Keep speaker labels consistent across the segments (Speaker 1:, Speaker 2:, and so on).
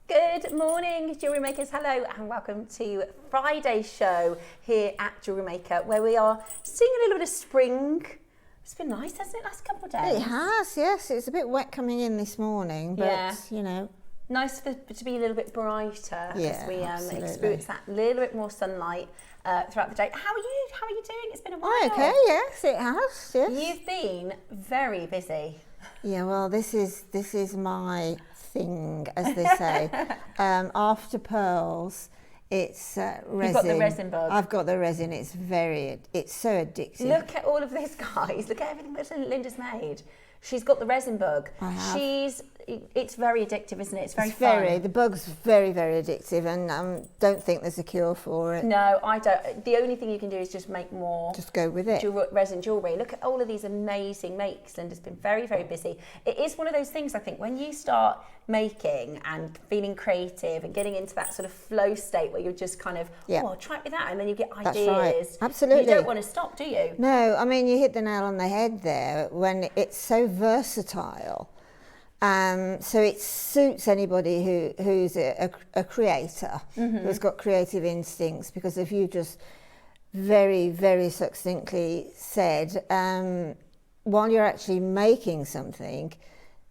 Speaker 1: Good morning, jewellery makers. Hello and welcome to Friday's show here at Jewellery Maker, where we are seeing a little bit of spring. It's been nice, hasn't it, last couple of days?
Speaker 2: It has, yes. It's a bit wet coming in this morning, but you know.
Speaker 1: Nice to be a little bit brighter as we experience that little bit more sunlight throughout the day. How are you doing? It's been a while.
Speaker 2: Okay, yes, it has. Yes.
Speaker 1: You've been very busy.
Speaker 2: Yeah, well, this is my thing, as they say. After pearls, it's resin.
Speaker 1: You've got the resin bug.
Speaker 2: I've got the resin. It's so addictive.
Speaker 1: Look at all of this, guys. Look at everything that Linda's made. She's got the resin bug.
Speaker 2: I have.
Speaker 1: It's very addictive, isn't it? It's very fun.
Speaker 2: The bug's very, very addictive, and don't think there's a cure for it.
Speaker 1: No, I don't. The only thing you can do is just make more.
Speaker 2: Just go with it.
Speaker 1: Resin jewellery. Look at all of these amazing makes. Linda's been very, very busy. It is one of those things, I think, when you start making and feeling creative and getting into that sort of flow state where you're just kind of, oh, I'll try it with that, and then you get ideas.
Speaker 2: That's right. Absolutely.
Speaker 1: You don't want to stop, do you?
Speaker 2: No, I mean, you hit the nail on the head there when it's so versatile. So it suits anybody who's a creator, who's got creative instincts, because if you just very, very succinctly said, while you're actually making something,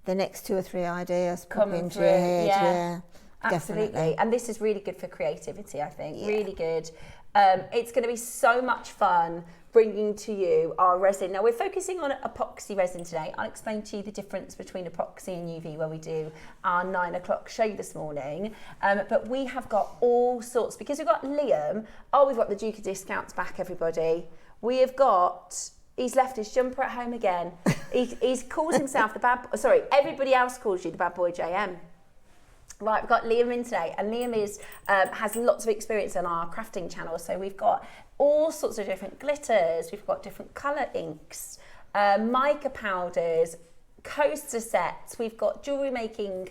Speaker 2: the next 2 or 3 ideas pop into your head. Yeah,
Speaker 1: absolutely.
Speaker 2: Definitely.
Speaker 1: And this is really good for creativity, I think. Really good. It's going to be so much fun bringing to you our resin. Now we're focusing on epoxy resin today. I'll explain to you the difference between epoxy and UV when we do our 9 o'clock show this morning. But we have got all sorts, because we've got Liam. Oh, we've got the Duke of Discounts back, everybody. We have got, he's left his jumper at home again. He's calls himself the bad, sorry, everybody else calls you the bad boy JM. Right, we've got Liam in today, and Liam has lots of experience on our crafting channel. So we've got all sorts of different glitters, we've got different colour inks, mica powders, coaster sets, we've got jewellery making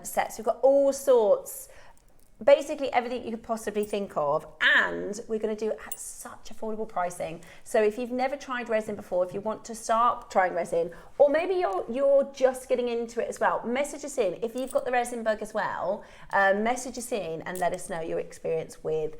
Speaker 1: sets, we've got all sorts, basically everything you could possibly think of, and we're going to do it at such affordable pricing. So if you've never tried resin before, if you want to start trying resin, or maybe you're just getting into it as well, message us in. If you've got the resin bug as well, message us in and let us know your experience with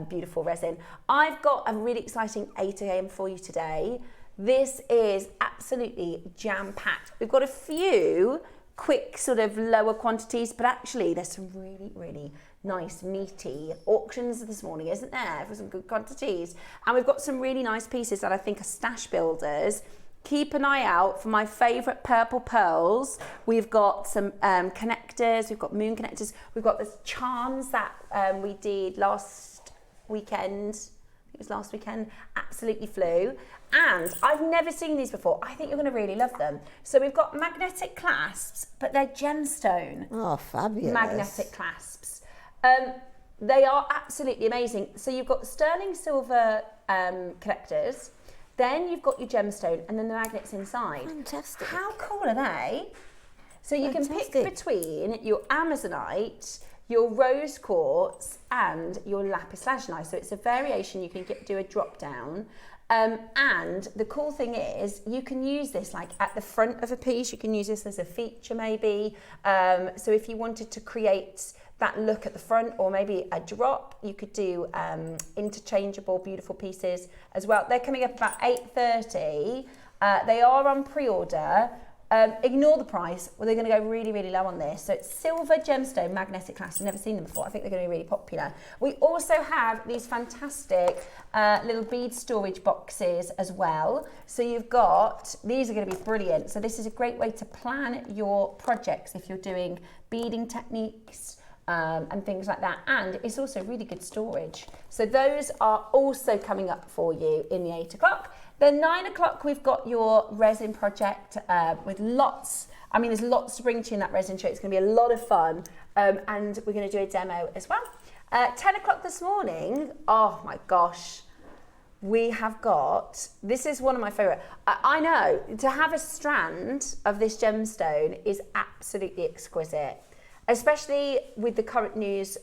Speaker 1: beautiful resin. I've got a really exciting 8 a.m. for you today. This is absolutely jam-packed. We've got a few quick sort of lower quantities, but actually there's some really, really nice meaty auctions this morning, isn't there, for some good quantities. And we've got some really nice pieces that I think are stash builders. Keep an eye out for my favourite purple pearls. We've got some connectors, we've got moon connectors, we've got the charms that we did last weekend. It was last weekend, absolutely flew. And I've never seen these before. I think you're going to really love them. So we've got magnetic clasps, but they're gemstone.
Speaker 2: Oh, fabulous.
Speaker 1: Magnetic clasps. They are absolutely amazing. So you've got sterling silver connectors, then you've got your gemstone, and then the magnets inside.
Speaker 2: Fantastic.
Speaker 1: How cool are they? So you can pick between your Amazonite, your rose quartz, and your lapis lazuli. So it's a variation. You can do a drop down. And the cool thing is you can use this like at the front of a piece. You can use this as a feature maybe. So if you wanted to create that look at the front, or maybe a drop, you could do interchangeable beautiful pieces as well. They're coming up about 8:30. They are on pre-order. Ignore the price, or they're going to go really, really low on this. So it's silver gemstone magnetic clasp. I've never seen them before. I think they're going to be really popular. We also have these fantastic little bead storage boxes as well. So you've got, these are going to be brilliant. So this is a great way to plan your projects if you're doing beading techniques and things like that. And it's also really good storage. So those are also coming up for you in the 8 o'clock. Then 9 o'clock, we've got your resin project with lots, I mean, there's lots to bring to you in that resin show. It's going to be a lot of fun. And we're going to do a demo as well. 10 o'clock this morning, oh my gosh, we have got, this is one of my favorite. I know, to have a strand of this gemstone is absolutely exquisite, especially with the current news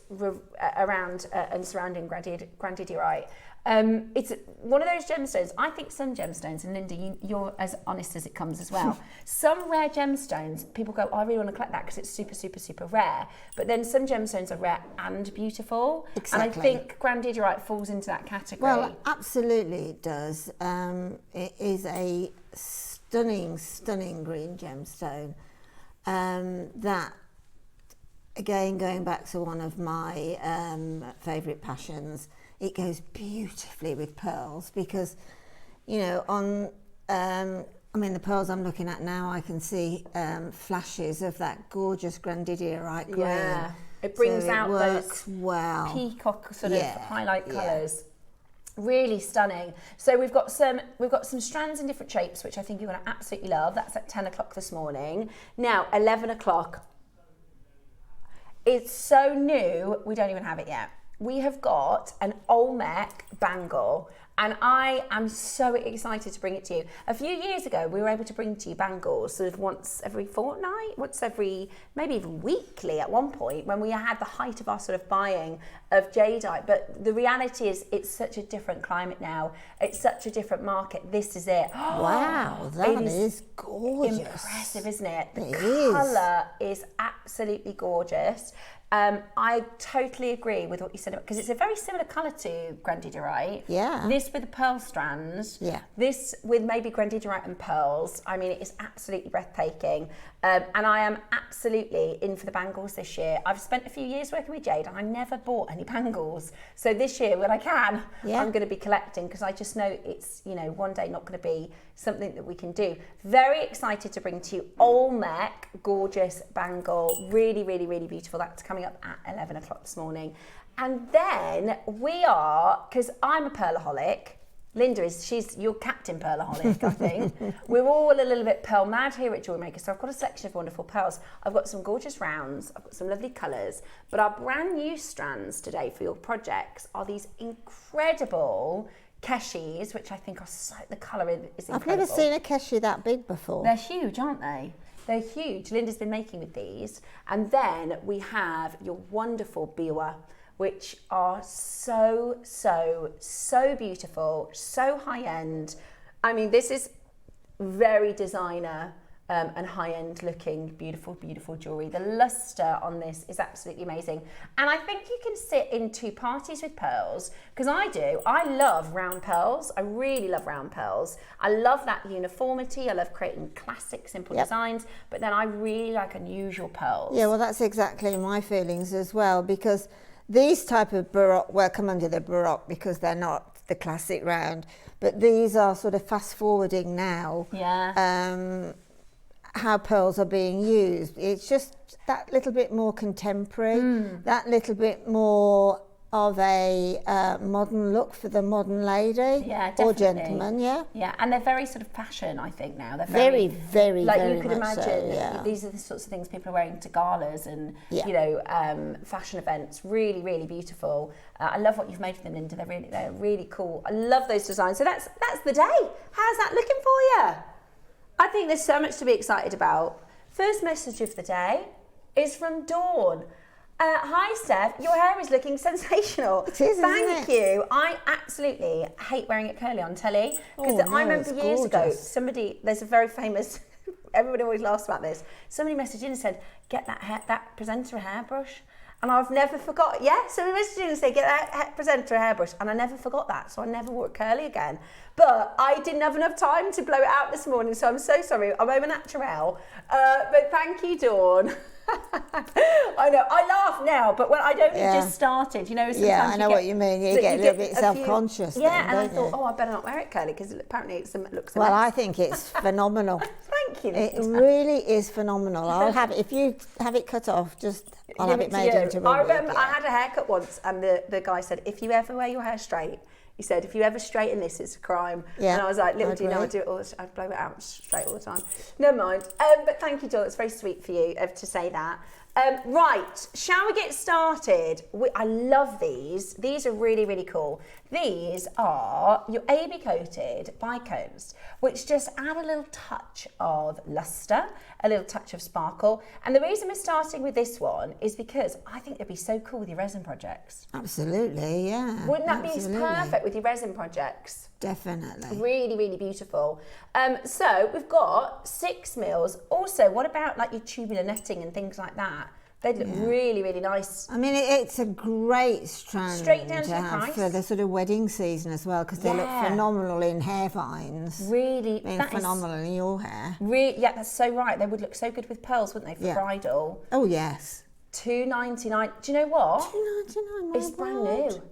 Speaker 1: around and surrounding Grandidierite. It's one of those gemstones. I think some gemstones, and Linda, you're as honest as it comes as well. Some rare gemstones, people go, oh, I really want to collect that because it's super, super, super rare. But then some gemstones are rare and beautiful.
Speaker 2: Exactly.
Speaker 1: And I think Grandidierite falls into that category.
Speaker 2: Well, absolutely it does. It is a stunning, stunning green gemstone that, again, going back to one of my favourite passions, it goes beautifully with pearls because, you know, the pearls I'm looking at now, I can see flashes of that gorgeous Grandidierite green.
Speaker 1: Yeah, it brings out those peacock sort of highlight colours. Really stunning. So we've got some strands in different shapes, which I think you're going to absolutely love. That's at 10 o'clock this morning. Now, 11 o'clock. It's so new, we don't even have it yet. We have got an Olmec bangle, and I am so excited to bring it to you. A few years ago, we were able to bring to you bangles sort of once every fortnight, maybe even weekly at one point when we had the height of our sort of buying of jadeite. But the reality is it's such a different climate now. It's such a different market. This is it.
Speaker 2: Wow, that is gorgeous.
Speaker 1: Impressive, isn't it? The colour is absolutely gorgeous. I totally agree with what you said, because it's a very similar colour to Grandidierite.
Speaker 2: Yeah.
Speaker 1: This with the pearl strands.
Speaker 2: Yeah.
Speaker 1: This with maybe Grandidierite and pearls. I mean, it is absolutely breathtaking. And I am absolutely in for the bangles this year. I've spent a few years working with jade and I never bought any bangles. So this year, when I can, I'm going to be collecting, because I just know it's, you know, one day not going to be something that we can do. Very excited to bring to you Olmec, gorgeous bangle. Really, really, really beautiful. That's coming up at 11 o'clock this morning. And then we are, because I'm a pearlaholic, Linda she's your captain pearlaholic, I think. We're all a little bit pearl mad here at Jewellery Maker, so I've got a selection of wonderful pearls. I've got some gorgeous rounds, I've got some lovely colours, but our brand new strands today for your projects are these incredible Keshis, which I think are the colour is incredible.
Speaker 2: I've never seen a Keshi that big before.
Speaker 1: They're huge, aren't they? They're huge. Linda's been making with these. And then we have your wonderful Biwa, which are so, so, so beautiful, so high-end. I mean, this is very designer and high-end looking, beautiful, beautiful jewellery. The lustre on this is absolutely amazing. And I think you can sit in two parties with pearls, because I do. I love round pearls. I really love round pearls. I love that uniformity. I love creating classic, simple designs, but then I really like unusual pearls.
Speaker 2: Yeah, well, that's exactly my feelings as well, because these type of Baroque, well, come under the Baroque because they're not the classic round, but these are sort of fast forwarding now.
Speaker 1: Yeah.
Speaker 2: How pearls are being used. It's just that little bit more contemporary, that little bit more of a modern look for the modern lady or gentleman.
Speaker 1: Yeah, and they're very sort of fashion, I think, now. They're
Speaker 2: very, very,
Speaker 1: like
Speaker 2: very
Speaker 1: you could
Speaker 2: much
Speaker 1: imagine.
Speaker 2: so, yeah.
Speaker 1: These are the sorts of things people are wearing to galas and you know, fashion events. Really, really beautiful. I love what you've made of them, Linda. They're really cool. I love those designs. So that's the day. How's that looking for you? I think there's so much to be excited about. First message of the day is from Dawn. Hi, Steph. Your hair is looking sensational.
Speaker 2: It is,
Speaker 1: Thank you. I absolutely hate wearing it curly on telly, because I remember years ago, there's a very famous, everybody always laughs about this. Somebody messaged in and said, get that presenter a hairbrush. And I've never forgot. Yeah, somebody messaged in and said, get that presenter a hairbrush. And I never forgot that, so I never wore it curly again. But I didn't have enough time to blow it out this morning, so I'm so sorry. I'm over natural. But thank you, Dawn. I know, I laugh now, but when I don't just started, you know, sometimes
Speaker 2: I know what you mean. You get a little bit self-conscious.
Speaker 1: And I thought, I better not wear it curly, because apparently it looks
Speaker 2: well, I think it's phenomenal.
Speaker 1: Thank you.
Speaker 2: It really is phenomenal. I'll have it, if you have it cut off, I'll have it made into a
Speaker 1: I remember I had a haircut once, and the guy said, if you ever wear your hair straight, he said, if you ever straighten this, it's a crime. Yeah, and I was like, little do you know, I do it all the time. I blow it out straight all the time. Never mind. But thank you, Joel. It's very sweet for you to say that. Right, shall we get started? I love these. These are really, really cool. These are your AB coated bicones, which just add a little touch of luster, a little touch of sparkle. And the reason we're starting with this one is because I think it'd be so cool with your resin projects.
Speaker 2: Absolutely, yeah.
Speaker 1: Wouldn't that be perfect with your resin projects?
Speaker 2: Definitely.
Speaker 1: Really, really beautiful. So we've got 6 mils. Also, what about like your tubular netting and things like that? They'd look really, really nice.
Speaker 2: I mean, it's a great strand
Speaker 1: Straight down to the
Speaker 2: have
Speaker 1: price.
Speaker 2: for the sort of wedding season as well, because they look phenomenal in hair vines.
Speaker 1: Really,
Speaker 2: I mean, phenomenal in your hair.
Speaker 1: Yeah, that's so right. They would look so good with pearls, wouldn't they, for bridal?
Speaker 2: Oh yes.
Speaker 1: $2.99. Do you know what?
Speaker 2: $2.99.
Speaker 1: It's brand new.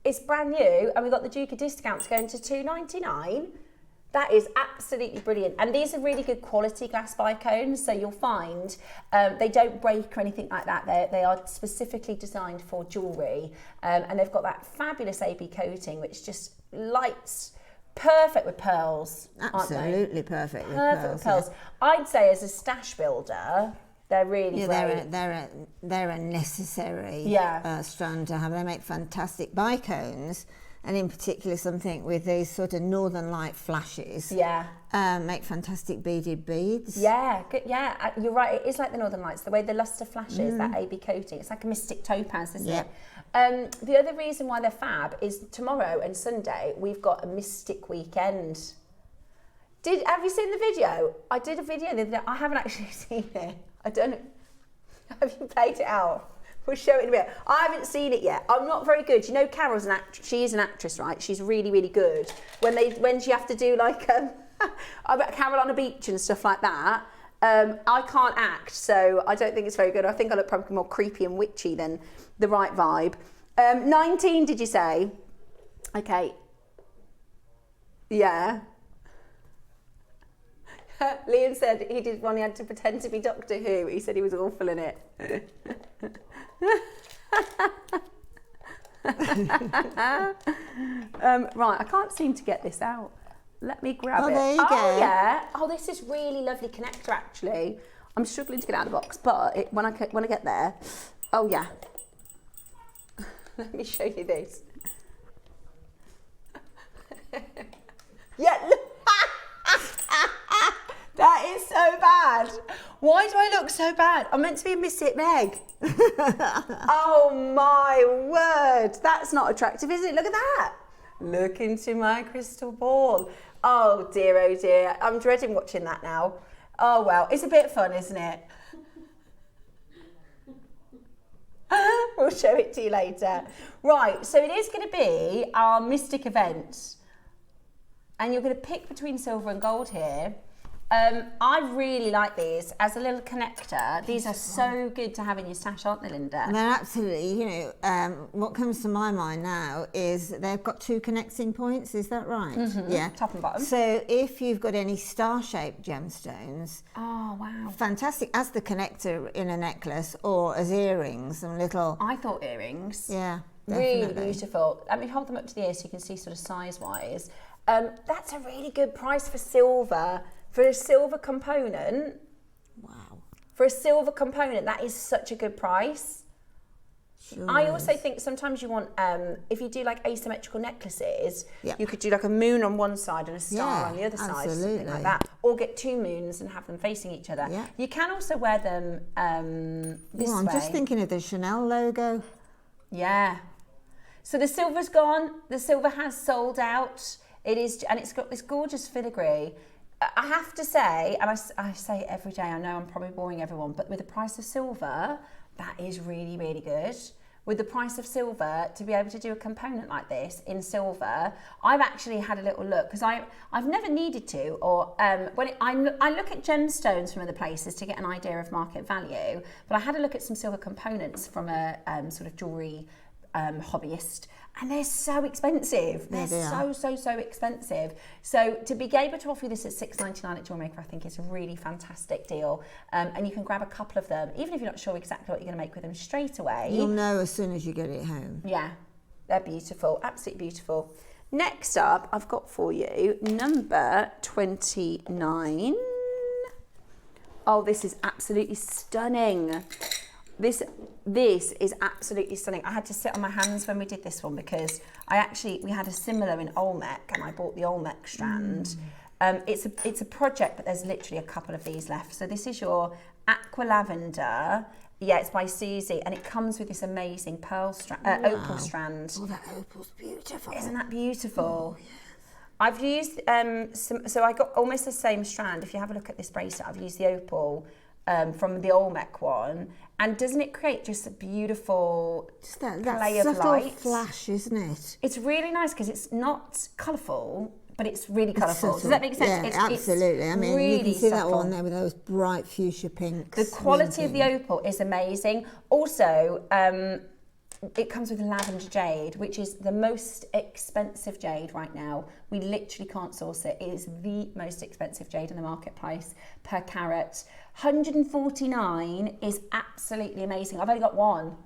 Speaker 1: It's brand new, and we've got the Duke of discounts going to $2.99. That is absolutely brilliant. And these are really good quality glass bicones, so you'll find they don't break or anything like that. They are specifically designed for jewellery, and they've got that fabulous AB coating, which just lights perfect with pearls.
Speaker 2: Absolutely perfect with
Speaker 1: Perfect with pearls. I'd say as a stash builder, they're really great.
Speaker 2: They're a necessary strand to have. They make fantastic bicones. And in particular, something with these sort of northern light flashes.
Speaker 1: Yeah.
Speaker 2: Make fantastic beaded beads.
Speaker 1: Yeah, good. Yeah, you're right. It is like the northern lights, the way the luster flashes, that AB coating. It's like a mystic topaz, isn't it? The other reason why they're fab is tomorrow and Sunday, we've got a mystic weekend. Have you seen the video? I did a video the other day. I haven't actually seen it. I don't know. Have you played it out? We'll show it in a bit. I haven't seen it yet. I'm not very good. You know, Carol's an actress. She is an actress, right? She's really, really good. When she have to do like Carol on a beach and stuff like that. I can't act, so I don't think it's very good. I think I look probably more creepy and witchy than the right vibe. 19, did you say? Okay. Yeah. Liam said he did one. He had to pretend to be Doctor Who. He said he was awful in it. Right, I can't seem to get this out. Let me grab it.
Speaker 2: There you go.
Speaker 1: Oh yeah. Oh, this is really lovely connector actually. I'm struggling to get out of the box, but when I get there, oh yeah. Let me show you this. Yeah. Look. That is so bad. Why do I look so bad? I'm meant to be a Miss It Meg. Oh my word. That's not attractive, is it? Look at that. Look into my crystal ball. Oh dear, oh dear. I'm dreading watching that now. Oh well, it's a bit fun, isn't it? We'll show it to you later. Right, so it is going to be our Mystic event. And you're going to pick between silver and gold here. I really like these as a little connector. These are so good to have in your stash, aren't they, Linda?
Speaker 2: And they're absolutely, you know, what comes to my mind now is they've got 2 connecting points, is that right?
Speaker 1: Mm-hmm. Yeah. Top and bottom.
Speaker 2: So if you've got any star-shaped gemstones,
Speaker 1: oh wow,
Speaker 2: fantastic as the connector in a necklace or as earrings, some little.
Speaker 1: I thought earrings.
Speaker 2: Yeah, definitely.
Speaker 1: Really beautiful. Let me hold them up to the ear so you can see sort of size-wise. That's a really good price for silver. For a silver component,
Speaker 2: wow.
Speaker 1: For a silver component, that is such a good price.
Speaker 2: Sure
Speaker 1: I also think sometimes you want, if you do like asymmetrical necklaces,
Speaker 2: Yep.
Speaker 1: you could do like a moon on one side and a star on the other side,
Speaker 2: absolutely.
Speaker 1: something like that. Or get 2 moons and have them facing each other.
Speaker 2: Yeah.
Speaker 1: You can also wear them this way.
Speaker 2: I'm just thinking of the Chanel logo.
Speaker 1: Yeah. So the silver's gone. The silver has sold out. It is, and it's got this gorgeous filigree. I have to say, and I say it every day, I know I'm probably boring everyone, but with the price of silver, that is really, really good. With the price of silver, to be able to do a component like this in silver, I've actually had a little look, because I've never needed to, or I look at gemstones from other places to get an idea of market value, but I had a look at some silver components from a sort of jewellery hobbyist, and they're so expensive. They're so expensive. So to be able to offer you this at $6.99 at Jewellery Maker, I think is a really fantastic deal. And you can grab a couple of them, even if you're not sure exactly what you're going to make with them straight away.
Speaker 2: You'll know as soon as you get it home.
Speaker 1: Yeah, they're beautiful, absolutely beautiful. Next up, I've got for you number 29. Oh, this is absolutely stunning. This is absolutely stunning. I had to sit on my hands when we did this one because we had a similar in Olmec and I bought the Olmec strand. It's a project, but there's literally a couple of these left. So this is your Aqua Lavender. Yeah, it's by Susie, and it comes with this amazing pearl opal strand.
Speaker 2: Oh, that opal's beautiful.
Speaker 1: Isn't that beautiful? Oh, yes. I've used so I got almost the same strand. If you have a look at this bracelet, I've used the opal from the Olmec one, and doesn't it create just a beautiful play of light?
Speaker 2: Flash, isn't it?
Speaker 1: It's really nice because it's not colourful, but it's really colourful. Does that make sense?
Speaker 2: Yeah, absolutely. I mean,
Speaker 1: really
Speaker 2: you can see
Speaker 1: subtle.
Speaker 2: that one there with those bright fuchsia pinks.
Speaker 1: The quality of the opal is amazing. Also, it comes with lavender jade, which is the most expensive jade right now. We literally can't source it. It is the most expensive jade in the marketplace per carat. 149 is absolutely amazing. I've only got one.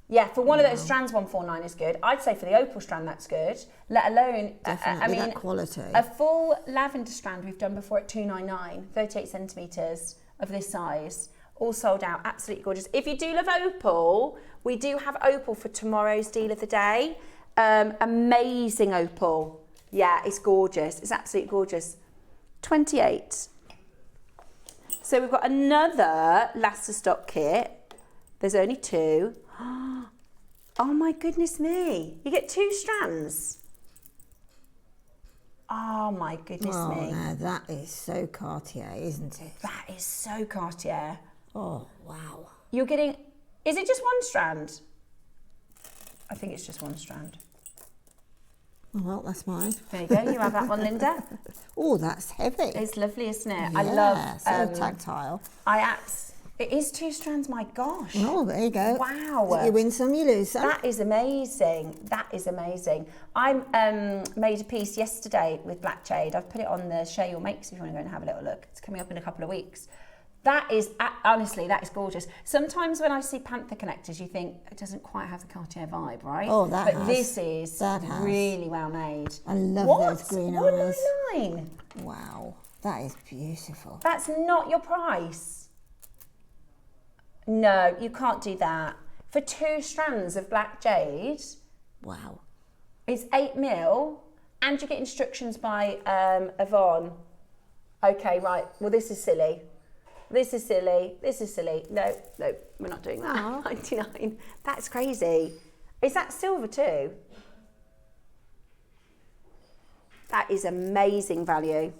Speaker 1: Yeah, for one of those strands, 149 is good. I'd say for the opal strand, that's good. Let alone,
Speaker 2: Definitely, that quality.
Speaker 1: A full lavender strand we've done before at 299, 38 centimetres of this size. All sold out, absolutely gorgeous. If you do love opal, we do have opal for tomorrow's deal of the day. Amazing opal. Yeah, it's gorgeous. It's absolutely gorgeous. 28. So we've got another last of stock kit. There's only 2. Oh my goodness me. You get 2 strands. Oh my goodness me.
Speaker 2: No, that is so Cartier, isn't it?
Speaker 1: That is so Cartier.
Speaker 2: Oh, wow.
Speaker 1: You're getting, is it just one strand? I think it's just one strand.
Speaker 2: Oh, well, that's mine.
Speaker 1: There you go, you have that one, Linda.
Speaker 2: Oh, that's heavy.
Speaker 1: It's lovely, isn't it?
Speaker 2: Yeah,
Speaker 1: I love...
Speaker 2: so tactile.
Speaker 1: It is 2 strands, my gosh.
Speaker 2: Oh, there you go.
Speaker 1: Wow.
Speaker 2: You win some, you lose some.
Speaker 1: That is amazing. That is amazing. I made a piece yesterday with black jade. I've put it on the Share Your Makes if you want to go and have a little look. It's coming up in a couple of weeks. That is, honestly, that is gorgeous. Sometimes when I see Panther connectors, you think it doesn't quite have the Cartier vibe, right?
Speaker 2: Oh, that
Speaker 1: But this is really well made.
Speaker 2: I love those green eyes.
Speaker 1: 199.
Speaker 2: Wow, that is beautiful.
Speaker 1: That's not your price. No, you can't do that. For 2 strands of black jade.
Speaker 2: Wow.
Speaker 1: It's 8 mil, and you get instructions by Yvonne. Okay, right. Well, this is silly. This is silly. This is silly. No, we're not doing that.
Speaker 2: Aww.
Speaker 1: 99. That's crazy. Is that silver too? That is amazing value.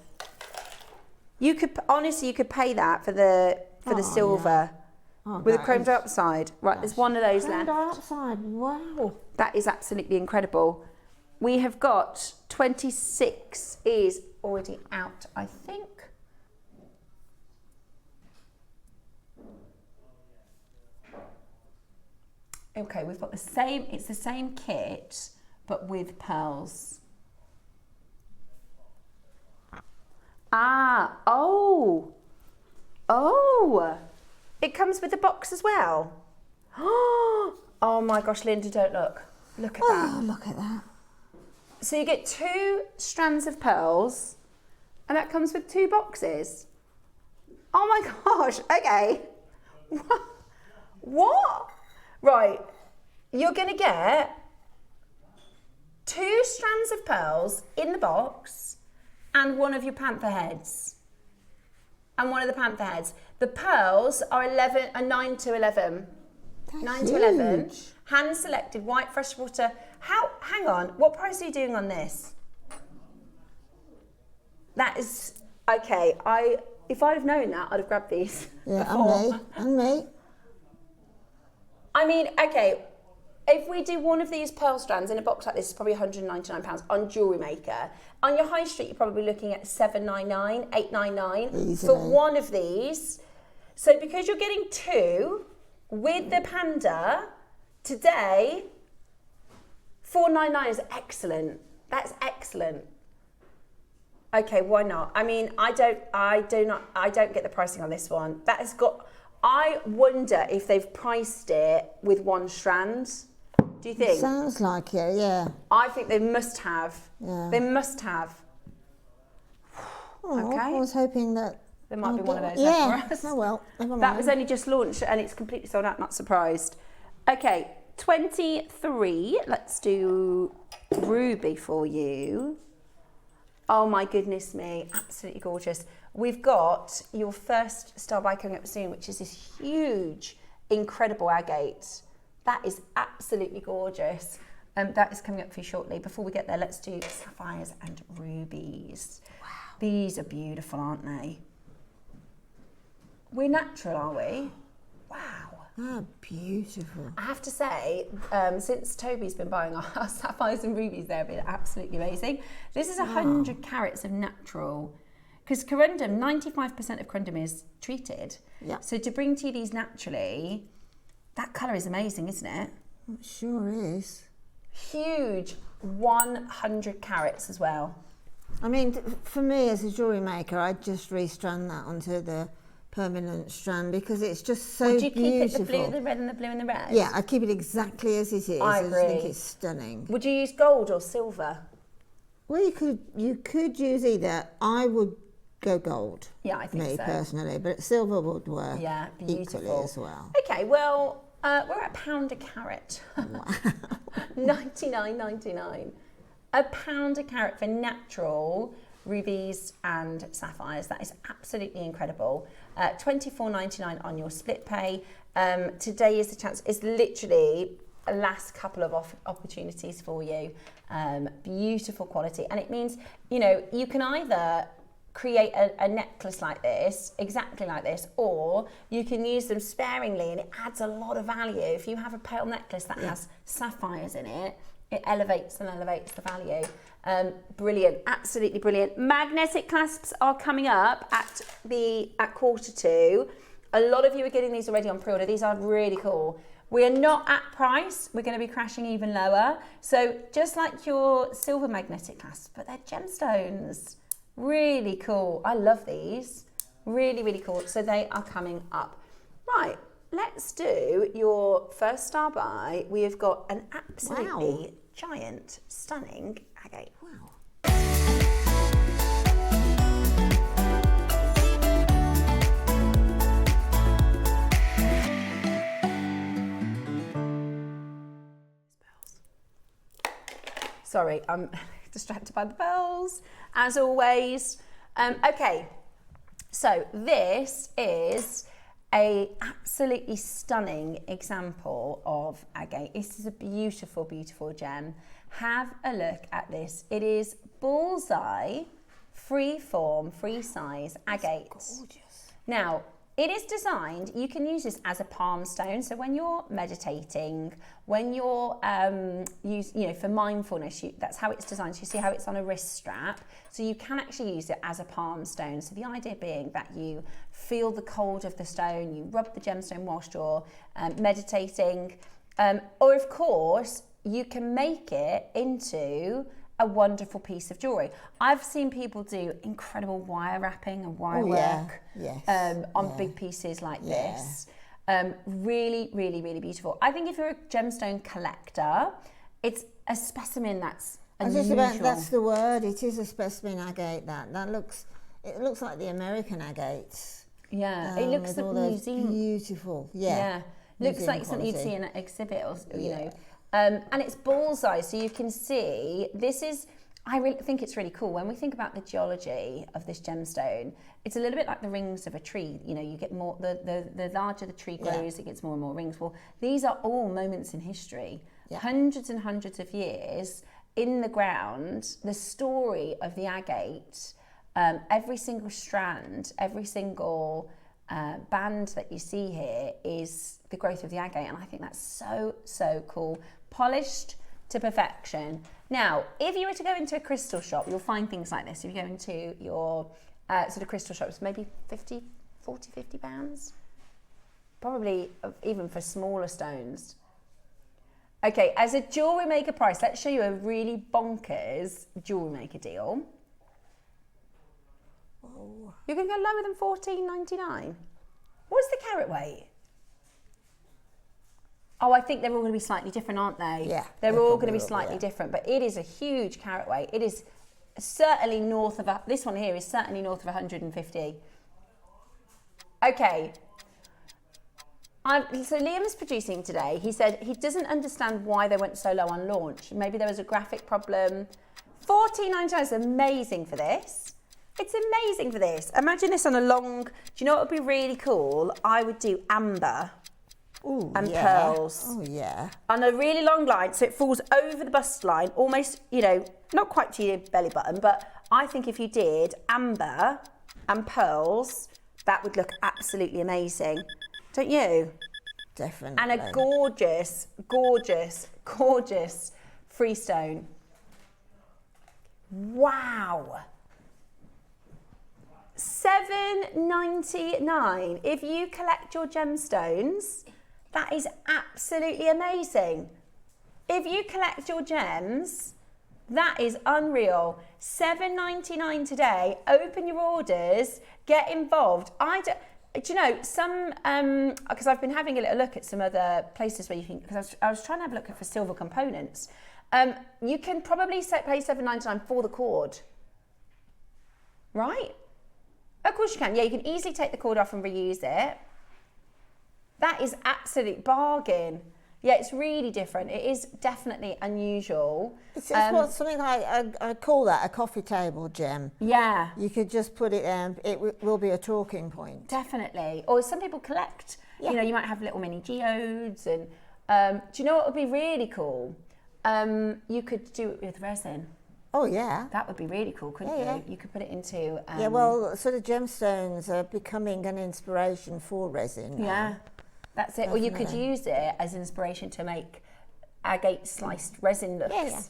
Speaker 1: You could honestly, you could pay that for the silver.
Speaker 2: Yeah. Oh,
Speaker 1: with a chrome dioxide. Right, there's one of those left.
Speaker 2: Chrome dioxide, wow.
Speaker 1: That is absolutely incredible. We have got 26 is already out, I think. Okay, we've got the same, it's the same kit, but with pearls. Oh. It comes with the box as well. Oh my gosh, Linda, don't look. Look at that.
Speaker 2: Oh, look at that.
Speaker 1: So you get 2 strands of pearls, and that comes with 2 boxes. Oh my gosh, okay. What? Right, you're gonna get 2 strands of pearls in the box and one of your panther heads. And one of the panther heads. The pearls are 9 to 11.
Speaker 2: That's
Speaker 1: 9 to 11. Hand selected, white freshwater. Hang on, what price are you doing on this? That is, okay, if I'd have known that, I'd have grabbed these.
Speaker 2: Yeah, and me.
Speaker 1: I mean, okay, if we do one of these pearl strands in a box like this, it's probably £199 on Jewellery Maker. On your high street, you're probably looking at £799, £899 for one of these. So because you're getting 2 with the panda today, £499 is excellent. That's excellent. Okay, why not? I mean, I don't get the pricing on this one. That has got. I wonder if they've priced it with 1 strand. Do you think?
Speaker 2: It sounds like it, yeah.
Speaker 1: I think they must have.
Speaker 2: Yeah.
Speaker 1: They must have.
Speaker 2: Oh,
Speaker 1: Okay.
Speaker 2: I was hoping that
Speaker 1: There might be one of those
Speaker 2: yeah.
Speaker 1: there for us.
Speaker 2: Oh well, never mind.
Speaker 1: That was only just launched and it's completely sold out, not surprised. Okay, 23, let's do ruby for you. Oh my goodness me, absolutely gorgeous. We've got your first star buy coming up soon, which is this huge, incredible agate. That is absolutely gorgeous. That is coming up for you shortly. Before we get there, let's do sapphires and rubies. Wow. These are beautiful, aren't they? We're natural, are we? Wow.
Speaker 2: Oh, beautiful.
Speaker 1: I have to say, since Toby's been buying our sapphires and rubies, they've been absolutely amazing. This is 100 carats of natural, because corundum, 95% of corundum is treated.
Speaker 2: Yeah.
Speaker 1: So to bring to you these naturally, that colour is amazing, isn't it?
Speaker 2: It sure is.
Speaker 1: Huge 100 carats as well.
Speaker 2: I mean, for me as a jewellery maker, I'd just restrand that onto the permanent strand because it's just so beautiful.
Speaker 1: Would you keep it the blue, the red and the blue and the red?
Speaker 2: Yeah, I'd keep it exactly as it is.
Speaker 1: I agree.
Speaker 2: just think it's stunning.
Speaker 1: Would you use gold or silver?
Speaker 2: Well, you could use either. I would go gold.
Speaker 1: Yeah, I think so.
Speaker 2: Me personally, but silver would work
Speaker 1: beautiful.
Speaker 2: equally as well.
Speaker 1: Okay, well, we're at £1 a carat.
Speaker 2: Wow.
Speaker 1: 99.99. £1 a carat for natural rubies and sapphires. That is absolutely incredible. 24.99 on your split pay. Today is the chance. It's literally a last couple of opportunities for you. Beautiful quality, and it means you can either create a necklace like this, exactly like this, or you can use them sparingly and it adds a lot of value. If you have a pearl necklace that has sapphires in it, it elevates and elevates the value. Brilliant, absolutely brilliant. Magnetic clasps are coming up at 2:15. A lot of you are getting these already on pre-order. These are really cool. We are not at price. We're going to be crashing even lower. So just like your silver magnetic clasps, but they're gemstones. Really cool. I love these. Really, really cool. So they are coming up. Right, let's do your first star buy. We have got an absolutely giant, stunning agate. Wow. Sorry, I'm distracted by the bells, as always. Okay, so this is a absolutely stunning example of agate. This is a beautiful, beautiful gem. Have a look at this. It is bullseye, free form, free size agate.
Speaker 2: That's gorgeous.
Speaker 1: Now, it is designed, you can use this as a palm stone. So when you're meditating, when you're, for mindfulness, that's how it's designed. So you see how it's on a wrist strap. So you can actually use it as a palm stone. So the idea being that you feel the cold of the stone, you rub the gemstone whilst you're meditating. Or of course, you can make it into a wonderful piece of jewellery. I've seen people do incredible wire wrapping and wire work on big pieces like this. Really, really, really beautiful. I think if you're a gemstone collector, it's a specimen that's unusual.
Speaker 2: That's the word. It is a specimen agate. It looks like the American agates.
Speaker 1: Yeah, it looks like museum.
Speaker 2: Beautiful.
Speaker 1: Looks like something you'd see in an exhibit, or you know. And it's bullseye, so you can see, I really think it's really cool. When we think about the geology of this gemstone, it's a little bit like the rings of a tree. You get more, the larger the tree grows, it gets more and more rings. Well, these are all moments in history. Hundreds and hundreds of years in the ground, the story of the agate, every single strand, every single band that you see here is the growth of the agate, and I think that's so, so cool. Polished to perfection. Now, if you were to go into a crystal shop, you'll find things like this. If you go into your sort of crystal shops, maybe 40, 50 pounds. Probably even for smaller stones. Okay, as a jewellery maker price, let's show you a really bonkers jewellery maker deal. Whoa. You're going to go lower than £14.99. What's the carat weight? Oh, I think they're all going to be slightly different, aren't they?
Speaker 2: Yeah.
Speaker 1: They're all going to be slightly different, but it is a huge carat weight. It is certainly north of, this one here is certainly north of 150. Okay. So Liam's producing today. He said he doesn't understand why they went so low on launch. Maybe there was a graphic problem. $14.99 is amazing for this. It's amazing for this. Imagine this on a long, do you know what would be really cool? I would do amber and pearls.
Speaker 2: Oh, yeah.
Speaker 1: On a really long line, so it falls over the bust line, almost, you know, not quite to your belly button, but I think if you did amber and pearls, that would look absolutely amazing. Don't you?
Speaker 2: Definitely.
Speaker 1: And a gorgeous, gorgeous, gorgeous freestone. Wow. $7.99. If you collect your gemstones, that is absolutely amazing. If you collect your gems, that is unreal. $7.99 today. Open your orders, get involved. Do you know, some, because I've been having a little look at some other places where you can, because I was trying to have a look for silver components. You can probably pay $7.99 for the cord, right? Of course you can. Yeah, you can easily take the cord off and reuse it. That is absolute bargain. Yeah, it's really different. It is definitely unusual.
Speaker 2: It's something I call that a coffee table gem.
Speaker 1: Yeah.
Speaker 2: You could just put it in, it will be a talking point.
Speaker 1: Definitely. Or some people collect, you know, you might have little mini geodes. And do you know what would be really cool? You could do it with resin.
Speaker 2: Oh, yeah.
Speaker 1: That would be really cool, couldn't you? You could put it into...
Speaker 2: yeah, well, sort of gemstones are becoming an inspiration for resin now.
Speaker 1: Yeah, that's it. Definitely. Or you could use it as inspiration to make agate sliced resin looks.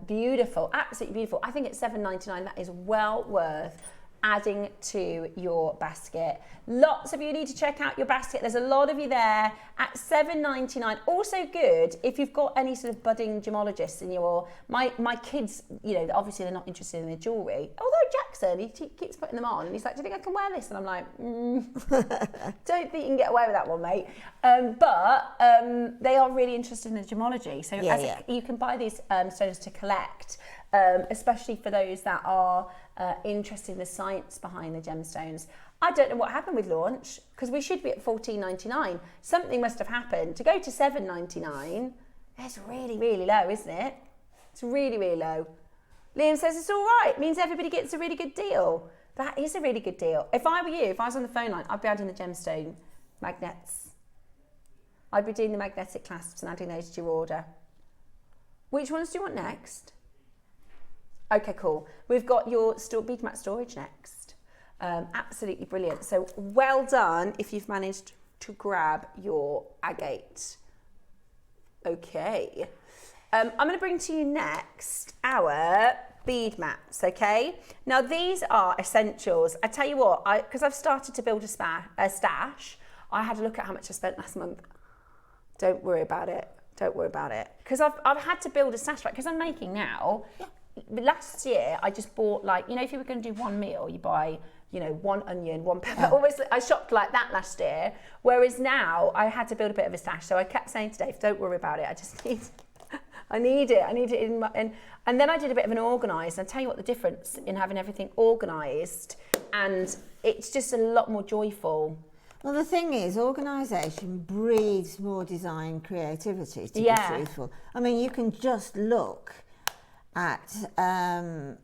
Speaker 1: Beautiful, absolutely beautiful. I think at $7.99, that is well worth adding to your basket. Lots of you need to check out your basket. There's a lot of you there at $7.99. Also good if you've got any sort of budding gemologists in your, my kids, you know, obviously they're not interested in their jewellery. Although Jackson, he keeps putting them on and he's like, do you think I can wear this? And I'm like, don't think you can get away with that one, mate. But they are really interested in the gemology. So you can buy these stones to collect. Especially for those that are interested in the science behind the gemstones. I don't know what happened with launch, because we should be at $14.99. Something must have happened. To go to $7.99, that's really, really low, isn't it? It's really, really low. Liam says it's all right. It means everybody gets a really good deal. That is a really good deal. If I were you, if I was on the phone line, I'd be adding the gemstone magnets. I'd be doing the magnetic clasps and adding those to your order. Which ones do you want next? Okay, cool. We've got your bead mat storage next. Absolutely brilliant. So well done if you've managed to grab your agate. Okay. I'm going to bring to you next our bead mats, okay? Now these are essentials. I tell you what, because I've started to build a stash, I had a look at how much I spent last month. Don't worry about it. Don't worry about it. Because I've had to build a stash, because I'm making now. Yeah. Last year, I just bought, like, you know, if you were going to do one meal, you buy, you know, one onion, one pepper. Yeah. Almost, I shopped like that last year. Whereas now, I had to build a bit of a stash. So I kept saying to Dave, don't worry about it. I just need, I need it in my, and then I did a bit of an organised. And I'll tell you what the difference in having everything organised, and it's just a lot more joyful.
Speaker 2: Well, the thing is, organisation breeds more design creativity, to be truthful. I mean, you can just look at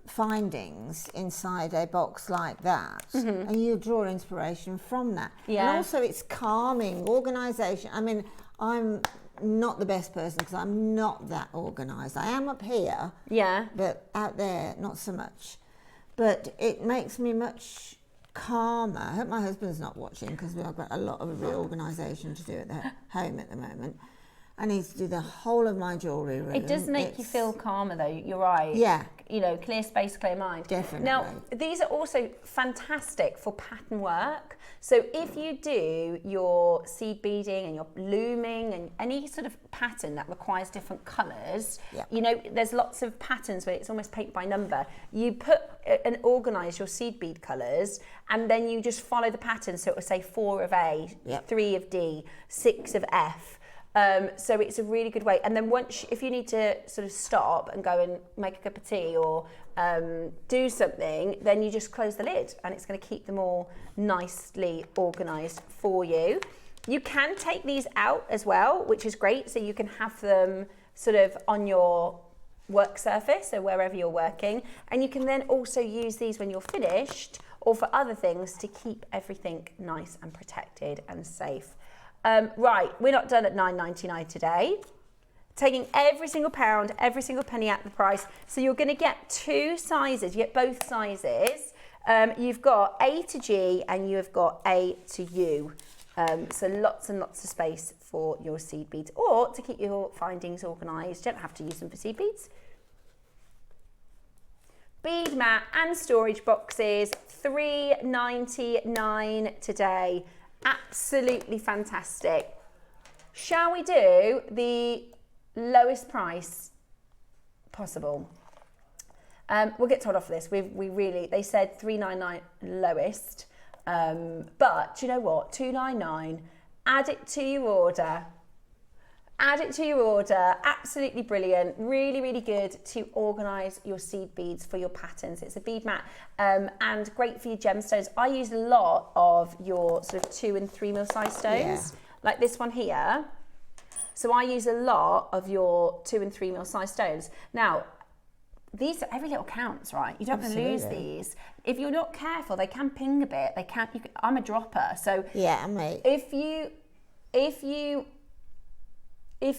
Speaker 2: findings inside a box like that, and you draw inspiration from that. And also it's calming. Organisation, I mean, I'm not the best person because I'm not that organised. I am up here, but out there not so much. But it makes me much calmer. I hope my husband's not watching, because we've got a lot of reorganisation to do at the home at the moment. I need to do the whole of my jewellery room.
Speaker 1: It does make you feel calmer, though. You're right.
Speaker 2: Yeah.
Speaker 1: You know, clear space, clear mind.
Speaker 2: Definitely.
Speaker 1: Now, these are also fantastic for pattern work. So if you do your seed beading and your looming and any sort of pattern that requires different colours, you know, there's lots of patterns where it's almost paint by number. You put and organise your seed bead colours, and then you just follow the pattern. So it will say 4 of A, 3 of D, 6 of F. So it's a really good way. And then once, if you need to sort of stop and go and make a cup of tea or do something, then you just close the lid and it's going to keep them all nicely organised for you. You can take these out as well, which is great. So you can have them sort of on your work surface, so wherever you're working. And you can then also use these when you're finished or for other things to keep everything nice and protected and safe. Right, we're not done at $9.99 today. Taking every single pound, every single penny out of the price. So you're going to get two sizes. You get both sizes. You've got A to G and you've got A to U. So lots and lots of space for your seed beads or to keep your findings organised. You don't have to use them for seed beads. Bead mat and storage boxes, $3.99 today. Absolutely fantastic. Shall we do the lowest price possible? We'll get told off for this. They said $3.99 lowest. But do you know what? $2.99. Add it to your order. Add it to your order. Absolutely brilliant. Really, really good to organise your seed beads for your patterns. It's a bead mat and great for your gemstones. I use a lot of your sort of 2 and 3 mil size stones, like this one here. So I use a lot of your 2 and 3 mil size stones. Now, these are, every little counts, right? You don't want to lose these. If you're not careful, they can ping a bit. I'm a dropper, so
Speaker 2: yeah, mate.
Speaker 1: If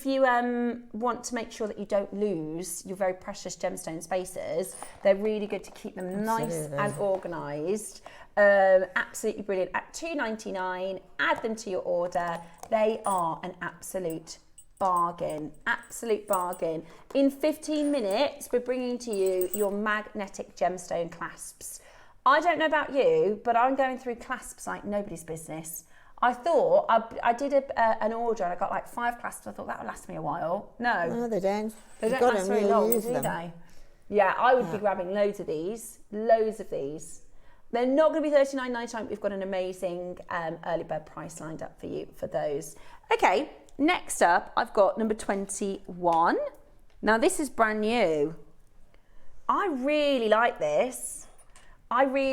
Speaker 1: you want to make sure that you don't lose your very precious gemstone spaces, they're really good to keep them nice and organised. Absolutely brilliant. At $2.99, add them to your order. They are an absolute bargain. Absolute bargain. In 15 minutes, we're bringing to you your magnetic gemstone clasps. I don't know about you, but I'm going through clasps like nobody's business. I thought I did an order and I got like 5 clasps. I thought that would last me a while. No,
Speaker 2: they don't.
Speaker 1: They don't last very long, do they? Yeah, I would be grabbing loads of these. They're not going to be $39.99. We've got an amazing early bird price lined up for you for those. Okay, next up, I've got number 21. Now this is brand new. I really like this. I would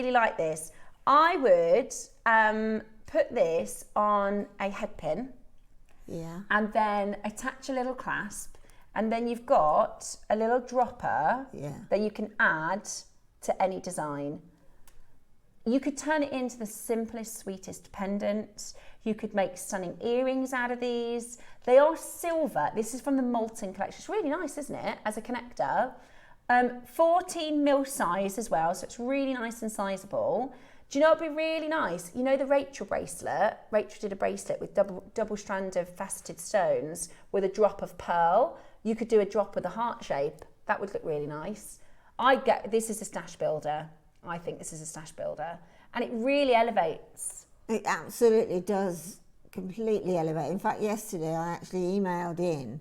Speaker 1: put this on a head pin, and then attach a little clasp, and then you've got a little dropper that you can add to any design. You could turn it into the simplest, sweetest pendant. You could make stunning earrings out of these. They are silver. This is from the Molten collection. It's really nice, isn't it, as a connector? 14 mil size as well, so it's really nice and sizable. Do you know what would be really nice? You know the Rachel bracelet? Rachel did a bracelet with double strand of faceted stones with a drop of pearl. You could do a drop with a heart shape. That would look really nice. This is a stash builder. I think this is a stash builder. And it really elevates.
Speaker 2: It absolutely does completely elevate. In fact, yesterday I actually emailed in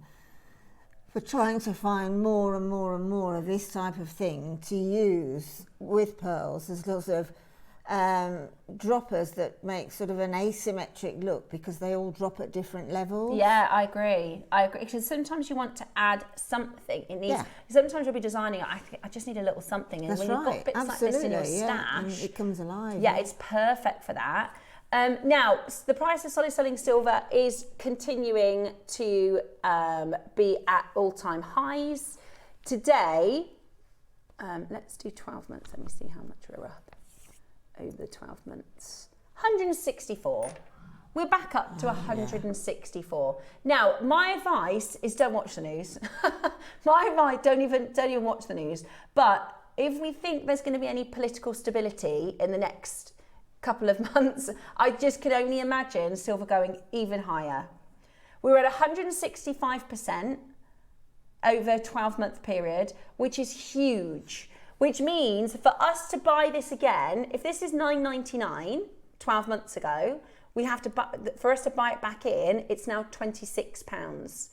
Speaker 2: for trying to find more and more and more of this type of thing to use with pearls. There's lots of droppers that make sort of an asymmetric look because they all drop at different levels.
Speaker 1: Yeah, I agree. Because sometimes you want to add something in these. Yeah. Sometimes you'll be designing, I just need a little something. And when you've got bits like this in your stash,
Speaker 2: it comes alive.
Speaker 1: Yeah, it's perfect for that. Now, the price of solid sterling silver is continuing to be at all-time highs. Today, let's do 12 months. Let me see how much we're up over the 12 months. 164. We're back up to 164. Now, my advice is don't watch the news. My advice, don't even watch the news. But if we think there's going to be any political stability in the next couple of months, I just can only imagine silver going even higher. We're at 165% over a 12-month period, which is huge. Which means for us to buy this again, if this is $9.99 12 months ago, we have to for us to buy it back in, it's now £26.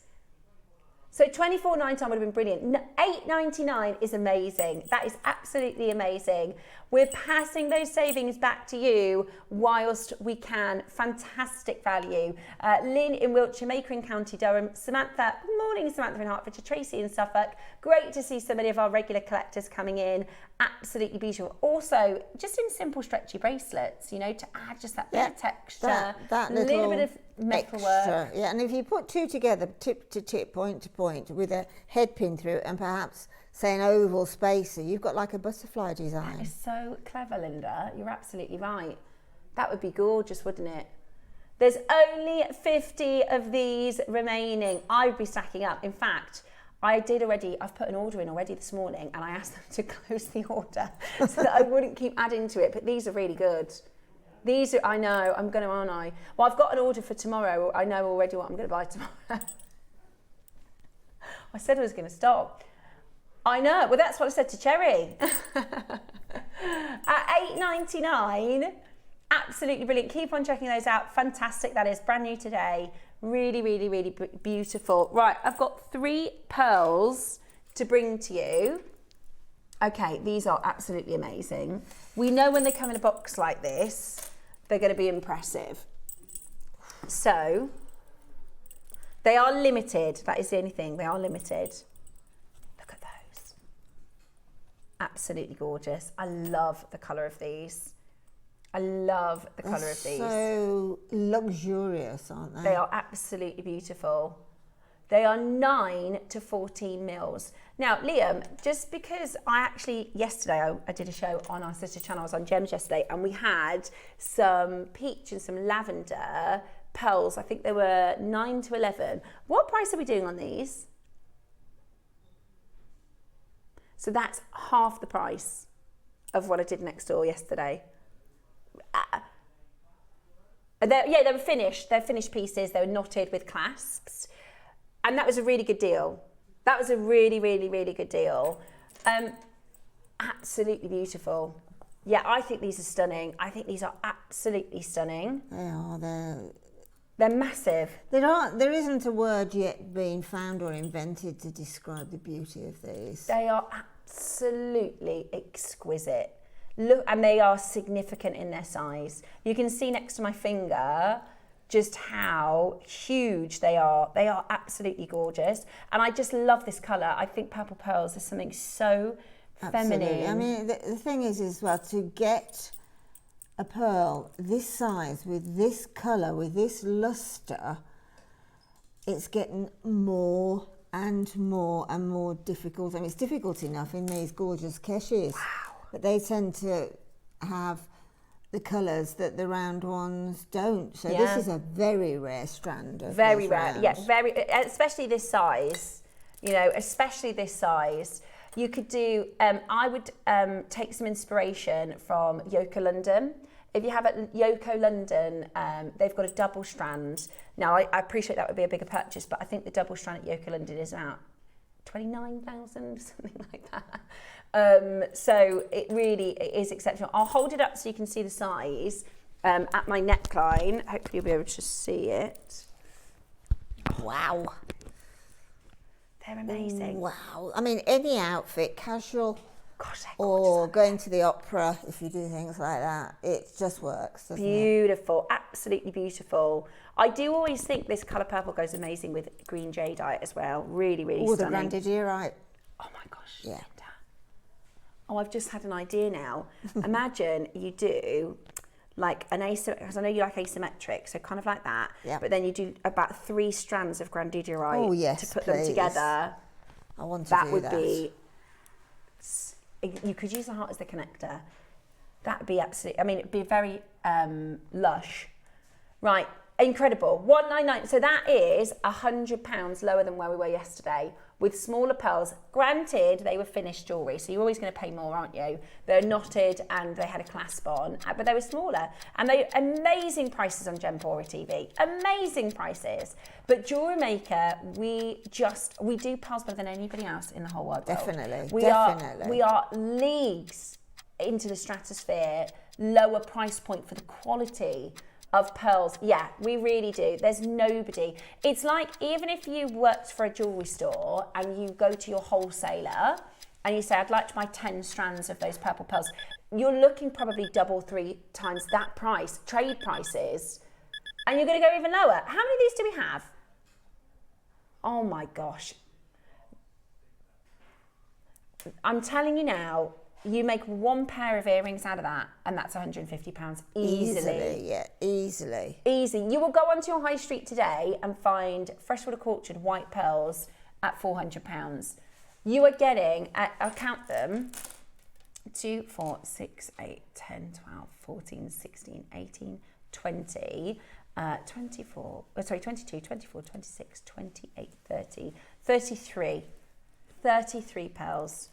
Speaker 1: So £24.99 would have been brilliant. £8.99 is amazing. That is absolutely amazing. We're passing those savings back to you whilst we can. Fantastic value. Lynn in Wiltshire, Maker in County Durham, Samantha, good morning Samantha in Hertfordshire, Tracy in Suffolk. Great to see so many of our regular collectors coming in. Absolutely beautiful. Also, just in simple stretchy bracelets, you know, to add just that bit of texture,
Speaker 2: that
Speaker 1: little bit of metal work.
Speaker 2: Yeah, and if you put two together, tip to tip, point to point, with a head pin through and perhaps, say, an oval spacer, you've got like a butterfly design.
Speaker 1: That is so clever, Linda. You're absolutely right. That would be gorgeous, wouldn't it? There's only 50 of these remaining. I would be stacking up. In fact, I've put an order in already this morning, and I asked them to close the order so that I wouldn't keep adding to it, but these are really good. These are, I know, I'm going to, aren't I? Well, I've got an order for tomorrow. I know already what I'm going to buy tomorrow. I said I was going to stop. I know, well, that's what I said to Cherry. At £8.99, absolutely brilliant. Keep on checking those out. Fantastic, that is brand new today. Really, really, really beautiful. Right, I've got 3 pearls to bring to you. Okay, these are absolutely amazing. We know when they come in a box like this, they're going to be impressive. So, they are limited. That is the only thing. They are limited. Look at those. Absolutely gorgeous. I love the colour of these. I love the colour of these.
Speaker 2: So luxurious, aren't they?
Speaker 1: They are absolutely beautiful. They are 9 to 14 mils. Now, Liam, just because yesterday I did a show on our sister channels on Gems yesterday, and we had some peach and some lavender pearls. I think they were 9 to 11. What price are we doing on these? So that's half the price of what I did next door yesterday. They were finished. They're finished pieces. They were knotted with clasps. And that was a really good deal. That was a really, really, really good deal. Absolutely beautiful. Yeah, I think these are stunning. I think these are absolutely stunning.
Speaker 2: They are.
Speaker 1: They're massive.
Speaker 2: There isn't a word yet being found or invented to describe the beauty of these.
Speaker 1: They are absolutely exquisite. Look, and they are significant in their size. You can see next to my finger just how huge they are. They are absolutely gorgeous. And I just love this colour. I think purple pearls is something so feminine.
Speaker 2: Absolutely. I mean, the thing is as well, to get a pearl this size, with this colour, with this lustre, it's getting more and more and more difficult. I mean, it's difficult enough in these gorgeous Keshis.
Speaker 1: Wow.
Speaker 2: But they tend to have the colours that the round ones don't. So this is a very rare strand of
Speaker 1: very rare,
Speaker 2: rounds.
Speaker 1: yeah, very, especially this size, you know, especially this size. You could do, I would take some inspiration from Yoko London. If you have at Yoko London, they've got a double strand. Now, I appreciate that would be a bigger purchase, but I think the double strand at Yoko London is about 29,000, something like that. So it really is exceptional. I'll hold it up so you can see the size at my neckline. Hopefully you'll be able to see it. Wow. They're amazing.
Speaker 2: Wow. I mean, any outfit, casual,
Speaker 1: Gosh, they're
Speaker 2: or
Speaker 1: gorgeous.
Speaker 2: going to the opera, if you do things like that, it just works, doesn't it?
Speaker 1: Beautiful, absolutely beautiful. I do always think this colour purple goes amazing with green jadeite as well. Really, really stunning.
Speaker 2: The Grandidierite.
Speaker 1: Oh my gosh,
Speaker 2: Yeah.
Speaker 1: Linda. Oh, I've just had an idea now. Imagine you do like an asymmetric, because I know you like asymmetric, so kind of like that.
Speaker 2: Yeah.
Speaker 1: But then you do about 3 strands of Grandidierite to put them together.
Speaker 2: I want to
Speaker 1: That
Speaker 2: do
Speaker 1: would
Speaker 2: that.
Speaker 1: be, you could use the heart as the connector. That would be absolutely, I mean, it'd be very lush. Right, incredible. $199. So that is £100 lower than where we were yesterday with smaller pearls. Granted, they were finished jewellery, so you're always going to pay more, aren't you? They're knotted and they had a clasp on, but they were smaller. And they amazing prices on Gempora TV. Amazing prices. But Jewellery Maker, we do pearls better than anybody else in the whole world.
Speaker 2: Definitely.
Speaker 1: We are leagues into the stratosphere, lower price point for the quality of pearls. Yeah, we really do. There's nobody. It's like, even if you worked for a jewellery store and you go to your wholesaler and you say, I'd like to buy 10 strands of those purple pearls, you're looking probably 2-3 times that price, trade prices, and you're going to go even lower. How many of these do we have? Oh my gosh. I'm telling you now, you make one pair of earrings out of that, and that's £150 easily.
Speaker 2: Yeah, easily.
Speaker 1: Easy. You will go onto your high street today and find freshwater cultured white pearls at £400. You are getting, I'll count them, 2, 4, 6, 8, 10, 12, 14, 16, 18, 20, 22, 24, 26, 28, 30, 33. 33 pearls.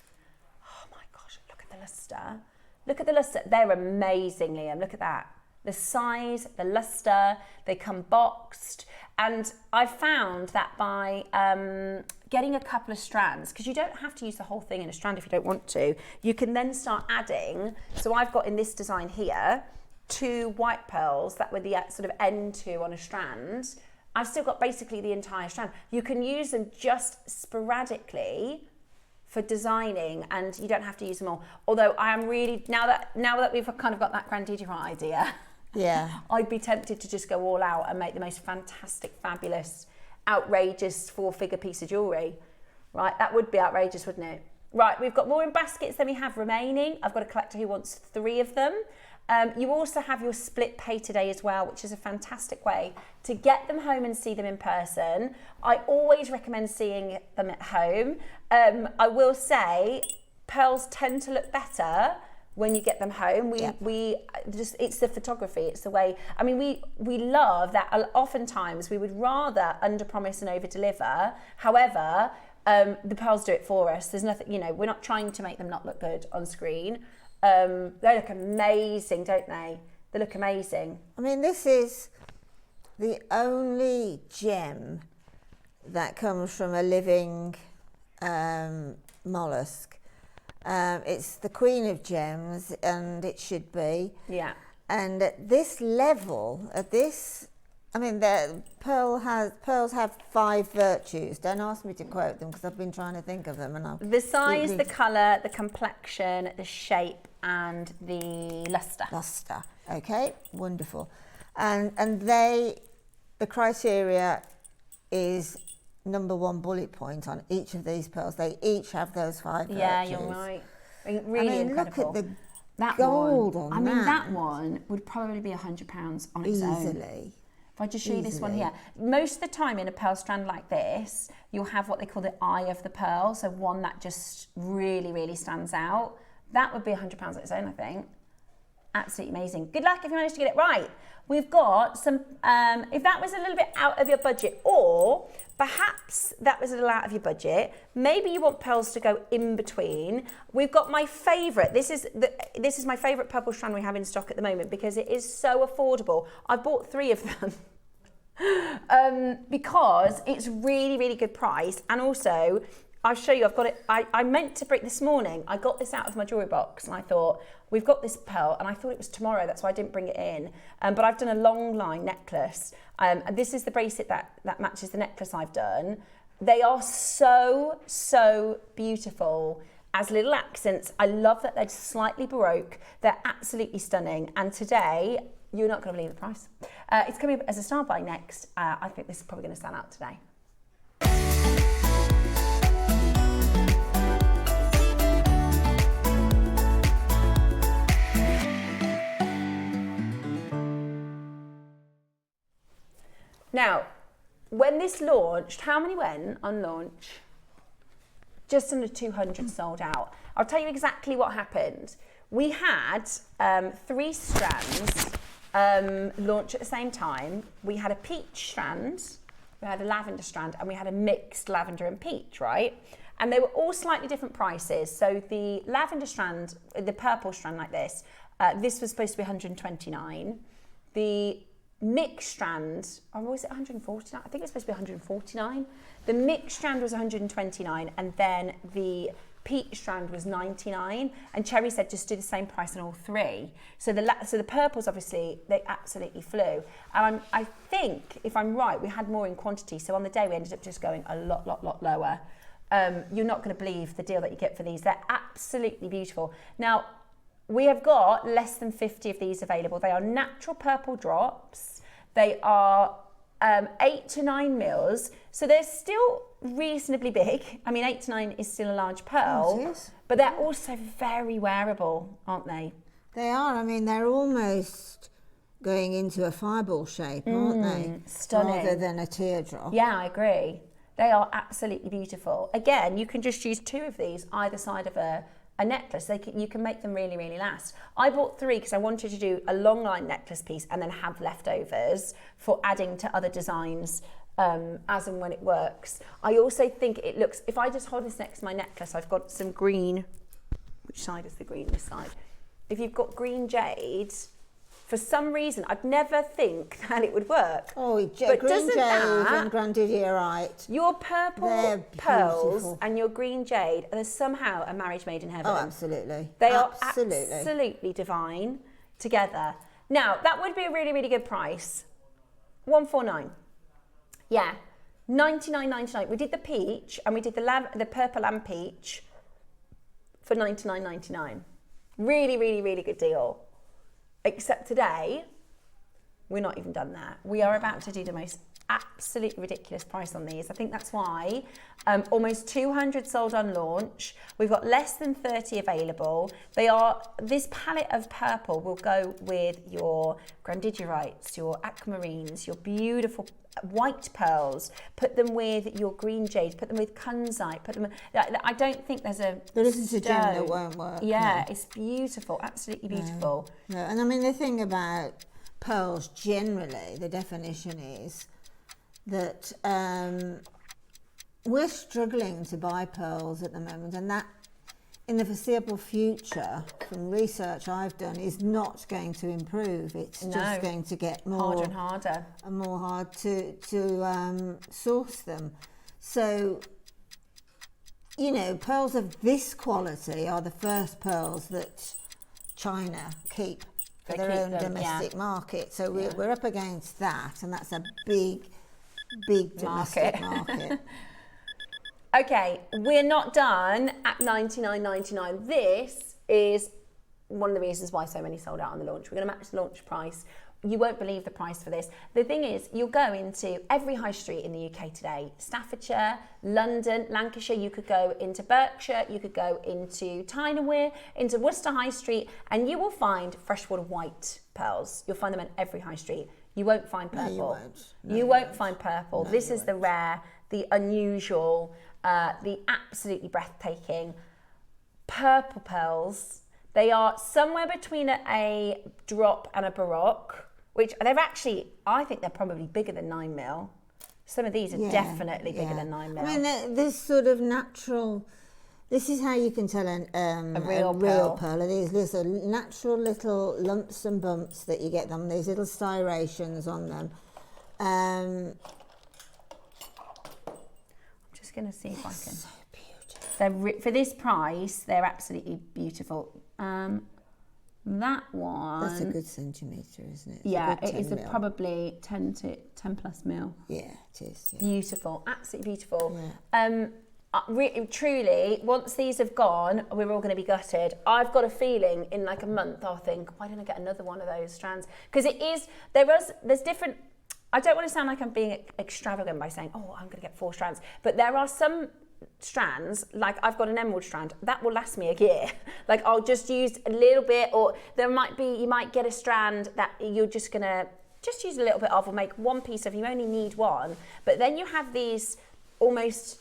Speaker 1: Oh my gosh, look at the luster. Look at the luster. They're amazing, Liam. Look at that. The size, the luster, they come boxed. And I found that by getting a couple of strands, because you don't have to use the whole thing in a strand if you don't want to, you can then start adding. So I've got in this design here, 2 white pearls that were the sort of end 2 on a strand. I've still got basically the entire strand. You can use them just sporadically for designing, and you don't have to use them all. Although I am really, now that we've kind of got that Grandidierite idea,
Speaker 2: yeah,
Speaker 1: I'd be tempted to just go all out and make the most fantastic, fabulous, outrageous 4-figure piece of jewellery. Right, that would be outrageous, wouldn't it? Right, we've got more in baskets than we have remaining. I've got a collector who wants 3 of them. You also have your split pay today as well, which is a fantastic way to get them home and see them in person. I always recommend seeing them at home. I will say pearls tend to look better when you get them home. It's the photography, it's the way. I mean, we love that. Oftentimes we would rather under promise and over deliver. However, the pearls do it for us. There's nothing, we're not trying to make them not look good on screen. They look amazing, don't they? They look amazing.
Speaker 2: I mean, this is the only gem that comes from a living mollusk. It's the queen of gems, and it should be.
Speaker 1: Yeah.
Speaker 2: And at this level, the pearls have 5 virtues. Don't ask me to quote them because I've been trying to think of them. And
Speaker 1: the size, the colour, the complexion, the shape, and the luster.
Speaker 2: Luster. Okay, wonderful. And the criteria is number 1 bullet point on each of these pearls. They each have those 5 virtues.
Speaker 1: Yeah, you're right. Really incredible.
Speaker 2: Look at the gold on that.
Speaker 1: That one would probably be £100 on its own.
Speaker 2: Easily.
Speaker 1: If I just show you this one here. Most of the time in a pearl strand like this, you'll have what they call the eye of the pearl, so one that just really, really stands out. That would be £100 on its own, I think. Absolutely amazing. Good luck if you manage to get it right. We've got some, if that was a little bit out of your budget, or perhaps that was a little out of your budget, maybe you want pearls to go in between. We've got my favourite. This is my favourite purple strand we have in stock at the moment because it is so affordable. I bought 3 of them. Because it's really, really good price, and also I'll show you. I've got it. I meant to bring this morning. I got this out of my jewellery box, and I thought we've got this pearl, and I thought it was tomorrow. That's why I didn't bring it in. But I've done a long line necklace, and this is the bracelet that matches the necklace I've done. They are so beautiful as little accents. I love that they're slightly Baroque. They're absolutely stunning. And today, you're not going to believe the price. It's coming up as a star buy next. I think this is probably going to stand out today. Now, when this launched, how many went on launch? Just under 200 sold out. I'll tell you exactly what happened. We had 3 strands launch at the same time. We had a peach strand, we had a lavender strand, and we had a mixed lavender and peach, right? And they were all slightly different prices. So the lavender strand, the purple strand like this was supposed to be 129. The mixed strand, or was it 149? I think it's supposed to be 149. The mixed strand was 129, and then the peach strand was 99, and Cherry said just do the same price on all three. So the purples, obviously, they absolutely flew. And I think, if I'm right, we had more in quantity. So on the day, we ended up just going a lot lower. You're not going to believe the deal that you get for these. They're absolutely beautiful. Now, we have got less than 50 of these available. They are natural purple drops. They are 8 to 9 mils, so they're still reasonably big. I mean, 8 to 9 is still a large pearl, but they're also very wearable, aren't they?
Speaker 2: They are. I mean, they're almost going into a fireball shape, aren't they?
Speaker 1: Stunning.
Speaker 2: Rather than a teardrop.
Speaker 1: Yeah, I agree. They are absolutely beautiful. Again, you can just use 2 of these either side of a necklace. You can make them really, really last. I bought 3 because I wanted to do a long line necklace piece and then have leftovers for adding to other designs as and when it works. I also think it looks, if I just hold this next to my necklace, I've got some green. Which side is the green? This side. If you've got green jade, for some reason, I'd never think that it would work.
Speaker 2: Oh,
Speaker 1: but
Speaker 2: green jade and Grandidierite.
Speaker 1: Your purple pearls and your green jade are somehow a marriage made in heaven.
Speaker 2: Oh, absolutely.
Speaker 1: They are absolutely divine together. Now, that would be a really, really good price. 149. Yeah. 99.99. We did the peach and we did the purple and peach for 99.99. Really, really, really good deal. Except today, we're not even done that. We are about to do the most absolutely ridiculous price on these. I think that's why almost 200 sold on launch. We've got less than 30 available. This palette of purple will go with your Grandidirites, your aquamarines, your beautiful white pearls. Put them with your green jade. Put them with kunzite. I don't think there's a.
Speaker 2: But this is a gem that won't work.
Speaker 1: Yeah, no. It's beautiful, absolutely beautiful.
Speaker 2: No, and I mean the thing about pearls generally, the definition is that we're struggling to buy pearls at the moment, and that in the foreseeable future, from research I've done, is not going to improve. It's just going to get more
Speaker 1: harder and harder
Speaker 2: and more hard to source them. So, you know, pearls of this quality are the first pearls that China keep for their own domestic market. So we're up against that, and that's a big domestic market.
Speaker 1: Okay, we're not done at $99.99. This is one of the reasons why so many sold out on the launch. We're going to match the launch price. You won't believe the price for this. The thing is, you'll go into every high street in the UK today. Staffordshire, London, Lancashire. You could go into Berkshire. You could go into Tyne-and-Wear, into Worcester High Street, and you will find freshwater white pearls. You'll find them on every high street. You won't find purple. No, you won't. You won't find purple. No, this is the rare, the unusual, the absolutely breathtaking purple pearls. They are somewhere between a drop and a baroque, which they're actually, I think they're probably bigger than 9 mil. Some of these are definitely bigger than 9 mil.
Speaker 2: I mean, this sort of natural, this is how you can tell a real pearl. These little natural little lumps and bumps that you get them, these little striations on them. I'm
Speaker 1: just going to see if I can.
Speaker 2: So beautiful.
Speaker 1: For this price, they're absolutely beautiful. That one.
Speaker 2: That's a good centimetre, isn't it? It's
Speaker 1: it is probably 10 plus mil.
Speaker 2: Yeah, it is. Yeah.
Speaker 1: Beautiful, absolutely beautiful. Yeah. Truly, once these have gone, we're all going to be gutted. I've got a feeling in like a month I'll think, why don't I get another one of those strands? Because there's different. I don't want to sound like I'm being extravagant by saying, oh, I'm going to get 4 strands, but there are some strands, like I've got an emerald strand that will last me a year. Like I'll just use a little bit, or you might get a strand that you're just gonna use a little bit of, or make one piece of. You only need one, but then you have these almost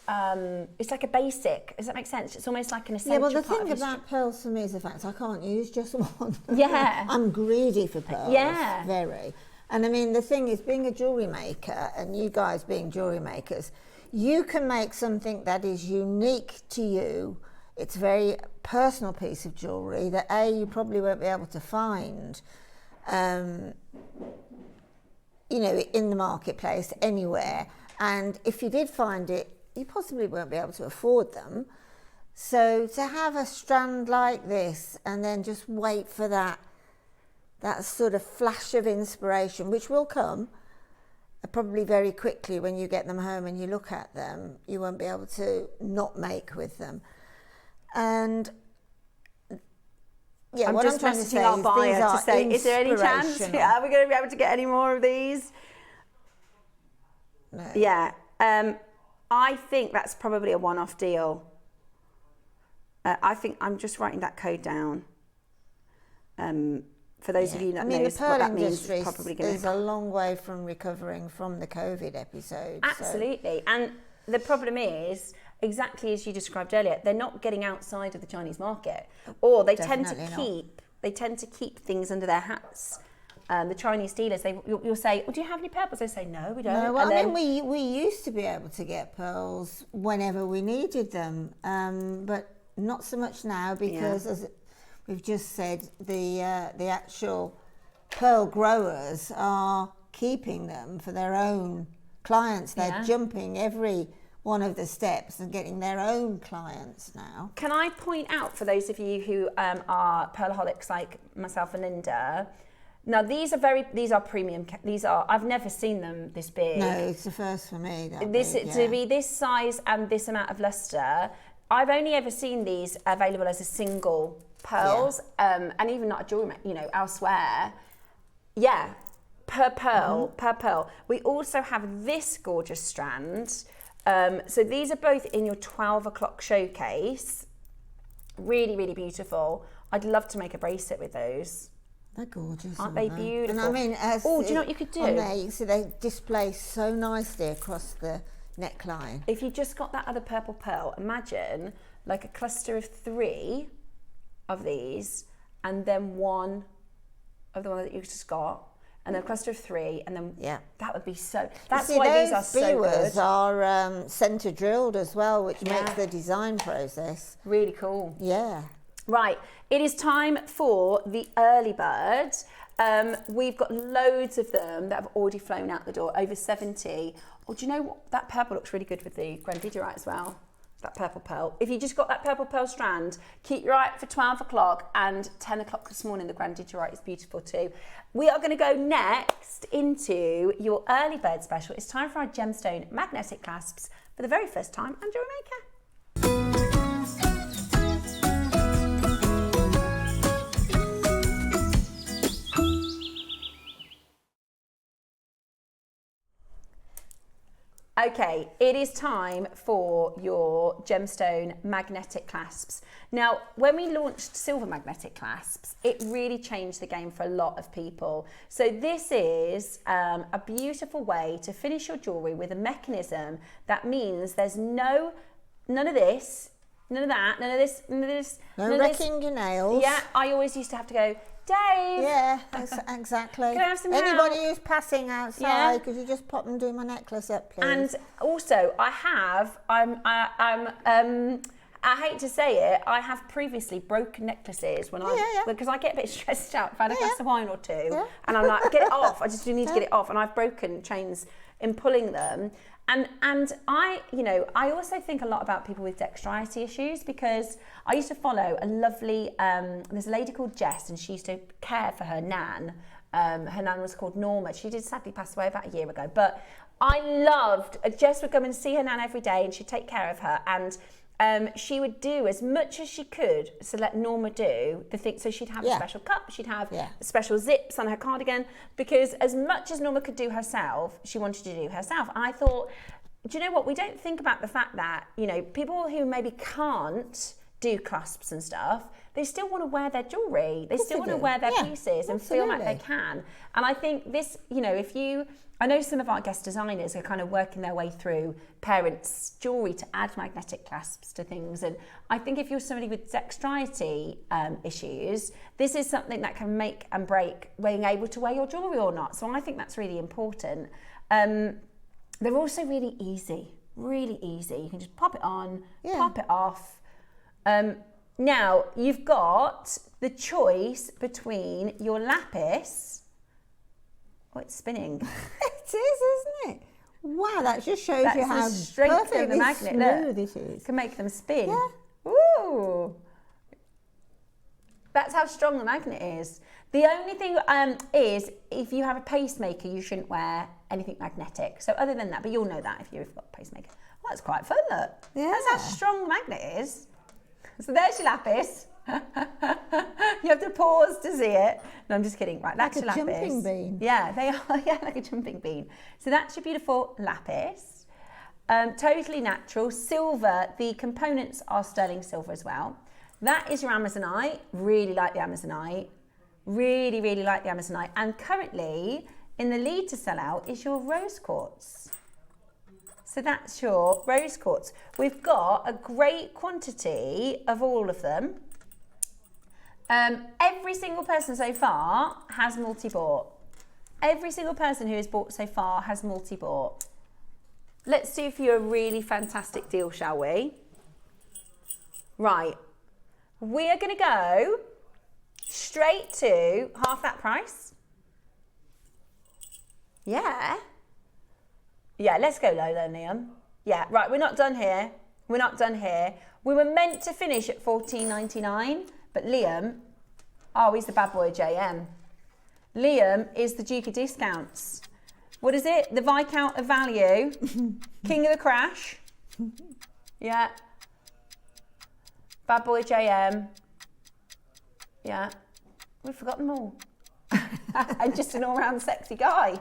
Speaker 1: it's like a basic. Does that make sense? It's almost like an essential.
Speaker 2: Yeah, well, the thing about pearls for me is the fact I can't use just one.
Speaker 1: Yeah,
Speaker 2: I'm greedy for pearls.
Speaker 1: Yeah,
Speaker 2: very. And I mean, the thing is, being a jewellery maker, and you guys being jewellery makers, you can make something that is unique to you. It's a very personal piece of jewellery that you probably won't be able to find, in the marketplace anywhere. And if you did find it, you possibly won't be able to afford them. So to have a strand like this and then just wait for that sort of flash of inspiration, which will come probably very quickly when you get them home and you look at them, you won't be able to not make with them. And yeah,
Speaker 1: I'm
Speaker 2: what
Speaker 1: just
Speaker 2: I'm trying to
Speaker 1: messaging
Speaker 2: say
Speaker 1: our
Speaker 2: is
Speaker 1: buyer
Speaker 2: these are
Speaker 1: to say, is there any chance?
Speaker 2: inspirational.
Speaker 1: Yeah, are we going to be able to get any more of these?
Speaker 2: No.
Speaker 1: Yeah, I think that's probably a one-off deal. I think I'm just writing that code down. For those of you that knows
Speaker 2: the pearl
Speaker 1: what that means,
Speaker 2: industry
Speaker 1: it's probably going
Speaker 2: is a long way from recovering from the COVID episode.
Speaker 1: Absolutely, and the problem is, exactly as you described earlier, they're not getting outside of the Chinese market, or they tend to keep things under their hats. The Chinese dealers, you'll say, "Oh, do you have any purples?" They say, "No, we don't."
Speaker 2: No, well, I mean, we used to be able to get pearls whenever we needed them, but not so much now because, as we've just said, the actual pearl growers are keeping them for their own clients. They're jumping every one of the steps and getting their own clients now.
Speaker 1: Can I point out for those of you who are pearlaholics like myself and Linda? Now these are premium. I've never seen them this big.
Speaker 2: No, it's the first for me.
Speaker 1: To be this size and this amount of luster, I've only ever seen these available as a single pearls, and even not a jewelry, elsewhere. Yeah, per pearl. We also have this gorgeous strand. So these are both in your 12 o'clock showcase. Really, really beautiful. I'd love to make a bracelet with those.
Speaker 2: They're gorgeous,
Speaker 1: aren't they beautiful?
Speaker 2: And I mean,
Speaker 1: do you know what you could do?
Speaker 2: On there, you see they display so nicely across the neckline.
Speaker 1: If you just got that other purple pearl, imagine like a cluster of 3 of these, and then one of the one that you just got, and then a cluster of 3, and then that would be so. That's why these are so good.
Speaker 2: Biwas are centre drilled as well, which makes the design process
Speaker 1: really cool.
Speaker 2: Yeah.
Speaker 1: Right, it is time for the early bird. We've got loads of them that have already flown out the door, over 70. Oh, do you know what? That purple looks really good with the Grandidierite as well. That purple pearl. If you just got that purple pearl strand, keep your eye out for 12 o'clock and 10 o'clock this morning. The Grandidierite is beautiful too. We are going to go next into your early bird special. It's time for our gemstone magnetic clasps for the very first time on Jewellery Maker. Okay, it is time for your gemstone magnetic clasps. Now, when we launched silver magnetic clasps, it really changed the game for a lot of people. So this is a beautiful way to finish your jewellery with a mechanism that means there's none of this, none of that, none of this, none of this.
Speaker 2: No wrecking your nails.
Speaker 1: Yeah, I always used to have to go, Dave.
Speaker 2: Yeah, exactly.
Speaker 1: Can I have some
Speaker 2: Anybody
Speaker 1: help?
Speaker 2: who's passing outside, could you just pop and do my necklace up, please?
Speaker 1: And also, I hate to say it, I have previously broken necklaces when because I get a bit stressed out. I've had a glass of wine or two, and I'm like, get it off. I just do need to get it off, and I've broken chains in pulling them. And I also think a lot about people with dexterity issues, because I used to follow a lovely, there's a lady called Jess, and she used to care for her nan. Her nan was called Norma. She did sadly pass away about a year ago, but I loved, Jess would come and see her nan every day, and she'd take care of her, and she would do as much as she could to let Norma do the thing. So she'd have a special cup, she'd have special zips on her cardigan, because as much as Norma could do herself, she wanted to do herself. And I thought, do you know what? We don't think about the fact that, people who maybe can't do clasps and stuff, they still want to wear their jewellery. They still want to wear their pieces and feel like they can. And I think this, I know some of our guest designers are kind of working their way through parents' jewellery to add magnetic clasps to things. And I think if you're somebody with dexterity issues, this is something that can make and break being able to wear your jewellery or not. So I think that's really important. They're also really easy. You can just pop it on, pop it off. Now, you've got the choice between your lapis. Oh, it's spinning.
Speaker 2: It is, isn't it? Wow, that just shows you how
Speaker 1: the strength of the magnet.
Speaker 2: smooth it is.
Speaker 1: Can make them spin.
Speaker 2: Yeah.
Speaker 1: Woo! Oh, that's how strong the magnet is. The only thing is, if you have a pacemaker, you shouldn't wear anything magnetic. So other than that, but you'll know that if you've got a pacemaker. Well, that's quite fun, look. Yeah. That's how strong the magnet is. So there's your lapis. You have to pause to see it. No, I'm just kidding. Right, that's your lapis.
Speaker 2: Like a jumping bean.
Speaker 1: Yeah, they are. Yeah, like a jumping bean. So that's your beautiful lapis. Totally natural. Silver, the components are sterling silver as well. That is your Amazonite. Really like the Amazonite. Really, really like the Amazonite. And currently, in the lead to sell out is your rose quartz. So that's your rose quartz. We've got a great quantity of all of them. Every single person so far has multi-bought. Every single person who has bought so far has multi-bought. Let's do for you a really fantastic deal, shall we? Right. We are going to go straight to half that price. Yeah. Yeah, let's go low then, Liam. Yeah, right, we're not done here. We're not done here. We were meant to finish at $14.99, but Liam, oh, he's the bad boy JM. Liam is the Duke of Discounts. What is it? The Viscount of Value. King of the Crash. Yeah. Bad boy JM. Yeah. We've forgotten them all. And just an all-round sexy guy.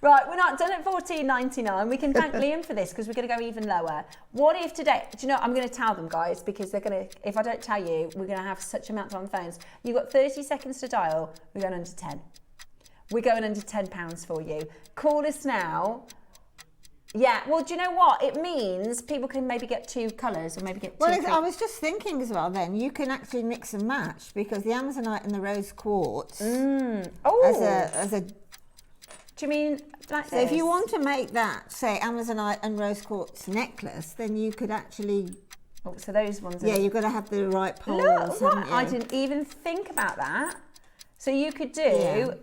Speaker 1: Right, we're not done at $14.99. We can thank Liam for this because we're going to go even lower. What if today, do you know, I'm going to tell them, guys, because they're going to, if I don't tell you, we're going to have such a meltdown on phones. You've got 30 seconds to dial. We're going under 10. We're going under £10 for you. Call us now. Yeah, well, do you know what? It means people can maybe get two colours or maybe get two.
Speaker 2: Well, I was just thinking as well then, you can actually mix and match because the Amazonite and the rose quartz as a
Speaker 1: do you mean like
Speaker 2: so
Speaker 1: this?
Speaker 2: if you want to make that, say, Amazonite and rose quartz necklace, then you could actually...
Speaker 1: Oh, so those ones are...
Speaker 2: Yeah, you've got to have the right poles,
Speaker 1: Look, what?
Speaker 2: haven't you?
Speaker 1: I didn't even think about that. So you could do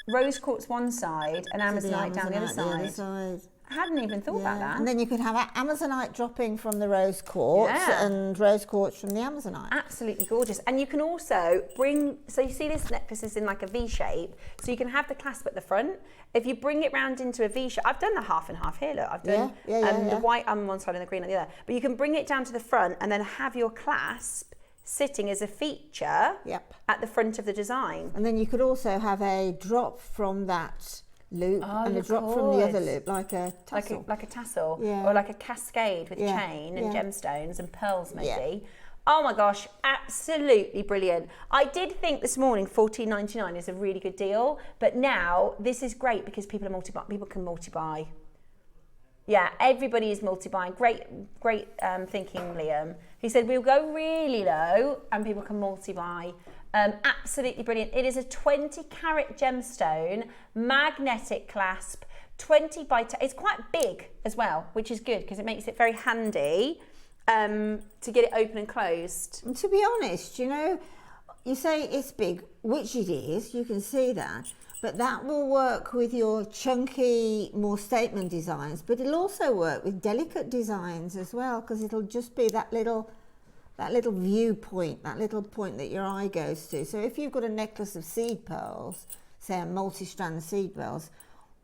Speaker 1: rose quartz one side and Amazonite down the other side. I hadn't even thought about that.
Speaker 2: And then you could have Amazonite dropping from the rose quartz and rose quartz from the Amazonite.
Speaker 1: Absolutely gorgeous. And you can also bring, so you see this necklace is in like a V shape, so you can have the clasp at the front. If you bring it round into a V shape, I've done the half and half here, look, I've done the white on one side and the green on the other. But you can bring it down to the front and then have your clasp sitting as a feature at the front of the design.
Speaker 2: And then you could also have a drop from that loop and a drop from the other loop, like a tassel.
Speaker 1: Like a tassel, or like a cascade with chain and gemstones and pearls maybe. Oh my gosh, absolutely brilliant. I did think this morning $14.99 is a really good deal, but now this is great because people are people can multi-buy. Yeah, everybody is multi-buying. Great thinking, Liam. He said we'll go really low and people can multi-buy. Absolutely brilliant. It is a 20 carat gemstone, magnetic clasp, 20 by 10. It's quite big as well, which is good because it makes it very handy to get it open and closed.
Speaker 2: And to be honest, you know, you say it's big, which it is, you can see that, but that will work with your chunky, more statement designs, but it'll also work with delicate designs as well because it'll just be that little viewpoint, that little point that your eye goes to. So if you've got a necklace of seed pearls, say a multi-strand seed pearls,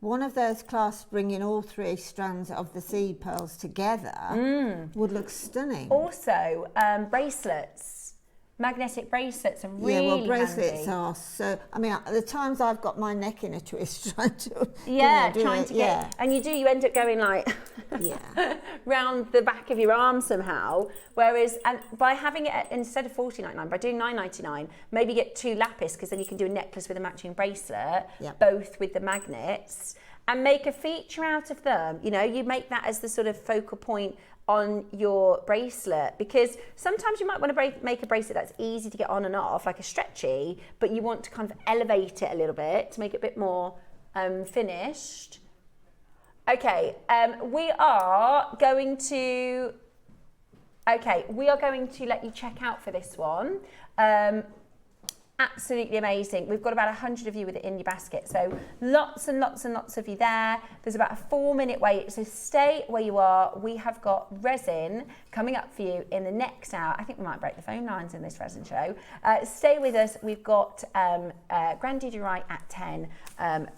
Speaker 2: one of those clasps bringing all three strands of the seed pearls together would look stunning.
Speaker 1: Also, bracelets. Magnetic bracelets are really
Speaker 2: handy. Bracelets are so... I mean, at the times I've got my neck in a twist trying to... And you end up going like... round the back of your arm somehow. Whereas, and by having it instead of $14.99, by doing $9.99, maybe get two lapis because then you can do a necklace with a matching bracelet, both with the magnets, and make a feature out of them. You know, you make that as the sort of focal point on your bracelet because sometimes you might want to make a bracelet that's easy to get on and off, like a stretchy, but you want to kind of elevate it a little bit to make it a bit more finished. Okay, we are going to let you check out for this one.
Speaker 1: absolutely amazing. We've got about 100 of you with it in your basket, so lots and lots and lots of you there. There's about a 4-minute wait, so stay where you are. We have got resin coming up for you in the next hour. I think we might break the phone lines in this resin show. Stay with us. We've got Grandidierite at 10,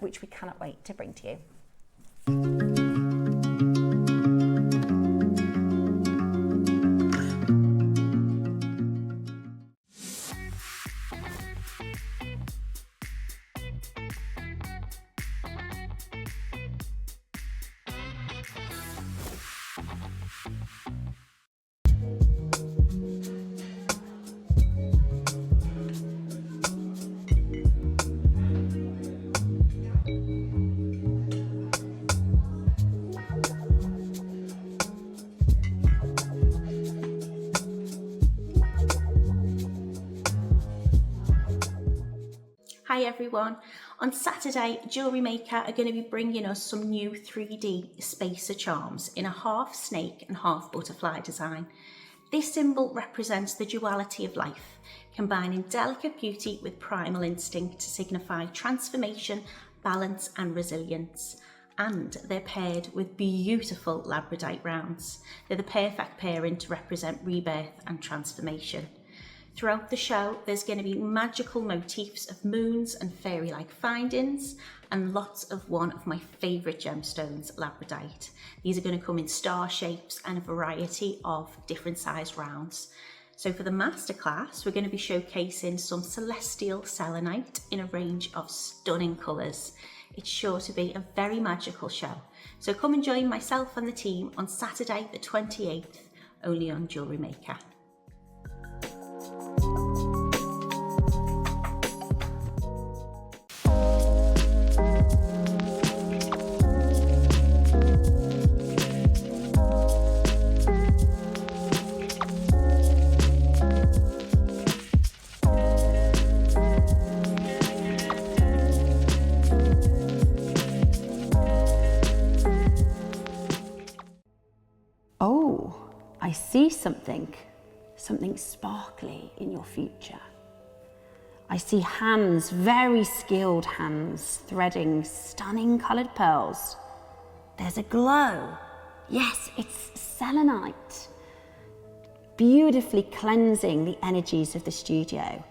Speaker 1: which we cannot wait to bring to you.
Speaker 3: Hi everyone. On Saturday, Jewellery Maker are going to be bringing us some new 3D spacer charms in a half snake and half butterfly design. This symbol represents the duality of life, combining delicate beauty with primal instinct to signify transformation, balance and resilience. And they're paired with beautiful labradorite rounds. They're the perfect pairing to represent rebirth and transformation. Throughout the show, there's going to be magical motifs of moons and fairy-like findings, and lots of one of my favourite gemstones, labradorite. These are going to come in star shapes and a variety of different sized rounds. So for the masterclass, we're going to be showcasing some celestial selenite in a range of stunning colours. It's sure to be a very magical show. So come and join myself and the team on Saturday the 28th, only on Jewellery Maker.
Speaker 1: Oh, I see something sparkly in your future. I see hands, very skilled hands, threading stunning coloured pearls. There's a glow. Yes, it's selenite. Beautifully cleansing the energies of the studio.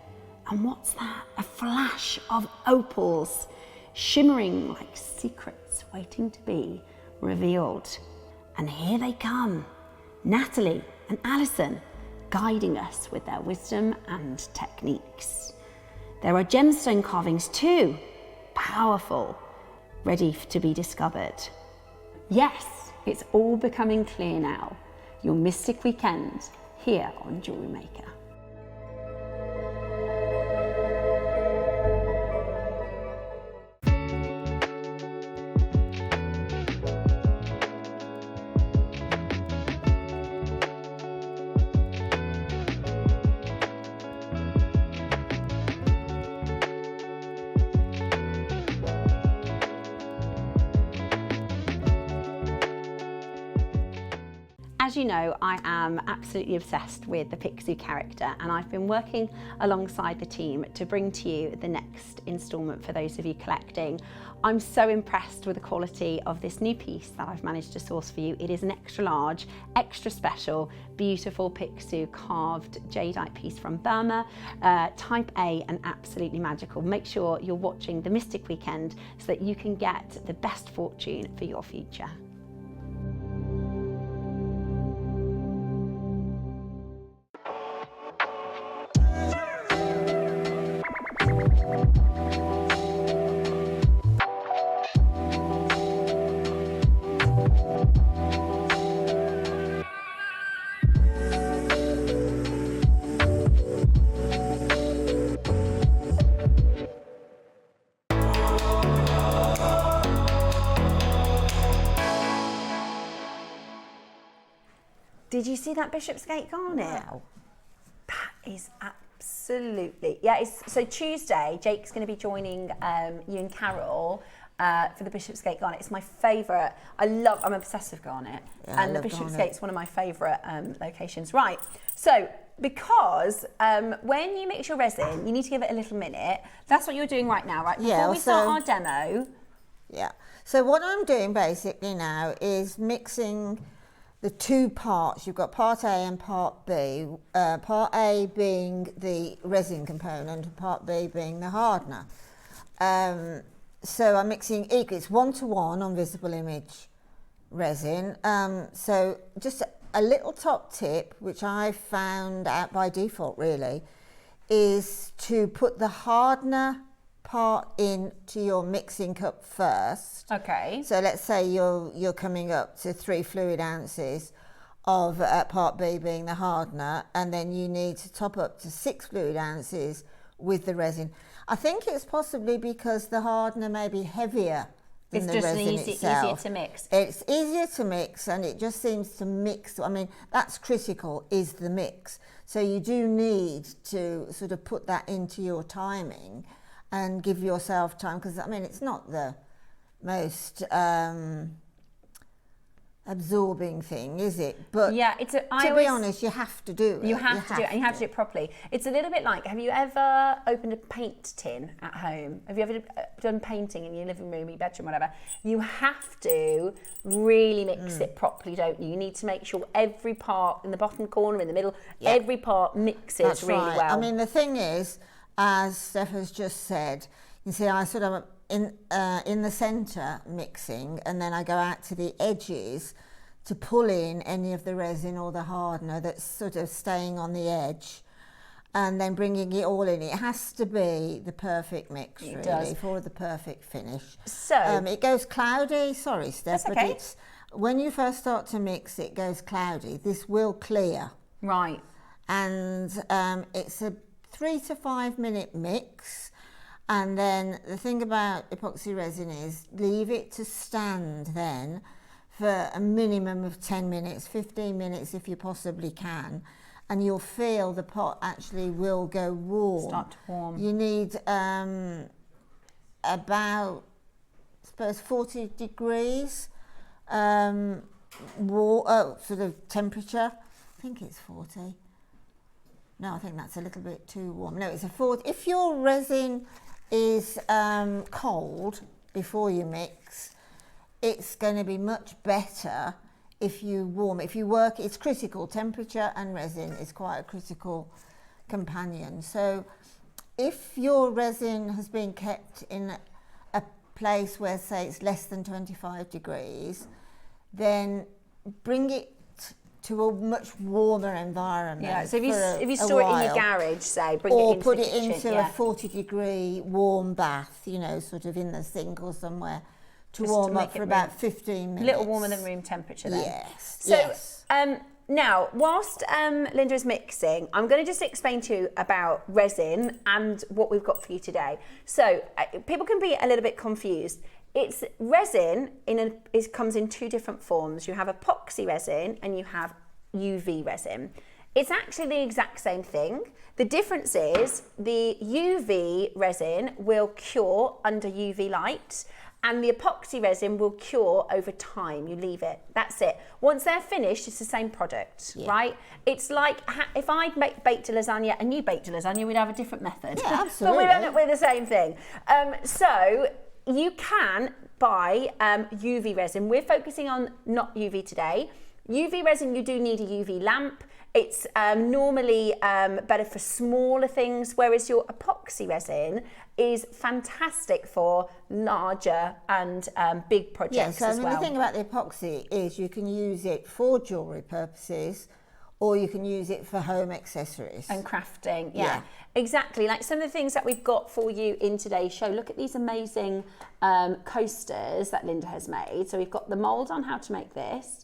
Speaker 1: And what's that? A flash of opals, shimmering like secrets waiting to be revealed. And here they come, Natalie and Alison, guiding us with their wisdom and techniques. There are gemstone carvings too, powerful, ready to be discovered. Yes, it's all becoming clear now. Your mystic weekend here on Jewellery Maker. As you know, I am absolutely obsessed with the Picsou character, and I've been working alongside the team to bring to you the next instalment for those of you collecting. I'm so impressed with the quality of this new piece that I've managed to source for you. It is an extra large, extra special, beautiful Picsou carved jadeite piece from Burma, type A and absolutely magical. Make sure you're watching the Mystic Weekend so that you can get the best fortune for your future. Did you see that Bishopsgate garnet? Wow. That is absolutely, yeah, so Tuesday, Jake's going to be joining you and Carol for the Bishopsgate garnet. It's my favourite. I'm obsessed with garnet, yeah, and the Bishopsgate's one of my favourite locations. Right, so because when you mix your resin, you need to give it a little minute. That's what you're doing right now, right? Before we start our demo.
Speaker 2: Yeah. So what I'm doing basically now is mixing the two parts. You've got part A and part B. Part A being the resin component and part B being the hardener. So I'm mixing equally. It's 1-to-1 on visible image resin. So just a little top tip, which I found out by default really, is to put the hardener part into your mixing cup first.
Speaker 1: Okay.
Speaker 2: So let's say you're coming up to 3 fluid ounces of part B being the hardener, and then you need to top up to 6 fluid ounces with the resin. I think it's possibly because the hardener may be heavier than the resin itself.
Speaker 1: It's just easier to mix.
Speaker 2: It's easier to mix, and it just seems to mix. I mean, that's critical, is the mix. So you do need to sort of put that into your timing and give yourself time, because I mean, it's not the most absorbing thing, is it? But
Speaker 1: yeah,
Speaker 2: to be honest, you have to do it.
Speaker 1: You have to do it, and you have to do it properly. It's a little bit like, have you ever opened a paint tin at home? Have you ever done painting in your living room, your bedroom, whatever? You have to really mix it properly, don't you? You need to make sure every part in the bottom corner, in the middle, every part mixes
Speaker 2: That's
Speaker 1: really
Speaker 2: right.
Speaker 1: well.
Speaker 2: I mean, the thing is, as Steph has just said, you see, I sort of in the centre mixing, and then I go out to the edges to pull in any of the resin or the hardener that's sort of staying on the edge, and then bringing it all in. It has to be the perfect mix, really, for the perfect finish. So it goes cloudy. Sorry, Steph,
Speaker 1: that's okay.
Speaker 2: But it's when you first start to mix, it goes cloudy. This will clear.
Speaker 1: Right.
Speaker 2: And it's a 3 to 5 minute mix. And then the thing about epoxy resin is leave it to stand then for a minimum of 10 minutes, 15 minutes if you possibly can, and you'll feel the pot actually will go warm.
Speaker 1: Start to warm.
Speaker 2: You need about, I suppose, 40 degrees sort of temperature. I think it's 40. No, I think that's a little bit too warm. No, it's a 40. If your resin is cold before you mix, it's going to be much better if you warm. If you work, it's critical. Temperature and resin is quite a critical companion. So if your resin has been kept in a place where, say, it's less than 25 degrees, then bring it to a much warmer environment.
Speaker 1: Yeah, so if you store it in your garage, say, bring it into the kitchen. Or
Speaker 2: put it into a 40-degree warm bath, you know, sort of in the sink or somewhere, to warm up for about 15 minutes.
Speaker 1: A little warmer than room temperature then.
Speaker 2: Yes.
Speaker 1: So now, whilst Linda is mixing, I'm going to just explain to you about resin and what we've got for you today. So people can be a little bit confused. It's resin comes in 2 different forms. You have epoxy resin and you have UV resin. It's actually the exact same thing. The difference is the UV resin will cure under UV light, and the epoxy resin will cure over time. You leave it. That's it. Once they're finished, it's the same product, right? It's like if I baked a lasagna and you baked a lasagna, we'd have a different method.
Speaker 2: Yeah, absolutely.
Speaker 1: But we end up with the same thing. So you can buy UV resin. We're focusing on not UV today. UV resin, you do need a UV lamp. It's normally better for smaller things, whereas your epoxy resin is fantastic for larger and big projects as well.
Speaker 2: The thing about the epoxy is you can use it for jewellery purposes, or you can use it for home accessories.
Speaker 1: And crafting, yeah. Exactly. Like some of the things that we've got for you in today's show. Look at these amazing coasters that Linda has made. So we've got the mould on how to make this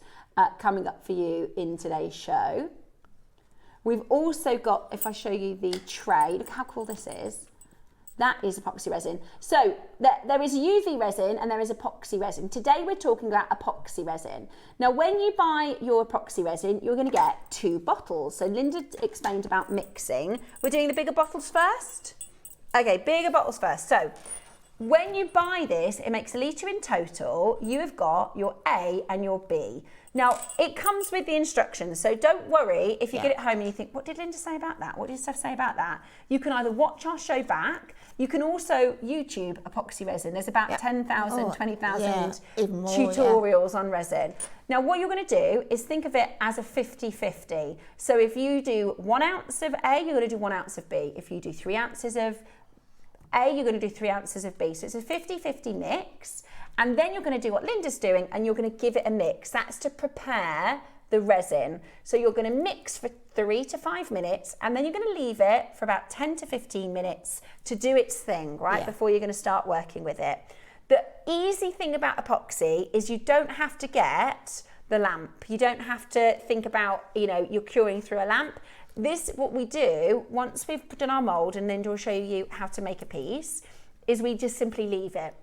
Speaker 1: coming up for you in today's show. We've also got, if I show you the tray, look how cool this is. That is epoxy resin. So there is UV resin and there is epoxy resin. Today we're talking about epoxy resin. Now when you buy your epoxy resin, you're going to get 2 bottles. So Linda explained about mixing. We're doing the bigger bottles first? Okay, bigger bottles first. So When you buy this, it makes a litre in total. You have got your A and your B. Now, it comes with the instructions, so don't worry if you get it home and you think, what did Linda say about that? What did Steph say about that? You can either watch our show back, you can also YouTube epoxy resin. There's about 10,000, 20,000 tutorials on resin. Now, what you're going to do is think of it as a 50-50. So if you do 1 ounce of A, you're going to do 1 ounce of B. If you do 3 ounces of A, you're going to do 3 ounces of B. So it's a 50-50 mix. And then you're going to do what Linda's doing and you're going to give it a mix. That's to prepare the resin. So you're going to mix for 3 to 5 minutes and then you're going to leave it for about 10 to 15 minutes to do its thing, right? Before you're going to start working with it. The easy thing about epoxy is you don't have to get the lamp. You don't have to think about, you're curing through a lamp. This, what we do, once we've done our mould, and Linda will show you how to make a piece, is we just simply leave it.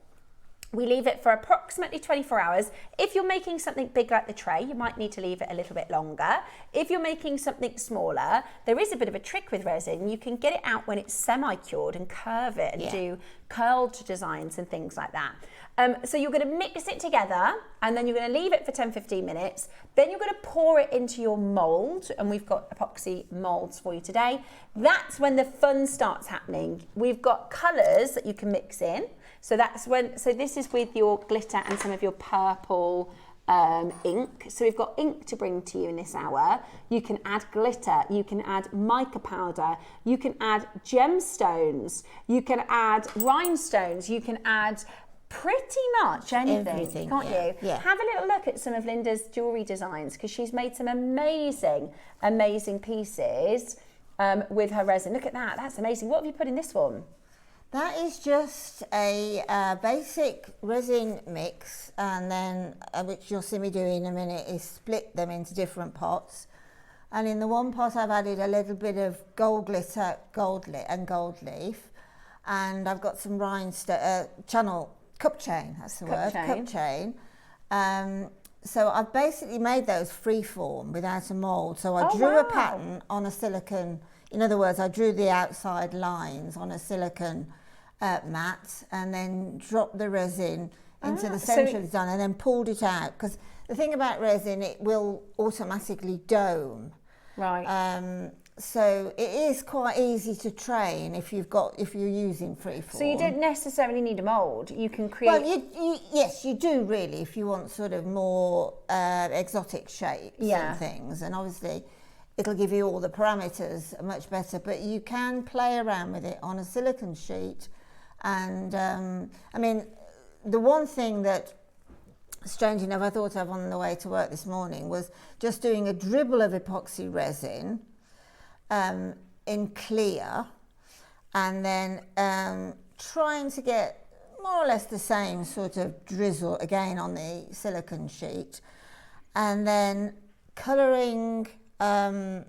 Speaker 1: We leave it for approximately 24 hours. If you're making something big like the tray, you might need to leave it a little bit longer. If you're making something smaller, there is a bit of a trick with resin. You can get it out when it's semi-cured and curve it and do curled designs and things like that. So you're going to mix it together and then you're going to leave it for 10-15 minutes. Then you're going to pour it into your mould, and we've got epoxy moulds for you today. That's when the fun starts happening. We've got colours that you can mix in. So this is with your glitter and some of your purple ink. So we've got ink to bring to you in this hour. You can add glitter, you can add mica powder, you can add gemstones, you can add rhinestones, you can add pretty much anything, can't you? Yeah. Have a little look at some of Linda's jewellery designs because she's made some amazing pieces with her resin. Look at that, that's amazing. What have you put in this one?
Speaker 2: That is just a basic resin mix, and then, which you'll see me do in a minute, is split them into different pots. And in the one pot I've added a little bit of gold glitter, gold leaf, and I've got some rhinestone, cup chain, that's the word, cup chain. So I've basically made those freeform without a mould. So I drew a pattern on a silicone, in other words, I drew the outside lines on a silicone mat and then dropped the resin into the centre of the design and then pulled it out. Because the thing about resin, it will automatically dome.
Speaker 1: Right.
Speaker 2: So it is quite easy to train if you're using freeform.
Speaker 1: So you don't necessarily need a mould. You can create.
Speaker 2: Well, yes, you do really if you want sort of more exotic shapes and things. And obviously, it'll give you all the parameters much better. But you can play around with it on a silicone sheet. And I mean, the one thing that, strange enough, I thought of on the way to work this morning was just doing a dribble of epoxy resin in clear, and then trying to get more or less the same sort of drizzle again on the silicone sheet, and then colouring a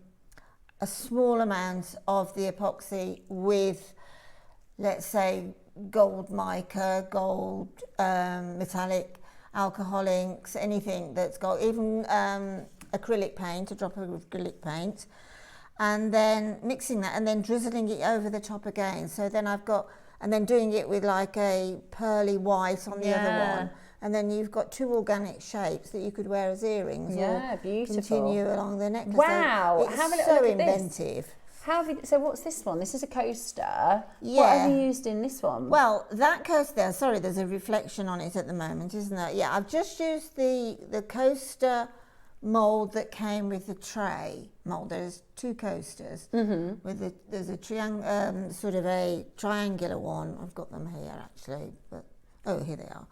Speaker 2: small amount of the epoxy with, let's say, gold mica, gold metallic alcohol inks, anything that's got, even acrylic paint, a drop of acrylic paint, and then mixing that and then drizzling it over the top again. So then I've got, and then doing it with like a pearly white on the other one. And then you've got two organic shapes that you could wear as earrings or
Speaker 1: beautiful.
Speaker 2: Continue along the neck.
Speaker 1: Wow,
Speaker 2: it's
Speaker 1: have a little
Speaker 2: so
Speaker 1: look at
Speaker 2: inventive.
Speaker 1: This. So what's this one? This is a coaster. Yeah. What have you used in this one?
Speaker 2: Well, that coaster, sorry, there's a reflection on it at the moment, isn't there? Yeah, I've just used the coaster mould that came with the tray mould. There's two coasters. With there's a sort of a triangular one. I've got them here actually, but here they are.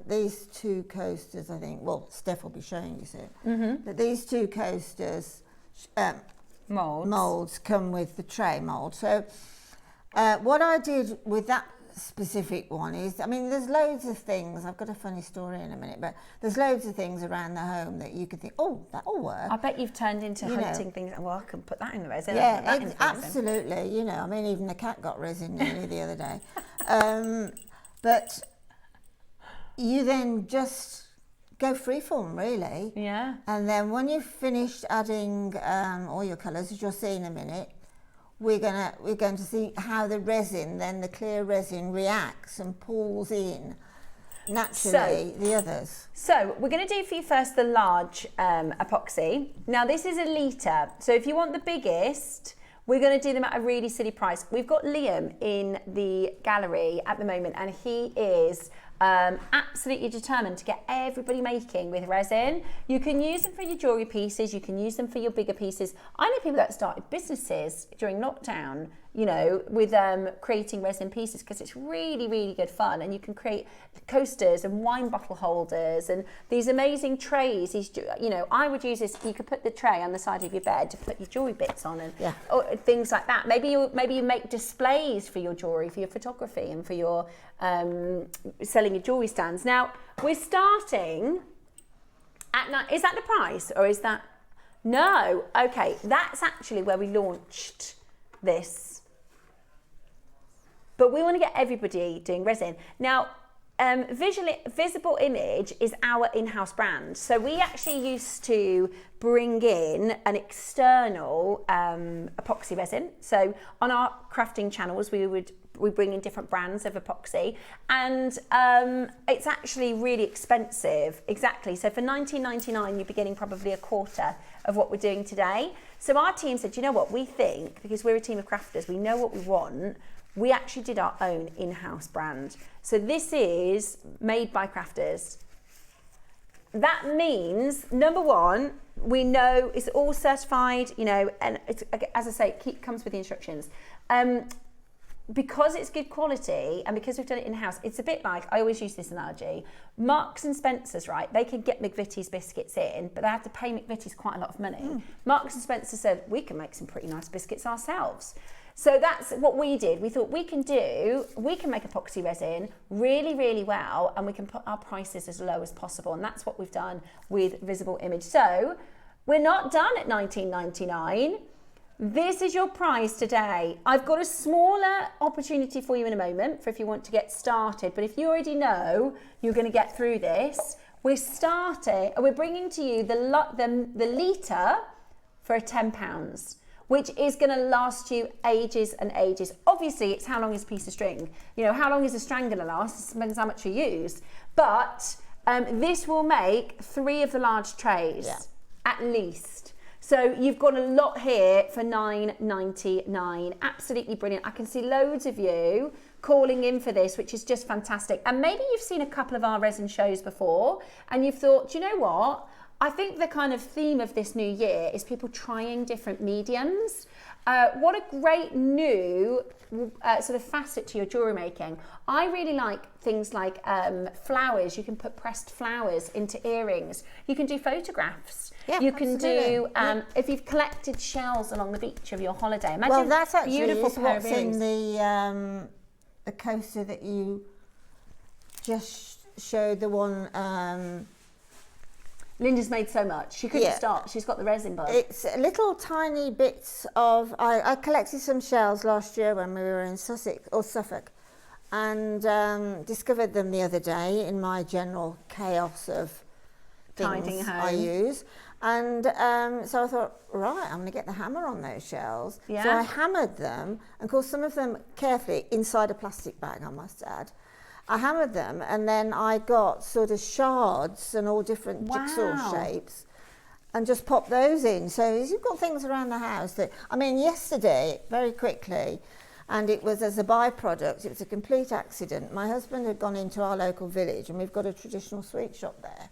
Speaker 2: These two coasters, I think. Well, Steph will be showing you soon. But these two coasters. Molds come with the tray mold. So what I did with that specific one is, I mean, there's loads of things. I've got a funny story in a minute, but there's loads of things around the home that you could think, oh, that'll work.
Speaker 1: I bet you've turned into hunting things. Well, I can put that in the resin.
Speaker 2: Yeah, absolutely. I mean, even the cat got resin nearly the other day. But you then just go freeform, really. Yeah. And then when you've finished adding all your colours, as you'll see in a minute, we're going to see how the resin, then the clear resin, reacts and pulls in naturally the others.
Speaker 1: So we're going to do for you first the large epoxy. Now this is a litre, so if you want the biggest, we're going to do them at a really silly price. We've got Liam in the gallery at the moment, and he is absolutely determined to get everybody making with resin. You can use them for your jewellery pieces, you can use them for your bigger pieces. I know people that started businesses during lockdown, you know, with creating resin pieces, because it's really, really good fun. And you can create coasters and wine bottle holders and these amazing trays. You know, I would use this. You could put the tray on the side of your bed to put your jewellery bits on and things like that. Maybe you make displays for your jewellery, for your photography, and for your selling your jewellery stands. Now we're starting at night. Is that the price, or is that no? Okay, that's actually where we launched this. But we want to get everybody doing resin. Now, Visible Image is our in-house brand. So we actually used to bring in an external epoxy resin. So on our crafting channels, we bring in different brands of epoxy, and it's actually really expensive. Exactly. So for $19.99, you'd be getting probably a quarter of what we're doing today. So our team said, you know what, we think, because we're a team of crafters, we know what we want, we actually did our own in-house brand. So this is made by crafters. That means, number one, we know it's all certified, you know, and it's, as I say, it comes with the instructions. Because it's good quality and because we've done it in-house, it's a bit like, I always use this analogy, Marks and Spencer's, right? They could get McVitie's biscuits in, but they have to pay McVitie's quite a lot of money. Marks and Spencer said, we can make some pretty nice biscuits ourselves. So that's what we did. We thought we can make epoxy resin really, really well, and we can put our prices as low as possible. And that's what we've done with Visible Image. So we're not done at $19.99. This is your price today. I've got a smaller opportunity for you in a moment for if you want to get started. But if you already know you're going to get through this, we're bringing to you the litre for £10, which is going to last you ages and ages. Obviously, it's how long is a piece of string. You know, how long is a strand going to last? It depends how much you use. But this will make 3 of the large trays, at least. So you've got a lot here for $9.99. Absolutely brilliant. I can see loads of you calling in for this, which is just fantastic. And maybe you've seen a couple of our resin shows before and you've thought, do you know what? I think the kind of theme of this new year is people trying different mediums. What a great new sort of facet to your jewellery making. I really like things like flowers. You can put pressed flowers into earrings. You can do photographs.
Speaker 2: Yeah,
Speaker 1: you can do,
Speaker 2: absolutely.
Speaker 1: if you've collected shells along the beach of your holiday. Imagine
Speaker 2: that's actually
Speaker 1: beautiful pair of
Speaker 2: what's in
Speaker 1: earrings.
Speaker 2: the coaster that you just showed, the one...
Speaker 1: Linda's made so much. She couldn't stop. She's got the resin bug.
Speaker 2: It's little tiny bits of... I collected some shells last year when we were in Suffolk, and discovered them the other day in my general chaos of things I use. And so I thought, right, I'm going to get the hammer on those shells.
Speaker 1: Yeah.
Speaker 2: So I hammered them, and of course some of them carefully inside a plastic bag, I must add. I hammered them, and then I got sort of shards and all different jigsaw shapes and just popped those in. So you've got things around the house that, I mean, yesterday, very quickly, and it was as a byproduct, it was a complete accident. My husband had gone into our local village, and we've got a traditional sweet shop there.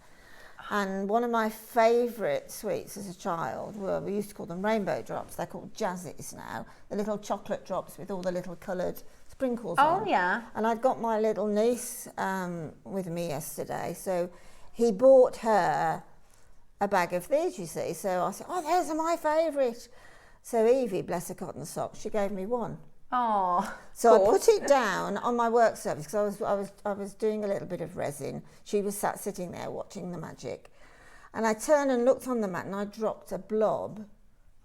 Speaker 2: And one of my favourite sweets as a child were, we used to call them rainbow drops. They're called jazzies now. The little chocolate drops with all the little coloured sprinkles on.
Speaker 1: Oh, yeah.
Speaker 2: And I'd got my little niece with me yesterday. So he bought her a bag of these, you see. So I said, oh, those are my favourite. So Evie, bless her cotton socks, she gave me one.
Speaker 1: Oh,
Speaker 2: so I put it down on my work surface because I was doing a little bit of resin. She was sitting there watching the magic, and I turned and looked on the mat, and I dropped a blob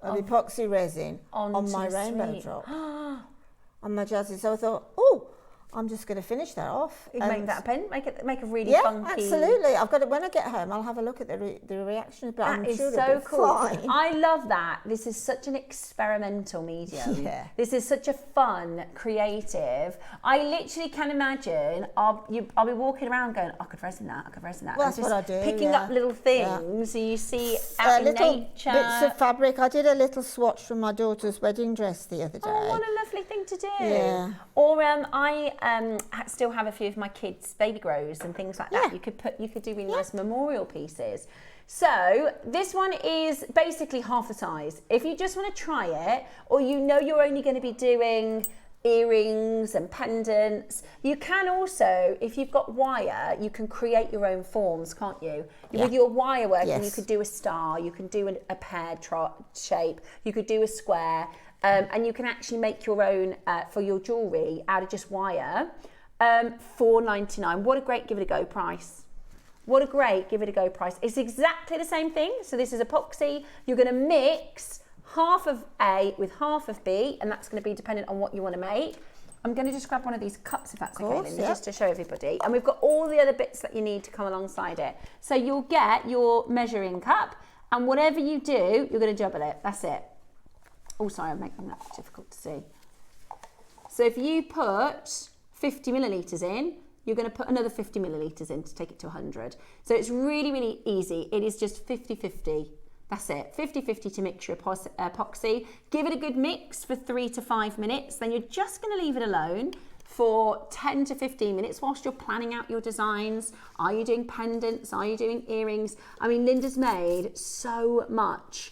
Speaker 2: of epoxy resin on my rainbow drop, on my jazzy. So I thought, oh, I'm just going to finish that off.
Speaker 1: You can make that a pen, make a really funky.
Speaker 2: Absolutely. I've got it. When I get home, I'll have a look at the reactions. But I'm sure
Speaker 1: so cool.
Speaker 2: Fine.
Speaker 1: I love that. This is such an experimental medium.
Speaker 2: Yeah.
Speaker 1: This is such a fun, creative. I literally can imagine I'll be walking around going, I could resin that. I could resin that.
Speaker 2: Well, that's
Speaker 1: just
Speaker 2: what I do.
Speaker 1: Picking up little things, so you see out in
Speaker 2: little
Speaker 1: nature.
Speaker 2: bits of fabric. I did a little swatch from my daughter's wedding dress the other day.
Speaker 1: Oh, what a lovely thing to do.
Speaker 2: Yeah.
Speaker 1: Or I still have a few of my kids' baby grows and things like that. You could do really nice memorial pieces. So this one is basically half the size. If you just want to try it, or you know you're only going to be doing earrings and pendants, you can also, if you've got wire, you can create your own forms, can't you? Yeah. With your wire working, you could do a star, you can do a pear shape, you could do a square, and you can actually make your own for your jewellery out of just wire. $4.99. What a great give it a go price. What a great give it a go price. It's exactly the same thing. So this is epoxy. You're going to mix half of A with half of B, and that's going to be dependent on what you want to make. I'm going to just grab one of these cups if that's okay, Linda, just to show everybody. And we've got all the other bits that you need to come alongside it. So you'll get your measuring cup, and whatever you do, you're going to double it. That's it. Oh, sorry, I'm making that difficult to see. So if you put 50 millilitres in, you're going to put another 50 millilitres in to take it to 100. So it's really, really easy. It is just 50-50. That's it, 50-50 to mix your epoxy. Give it a good mix for 3 to 5 minutes. Then you're just going to leave it alone for 10 to 15 minutes whilst you're planning out your designs. Are you doing pendants? Are you doing earrings? I mean, Linda's made so much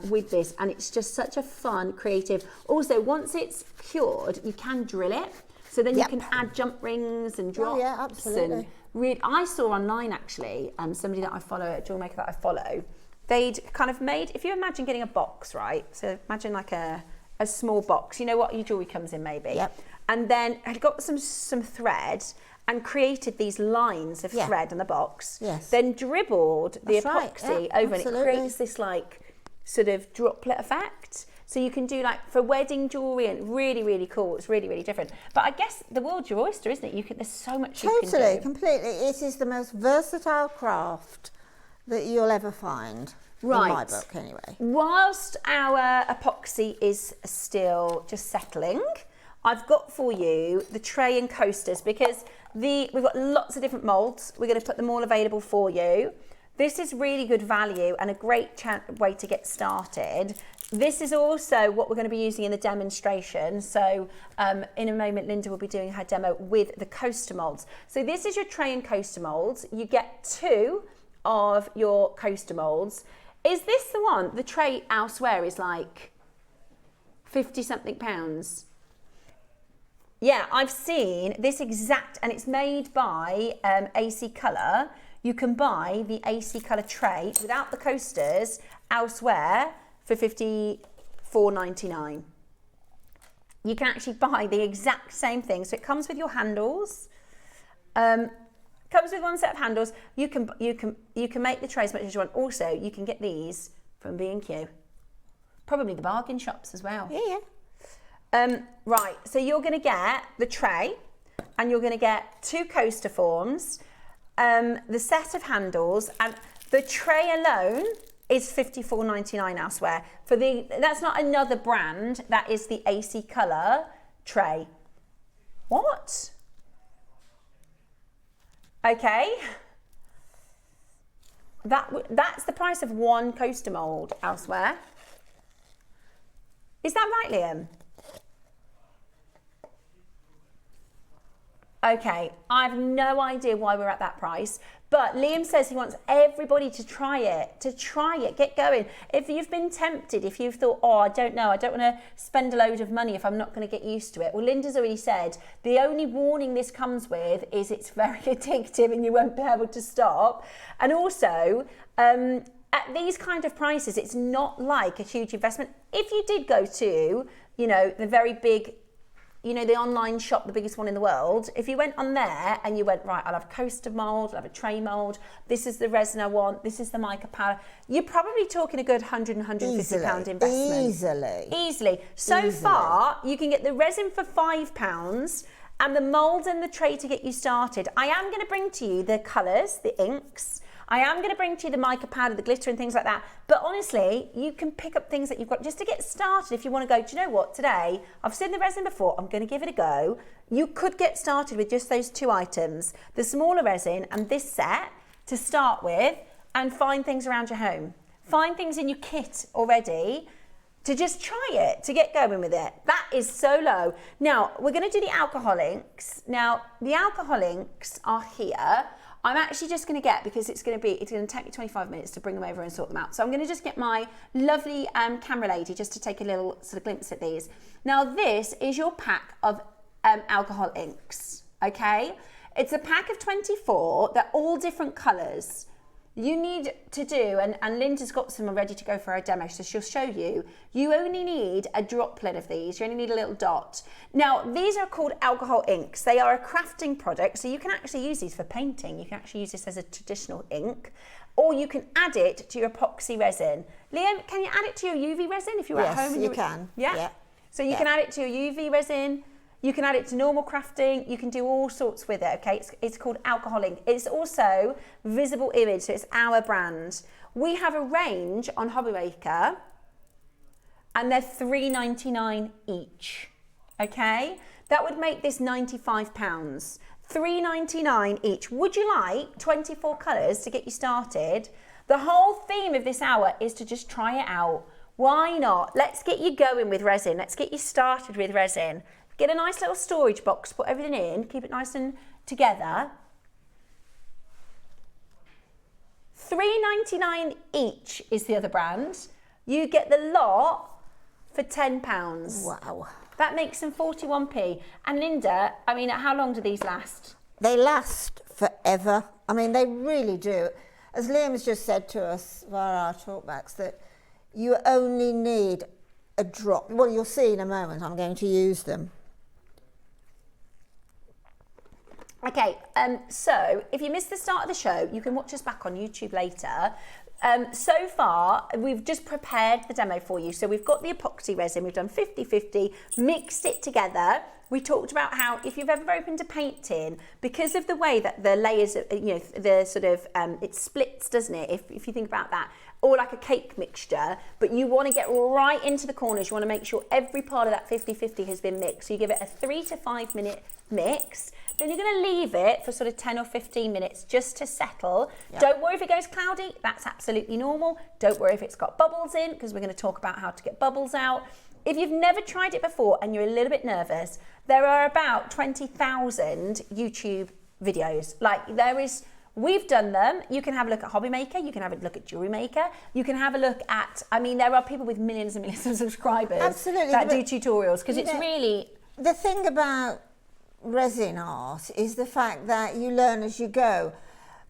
Speaker 1: with this, and it's just such a fun, creative. Also, once it's cured, you can drill it. So then you can add jump rings and drops.
Speaker 2: Oh, yeah, absolutely.
Speaker 1: And I saw online, actually, somebody that I follow, a jewel maker that I follow, they'd kind of made, if you imagine getting a box, right? So imagine like a small box, you know what your jewellery comes in maybe.
Speaker 2: Yep.
Speaker 1: And then had got some thread and created these lines of thread in the box.
Speaker 2: Yes.
Speaker 1: Then dribbled the epoxy over, and it creates this like sort of droplet effect. So you can do like for wedding jewellery, and really, really cool. It's really, really different. But I guess the world's your oyster, isn't it? There's so much you can do.
Speaker 2: Totally, completely. It is the most versatile craft that you'll ever find.
Speaker 1: Right.
Speaker 2: In my book, anyway.
Speaker 1: Whilst our epoxy is still just settling, I've got for you the tray and coasters, because we've got lots of different moulds. We're going to put them all available for you. This is really good value and a great way to get started. This is also what we're going to be using in the demonstration. So in a moment, Linda will be doing her demo with the coaster moulds. So this is your tray and coaster moulds. You get 2 of your coaster moulds. Is this the one? The tray elsewhere is like 50 something pounds. Yeah, I've seen this exact, and it's made by AC Colour. You can buy the AC Colour tray without the coasters elsewhere for $54.99. You can actually buy the exact same thing. So it comes with your handles. Comes with one set of handles. You can make the tray as much as you want. Also, you can get these from B&Q. Probably the bargain shops as well.
Speaker 2: Yeah.
Speaker 1: Right, so you're going to get the tray, and you're going to get 2 coaster forms, the set of handles, and the tray alone is $54.99 elsewhere. That's not another brand, that is the AC Colour tray. What? Okay. That's the price of one coaster mould elsewhere. Is that right, Liam? Okay, I have no idea why we're at that price, but Liam says he wants everybody to try it, get going. If you've been tempted, if you've thought, oh, I don't want to spend a load of money if I'm not going to get used to it. Well, Linda's already said, the only warning this comes with is it's very addictive and you won't be able to stop. And also, at these kind of prices, it's not like a huge investment. If you did go to, the very big, the online shop, the biggest one in the world, if you went on there and you went, right, I'll have a coaster mould, I'll have a tray mould, this is the resin I want, this is the mica powder, you're probably talking a good £100, £150 investment.
Speaker 2: Easily.
Speaker 1: So far, you can get the resin for £5 and the mould and the tray to get you started. I am going to bring to you the colours, the inks. I am going to bring to you the mica powder, the glitter and things like that. But honestly, you can pick up things that you've got just to get started. If you want to go, do you know what, today, I've seen the resin before, I'm going to give it a go. You could get started with just those 2 items, the smaller resin and this set to start with, and find things around your home. Find things in your kit already to just try it, to get going with it. That is so low. Now, we're going to do the alcohol inks. Now, the alcohol inks are here. I'm actually just going to get, because it's going to take me 25 minutes to bring them over and sort them out. So I'm going to just get my lovely camera lady just to take a little sort of glimpse at these. Now, this is your pack of alcohol inks, okay? It's a pack of 24. They're all different colours. You need to do, and Linda's got some ready to go for her demo, so she'll show you. You only need a droplet of these. You only need a little dot. Now, these are called alcohol inks. They are a crafting product, so you can actually use these for painting. You can actually use this as a traditional ink, or you can add it to your epoxy resin. Liam, can you add it to your UV resin if you're at home?
Speaker 2: Yes, you can.
Speaker 1: Yeah? So you can add it to your UV resin. You can add it to normal crafting. You can do all sorts with it, okay? It's called alcohol ink. It's also visible image, so it's our brand. We have a range on JewelleryMaker, and they're $3.99 each, okay? That would make this £95. $3.99 each. Would you like 24 colours to get you started? The whole theme of this hour is to just try it out. Why not? Let's get you going with resin. Let's get you started with resin. Get a nice little storage box, put everything in, keep it nice and together. $3.99 each is the other brand. You get the lot for £10.
Speaker 2: Wow.
Speaker 1: That makes them 41p. And Linda, I mean, how long do these last?
Speaker 2: They last forever. I mean, they really do. As Liam's just said to us via our talkbacks, that you only need a drop. Well, you'll see in a moment, I'm going to use them.
Speaker 1: Okay, so if you missed the start of the show, you can watch us back on YouTube later. So far, we've just prepared the demo for you. So we've got the epoxy resin, we've done 50-50, mixed it together. We talked about how if you've ever opened a paint tin, because of the way that the layers, the sort of, it splits, doesn't it? If you think about that, or like a cake mixture, but you want to get right into the corners. You want to make sure every part of that 50-50 has been mixed. So you give it a 3 to 5 minute mix. Then you're going to leave it for sort of 10 or 15 minutes just to settle. Yep. Don't worry if it goes cloudy. That's absolutely normal. Don't worry if it's got bubbles in, because we're going to talk about how to get bubbles out. If you've never tried it before and you're a little bit nervous, there are about 20,000 YouTube videos. Like there is, we've done them. You can have a look at Hobby Maker. You can have a look at Jewellery Maker. You can have a look at, I mean, there are people with millions and millions of subscribers that do tutorials, because it's really...
Speaker 2: The thing about resin art is the fact that you learn as you go.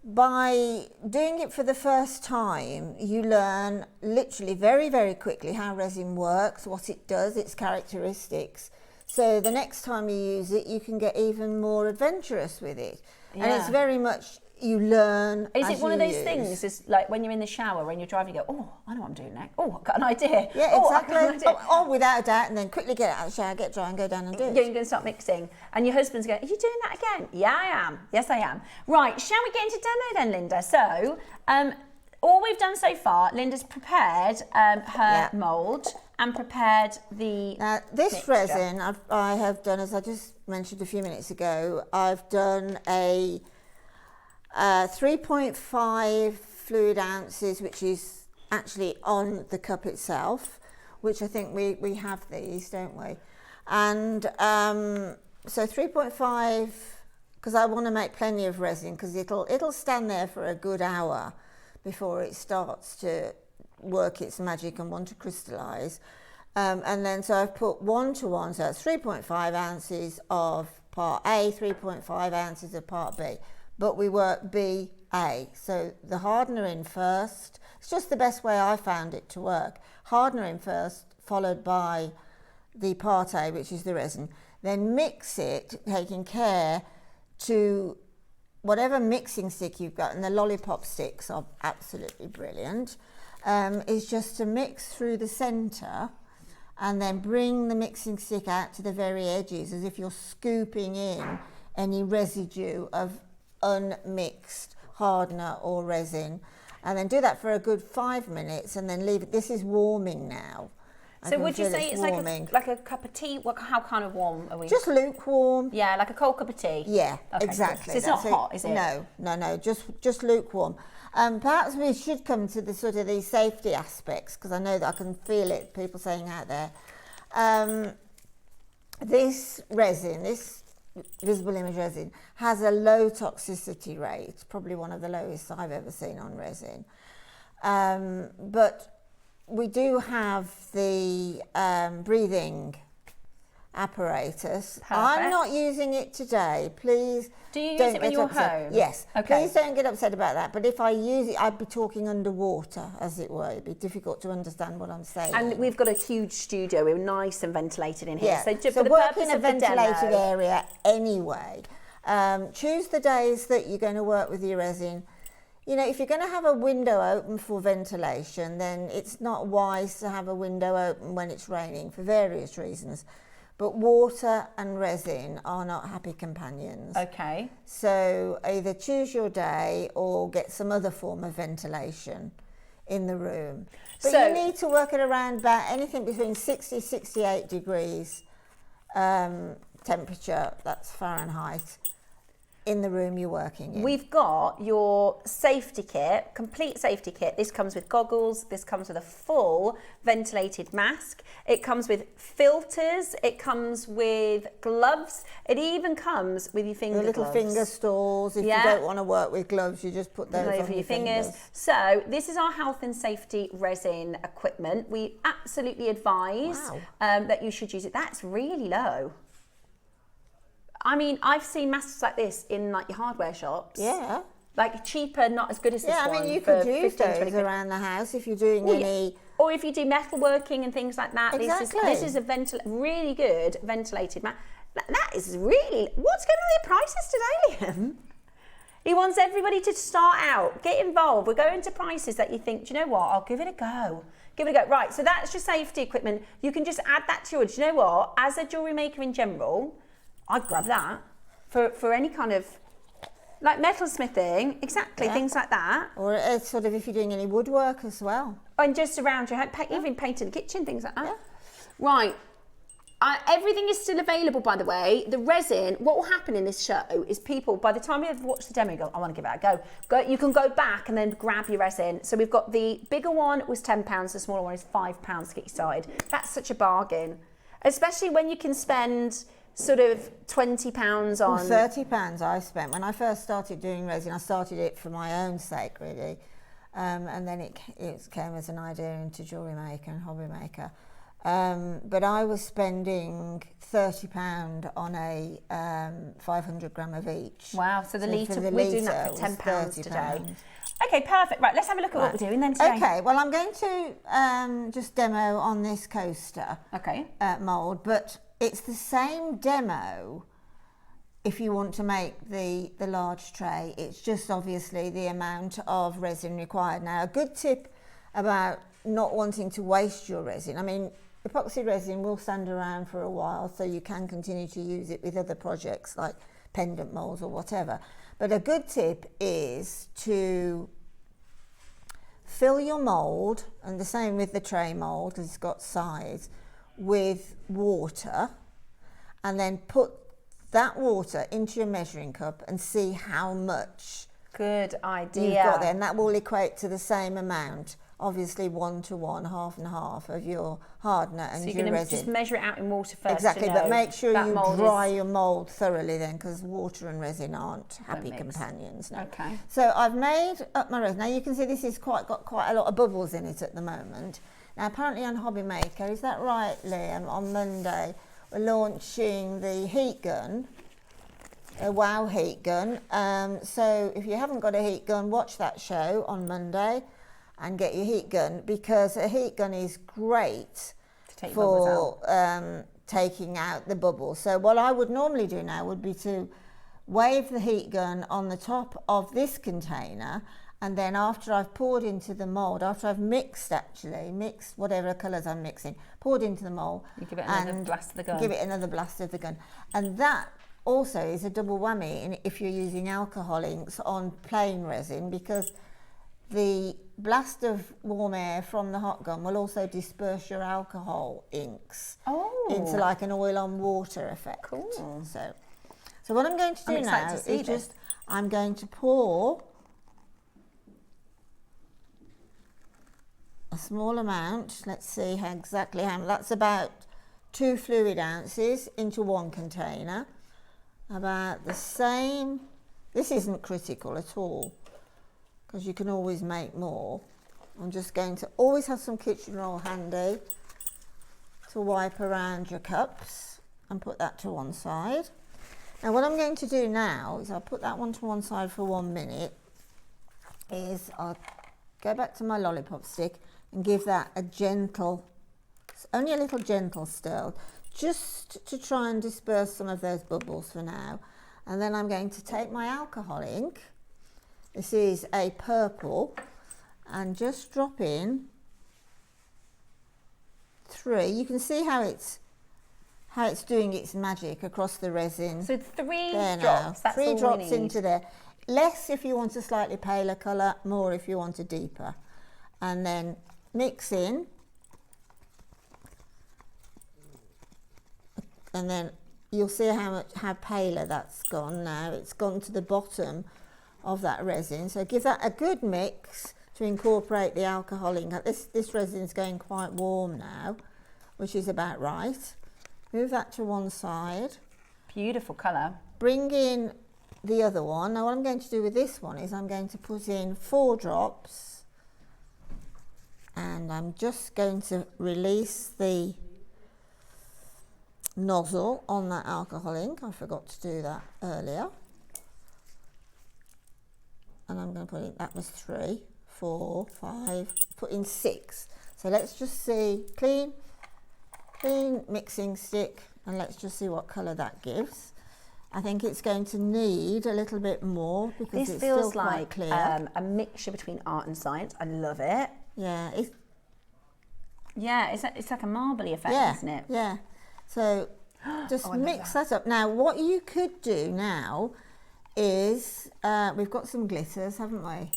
Speaker 2: By doing it for the first time, you learn literally very, very quickly how resin works, what it does, its characteristics. So the next time you use it, you can get even more adventurous with it. Yeah. And it's very much, you learn.
Speaker 1: Is it one of those things, is like when you're in the shower, when you're driving, you go, oh, I know what I'm doing next. Oh, I've got an idea.
Speaker 2: Yeah, exactly. Oh, without a doubt, and then quickly get out of the shower, get dry and go down and do it.
Speaker 1: Yeah, you're going to start mixing. And your husband's going, are you doing that again? Yeah, I am. Yes, I am. Right, shall we get into demo then, Linda? So, all we've done so far, Linda's prepared her mould and prepared the
Speaker 2: Now, this
Speaker 1: mixture.
Speaker 2: resin I have done, as I just mentioned a few minutes ago, I've done a 3.5 fluid ounces, which is actually on the cup itself, which I think we have these, don't we? And so 3.5, because I want to make plenty of resin, because it'll stand there for a good hour before it starts to work its magic and want to crystallise. And then so I've put 1 to 1, so that's 3.5 ounces of part A, 3.5 ounces of part B. But we work B, A. So the hardener in first. It's just the best way I found it to work. Hardener in first, followed by the part A, which is the resin. Then mix it, taking care to whatever mixing stick you've got, and the lollipop sticks are absolutely brilliant, is just to mix through the centre and then bring the mixing stick out to the very edges as if you're scooping in any residue of unmixed hardener or resin. And then do that for a good 5 minutes and then leave it. This is warming now.
Speaker 1: So would you say it's like a cup of tea? How kind of warm are we?
Speaker 2: Just lukewarm.
Speaker 1: Yeah, like a cold cup of tea?
Speaker 2: Yeah,
Speaker 1: okay,
Speaker 2: exactly.
Speaker 1: So it's not hot, is it?
Speaker 2: No, just lukewarm. Perhaps we should come to the sort of these safety aspects, because I know that I can feel it, people saying out there. This resin, this visible image resin, has a low toxicity rate, probably one of the lowest I've ever seen on resin. But we do have the breathing apparatus.
Speaker 1: Perfect.
Speaker 2: I'm not using it today. Please.
Speaker 1: Do you use it when you're home?
Speaker 2: Yes.
Speaker 1: Okay.
Speaker 2: Please don't get upset about that. But if I use it, I'd be talking underwater, as it were. It'd be difficult to understand what I'm saying.
Speaker 1: And we've got a huge studio. We're nice and ventilated in here.
Speaker 2: Yeah.
Speaker 1: So
Speaker 2: So
Speaker 1: for the
Speaker 2: work
Speaker 1: purpose
Speaker 2: in a
Speaker 1: of the
Speaker 2: ventilated
Speaker 1: demo,
Speaker 2: area anyway. Choose the days that you're going to work with your resin. You know, if you're going to have a window open for ventilation, then it's not wise to have a window open when it's raining for various reasons. But water and resin are not happy companions.
Speaker 1: Okay.
Speaker 2: So either choose your day or get some other form of ventilation in the room. But
Speaker 1: So-
Speaker 2: you need to work at around about anything between 60, 68 degrees temperature, that's Fahrenheit, in the room you're working in.
Speaker 1: We've got your safety kit, complete safety kit. This comes with goggles. This comes with a full ventilated mask. It comes with filters. It comes with gloves. It even comes with your finger
Speaker 2: the little
Speaker 1: gloves.
Speaker 2: finger stalls. If
Speaker 1: Yeah.
Speaker 2: you don't want to work with gloves, you just put those
Speaker 1: Over
Speaker 2: on
Speaker 1: your fingers. So this is our health and safety resin equipment. We absolutely advise that you should use it. That's really low. I mean, I've seen masks like this in like your hardware shops.
Speaker 2: Yeah.
Speaker 1: Like cheaper, not as good as this
Speaker 2: Yeah,
Speaker 1: one.
Speaker 2: I mean, you
Speaker 1: for
Speaker 2: could use
Speaker 1: 15, 20
Speaker 2: those
Speaker 1: quid.
Speaker 2: around the house if you're doing any...
Speaker 1: Or if you do metalworking and things like that.
Speaker 2: Exactly.
Speaker 1: This is a really good ventilated mask. That is really... What's going on with your prices today, Liam? He wants everybody to start out, get involved. We're going to prices that you think, do you know what? I'll give it a go. Give it a go. Right, so that's your safety equipment. You can just add that to it. Do you know what? As a jewellery maker in general, I'd grab that for any kind of, like metalsmithing, exactly, things like that.
Speaker 2: Or sort of if you're doing any woodwork as well.
Speaker 1: And just around your home, even painting the kitchen, things like that. Yeah. Right. Everything is still available, by the way. The resin, what will happen in this show is people, by the time you've watched the demo, you go, I want to give it a go. You can go back and then grab your resin. So we've got the bigger one was £10, the smaller one is £5 to get you started. That's such a bargain, especially when you can spend sort of £20 on...
Speaker 2: £30 I spent. When I first started doing resin, I started it for my own sake, really. And then it came as an idea into Jewellery Maker and Hobby Maker. But I was spending £30 on a 500 gram of each.
Speaker 1: Wow, so we're doing that for £10 today. Okay, perfect. Right, let's have a look at what we're doing then today.
Speaker 2: Okay, well, I'm going to just demo on this coaster mould, but it's the same demo if you want to make the large tray. It's just obviously the amount of resin required. Now, a good tip about not wanting to waste your resin, I mean, epoxy resin will stand around for a while, so you can continue to use it with other projects like pendant moulds or whatever. But a good tip is to fill your mould, and the same with the tray mould, because it's got size, with water, and then put that water into your measuring cup and see how much
Speaker 1: good idea
Speaker 2: you've got there, and that will equate to the same amount. Obviously 1 to 1, half and half of your hardener and
Speaker 1: so
Speaker 2: your resin. So you're going to
Speaker 1: just measure it out in water first.
Speaker 2: Exactly, but make sure you dry your mould thoroughly then, because water and resin aren't happy companions. No.
Speaker 1: Okay.
Speaker 2: So I've made up my resin. Now you can see this has got quite a lot of bubbles in it at the moment. Now apparently on Hobby Maker, is that right, Liam? On Monday we're launching the heat gun. A wow heat gun. So if you haven't got a heat gun, watch that show on Monday and get your heat gun, because a heat gun is great for taking out the bubbles. So what I would normally do now would be to wave the heat gun on the top of this container And then after I've poured into the mould, after I've mixed whatever colours I'm mixing, poured into the mould.
Speaker 1: You give it another blast of the gun.
Speaker 2: Give it another blast of the gun. And that also is a double whammy if you're using alcohol inks on plain resin, because the blast of warm air from the hot gun will also disperse your alcohol inks into like an oil on water effect.
Speaker 1: Cool.
Speaker 2: So what I'm going to do now is I'm going to pour a small amount. Let's see exactly how much. That's about 2 fluid ounces into 1 container. About the same. This isn't critical at all, because you can always make more. I'm just going to always have some kitchen roll handy to wipe around your cups and put that to one side. Now what I'm going to do now is I'll put that one to one side for 1 minute, is I'll go back to my lollipop stick and give that a gentle, only a little gentle stir, just to try and disperse some of those bubbles for now. And then I'm going to take my alcohol ink, this is a purple, and just drop in 3. You can see how it's doing its magic across the resin.
Speaker 1: So 3
Speaker 2: there
Speaker 1: drops,
Speaker 2: now.
Speaker 1: that's
Speaker 2: 3
Speaker 1: all
Speaker 2: drops
Speaker 1: we need.
Speaker 2: into there. Less if you want a slightly paler colour, more if you want a deeper. And then mix in. And then you'll see how paler that's gone now. It's gone to the bottom of that resin. So give that a good mix to incorporate the alcohol ink. This resin is going quite warm now, which is about right. Move that to one side.
Speaker 1: Beautiful colour.
Speaker 2: Bring in the other one. Now what I'm going to do with this one is I'm going to put in 4 drops, and I'm just going to release the nozzle on that alcohol ink. I forgot to do that earlier. And I'm going to put in, that was 3, 4, 5, put in 6. So let's just see, clean mixing stick, and let's just see what colour that gives. I think it's going to need a little bit more because it's still quite clear.
Speaker 1: This feels like a mixture between art and science. I love it.
Speaker 2: Yeah,
Speaker 1: it's like a marbly effect, isn't it?
Speaker 2: Yeah. So just mix that up. Now, what you could do now is we've got some glitters, haven't we?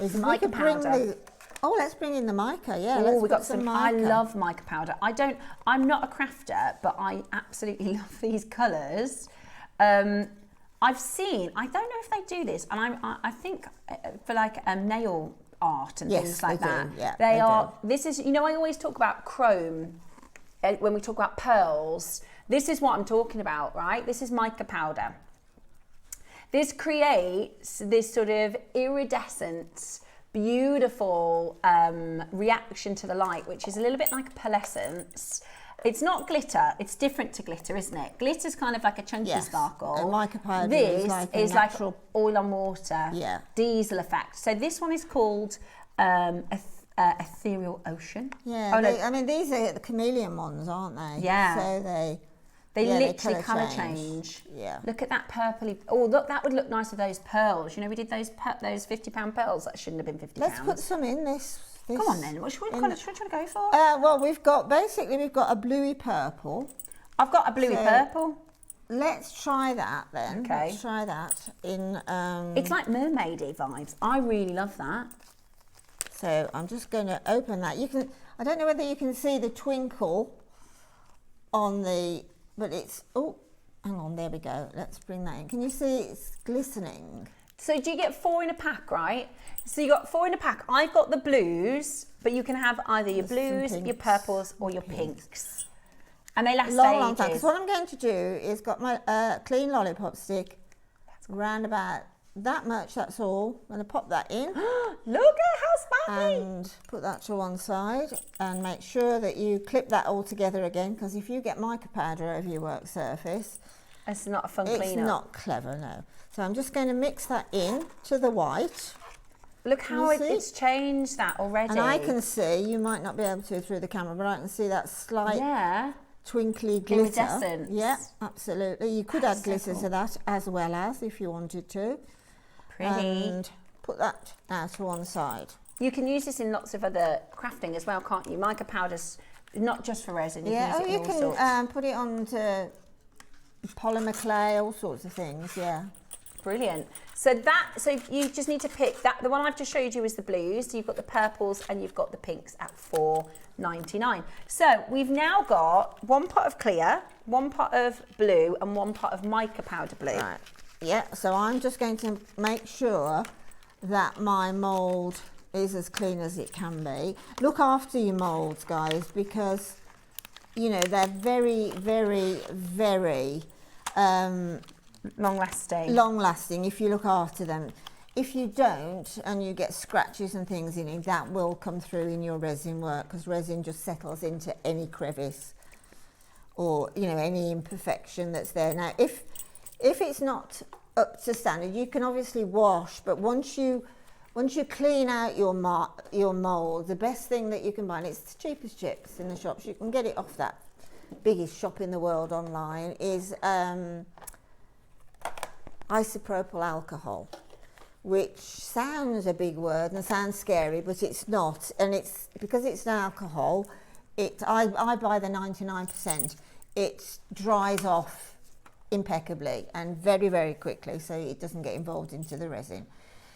Speaker 2: Is
Speaker 1: mica powder.
Speaker 2: Let's bring in the mica. Yeah,
Speaker 1: Oh, we got some
Speaker 2: mica.
Speaker 1: I love mica powder. I'm not a crafter, but I absolutely love these colours. I've seen, I don't know if they do this, and I think for like nail art and things like that.
Speaker 2: Yeah,
Speaker 1: they are. This is, I always talk about chrome when we talk about pearls. This is what I'm talking about, right? This is mica powder. This creates this sort of iridescent, beautiful reaction to the light, which is a little bit like pearlescence. It's not glitter, it's different to glitter, isn't it? Glitter's kind of like a chunky sparkle.
Speaker 2: And mica powder
Speaker 1: this
Speaker 2: is like
Speaker 1: oil on water, diesel effect. So this one is called Ethereal Ocean.
Speaker 2: Yeah,
Speaker 1: oh, no.
Speaker 2: I mean, these are the chameleon ones, aren't they?
Speaker 1: Yeah.
Speaker 2: So
Speaker 1: they literally colour change.
Speaker 2: Yeah.
Speaker 1: Look at that purpley. Oh, look, that would look nice with those pearls. We did those £50 pearls. That shouldn't have been £50.
Speaker 2: Let's put some in this.
Speaker 1: Come on then. Which one should we go for?
Speaker 2: Well, we've got a bluey purple.
Speaker 1: I've got a bluey purple.
Speaker 2: Let's try that then.
Speaker 1: Okay.
Speaker 2: Let's try that in.
Speaker 1: It's like mermaidy vibes. I really love that.
Speaker 2: So I'm just going to open that. You can. I don't know whether you can see the twinkle on the, but it's. Oh, hang on. There we go. Let's bring that in. Can you see it's glistening?
Speaker 1: So do you get 4 in a pack, right? So you got 4 in a pack. I've got the blues, but you can have either your blues, your purples, or your pinks. And they last
Speaker 2: long time.
Speaker 1: ages.
Speaker 2: So what I'm going to do is got my clean lollipop stick, round about that much, that's all. I'm going to pop that in.
Speaker 1: Look at how sparkly!
Speaker 2: And put that to one side, and make sure that you clip that all together again, because if you get mica powder over your work surface,
Speaker 1: it's not a fun cleanup.
Speaker 2: It's not clever, no. So I'm just going to mix that in to the white.
Speaker 1: Look how it's changed that already.
Speaker 2: And I can see, you might not be able to through the camera, but I can see that slight twinkly glitter.
Speaker 1: Iridescence.
Speaker 2: Yeah, absolutely. You could add glitter to that as well as if you wanted to.
Speaker 1: Pretty.
Speaker 2: And put that now to one side.
Speaker 1: You can use this in lots of other crafting as well, can't you? Mica powder's not just for resin. You can use it in all sorts.
Speaker 2: Put it onto polymer clay, all sorts of things. Yeah.
Speaker 1: Brilliant. So you just need to pick that. The one I've just showed you is the blues. So you've got the purples and you've got the pinks at $4.99. So we've now got 1 pot of clear, 1 pot of blue, and 1 pot of mica powder blue.
Speaker 2: Right. Yeah. So I'm just going to make sure that my mould is as clean as it can be. Look after your moulds, guys, because you know they're very, very, very long lasting if you look after them. If you don't and you get scratches and things in it, that will come through in your resin work, because resin just settles into any crevice or any imperfection that's there. Now if it's not up to standard, you can obviously wash, but once you clean out your mould, the best thing that you can buy, and it's the cheapest chips in the shops, you can get it off that biggest shop in the world online, is isopropyl alcohol, which sounds a big word and sounds scary, but it's not. And it's because it's an alcohol, I buy the 99%. It dries off impeccably and very, very quickly, so it doesn't get involved into the resin.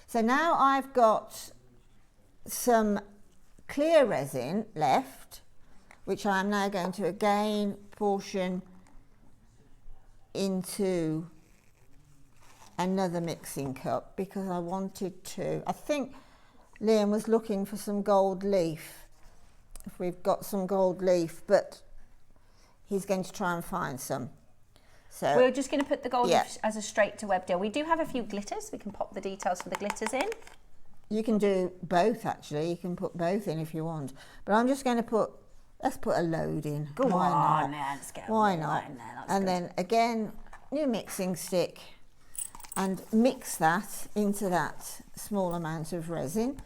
Speaker 2: So now I've got some clear resin left, which I am now going to again portion into another mixing cup, because I wanted to. I think Liam was looking for some gold leaf, if we've got some gold leaf, but he's going to try and find some. So
Speaker 1: we're just going to put the gold leaf as a straight to web deal. We do have a few glitters. We can pop the details for the glitters in.
Speaker 2: You can do both, actually. You can put both in if you want. But I'm just going to let's put a load in.
Speaker 1: Why not? Let's go.
Speaker 2: Why not? And then again, new mixing stick, and mix that into that small amount of resin.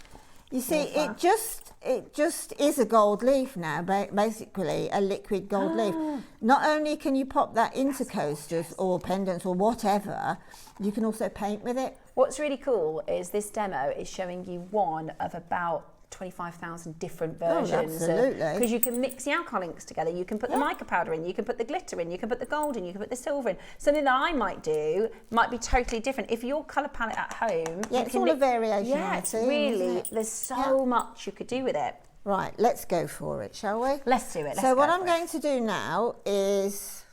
Speaker 2: You see, it just is a gold leaf now, basically a liquid gold leaf. Not only can you pop that into coasters or pendants or whatever, you can also paint with it.
Speaker 1: What's really cool is this demo is showing you one of about 25,000 different versions.
Speaker 2: Absolutely.
Speaker 1: Because you can mix the alcohol inks together, you can put the mica powder in, you can put the glitter in, you can put the gold in, you can put the silver in. Something that I might do might be totally different. If your colour palette at home...
Speaker 2: Yeah, it's all a variation.
Speaker 1: Yeah, it's really, there's so much you could do with it.
Speaker 2: Right, let's go for it, shall we?
Speaker 1: Let's do it.
Speaker 2: So what I'm going to do now is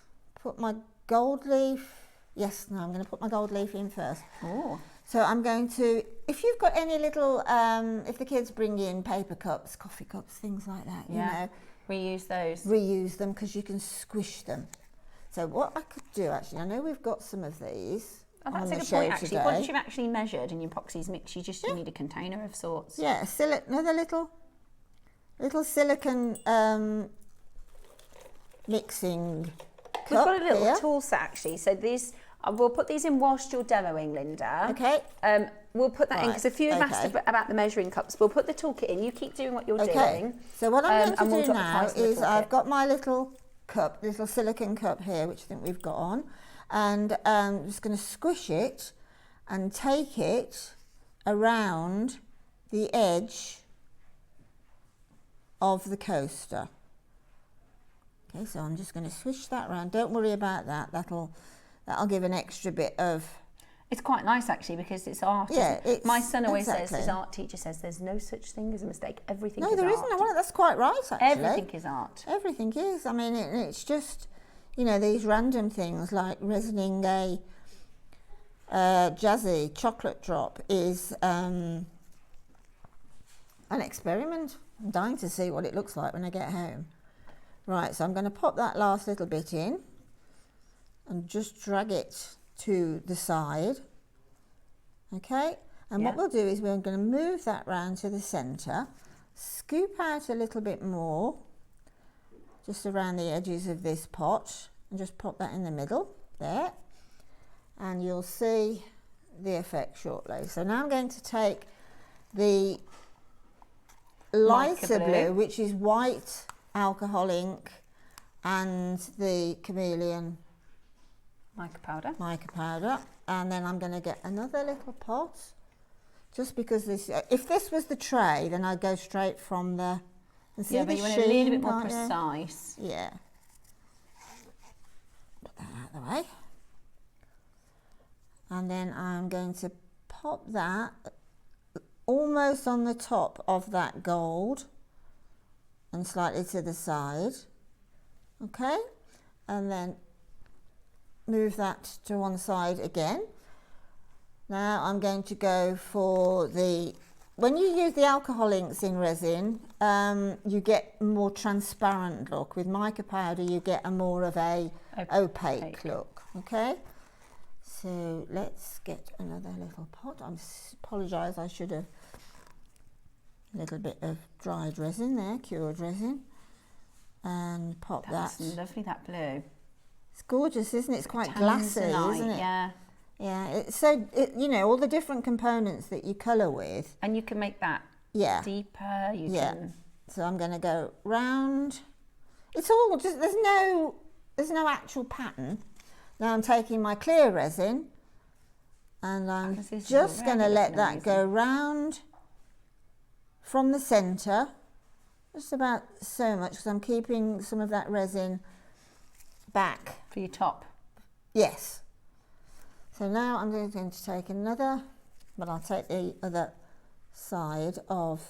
Speaker 2: put my gold leaf... I'm going to put my gold leaf in first.
Speaker 1: Oh.
Speaker 2: So I'm going to, if you've got any little, if the kids bring in paper cups, coffee cups, things like that, you know.
Speaker 1: Reuse those.
Speaker 2: Reuse them, because you can squish them. So what I could do, actually, I know we've got some of these.
Speaker 1: Oh, that's a good point, actually.
Speaker 2: Today.
Speaker 1: Once you've actually measured and your epoxy's mixed, you need a container of sorts.
Speaker 2: Yeah, another little silicone mixing cup.
Speaker 1: We've got a little
Speaker 2: here.
Speaker 1: tool set, actually. So these... we'll put these in whilst you're demoing, Linda.
Speaker 2: Okay.
Speaker 1: We'll put that in, because a few have asked about the measuring cups. We'll put the toolkit in. You keep doing what you're doing.
Speaker 2: So what I'm going to do now is I've got my little cup, little silicone cup here, which I think we've got on. And I'm just going to squish it and take it around the edge of the coaster. Okay, so I'm just going to swish that around. Don't worry about that. That'll give an extra bit of...
Speaker 1: It's quite nice, actually, because it's art.
Speaker 2: Yeah,
Speaker 1: my son always says, his art teacher says, there's no such thing as a mistake. Everything is art.
Speaker 2: No, there isn't. Well, that's quite right, actually.
Speaker 1: Everything is art.
Speaker 2: Everything is. I mean, it's just, these random things like resining a jazzy chocolate drop is an experiment. I'm dying to see what it looks like when I get home. Right, so I'm going to pop that last little bit in and just drag it to the side. Okay, and what we'll do is we're going to move that round to the centre, scoop out a little bit more just around the edges of this pot, and just pop that in the middle there, and you'll see the effect shortly. So now I'm going to take the lighter blue, which is white alcohol ink, and the chameleon
Speaker 1: mica powder,
Speaker 2: and then I'm going to get another little pot just because this, if this was the tray, then I'd go straight from the, and see
Speaker 1: Yeah,
Speaker 2: the
Speaker 1: but you want
Speaker 2: sheen,
Speaker 1: a little bit more
Speaker 2: can't you?
Speaker 1: precise.
Speaker 2: Yeah. Put that out of the way. And then I'm going to pop that almost on the top of that gold and slightly to the side. Okay, and then move that to one side again. Now I'm going to go for the, when you use the alcohol inks in resin, you get more transparent look. With mica powder, you get a more of a opaque look. Okay, so let's get another little pot. I apologise, I should have a little bit of dried resin there, cured resin, and pop that.
Speaker 1: That's lovely, that blue.
Speaker 2: It's gorgeous, isn't it? It's quite glassy, isn't it?
Speaker 1: Yeah.
Speaker 2: Yeah, it's so, you know, all the different components that you colour with.
Speaker 1: And you can make that deeper. You can.
Speaker 2: So I'm going to go round. It's all just, there's no actual pattern. Now I'm taking my clear resin and I'm just going to let that go round from the centre, just about so much, because I'm keeping some of that resin back.
Speaker 1: For your top.
Speaker 2: Yes. So now I'm going to take another, but I'll take the other side of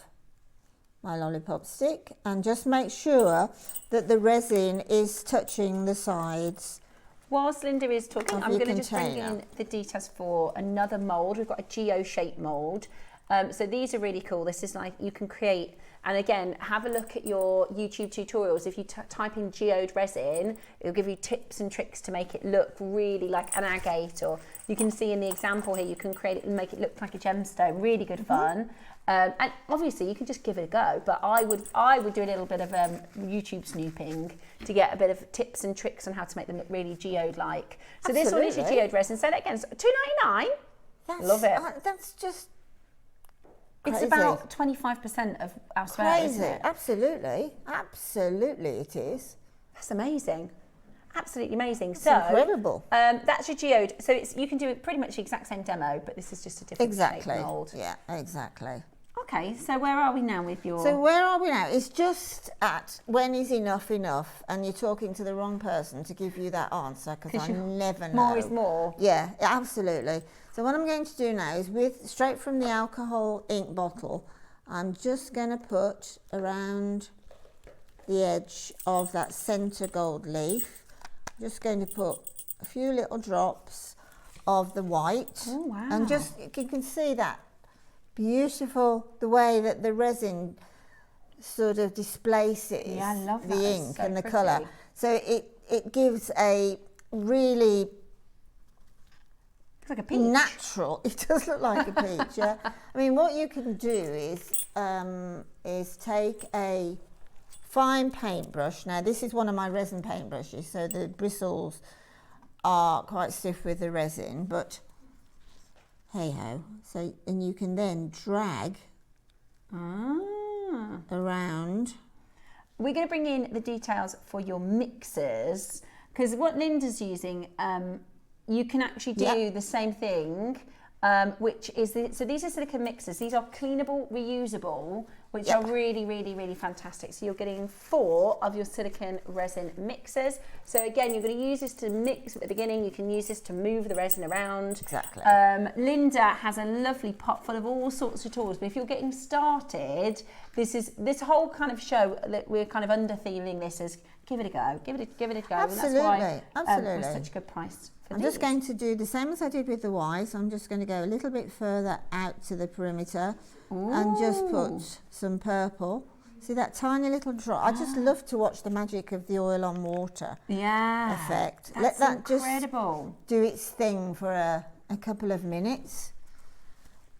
Speaker 2: my lollipop stick and just make sure that the resin is touching the sides.
Speaker 1: Whilst Linda is talking, I'm going to just bring in the details for another mould. We've got a geo-shaped mould. So these are really cool. This is like, you can create, and again, have a look at your YouTube tutorials. If you type in geode resin, it'll give you tips and tricks to make it look really like an agate, or you can see in the example here, you can create it and make it look like a gemstone. Really good fun. And obviously you can just give it a go, but I would do a little bit of YouTube snooping to get a bit of tips and tricks on how to make them look really geode-like. So this one is your geode resin. Say that again, $2.99. Love it.
Speaker 2: That's just
Speaker 1: crazy. It's about 25% of our sweater, isn't it?
Speaker 2: Absolutely, absolutely it is.
Speaker 1: That's amazing. Absolutely amazing.
Speaker 2: It's incredible.
Speaker 1: That's your geode. So you can do it pretty much the exact same demo, but this is just a different shape mould.
Speaker 2: Yeah, exactly.
Speaker 1: Okay, so where are we now with your...
Speaker 2: So where are we now? It's just at when is enough, and you're talking to the wrong person to give you that answer, because I never know.
Speaker 1: More is more.
Speaker 2: Yeah, absolutely. So what I'm going to do now is, straight from the alcohol ink bottle, I'm just going to put around the edge of that centre gold leaf, I'm just going to put a few little drops of the white.
Speaker 1: Oh, wow.
Speaker 2: And just, you can see that beautiful, the way that the resin sort of displaces the ink and the colour. So it gives a really
Speaker 1: like a peach.
Speaker 2: Natural. It does look like a peach. Yeah. I mean, what you can do is take a fine paintbrush. Now, this is one of my resin paintbrushes, so the bristles are quite stiff with the resin, but hey ho. So, and you can then drag around.
Speaker 1: We're going to bring in the details for your mixers, because what Linda's using, you can actually do the same thing, which is, so these are silicone mixers. These are cleanable, reusable, which are really, really, really fantastic. So you're getting 4 of your silicone resin mixers. So again, you're going to use this to mix at the beginning. You can use this to move the resin around.
Speaker 2: Exactly.
Speaker 1: Linda has a lovely pot full of all sorts of tools, but if you're getting started, this whole kind of show that we're kind of under-theming this as give it a go, give it a go.
Speaker 2: Absolutely,
Speaker 1: and that's why
Speaker 2: absolutely.
Speaker 1: it's such a good price.
Speaker 2: I'm just going to do the same as I did with the white. I'm just going to go a little bit further out to the perimeter and just put some purple. See that tiny little drop? I just love to watch the magic of the oil on water effect.
Speaker 1: That's
Speaker 2: Let that
Speaker 1: incredible.
Speaker 2: Just do its thing for a couple of minutes.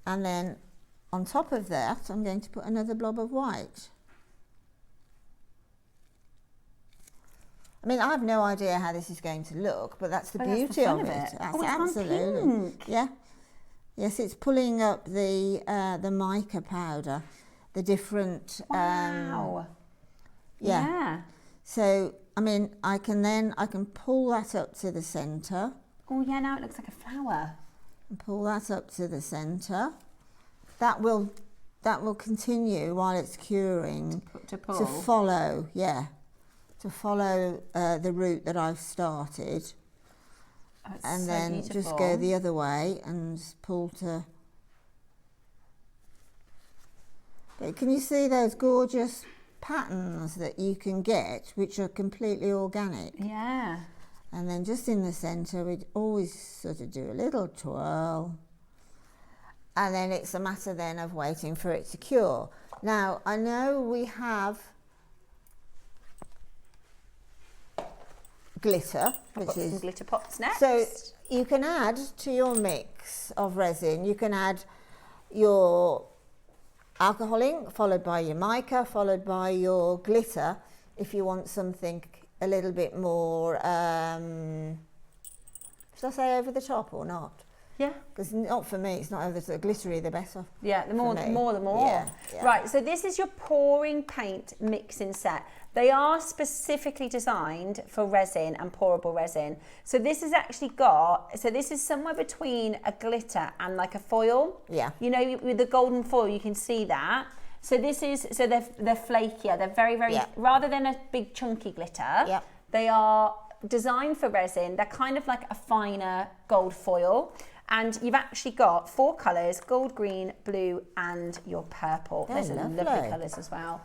Speaker 2: And then on top of that, I'm going to put another blob of white. I mean, I have no idea how this is going to look, but that's the beauty of it. That's absolutely
Speaker 1: pink.
Speaker 2: Yeah. Yes, it's pulling up the mica powder, the different.
Speaker 1: Wow.
Speaker 2: Yeah. So I mean, I can pull that up to the centre.
Speaker 1: Oh yeah, now it looks like a flower.
Speaker 2: And pull that up to the centre. that will continue while it's curing
Speaker 1: to
Speaker 2: follow, to follow the route that I've started. And so then beautiful. Just go the other way and just pull to. But can you see those gorgeous patterns that you can get, which are completely organic?
Speaker 1: Yeah.
Speaker 2: And then just in the centre, we'd always sort of do a little twirl. And then it's a matter then of waiting for it to cure. Now, I know we have glitter, which is
Speaker 1: some glitter pots next.
Speaker 2: So you can add to your mix of resin, you can add your alcohol ink, followed by your mica, followed by your glitter, if you want something a little bit more, should I say over the top or not?
Speaker 1: Yeah.
Speaker 2: Because not for me, it's not over the glittery, the better.
Speaker 1: Yeah, the more.
Speaker 2: Yeah, yeah.
Speaker 1: Right, so this is your pouring paint mixing set. They are specifically designed for resin and pourable resin. So this has actually got, so this is somewhere between a glitter and like a foil.
Speaker 2: Yeah.
Speaker 1: You know, with the golden foil, you can see that. So this is, so they're flakier. They're very, rather than a big chunky glitter, they are designed for resin. They're kind of like a finer gold foil. And you've actually got 4 colours, gold, green, blue, and your purple. Those are lovely colours as well.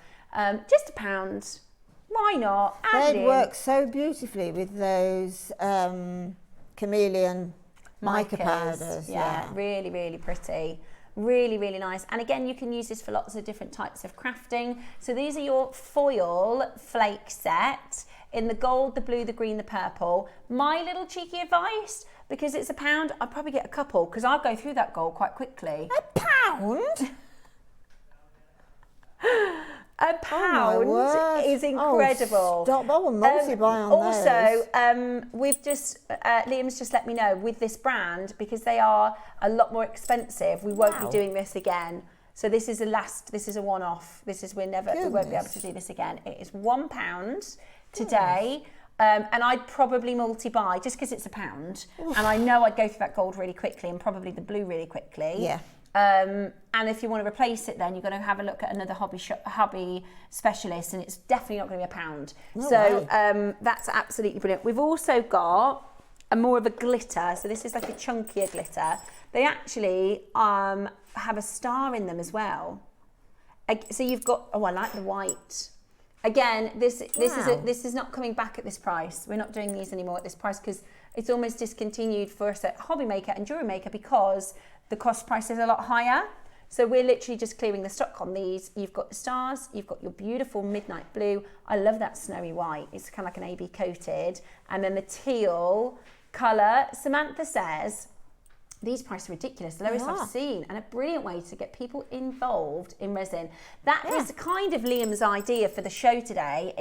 Speaker 1: Just £1. Why not?
Speaker 2: They'd work so beautifully with those chameleon mica powders.
Speaker 1: Yeah, really, really pretty. Really, really nice. And again, you can use this for lots of different types of crafting. So these are your foil flake set in the gold, the blue, the green, the purple. My little cheeky advice, because it's £1, I'd probably get a couple because I'll go through that gold quite quickly.
Speaker 2: £1?
Speaker 1: £1 is incredible.
Speaker 2: Oh, stop! I will multi-buy on
Speaker 1: also,
Speaker 2: those.
Speaker 1: We've just Liam's just let me know with this brand, because they are a lot more expensive. We won't be doing this again. So this is a one-off. We won't be able to do this again. It is £1 today. And I'd probably multi-buy just because it's £1. And I know I'd go through that gold really quickly and probably the blue really quickly.
Speaker 2: Yeah.
Speaker 1: And if you want to replace it, then you're going to have a look at another hobby specialist, and it's definitely not going to be £1.
Speaker 2: No
Speaker 1: so that's absolutely brilliant. We've also got more of a glitter. So this is like a chunkier glitter. They actually have a star in them as well. So you've got, I like the white. Again, this is not coming back at this price. We're not doing these anymore at this price because it's almost discontinued for us at Hobby Maker and Jewellery Maker because the cost price is a lot higher. So we're literally just clearing the stock on these. You've got the stars, you've got your beautiful midnight blue. I love that snowy white. It's kind of like an AB coated. And then the teal colour. Samantha says, these prices are ridiculous, the lowest I've seen, and a brilliant way to get people involved in resin. That was kind of Liam's idea for the show today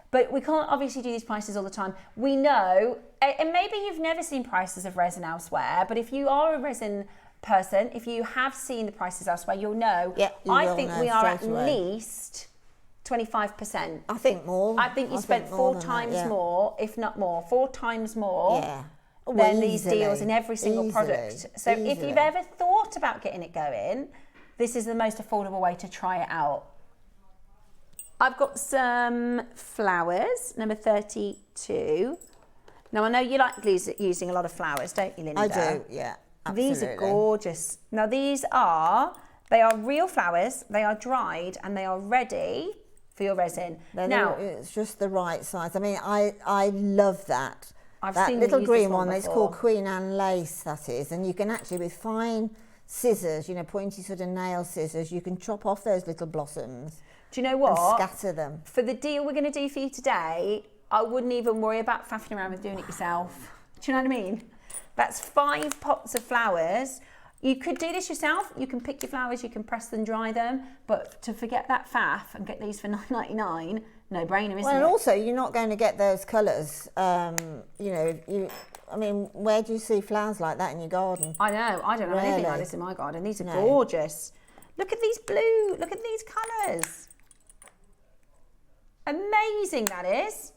Speaker 1: but we can't obviously do these prices all the time. We know, and maybe you've never seen prices of resin elsewhere, but if you are a resin person, if you have seen the prices elsewhere, you'll know. I think we are at least 25%.
Speaker 2: I think more.
Speaker 1: I think you spent 4 times more, if not more, 4 times more. Than these deals in every single product. So if you've ever thought about getting it going, this is the most affordable way to try it out. I've got some flowers, number 32. Now I know you like using a lot of flowers, don't you, Linda?
Speaker 2: I do, yeah, absolutely.
Speaker 1: These are gorgeous. Now they are real flowers, they are dried and they are ready for your resin.
Speaker 2: It's just the right size. I mean, I love that.
Speaker 1: I've
Speaker 2: that
Speaker 1: seen
Speaker 2: little green
Speaker 1: one
Speaker 2: it's called Queen Anne lace, that is, and you can actually, with fine scissors, pointy sort of nail scissors, you can chop off those little blossoms.
Speaker 1: Do you know what?
Speaker 2: And scatter them.
Speaker 1: For the deal we're going to do for you today, I wouldn't even worry about faffing around with doing it yourself. Do you know what I mean? That's 5 pots of flowers. You could do this yourself. You can pick your flowers, you can press them, dry them, but to forget that faff and get these for $9.99, no brainer, isn't it?
Speaker 2: Well, and also you're not going to get those colours. I mean, where do you see flowers like that in your garden?
Speaker 1: I know. I don't know anything like this in my garden. These are gorgeous. Look at these blue. Look at these colours. Amazing, that is.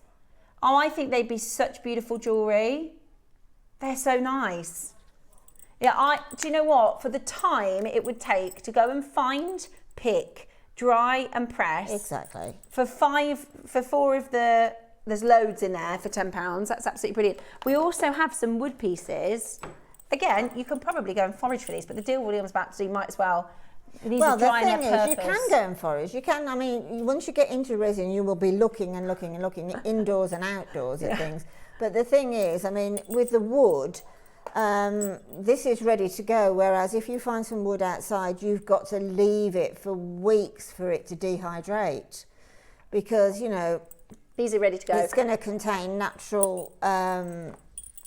Speaker 1: Oh, I think they'd be such beautiful jewellery. They're so nice. Yeah, do you know what? For the time it would take to go and find, pick, dry and press.
Speaker 2: Exactly.
Speaker 1: For 4 of the, there's loads in there for £10. That's absolutely brilliant. We also have some wood pieces. Again, you can probably go and forage for these, but the deal William's about to do might as well. These
Speaker 2: Well,
Speaker 1: are
Speaker 2: the
Speaker 1: dry
Speaker 2: thing
Speaker 1: in their
Speaker 2: is, you
Speaker 1: purpose.
Speaker 2: can go and forage. You can, I mean, once you get into resin, you will be looking and looking and looking indoors and outdoors at things. But the thing is, I mean, with the wood, this is ready to go. Whereas if you find some wood outside, you've got to leave it for weeks for it to dehydrate, because, you know,
Speaker 1: These are ready to go.
Speaker 2: it's going to contain natural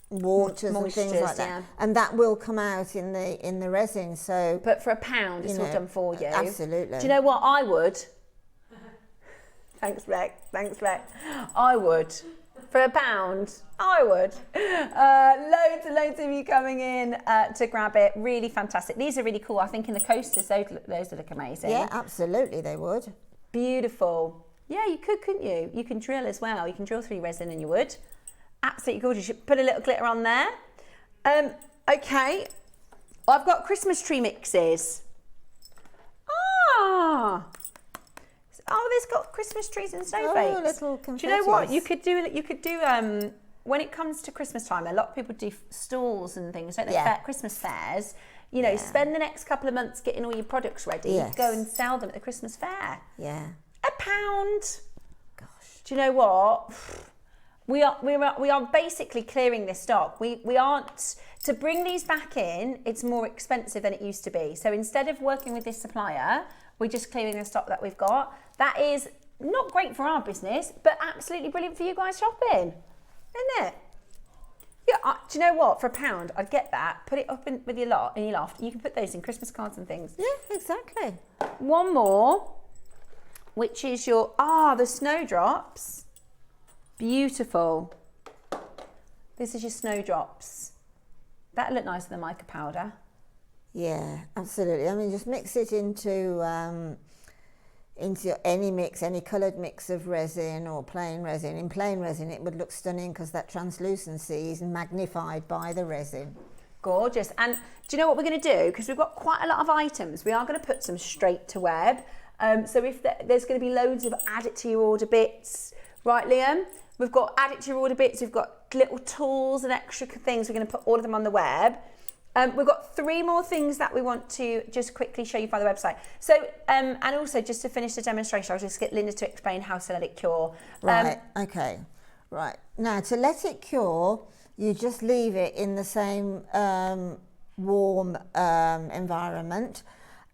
Speaker 2: waters and things like that, and that will come out in the resin. So,
Speaker 1: but for £1, it's all done for you.
Speaker 2: Absolutely.
Speaker 1: Do you know what I would? Thanks, Beck. Thanks, Beck. I would. For £1, I would. Loads and loads of you coming in to grab it. Really fantastic. These are really cool. I think in the coasters, those would look amazing.
Speaker 2: Yeah, absolutely, they would.
Speaker 1: Beautiful. Yeah, you could, couldn't you? You can drill as well. You can drill through resin and you would. Absolutely gorgeous. You should put a little glitter on there. Okay. I've got Christmas tree mixes. Oh, they've got Christmas trees and snowflakes.
Speaker 2: Oh, little confettis.
Speaker 1: Do you know what? You could do when it comes to Christmas time, a lot of people do stalls and things, don't they?
Speaker 2: Yeah.
Speaker 1: Christmas fairs. You know, spend the next couple of months getting all your products ready.
Speaker 2: Yes.
Speaker 1: Go and sell them at the Christmas fair.
Speaker 2: Yeah.
Speaker 1: £1.
Speaker 2: Gosh.
Speaker 1: Do you know what? We are basically clearing this stock. We aren't, to bring these back in, it's more expensive than it used to be. So instead of working with this supplier, we're just clearing the stock that we've got. That is not great for our business, but absolutely brilliant for you guys shopping, isn't it? Yeah, do you know what? For £1, I'd get that, put it up in your loft. You can put those in Christmas cards and things.
Speaker 2: Yeah, exactly.
Speaker 1: One more, which is the snowdrops. Beautiful. This is your snowdrops. That'll look nicer than mica powder.
Speaker 2: Yeah, absolutely. I mean, just mix it into any mix, any coloured mix of resin or plain resin. In plain resin, it would look stunning because that translucency is magnified by the resin.
Speaker 1: Gorgeous. And do you know what we're going to do? Because we've got quite a lot of items. We are going to put some straight to web. So if there's going to be loads of add it to your order bits. Right, Liam? We've got add it to your order bits. We've got little tools and extra things. We're going to put all of them on the web. We've got 3 more things that we want to just quickly show you by the website. So, and also just to finish the demonstration, I'll just get Linda to explain how to let it cure.
Speaker 2: Right, okay. Right. Now, to let it cure, you just leave it in the same warm environment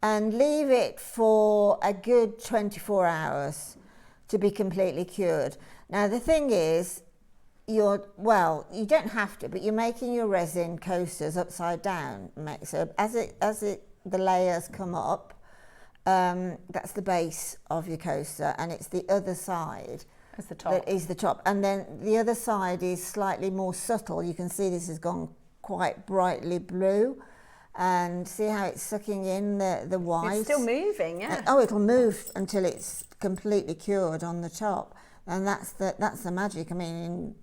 Speaker 2: and leave it for a good 24 hours to be completely cured. Now, the thing is, you don't have to, but you're making your resin coasters upside down. So the layers come up, that's the base of your coaster, and it's the other side
Speaker 1: That's the top.
Speaker 2: that is the top. And then the other side is slightly more subtle. You can see this has gone quite brightly blue, and see how it's sucking in the white.
Speaker 1: It's still moving, yeah.
Speaker 2: It'll move until it's completely cured on the top, and that's the magic. I mean, in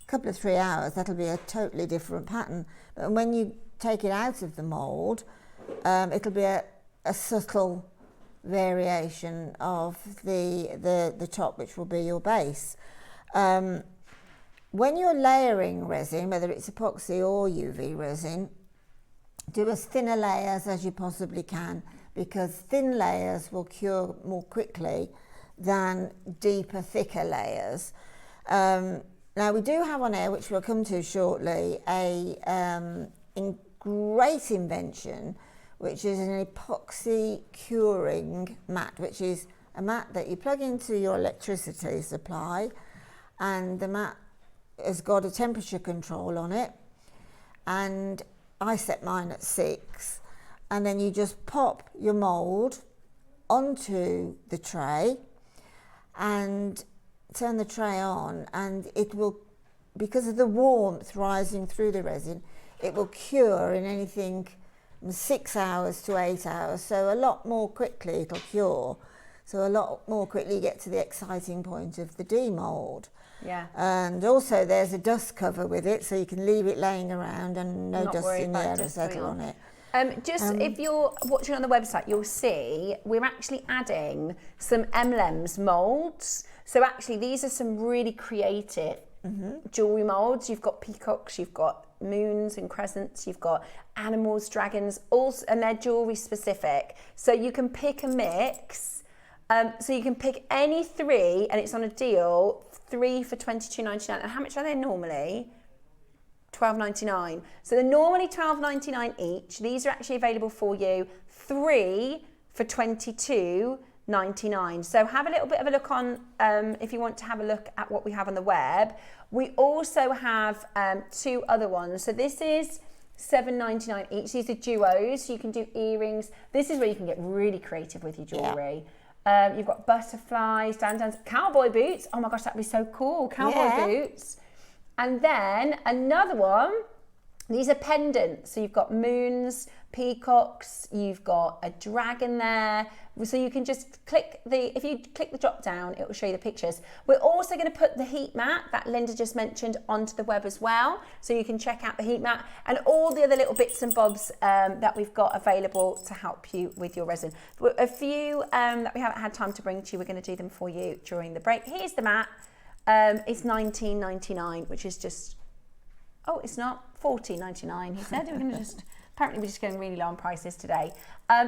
Speaker 2: a couple of 3 hours, that'll be a totally different pattern. But when you take it out of the mould, it'll be a subtle variation of the top, which will be your base. When you're layering resin, whether it's epoxy or UV resin, do as thinner layers as you possibly can, because thin layers will cure more quickly than deeper, thicker layers. Now, we do have on air, which we'll come to shortly, a great invention, which is an epoxy curing mat, which is a mat that you plug into your electricity supply, and the mat has got a temperature control on it, and I set mine at 6, and then you just pop your mould onto the tray and turn the tray on, and it will, because of the warmth rising through the resin, it will cure in anything from 6 hours to 8 hours, so a lot more quickly it'll cure. So a lot more quickly get to the exciting point of the demold.
Speaker 1: Yeah.
Speaker 2: And also there's a dust cover with it, so you can leave it laying around and no dust in the air to settle on it.
Speaker 1: If you're watching on the website, you'll see we're actually adding some emblems molds. So actually these are some really creative jewellery molds. You've got peacocks, you've got moons and crescents, you've got animals, dragons, also, and they're jewellery specific. So you can pick a mix. So you can pick any 3 and it's on a deal, 3 for $22.99. And how much are they normally? $12.99. So they're normally $12.99 each. These are actually available for you, 3 for $22.99. So have a little bit of a look on, if you want to have a look at what we have on the web. We also have 2 other ones. So this is $7.99 each. These are duos. So you can do earrings. This is where you can get really creative with your jewellery. Yeah. You've got butterflies, dandans, cowboy boots. Oh my gosh, that'd be so cool. Cowboy boots. And then another one, these are pendants. So you've got moons, peacocks, you've got a dragon there. So you can just click if you click the drop down, it will show you the pictures. We're also going to put the heat mat that Linda just mentioned onto the web as well. So you can check out the heat mat and all the other little bits and bobs that we've got available to help you with your resin. A few that we haven't had time to bring to you, we're going to do them for you during the break. Here's the mat. It's $19.99, which is just, oh, it's not $14.99. He said we're going to just, apparently we're just going really low on prices today.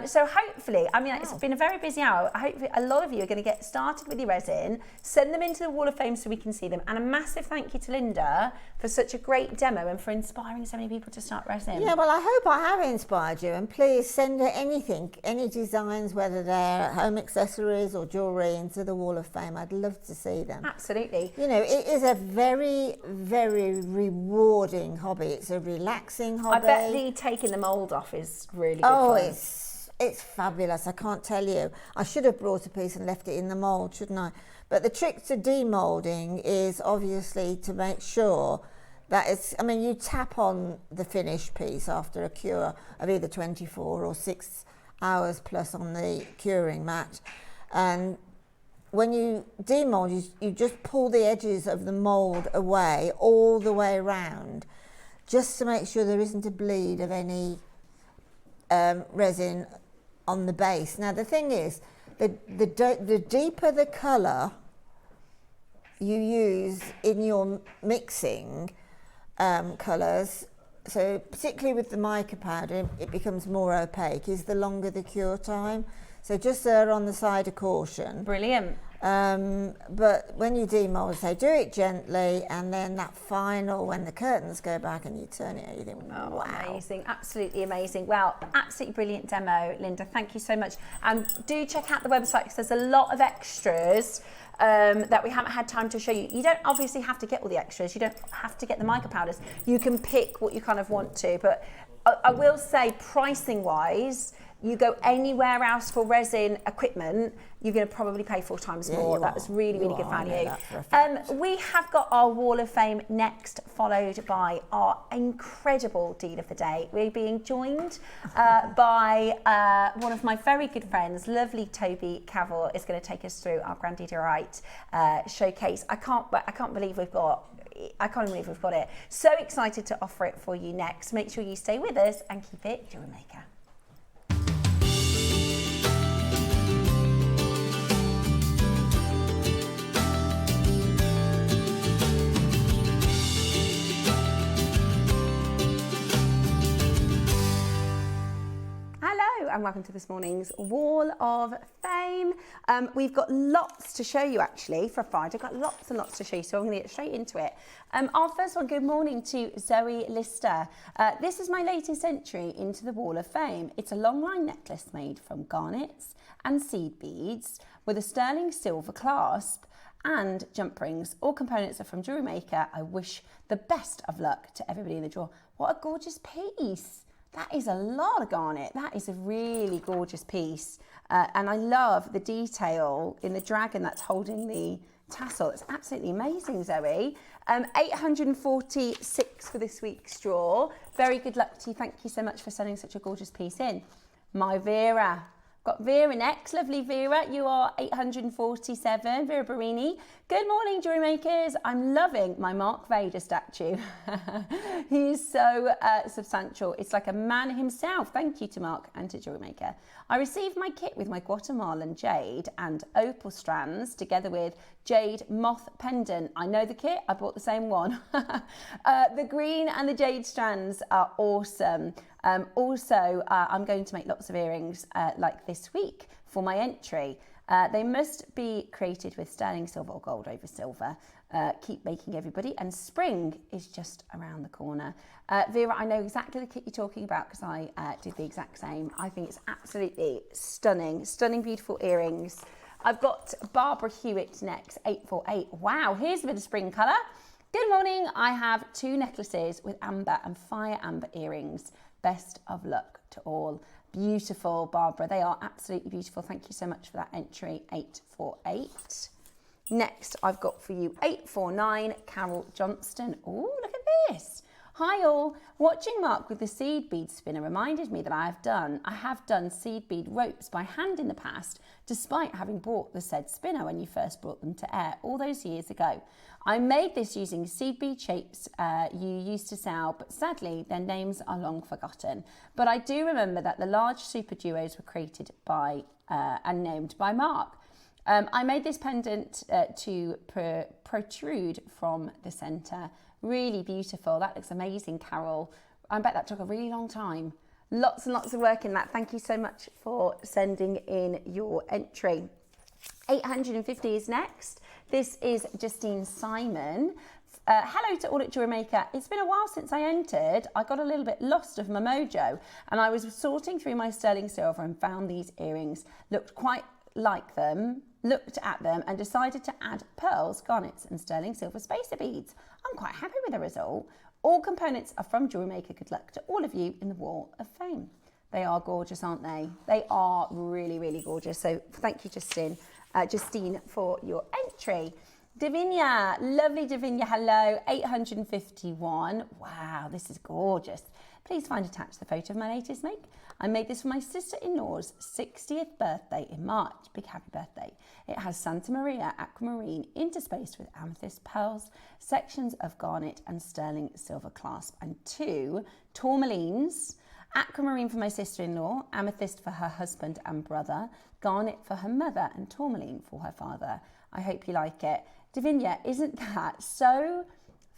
Speaker 1: So hopefully, I mean, it's been a very busy hour. Hopefully a lot of you are going to get started with your resin, send them into the Wall of Fame so we can see them. And a massive thank you to Linda for such a great demo and for inspiring so many people to start resin.
Speaker 2: Yeah, well, I hope I have inspired you, and please send her anything, any designs, whether they're home accessories or jewellery, into the Wall of Fame. I'd love to see them.
Speaker 1: Absolutely.
Speaker 2: You know, it is a very, very rewarding hobby. It's a relaxing hobby.
Speaker 1: I bet the taking the mould off is really good fun.
Speaker 2: It's fabulous, I can't tell you. I should have brought a piece and left it in the mould, shouldn't I? But the trick to demoulding is obviously to make sure that it's, I mean, you tap on the finished piece after a cure of either 24 or 6 hours plus on the curing mat. And when you demould, you just pull the edges of the mould away all the way around, just to make sure there isn't a bleed of any resin on the base. Now the thing is, the deeper the colour you use in your mixing colours, so particularly with the mica powder, it becomes more opaque, is the longer the cure time. So just err on the side of caution.
Speaker 1: Brilliant.
Speaker 2: But when you demold, say, do it gently, and then that final, when the curtains go back and you turn it, you think, wow.
Speaker 1: Amazing, absolutely amazing. Well, absolutely brilliant demo, Linda. Thank you so much. And do check out the website because there's a lot of extras that we haven't had time to show you. You don't obviously have to get all the extras. You don't have to get the mica powders. You can pick what you kind of want to. But I will say, pricing wise, you go anywhere else for resin equipment, you're going to probably pay 4 times more. That was really, really good value. We have got our Wall of Fame next, followed by our incredible deal of the day. We're being joined by one of my very good friends, lovely Toby Cavill, is going to take us through our Grandidierite showcase. I can't believe we've got it. So excited to offer it for you next. Make sure you stay with us and keep it Jewellery Maker. And welcome to this morning's Wall of Fame. We've got lots to show you actually for Friday. I've got lots and lots to show you, so I'm going to get straight into it. Our first one, good morning to Zoe Lister. This is my latest entry into the Wall of Fame. It's a long line necklace made from garnets and seed beads with a sterling silver clasp and jump rings. All components are from Jewellery Maker. I wish the best of luck to everybody in the drawer. What a gorgeous piece. That is a lot of garnet. That is a really gorgeous piece. And I love the detail in the dragon that's holding the tassel. It's absolutely amazing, Zoe. 846 for this week's draw. Very good luck to you. Thank you so much for sending such a gorgeous piece in. My Vera. Got Vera next. Lovely Vera. You are 847. Vera Barini. Good morning, jewellery makers. I'm loving my Mark Vader statue. He's so substantial. It's like a man himself. Thank you to Mark and to Jewellery Maker. I received my kit with my Guatemalan jade and opal strands together with jade moth pendant. I know the kit. I bought the same one. The green and the jade strands are awesome. Also, I'm going to make lots of earrings like this week for my entry. They must be created with sterling silver or gold over silver. Keep making, everybody, and spring is just around the corner. Vera, I know exactly the kit you're talking about because I did the exact same. I think it's absolutely stunning, beautiful earrings. I've got Barbara Hewitt next, 848. Wow, here's a bit of spring colour. Good morning. I have 2 necklaces with amber and fire amber earrings. Best of luck to all. Beautiful, Barbara. They are absolutely beautiful. Thank you so much for that entry, 848. Next, I've got for you 849, Carol Johnston. Oh, look at this. Hi all. Watching Mark with the seed bead spinner reminded me that I have done seed bead ropes by hand in the past, despite having bought the said spinner when you first brought them to air all those years ago. I made this using seed bead shapes you used to sell, but sadly their names are long forgotten. But I do remember that the large super duos were created by and named by Mark. I made this pendant to protrude from the centre. Really beautiful. That looks amazing, Carol. I bet that took a really long time. Lots and lots of work in that. Thank you so much for sending in your entry. 850 is next. This is Justine Simon. Hello to all at Jewellery Maker. It's been a while since I entered. I got a little bit lost of my mojo and I was sorting through my sterling silver and found these earrings. Looked quite like them, looked at them and decided to add pearls, garnets and sterling silver spacer beads. I'm quite happy with the result. All components are from Jewellery Maker. Good luck to all of you in the Wall of Fame. They are gorgeous, aren't they? They are really, really gorgeous. So thank you, Justine, for your entry. Davinia, lovely Davinia, hello, 851. Wow, this is gorgeous. Please find attached the photo of my latest make. I made this for my sister-in-law's 60th birthday in March. Big happy birthday. It has Santa Maria aquamarine interspaced with amethyst pearls, sections of garnet and sterling silver clasp, and 2 tourmalines. Aquamarine for my sister-in-law, amethyst for her husband and brother, garnet for her mother, and tourmaline for her father. I hope you like it. Davinia, isn't that so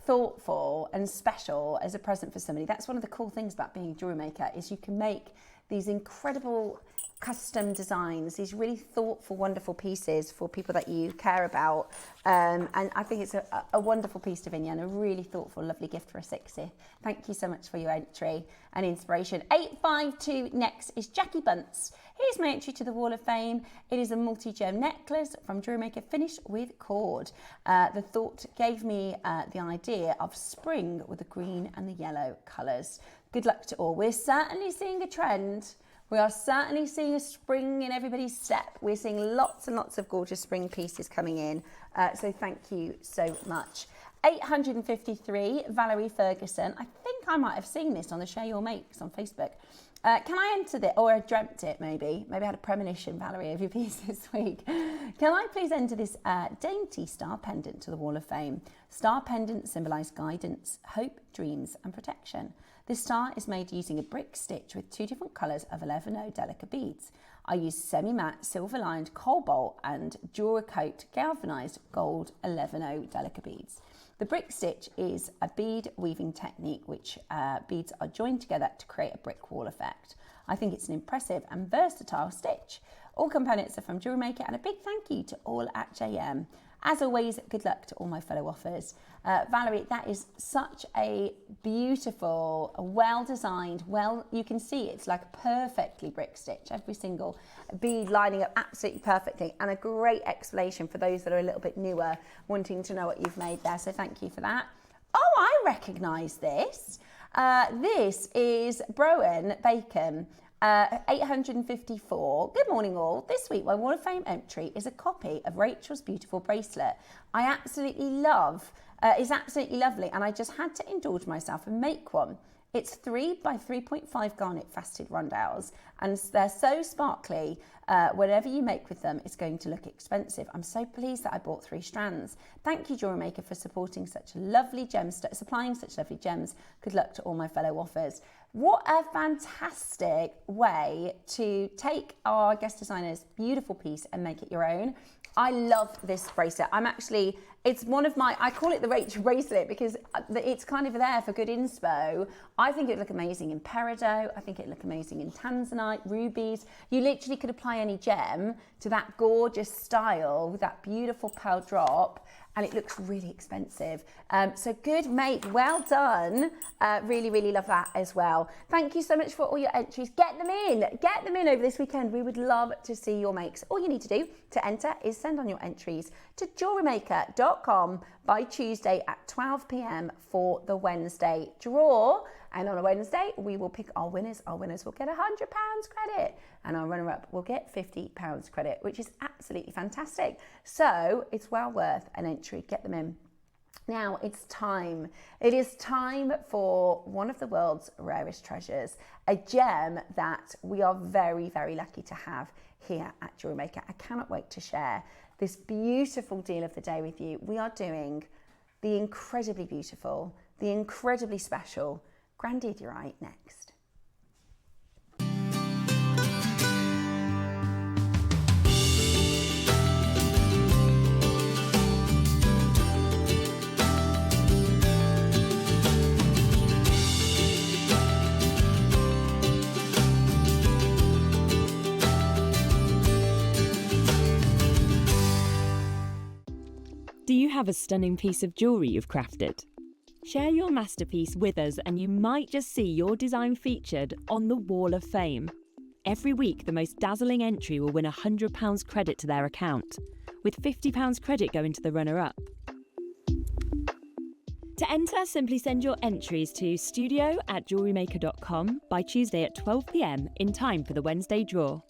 Speaker 1: thoughtful and special as a present for somebody? That's one of the cool things about being a jewellery maker, is you can make these incredible custom designs, these really thoughtful, wonderful pieces for people that you care about. And I think it's a wonderful piece, Davinia, and a really thoughtful, lovely gift for a 60th. Thank you so much for your entry and inspiration. 852 next is Jackie Bunce. Here's my entry to the Wall of Fame. It is a multi-gem necklace from Jewellery Maker finished with cord. The thought gave me the idea of spring with the green and the yellow colours. Good luck to all. We're certainly seeing a trend. We are certainly seeing a spring in everybody's step. We're seeing lots and lots of gorgeous spring pieces coming in. So thank you so much. 853, Valerie Ferguson. I think I might have seen this on the Share Your Makes on Facebook. Can I enter this, or I dreamt it maybe? Maybe I had a premonition, Valerie, of your piece this week. Can I please enter this dainty star pendant to the Wall of Fame? Star pendant symbolise guidance, hope, dreams and protection. This star is made using a brick stitch with 2 different colours of 11O delicate beads. I use semi-matte silver-lined cobalt and Duracoat galvanised gold 11O delicate beads. The brick stitch is a bead weaving technique which beads are joined together to create a brick wall effect. I think it's an impressive and versatile stitch. All components are from Jewellery Maker, and a big thank you to all at JM. As always, good luck to all my fellow offers. Valerie, that is such a beautiful, well-designed, you can see it's like a perfectly brick stitch, every single bead lining up absolutely perfectly, and a great explanation for those that are a little bit newer, wanting to know what you've made there, so thank you for that. Oh, I recognise this. This is Browan Bacon. 854. Good morning all. This week my Wall of Fame entry is a copy of Rachel's beautiful bracelet. I absolutely love, it's absolutely lovely, and I just had to indulge myself and make one. It's 3 by 3.5 garnet faceted rondelles, and they're so sparkly. Whatever you make with them, it's going to look expensive. I'm so pleased that I bought 3 strands. Thank you, Jewellery Maker, for supporting such lovely gems, supplying such lovely gems. Good luck to all my fellow offers. What a fantastic way to take our guest designer's beautiful piece and make it your own. I love this bracelet. It's one of my, I call it the Rachel bracelet because it's kind of there for good inspo. I think it would look amazing in peridot. I think it would look amazing in tanzanite, rubies. You literally could apply any gem to that gorgeous style with that beautiful pearl drop, and it looks really expensive. So good make, well done. Really, really love that as well. Thank you so much for all your entries. Get them in over this weekend. We would love to see your makes. All you need to do to enter is send on your entries to jewellerymaker.com by Tuesday at 12 p.m. for the Wednesday draw. And on a Wednesday, we will pick our winners. Our winners will get £100 credit, and our runner-up will get £50 credit, which is absolutely fantastic. So it's well worth an entry. Get them in. Now it's time. It is time for one of the world's rarest treasures, a gem that we are very, very lucky to have here at Jewellery Maker. I cannot wait to share this beautiful deal of the day with you. We are doing the incredibly beautiful, the incredibly special Grandidierite next.
Speaker 4: Do you have a stunning piece of jewellery you've crafted? Share your masterpiece with us and you might just see your design featured on the Wall of Fame. Every week, the most dazzling entry will win £100 credit to their account, with £50 credit going to the runner-up. To enter, simply send your entries to studio@jewellerymaker.com by Tuesday at 12 p.m. in time for the Wednesday draw.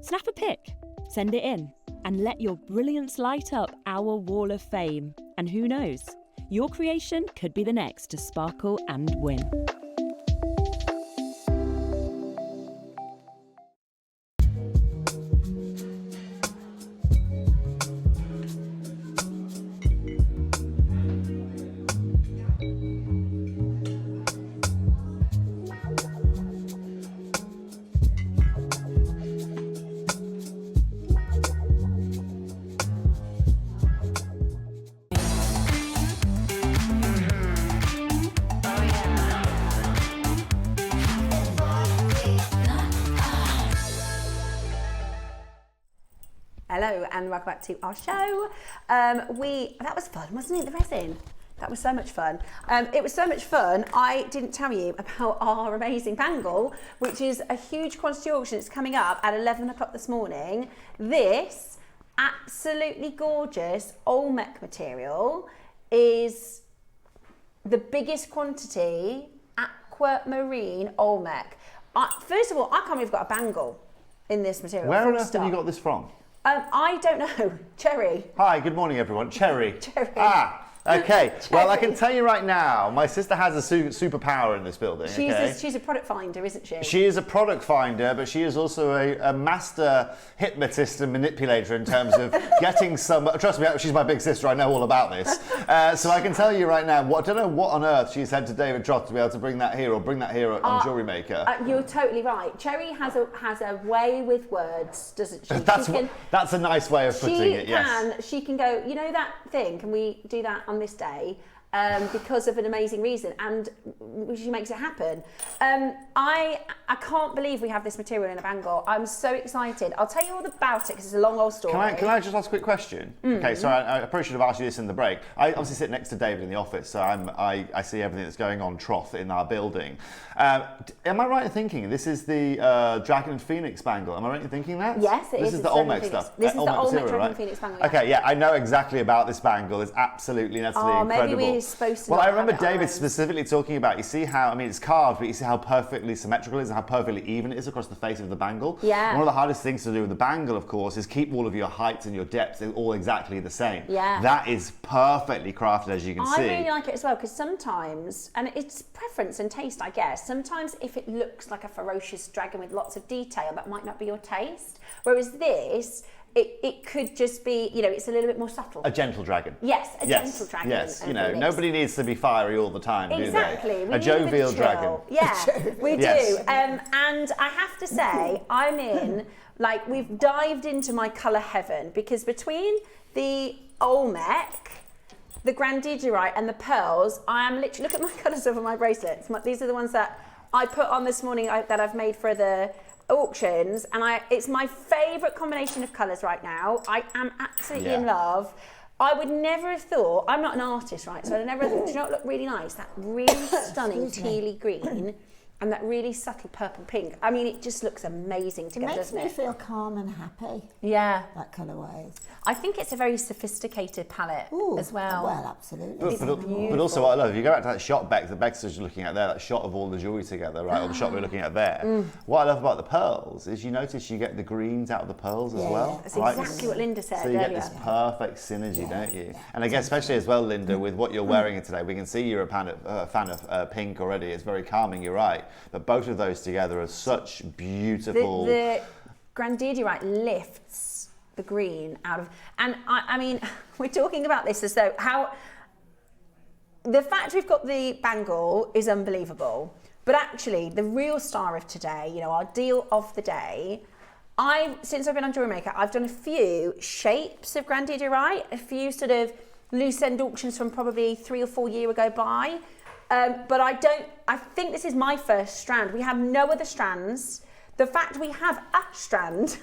Speaker 4: Snap a pic, send it in, and let your brilliance light up our Wall of Fame. And who knows? Your creation could be the next to sparkle and win.
Speaker 1: Hello and welcome back to our show. That was fun, wasn't it, the resin? That was so much fun. It was so much fun, I didn't tell you about our amazing bangle, which is a huge quantity auction. It's coming up at 11 o'clock this morning. This absolutely gorgeous Olmec material is the biggest quantity aquamarine Olmec. First of all, I can't believe we've got a bangle in this material.
Speaker 5: Where on earth have you got this from?
Speaker 1: I don't know. Cherry.
Speaker 5: Hi, good morning everyone. Cherry.
Speaker 1: Cherry.
Speaker 5: Okay.
Speaker 1: Cherry.
Speaker 5: Well, I can tell you right now, my sister has a superpower in this building.
Speaker 1: She's a product finder, isn't she?
Speaker 5: She is a product finder, but she is also a master hypnotist and manipulator in terms of getting some. Trust me, she's my big sister. I know all about this. So I can tell you right now. I don't know what on earth she said to David Trott to be able to bring that here on Jewellery Maker.
Speaker 1: You're totally right. Cherry has a way with words, doesn't she?
Speaker 5: That's a nice way of putting it. Yes.
Speaker 1: She can go. You know that thing? Can we do that on this day? Because of an amazing reason, and she makes it happen. I can't believe we have this material in a bangle. I'm so excited. I'll tell you all about it because it's a long old story.
Speaker 5: Can I just ask a quick question? Okay, so I probably should have asked you this in the break. I obviously sit next to David in the office, so I see everything that's going on trough in our building. Am I right in thinking this is the Dragon and Phoenix bangle? Am I right in thinking that?
Speaker 1: Yes, it is.
Speaker 5: This is the Olmec stuff.
Speaker 1: This is the Olmec Dragon
Speaker 5: right?
Speaker 1: and Phoenix bangle. Yeah.
Speaker 5: Okay, yeah, I know exactly about this bangle. It's absolutely and utterly incredible.
Speaker 1: is supposed to
Speaker 5: Well,
Speaker 1: not
Speaker 5: I remember
Speaker 1: have it
Speaker 5: David
Speaker 1: ironed.
Speaker 5: specifically talking about, you see how, I mean, it's carved, but you see how perfectly symmetrical it is and how perfectly even it is across the face of the bangle.
Speaker 1: Yeah.
Speaker 5: One of the hardest things to do with the bangle, of course, is keep all of your heights and your depths all exactly the same.
Speaker 1: Yeah.
Speaker 5: That is perfectly crafted, as you can see.
Speaker 1: I really like it as well, because sometimes, and it's preference and taste, I guess, sometimes if it looks like a ferocious dragon with lots of detail, that might not be your taste. Whereas this, it could just be, you know, it's a little bit more subtle.
Speaker 5: A gentle dragon.
Speaker 1: Yes, a gentle dragon.
Speaker 5: Yes, you
Speaker 1: and
Speaker 5: know,
Speaker 1: Felix.
Speaker 5: nobody needs to be fiery all the time,
Speaker 1: Exactly.
Speaker 5: do they?
Speaker 1: We
Speaker 5: A
Speaker 1: need a bit
Speaker 5: jovial
Speaker 1: of
Speaker 5: dragon.
Speaker 1: chill. Yeah, we do.
Speaker 5: Yes.
Speaker 1: And I have to say, I'm in, like, we've dived into my colour heaven, because between the Olmec, the Grandidierite and the pearls, I am literally, look at my colours over my bracelets. These are the ones that I put on this morning that I've made for the auctions, and it's my favourite combination of colours right now. I am absolutely in love. I would never have thought, I'm not an artist, right? So I never thought, do you know what look really nice? That really stunning tealy green and that really subtle purple pink. I mean, it just looks amazing together,
Speaker 2: Makes
Speaker 1: doesn't
Speaker 2: me
Speaker 1: it?
Speaker 2: feel calm and happy,
Speaker 1: Yeah.
Speaker 2: that colourway.
Speaker 1: I think it's a very sophisticated palette as well.
Speaker 2: Well, absolutely.
Speaker 5: But also what I love, if you go back to that shot Bex was looking at there, that shot of all the jewellery together, right, or the shot we're looking at there, what I love about the pearls is you notice you get the greens out of the pearls as well.
Speaker 1: That's
Speaker 5: right?
Speaker 1: exactly what Linda said
Speaker 5: So you
Speaker 1: earlier.
Speaker 5: get this perfect synergy, don't you? And I guess especially as well, Linda, with what you're wearing here today, we can see you're a fan of pink already. It's very calming, you're right. But both of those together are such beautiful...
Speaker 1: The Grandidierite lifts the green out of, and I mean, we're talking about this as though the fact we've got the bangle is unbelievable, but actually the real star of today, you know, our deal of the day, since I've been on Jewellery Maker, I've done a few shapes of Grandidierite, a few sort of loose end auctions from probably 3 or 4 years ago by, but I think this is my first strand. We have no other strands. The fact we have a strand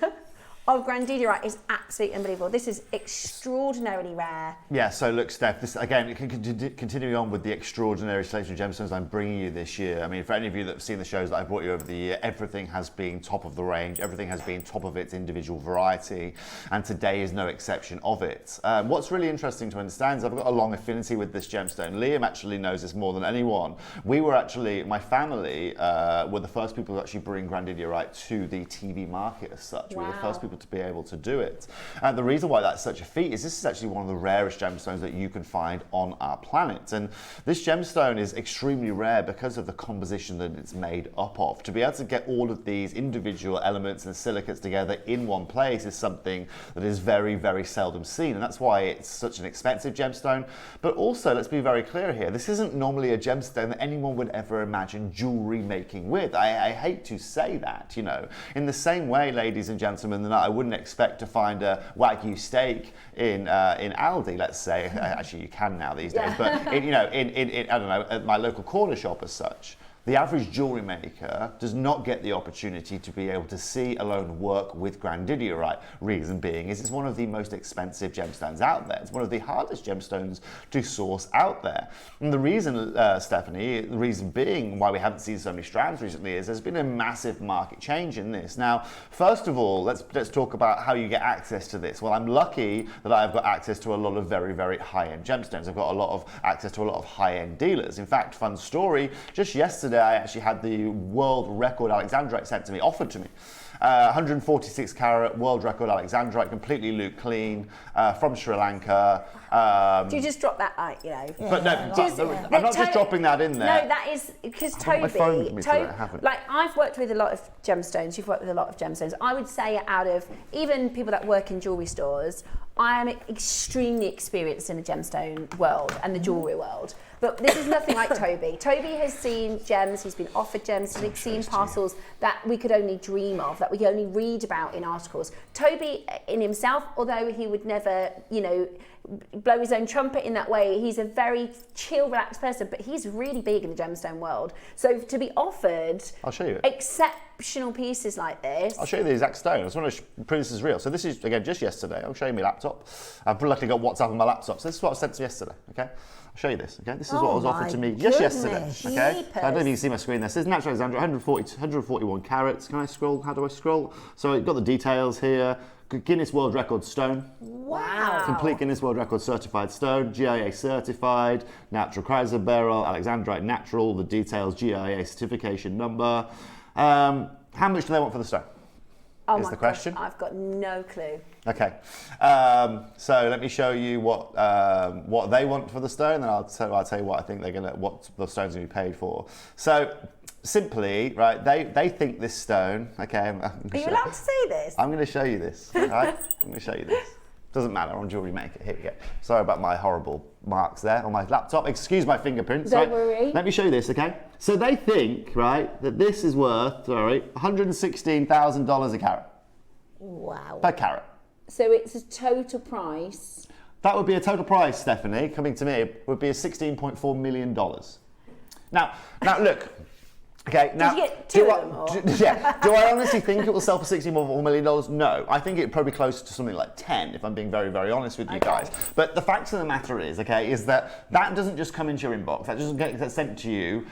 Speaker 1: of Grandidierite is absolutely unbelievable. This is extraordinarily rare.
Speaker 5: Yeah, so look, Steph, this again, continuing on with the extraordinary selection of gemstones I'm bringing you this year. I mean, for any of you that have seen the shows that I brought you over the year, everything has been top of the range, everything has been top of its individual variety, and today is no exception of it. What's really interesting to understand is I've got a long affinity with this gemstone. Liam actually knows this more than anyone. We were actually, my family were the first people to actually bring Grandidierite to the TV market as such.
Speaker 1: Wow.
Speaker 5: We were the first people to be able to do it. And the reason why that's such a feat is this is actually one of the rarest gemstones that you can find on our planet. And this gemstone is extremely rare because of the composition that it's made up of. To be able to get all of these individual elements and silicates together in one place is something that is very, very seldom seen. And that's why it's such an expensive gemstone. But also, let's be very clear here, this isn't normally a gemstone that anyone would ever imagine jewellery making with. I hate to say that, you know. In the same way, ladies and gentlemen, that I wouldn't expect to find a Wagyu steak in Aldi, let's say. Actually, you can now these days, but I don't know, at my local corner shop as such. The average jewellery maker does not get the opportunity to be able to see alone work with Grandidierite. Reason being is it's one of the most expensive gemstones out there. It's one of the hardest gemstones to source out there. And the reason, Stephanie, the reason being why we haven't seen so many strands recently is there's been a massive market change in this. Now, first of all, let's talk about how you get access to this. Well, I'm lucky that I've got access to a lot of very, very high-end gemstones. I've got a lot of access to a lot of high-end dealers. In fact, fun story, just yesterday, I actually had the world record Alexandrite sent to me, offered to me. 146 carat world record Alexandrite, completely loop clean, from Sri Lanka.
Speaker 1: Do you just drop that, you know?
Speaker 5: But no, I'm not just dropping that in there.
Speaker 1: No, that is because
Speaker 5: my phone with me today, I haven't.
Speaker 1: Like I've worked with a lot of gemstones. You've worked with a lot of gemstones. I would say out of even people that work in jewellery stores, I am extremely experienced in the gemstone world and the jewellery world. But this is nothing like Toby. Toby has seen gems, he's been offered gems, he's seen parcels that we could only dream of, that we could only read about in articles. Toby in himself, although he would never, you know, blow his own trumpet in that way, he's a very chill, relaxed person, but he's really big in the gemstone world. So to be offered
Speaker 5: I'll show you
Speaker 1: exceptional pieces like this.
Speaker 5: I'll show you the exact stone. I just want to prove this is real. So this is, again, just yesterday. I'll show you my laptop. I've luckily got WhatsApp on my laptop. So this is what I sent to yesterday, okay? I'll show you this, okay? This is what was offered to me just yesterday, okay? I don't know if you can see my screen there. So this is natural Alexandrite, 141 carats. Can I scroll? How do I scroll? So I've got the details here. Guinness World Record stone.
Speaker 1: Wow.
Speaker 5: Complete Guinness World Record certified stone, GIA certified, natural chrysoberyl, alexandrite natural, the details, GIA certification number. How much do they want for the stone?
Speaker 1: Oh
Speaker 5: is
Speaker 1: my
Speaker 5: the question.
Speaker 1: gosh, I've got no clue.
Speaker 5: Okay, so let me show you what they want for the stone, and I'll tell you what I think what the stone's gonna be paid for. So simply, right? They think this stone. Okay,
Speaker 1: Are you allowed to say this?
Speaker 5: I'm going to show you this. Right? I'm going to show you this. Doesn't matter, on Jewellery Maker. Here we go. Sorry about my horrible marks there on my laptop. Excuse my fingerprints.
Speaker 1: Don't
Speaker 5: right?
Speaker 1: worry.
Speaker 5: Let me show you this, okay? So they think, right, that this is worth, $116,000 a carat.
Speaker 2: Wow.
Speaker 5: Per carat.
Speaker 1: So it's a total price.
Speaker 5: That would be a total price, Stephanie, coming to me, would be a $16.4 million. Now look. Okay, now,
Speaker 1: Did you get two of them? Or?
Speaker 5: Do I honestly think it will sell for $16.4 million? No, I think it'd probably be close to something like 10, if I'm being very, very honest with you guys. But the fact of the matter is, okay, is that doesn't just come into your inbox. That doesn't get sent to you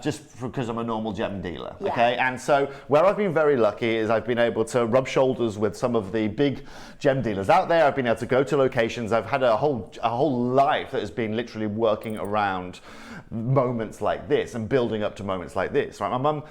Speaker 5: just because I'm a normal gem dealer, okay? And so where I've been very lucky is I've been able to rub shoulders with some of the big gem dealers out there. I've been able to go to locations. I've had a whole life that has been literally working around moments like this and building up to moments like this. Right?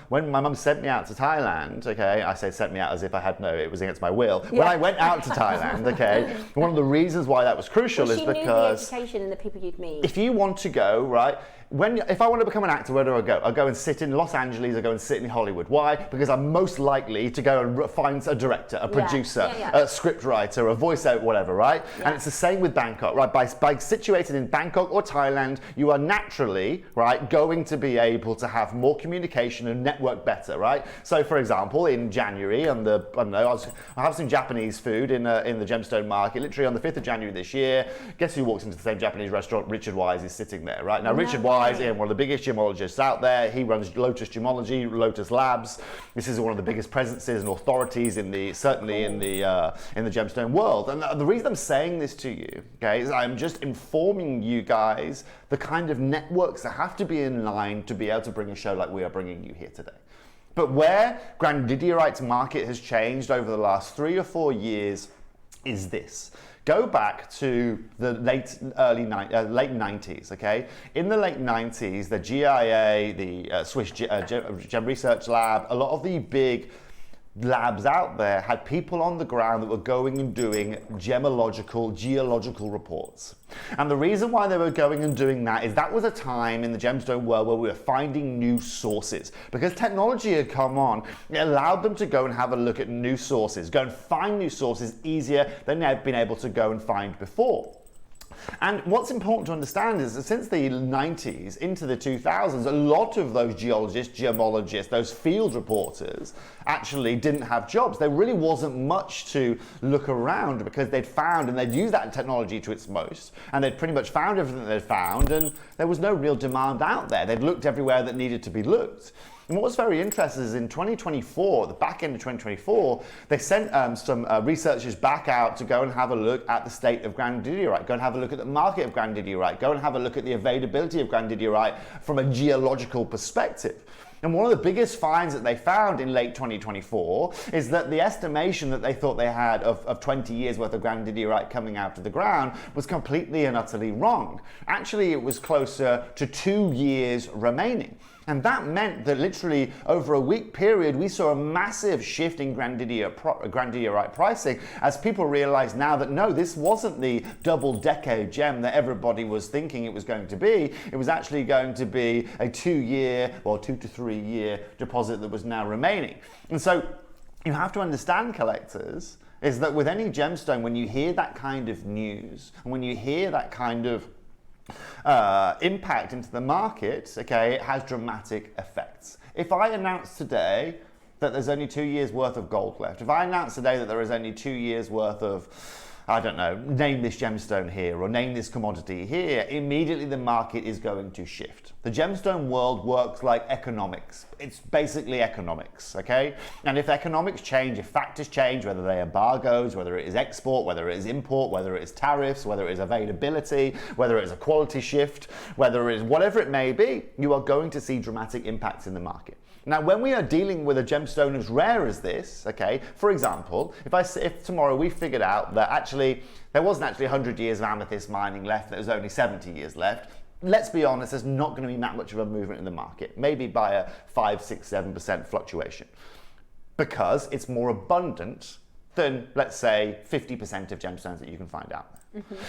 Speaker 5: When my mum sent me out to Thailand, okay, I say sent me out as if it was against my will. Yeah. When I went out to Thailand, okay, one of the reasons why that was crucial is because
Speaker 1: she knew the education and the people you'd meet.
Speaker 5: If you want to go, right, if I want to become an actor, where do I go? I go and sit in Los Angeles, I go and sit in Hollywood. Why? Because I'm most likely to go and find a director, a producer, a script writer, a voiceover, whatever, right? Yeah. And it's the same with Bangkok, right? By situated in Bangkok or Thailand, you are naturally, right, going to be able to have more communication and network better, right? So, for example, in January, I have some Japanese food in the gemstone market, literally on the 5th of January this year. Guess who walks into the same Japanese restaurant? Richard Wise is sitting there, right? Now, Richard Wise, one of the biggest gemologists out there. He runs Lotus Gemology, Lotus Labs. This is one of the biggest presences and authorities certainly in the gemstone world. And the reason I'm saying this to you, okay, is I'm just informing you guys the kind of networks that have to be in line to be able to bring a show like we are bringing you here today. But where Grandidierite's market has changed over the last 3 or 4 years is this. Go back to the late 90s, okay? In the late 90s, the GIA, the Swiss Gem Research Lab, a lot of the big labs out there had people on the ground that were going and doing geological reports. And the reason why they were going and doing that is that was a time in the gemstone world where we were finding new sources. Because technology had come on, it allowed them to go and have a look at new sources, go and find new sources easier than they'd been able to go and find before. And what's important to understand is that since the 90s into the 2000s, a lot of those geologists, gemologists, those field reporters actually didn't have jobs. There really wasn't much to look around because they'd found and they'd used that technology to its most, and they'd pretty much found everything they'd found, and there was no real demand out there. They'd looked everywhere that needed to be looked. And what was very interesting is in 2024, the back end of 2024, they sent some researchers back out to go and have a look at the state of Grandidierite, go and have a look at the market of Grandidierite, go and have a look at the availability of Grandidierite from a geological perspective. And one of the biggest finds that they found in late 2024 is that the estimation that they thought they had of 20 years worth of Grandidierite coming out of the ground was completely and utterly wrong. Actually, it was closer to 2 years remaining. And that meant that literally over a week period, we saw a massive shift in Grandidierite pricing as people realized now that no, this wasn't the double-decade gem that everybody was thinking it was going to be. It was actually going to be a 2-year or 2 to 3 year deposit that was now remaining. And so you have to understand, collectors, is that with any gemstone, when you hear that kind of news and when you hear that kind of impact into the market, okay, it has dramatic effects. If I announce today that there's only 2 years worth of gold left, if I announce today that there is only 2 years worth of, I don't know, name this gemstone here or name this commodity here, immediately the market is going to shift. The gemstone world works like economics. It's basically economics, okay? And if economics change, if factors change, whether they are embargoes, whether it is export, whether it is import, whether it is tariffs, whether it is availability, whether it is a quality shift, whether it is whatever it may be, you are going to see dramatic impacts in the market. Now, when we are dealing with a gemstone as rare as this, okay, for example, if tomorrow we figured out that actually there wasn't actually 100 years of amethyst mining left, there was only 70 years left, let's be honest, there's not going to be that much of a movement in the market, maybe by a 5, 6, 7% fluctuation, because it's more abundant than, let's say, 50% of gemstones that you can find out there.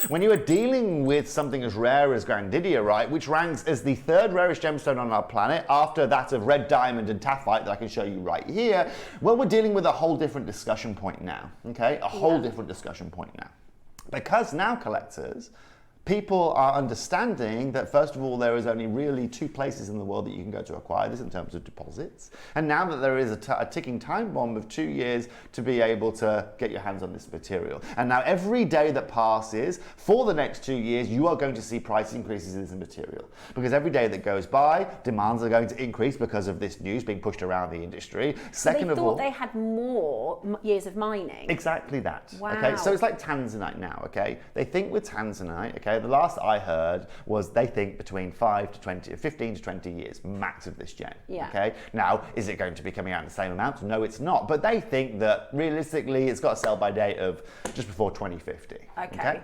Speaker 5: When you are dealing with something as rare as Grandidierite, which ranks as the 3rd rarest gemstone on our planet, after that of red diamond and taphite that I can show you right here, well, we're dealing with a whole different discussion point now, okay? A whole different discussion point now. Because now, collectors, people are understanding that, first of all, there is only really 2 places in the world that you can go to acquire this in terms of deposits. And now that there is a ticking time bomb of 2 years to be able to get your hands on this material. And now every day that passes for the next 2 years, you are going to see price increases in this material. Because every day that goes by, demands are going to increase because of this news being pushed around the industry. Second of all,
Speaker 1: they had more years of mining.
Speaker 5: Exactly that.
Speaker 1: Wow.
Speaker 5: Okay, so it's like tanzanite now, okay? They think with tanzanite, okay, the last I heard was they think between 15 to 20 years max of this gem.
Speaker 1: Yeah.
Speaker 5: Okay. Now, is it going to be coming out in the same amount? No, it's not. But they think that realistically, it's got a sell by date of just before 2050. Okay.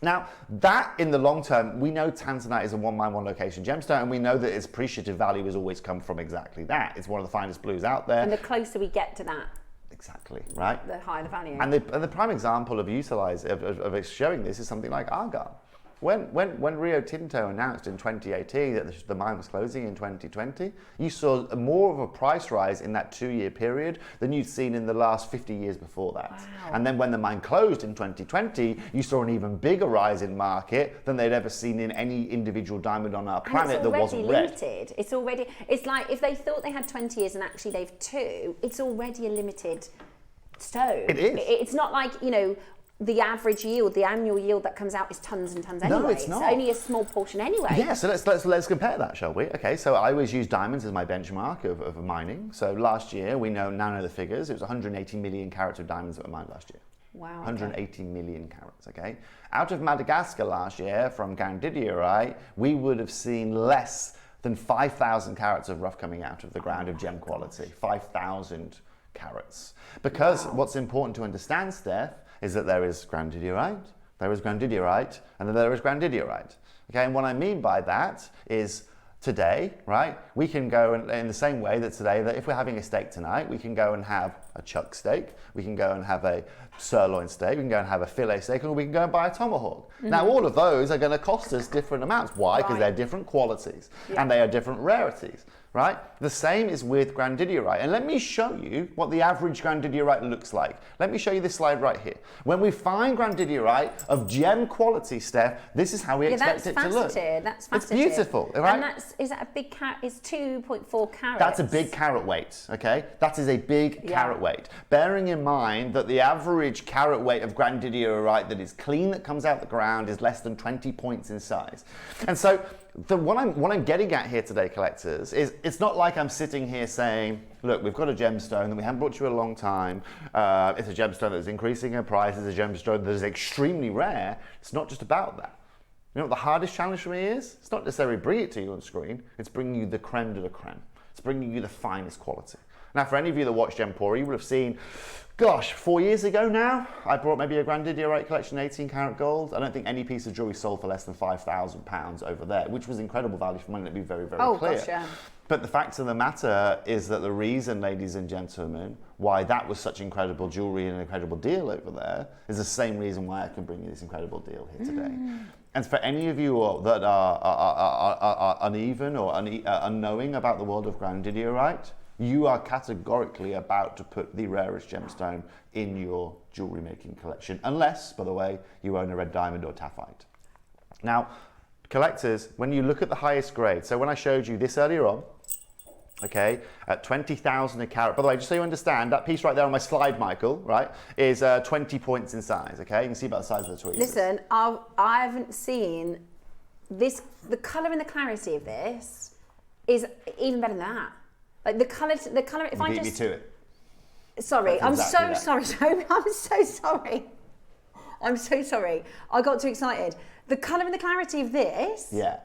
Speaker 5: Now, that in the long term, we know tanzanite is a 1 mine, 1 location gemstone, and we know that its appreciative value has always come from exactly that. It's one of the finest blues out there.
Speaker 1: And the closer we get to that,
Speaker 5: exactly, right?
Speaker 1: the higher the value.
Speaker 5: And the prime example of it showing this is something like argyle. When Rio Tinto announced in 2018 that the mine was closing in 2020, you saw more of a price rise in that 2-year period than you'd seen in the last 50 years before that.
Speaker 1: Wow.
Speaker 5: And then when the mine closed in 2020, you saw an even bigger rise in market than they'd ever seen in any individual diamond on our planet that wasn't red.
Speaker 1: It's like if they thought they had 20 years and actually they've 2, it's already a limited stone.
Speaker 5: It is.
Speaker 1: It's not like, you know, the average yield, the annual yield that comes out is tons and tons anyway.
Speaker 5: No, it's not.
Speaker 1: It's only a small portion anyway.
Speaker 5: Yeah, so let's compare that, shall we? Okay, so I always use diamonds as my benchmark of mining. So last year, we now know the figures. It was 180 million carats of diamonds that were mined last year.
Speaker 1: Wow.
Speaker 5: 180 million carats, okay? Out of Madagascar last year, from Grandidierite, we would have seen less than 5,000 carats of rough coming out of the ground of gem quality. 5,000 carats. Because what's important to understand, Steph, is that there is Grandidierite, there is Grandidierite, and then there is Grandidierite. Okay, and what I mean by that is today, right, we can go and, in the same way that today, that if we're having a steak tonight, we can go and have a chuck steak, we can go and have a sirloin steak, we can go and have a fillet steak, or we can go and buy a tomahawk. Now, all of those are going to cost us different amounts. Why? Because they're different qualities, and they are different rarities. Right? The same is with Grandidierite. And let me show you what the average Grandidierite looks like. Let me show you this slide right here. When we find Grandidierite of gem quality, Steph, this is how we expect it to look.
Speaker 1: That's faceted.
Speaker 5: It's beautiful, right?
Speaker 1: And is that a big carat? It's 2.4 carats.
Speaker 5: That's a big carat weight, okay? That is a big carat weight. Bearing in mind that the average carat weight of Grandidierite that is clean, that comes out the ground, is less than 20 points in size. And so, what I'm getting at here today, collectors, is it's not like I'm sitting here saying, look, we've got a gemstone that we haven't brought you in a long time. It's a gemstone that's increasing in price. It's a gemstone that is extremely rare. It's not just about that. You know what the hardest challenge for me is? It's not necessarily bring it to you on screen. It's bringing you the creme de la creme. It's bringing you the finest quality. Now, for any of you that watch Gempora, you would have seen, gosh, 4 years ago now, I brought maybe a Grandidierite collection, 18 karat gold. I don't think any piece of jewelry sold for less than £5,000 over there, which was incredible value for money, to be very, very clear.
Speaker 1: Gosh, yeah.
Speaker 5: But the fact of the matter is that the reason, ladies and gentlemen, why that was such incredible jewelry and an incredible deal over there is the same reason why I can bring you this incredible deal here today. And for any of you that are uneven or unknowing about the world of Grandidierite, you are categorically about to put the rarest gemstone in your jewelry making collection, unless, by the way, you own a red diamond or taphite. Now, collectors, when you look at the highest grade, so when I showed you this earlier on, okay, at 20,000 a carat, by the way, just so you understand, that piece right there on my slide, Michael, right, is 20 points in size, okay? You can see about the size of the tweezers.
Speaker 1: Listen, I haven't seen this, the colour and the clarity of this is even better than that. Like the colour, if I
Speaker 5: beat
Speaker 1: just...
Speaker 5: me to it.
Speaker 1: Sorry, I'm
Speaker 5: exactly
Speaker 1: so sorry, Toby. I'm so sorry. I'm so sorry. I got too excited. The colour and the clarity of this.
Speaker 5: Yeah.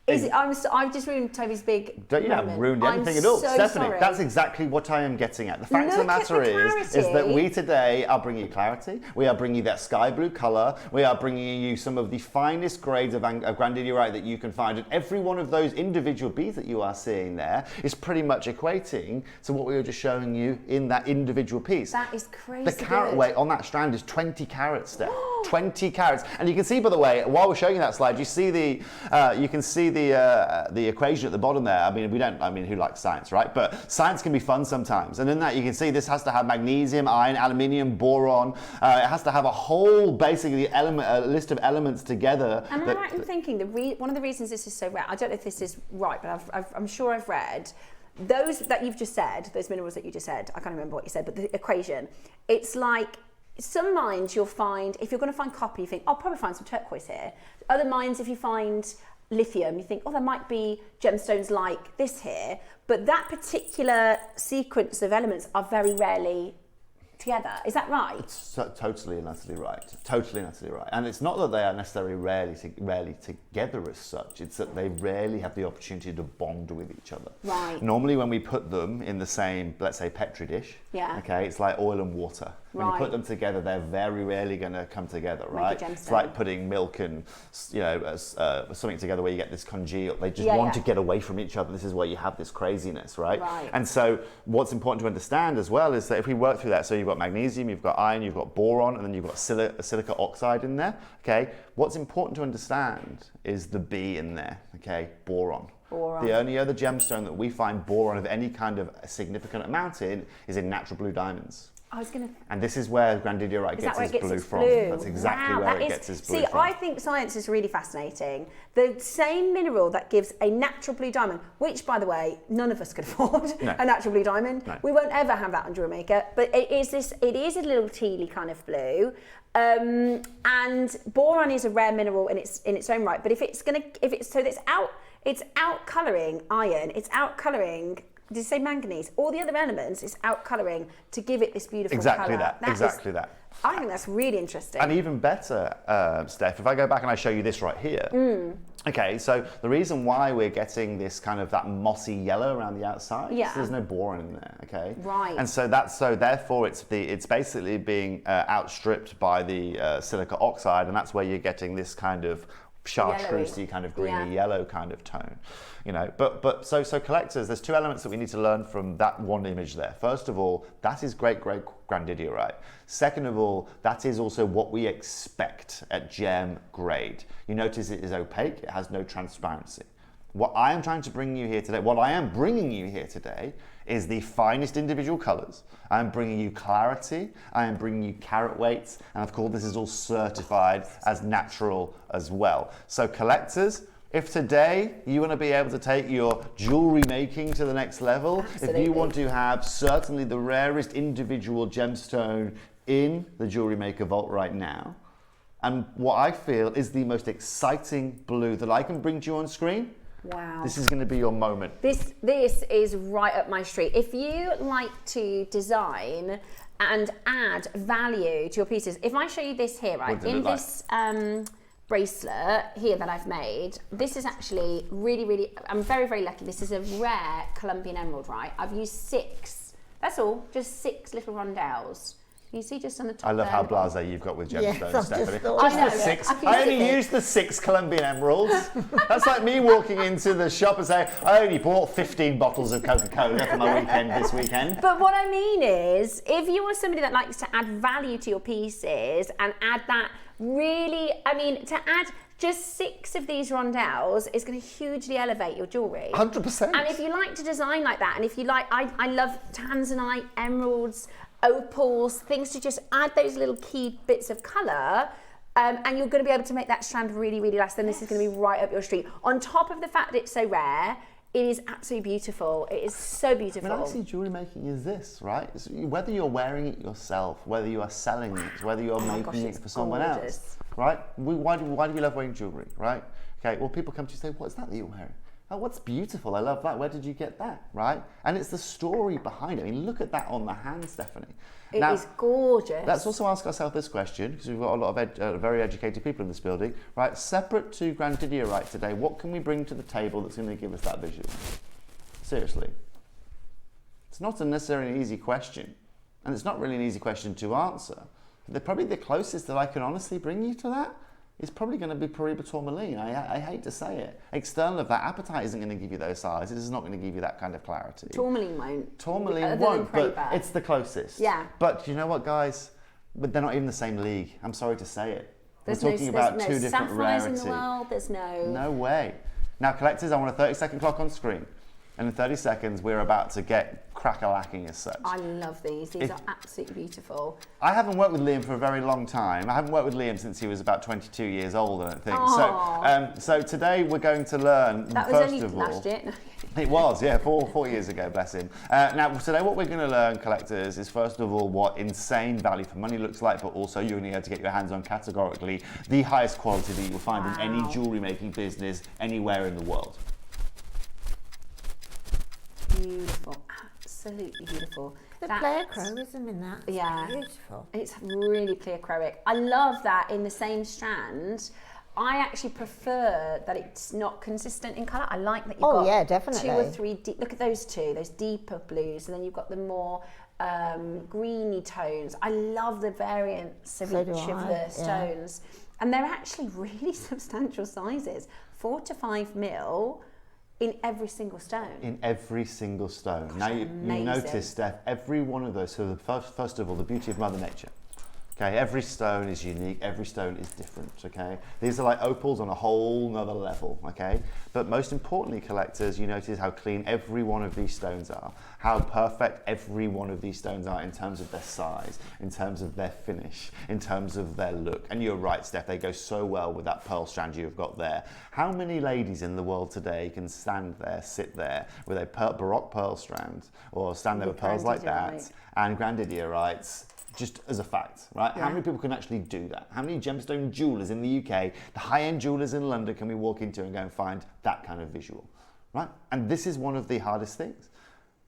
Speaker 1: I've just ruined Toby's big
Speaker 5: Don't you have
Speaker 1: moment.
Speaker 5: ruined anything
Speaker 1: I'm
Speaker 5: at all,
Speaker 1: so
Speaker 5: Stephanie?
Speaker 1: sorry.
Speaker 5: That's exactly what I am getting at. The fact of the
Speaker 1: Look at
Speaker 5: matter
Speaker 1: the
Speaker 5: is that
Speaker 1: clarity.
Speaker 5: we today are bringing you clarity. We are bringing you that sky blue colour. We are bringing you some of the finest grades of Grandidierite that you can find, and every one of those individual beads that you are seeing there is pretty much equating to what we were just showing you in that individual piece.
Speaker 1: That is crazy.
Speaker 5: The carat
Speaker 1: good.
Speaker 5: weight on that strand is 20 carats, Steph. 20 carats, and you can see, by the way, while we're showing you that slide, you see the equation at the bottom there. I mean, who likes science, right? But science can be fun sometimes, and in that you can see this has to have magnesium, iron, aluminium, boron. It has to have a whole, basically, a list of elements together.
Speaker 1: Am I right in thinking one of the reasons this is so rare? I don't know if this is right, but I'm sure I've read those that you've just said, those minerals that you just said. I can't remember what you said, but the equation. It's like. Some mines you'll find, if you're going to find copper, you think, I'll probably find some turquoise here. Other mines, if you find lithium, you think, oh, there might be gemstones like this here. But that particular sequence of elements are very rarely together. Is that right?
Speaker 5: Totally and utterly right. Totally and utterly right. And it's not that they are necessarily rarely together as such. It's that they rarely have the opportunity to bond with each other.
Speaker 1: Right.
Speaker 5: Normally, when we put them in the same, let's say, Petri dish, okay, it's like oil and water. When you put them together, they're very rarely going to come together, right? It's like putting milk and something together where you get this congeal. They just want to get away from each other. This is where you have this craziness, right? And so what's important to understand as well is that if we work through that, so you've got magnesium, you've got iron, you've got boron, and then you've got silica oxide in there, okay? What's important to understand is the B in there, okay? Boron. The only other gemstone that we find boron of any kind of significant amount in is in natural blue diamonds. And this is where Grandidierite gets its blue from. That's exactly where it gets its blue from.
Speaker 1: See, I think science is really fascinating. The same mineral that gives a natural blue diamond, which, by the way, none of us could afford a natural blue diamond. No. We won't ever have that on Jewellery Maker. But it is a little tealy kind of blue. And boron is a rare mineral in its own right. But it's out colouring iron. It's out colouring. Did you say manganese? All the other elements is out colouring to give it this beautiful colour.
Speaker 5: Exactly that.
Speaker 1: I think that's really interesting.
Speaker 5: And even better, Steph, if I go back and I show you this right here. Okay, so the reason why we're getting this kind of that mossy yellow around the outside is there's no boron in there, okay?
Speaker 1: Right.
Speaker 5: And so therefore it's basically being outstripped by the silica oxide, and that's where you're getting this kind of chartreusey kind of greeny yellow kind of tone, you know. But so collectors, there's two elements that we need to learn from that one image there. First of all, that is great Grandidierite. Second of all, that is also what we expect at gem grade. You notice it is opaque, it has no transparency. What I am bringing you here today is the finest individual colours. I am bringing you clarity, I am bringing you carat weights, and of course this is all certified as natural as well. So collectors, if today you want to be able to take your jewellery making to the next level, if you want to have certainly the rarest individual gemstone in the Jewellery Maker vault right now, and what I feel is the most exciting blue that I can bring to you on screen,
Speaker 1: wow.
Speaker 5: This is going to be your moment.
Speaker 1: This is right up my street. If you like to design and add value to your pieces, if I show you this here, right, in this bracelet here that I've made, this is actually really, I'm very lucky. This is a rare Colombian emerald, right? I've used 6, that's all, just 6 little rondelles. You see just on the top.
Speaker 5: I love how blasé you've got with gemstones, Stephanie.
Speaker 1: Just
Speaker 5: I only used the 6 Colombian emeralds. That's like me walking into the shop and saying, I only bought 15 bottles of Coca-Cola for my weekend this weekend.
Speaker 1: But what I mean is, if you are somebody that likes to add value to your pieces and add that really, to add just 6 of these rondelles is going to hugely elevate your jewellery.
Speaker 5: 100%.
Speaker 1: And if you like to design like that, and if you like, I love tanzanite, emeralds, opals, things to just add those little key bits of colour, and you're going to be able to make that strand really last, then this is going to be right up your street. On top of the fact that it's so rare, it is absolutely beautiful. It is so beautiful.
Speaker 5: I see jewellery making is this, right? So whether you're wearing it yourself, whether you are selling it, whether you're making it for someone else, right? Why do we love wearing jewellery, right? Okay, well, people come to you and say, what's that you're wearing? Oh, what's beautiful? I love that. Where did you get that? Right? And it's the story behind it. I mean, look at that on the hand, Stephanie.
Speaker 1: It is gorgeous.
Speaker 5: Let's also ask ourselves this question, because we've got a lot of very educated people in this building. Right? Separate to Grandidierite today, what can we bring to the table that's going to give us that visual? Seriously. It's not necessarily an easy question. And it's not really an easy question to answer. Probably the closest that I can honestly bring you to that is probably going to be Paribas tourmaline. I hate to say it. External of that, apatite isn't going to give you those sizes. It's not going to give you that kind of clarity.
Speaker 1: Tourmaline won't.
Speaker 5: Tourmaline won't, but it's the closest.
Speaker 1: Yeah.
Speaker 5: But you know what, guys? But they're not even the same league. I'm sorry to say it. We're talking about two different rarities.
Speaker 1: In the world. There's
Speaker 5: no way. Now, collectors, I want a 30-second clock on screen. And in 30 seconds, we're about to get crack-a-lacking as such.
Speaker 1: I love these. These are absolutely beautiful.
Speaker 5: I haven't worked with Liam for a very long time. I haven't worked with Liam since he was about 22 years old, I don't think. So today we're going to learn,
Speaker 1: that was
Speaker 5: first
Speaker 1: only
Speaker 5: of all...
Speaker 1: last year.
Speaker 5: It was, yeah, four years ago, bless him. Now, today what we're going to learn, collectors, is first of all what insane value for money looks like, but also you're going to be able to get your hands on categorically the highest quality that you'll find in any jewellery making business anywhere in the world.
Speaker 1: Beautiful, absolutely beautiful.
Speaker 2: The pleochroism in that.
Speaker 1: Yeah,
Speaker 2: beautiful.
Speaker 1: It's really pleochroic. I love that in the same strand. I actually prefer that it's not consistent in colour. I like that you've got
Speaker 2: definitely.
Speaker 1: 2 or 3 look at those two, those deeper blues, and then you've got the more greeny tones. I love the variance of each of the stones. And they're actually really substantial sizes, 4 to 5 mil. In every single stone. In every single stone.
Speaker 5: Gosh, now you notice, Steph, every one of those, so first of all, the beauty of Mother Nature. Okay, every stone is unique, every stone is different, okay? These are like opals on a whole nother level, okay? But most importantly, collectors, you notice how clean every one of these stones are, how perfect every one of these stones are in terms of their size, in terms of their finish, in terms of their look. And you're right, Steph, they go so well with that pearl strand you've got there. How many ladies in the world today can stand there, sit there with a Baroque pearl strand, or stand there with pearls like that, and Grandidierite, just as a fact, right? Yeah. How many people can actually do that? How many gemstone jewelers in the UK, the high-end jewelers in London, can we walk into and go and find that kind of visual, right? And this is one of the hardest things.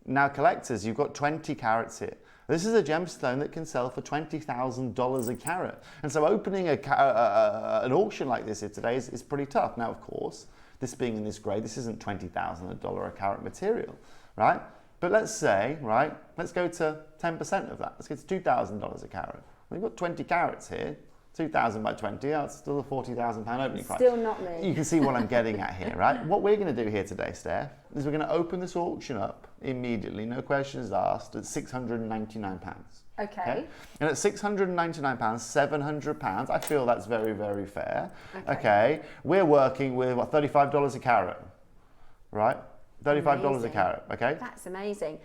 Speaker 5: Now, collectors, you've got 20 carats here. This is a gemstone that can sell for $20,000 a carat. And so opening an auction like this today is pretty tough. Now, of course, this being in this grade, this isn't $20,000 a carat material, right? But let's say, right, let's go to 10% of that. Let's get to $2,000 a carat. We've got 20 carats here. 2,000 by 20, that's still a £40,000 opening price.
Speaker 1: Still not me.
Speaker 5: You can see what I'm getting at here, right? What we're going to do here today, Steph, is we're going to open this auction up immediately, no questions asked, at £699.
Speaker 1: Okay.
Speaker 5: And at £699, £700, I feel that's very, very fair. Okay. We're working with, what, $35 a carat, right? $35 a carat, okay?
Speaker 1: That's amazing.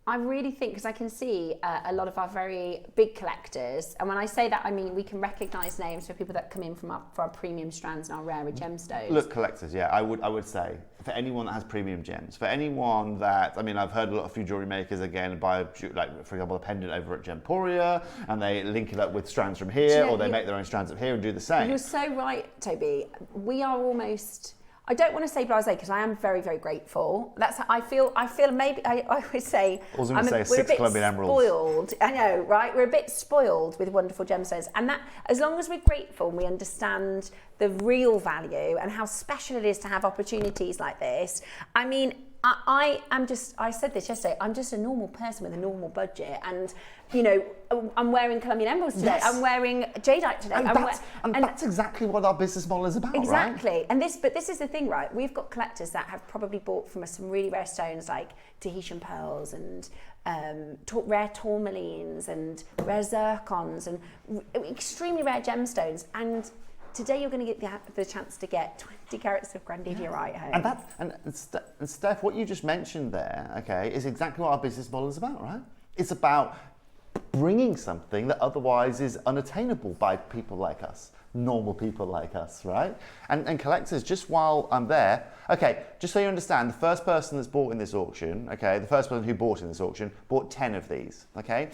Speaker 1: I really think, because I can see a lot of our very big collectors, and when I say that, I mean we can recognise names for people that come in for our premium strands and our rarer gemstones.
Speaker 5: Look, collectors, yeah, I would say, for anyone that has premium gems, for anyone that, I mean, I've heard a few jewellery makers, again, buy, like, for example, a pendant over at Gemporia, and they link it up with strands from here, or they make their own strands up here and do the same.
Speaker 1: You're so right, Toby. We are almost... I don't want to say blasé because I am very, very grateful. That's how I feel. Maybe I would say
Speaker 5: we're a bit
Speaker 1: spoiled. I know, right? We're a bit spoiled with wonderful gemstones, and that as long as we're grateful and we understand the real value and how special it is to have opportunities like this. I mean, I said this yesterday, I'm just a normal person with a normal budget, and you know, I'm wearing Colombian emeralds today,
Speaker 5: yes.
Speaker 1: I'm wearing jadeite today.
Speaker 5: And that's exactly what our business model is about,
Speaker 1: exactly.
Speaker 5: Right?
Speaker 1: But this is the thing, right? We've got collectors that have probably bought from us some really rare stones like Tahitian pearls and rare tourmalines and rare zircons and extremely rare gemstones, and today you're going to get the chance to get 20 carats of Grandidierite home.
Speaker 5: And Steph, what you just mentioned there, okay, is exactly what our business model is about, right? It's about bringing something that otherwise is unattainable by people like us, normal people like us, right? And collectors, just while I'm there, okay, just so you understand, the first person that's bought in this auction, okay, the first person who bought in this auction bought 10 of these, okay?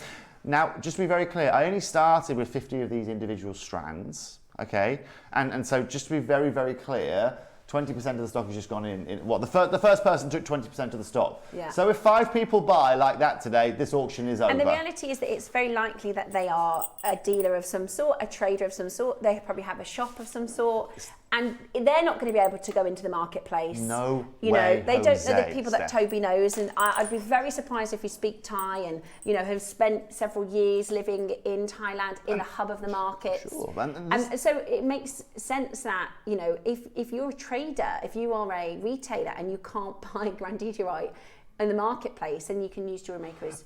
Speaker 5: Now, just to be very clear, I only started with 50 of these individual strands, okay? And so just to be very, very clear, 20% of the stock has just gone in what, the first person took 20% of the stock.
Speaker 1: Yeah.
Speaker 5: So if 5 people buy like that today, this auction is over.
Speaker 1: And the reality is that it's very likely that they are a dealer of some sort, a trader of some sort. They probably have a shop of some sort, and they're not going to be able to go into the marketplace.
Speaker 5: No
Speaker 1: you
Speaker 5: way,
Speaker 1: know, they don't know the
Speaker 5: Jose,
Speaker 1: people that
Speaker 5: Steph.
Speaker 1: Toby knows, and I'd be very surprised if you speak Thai and, you know, have spent several years living in Thailand in the hub of the markets.
Speaker 5: Sure,
Speaker 1: And so it makes sense that, you know, if you're a trader, if you are a retailer and you can't buy Grandidierite in the marketplace, then you can use Jewellery Maker as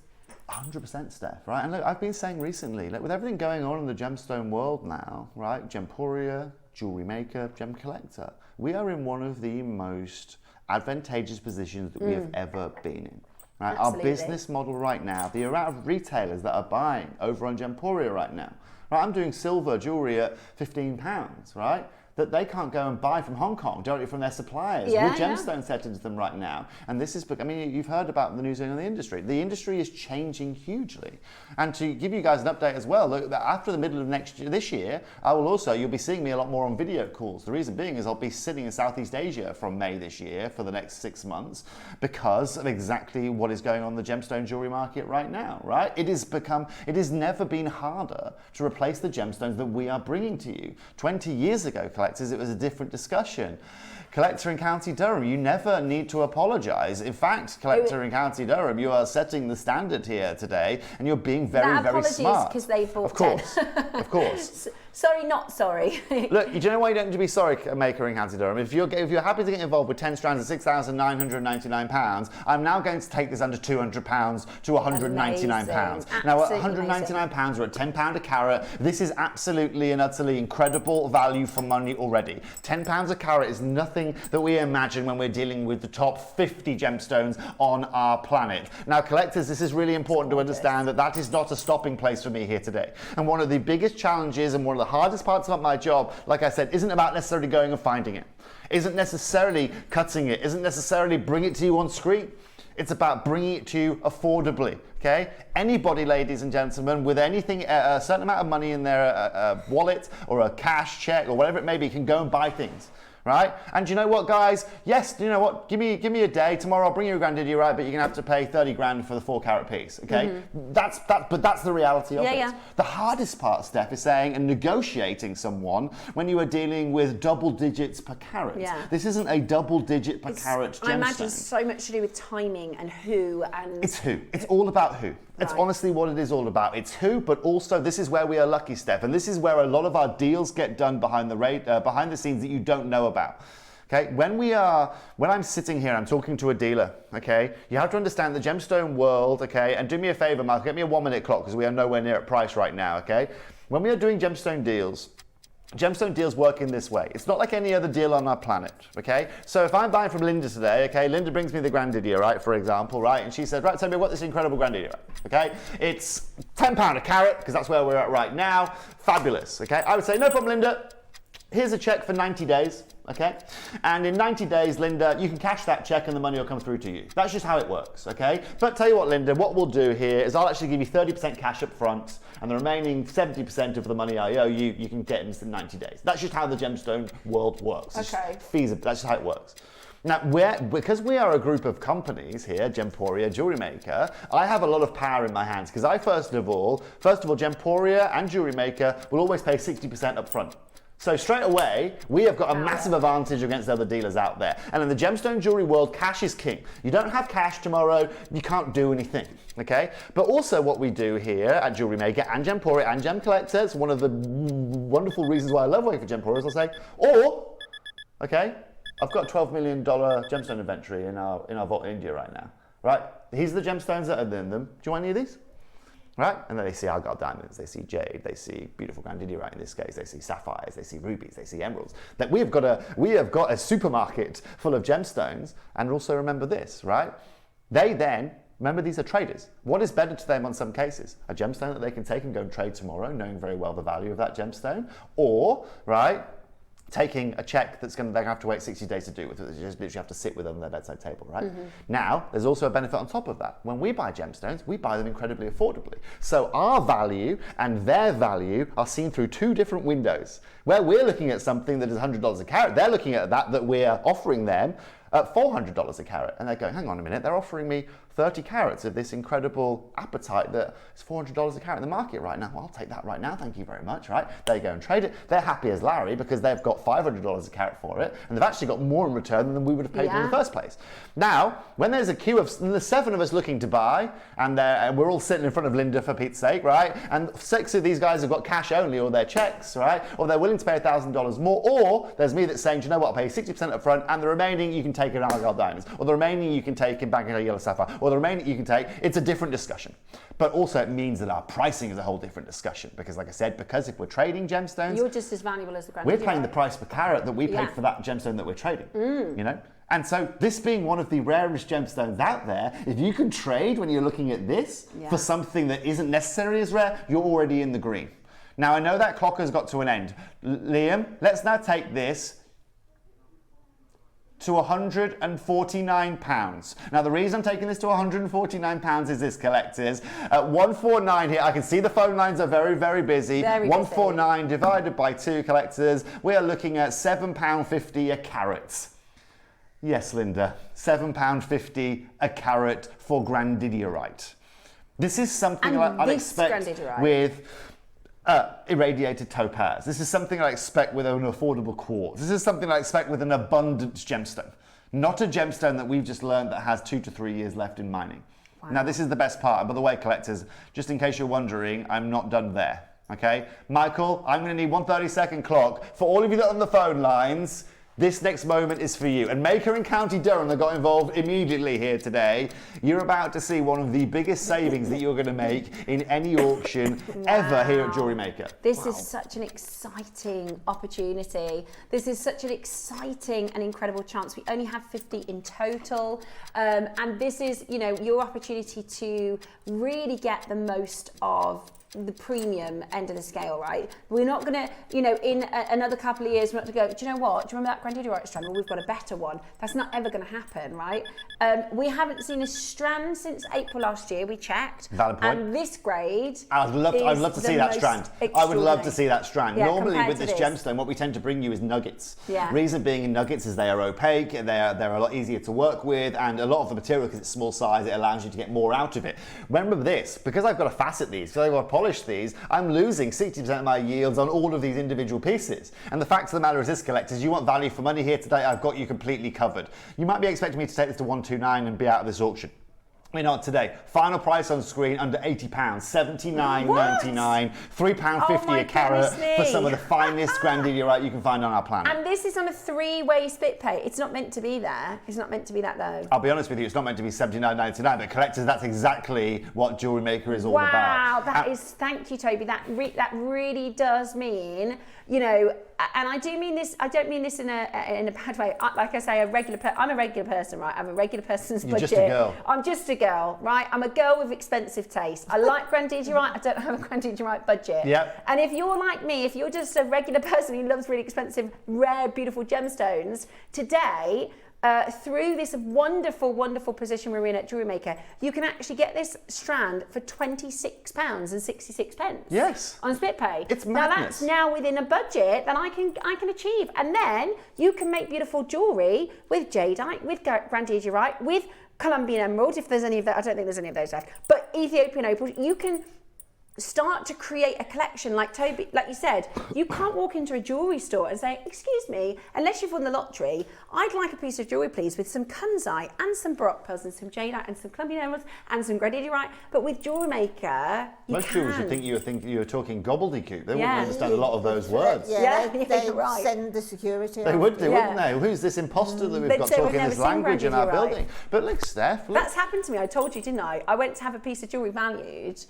Speaker 5: 100%, Steph, right? And look, I've been saying recently, like with everything going on in the gemstone world now, right? Gemporia, Jewellery Maker, Gem Collector, we are in one of the most advantageous positions that we have ever been in. Right? Our business model right now, the amount of retailers that are buying over on Gemporia right now, right? I'm doing silver jewellery at £15, right? That they can't go and buy from Hong Kong directly from their suppliers.
Speaker 1: Yeah,
Speaker 5: With gemstones set into them right now. And this is, I mean, you've heard about the news in the industry. The industry is changing hugely. And to give you guys an update as well, look, after the middle of this year, you'll be seeing me a lot more on video calls. The reason being is I'll be sitting in Southeast Asia from May this year for the next 6 months because of exactly what is going on in the gemstone jewelry market right now, right? It has never been harder to replace the gemstones that we are bringing to you. 20 years ago, it was a different discussion. Collector in County Durham, you never need to apologise. In fact, Collector in County Durham, you are setting the standard here today, and you're being very, very smart.
Speaker 1: Because they bought
Speaker 5: Of course, of course.
Speaker 1: Sorry, not sorry.
Speaker 5: Look, do you know why you don't need to be sorry, Maker in County Durham? If you're happy to get involved with 10 strands at £6,999, I'm now going to take this under £200 to £199. Now, at £199 or at £10 a carat, this is absolutely and utterly incredible value for money already. £10 a carat is nothing that we imagine when we're dealing with the top 50 gemstones on our planet. Now, collectors, this is really important to understand that is not a stopping place for me here today. And one of the biggest challenges and one of the hardest parts about my job, like I said, isn't about necessarily going and finding it, isn't necessarily cutting it, isn't necessarily bringing it to you on screen. It's about bringing it to you affordably, okay? Anybody, ladies and gentlemen, with anything, a certain amount of money in their wallet or a cash check or whatever it may be, can go and buy things. Right? And you know what, guys? Yes, you know what? Give me a day. Tomorrow I'll bring you a Grandidierite, but you're gonna have to pay 30 grand for the 4 carat piece. Okay? But that's the reality of it.
Speaker 1: Yeah.
Speaker 5: The hardest part, Steph, is saying and negotiating someone when you are dealing with double digits per carat.
Speaker 1: Yeah.
Speaker 5: This isn't a double digit per carat gemstone.
Speaker 1: I imagine so much to do with timing and who and
Speaker 5: It's who. It's all about who. It's honestly what it is all about. It's who, but also this is where we are lucky, Steph, and this is where a lot of our deals get done behind the scenes that you don't know about. Okay, when I'm sitting here, I'm talking to a dealer. Okay, you have to understand the gemstone world. Okay, and do me a favor, Mark, get me a 1-minute clock because we are nowhere near at price right now. Okay, when we are doing gemstone deals work in this way. It's not like any other deal on our planet, okay? So if I'm buying from Linda today, okay, Linda brings me the Grandidierite, for example, right? And she said, right, tell me what this incredible Grandidierite, okay? It's £10 a carat, because that's where we're at right now. Fabulous, okay? I would say, no problem, Linda. Here's a check for 90 days, okay? And in 90 days, Linda, you can cash that check and the money will come through to you. That's just how it works, okay? But tell you what, Linda, what we'll do here is I'll actually give you 30% cash up front and the remaining 70% of the money I owe you, you can get in 90 days. That's just how the gemstone world works. It's feasible, that's just how it works. Now, because we are a group of companies here, Gemporia, Jewellery Maker, I have a lot of power in my hands because I, first of all, Gemporia and Jewellery Maker will always pay 60% up front. So straight away, we have got a massive advantage against other dealers out there. And in the gemstone jewelry world, cash is king. You don't have cash tomorrow, you can't do anything, okay? But also what we do here at Jewellery Maker and Gemporia and Gem Collector, it's one of the wonderful reasons why I love working for Gemporia, is I'll say, okay, I've got a $12 million gemstone inventory in our vault in India right now, right? These are the gemstones that are in them. Do you want any of these? Right? And then they see Argyle diamonds, they see jade, they see beautiful Grandidierite in this case, they see sapphires, they see rubies, they see emeralds. That we have got a supermarket full of gemstones, and also remember this, right? They then, remember these are traders. What is better to them on some cases? A gemstone that they can take and go and trade tomorrow, knowing very well the value of that gemstone, or, right, taking a check that's going to, they're going to have to wait 60 days to do with it. They just literally have to sit with it on their bedside table, right? Now, there's also a benefit on top of that. When we buy gemstones, we buy them incredibly affordably. So our value and their value are seen through two different windows. Where we're looking at something that is $100 a carat, they're looking at that we're offering them at $400 a carat. And they're going, hang on a minute, they're offering me 30 carats of this incredible apatite that is $400 a carat in the market right now. Well, I'll take that right now, thank you very much, right? They go and trade it. They're happy as Larry because they've got $500 a carat for it, and they've actually got more in return than we would have paid in the first place. Now, when there's a queue of, there's 7 of us looking to buy, and we're all sitting in front of Linda for Pete's sake, right? And 6 of these guys have got cash only or their checks, right? Or they're willing to pay $1,000 more, or there's me that's saying, do you know what, I'll pay 60% up front, and the remaining you can take in Argyle Diamonds, or the remaining you can take in Bangor Yellow Sapphire, or the remaining you can take. It's a different discussion. But also it means that our pricing is a whole different discussion, because like I said, because if we're trading gemstones,
Speaker 1: you're just as valuable as the Grandidierite.
Speaker 5: We're paying the price per carat that we paid for that gemstone that we're trading, you know? And so this being one of the rarest gemstones out there, if you can trade when you're looking at this for something that isn't necessarily as rare, you're already in the green. Now I know that clock has got to an end. Liam, let's now take this to £149. Now the reason I'm taking this to £149 is this, collectors. At 149 here, I can see the phone lines are very, very busy. 149 divided by 2, collectors, we are looking at £7.50 a carat. Yes, Linda, £7.50 a carat for Grandidierite. This is something I'd expect with irradiated topaz. This is something I expect with an affordable quartz. This is something I expect with an abundant gemstone. Not a gemstone that we've just learned that has 2 to 3 years left in mining. Wow. Now this is the best part. By the way, collectors, just in case you're wondering, I'm not done there, okay? Michael, I'm gonna need 1 30-second clock. For all of you that are on the phone lines, this next moment is for you. And Maker and County Durham that got involved immediately here today, you're about to see one of the biggest savings that you're going to make in any auction ever here at Jewellery Maker.
Speaker 1: This is such an exciting opportunity. This is such an exciting and incredible chance. We only have 50 in total. And this is, you know, your opportunity to really get the most of the premium end of the scale, right? We're not gonna, you know, in another couple of years, we're not gonna go, do you know what? Do you remember that Grandidierite strand? Well, we've got a better one. That's not ever gonna happen, right? We haven't seen a strand since April last year, we checked.
Speaker 5: Valid point.
Speaker 1: And this grade
Speaker 5: I'd love to see that strand. I would love to see that strand.
Speaker 1: Yeah,
Speaker 5: normally with this gemstone, what we tend to bring you is nuggets.
Speaker 1: Yeah.
Speaker 5: Reason being in nuggets is they are opaque, they're a lot easier to work with, and a lot of the material, because it's small size, it allows you to get more out of it. Remember this, because I've got to facet these, because I've got to polish these, I'm losing 60% of my yields on all of these individual pieces. And the fact of the matter is this, collectors, you want value for money here today, I've got you completely covered. You might be expecting me to take this to 129 and be out of this auction. We're not today. Final price on screen under £80, $79.99, £3.50 a carat for some of the finest Grandidierite you can find on our planet.
Speaker 1: And this is on a 3-way split pay. It's not meant to be there. It's not meant to be that low.
Speaker 5: I'll be honest with you, it's not meant to be $79.99, but collectors, that's exactly what Jewellery Maker is all about.
Speaker 1: Wow, that is, thank you, Toby. That really does mean, you know, and I do mean this, I don't mean this in a bad way. Like I say, I'm a regular person, right? I'm a regular person's budget.
Speaker 5: You're just a girl.
Speaker 1: I'm just a girl, right? I'm a girl with expensive taste. I like Grandidierite, I don't have a Grandidierite budget.
Speaker 5: Yep.
Speaker 1: And if you're like me, if you're just a regular person who loves really expensive, rare, beautiful gemstones, today, through this wonderful, wonderful position we're in at Jewellery Maker, you can actually get this strand for £26.66.
Speaker 5: Yes.
Speaker 1: On split pay.
Speaker 5: It's
Speaker 1: now
Speaker 5: madness.
Speaker 1: that's now within a budget that I can achieve, and then you can make beautiful jewellery with jadeite, with Grandidierite, with Colombian emerald, if there's any of that. I don't think there's any of those left, but Ethiopian opal. You can start to create a collection like Toby, like you said. You can't walk into a jewellery store and say, excuse me, unless you've won the lottery, I'd like a piece of jewellery please with some kunzite and some baroque pearls and some jadeite and some Colombian emeralds and some Grandidierite. But with Jewellery Maker,
Speaker 5: most jewelers would think you were talking gobbledygook. They wouldn't understand a lot of those words.
Speaker 2: They'd right. Send the security.
Speaker 5: They would do, wouldn't they? Who's this imposter that we've got talking this language in our building? But look, Steph, look.
Speaker 1: That's happened to me. I told you, didn't I? I went to have a piece of jewellery valued.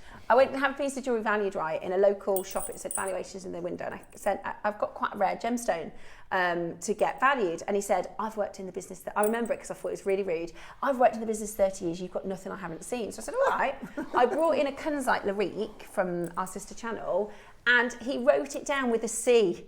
Speaker 1: Right, in a local shop. It said valuations in the window, and I said, I've got quite a rare gemstone to get valued. And he said, I've worked in the business, I remember it because I thought it was really rude. I've worked in the business 30 years, you've got nothing I haven't seen. So I said, all right. I brought in a kunzite Larique from our sister channel, and he wrote it down with a C.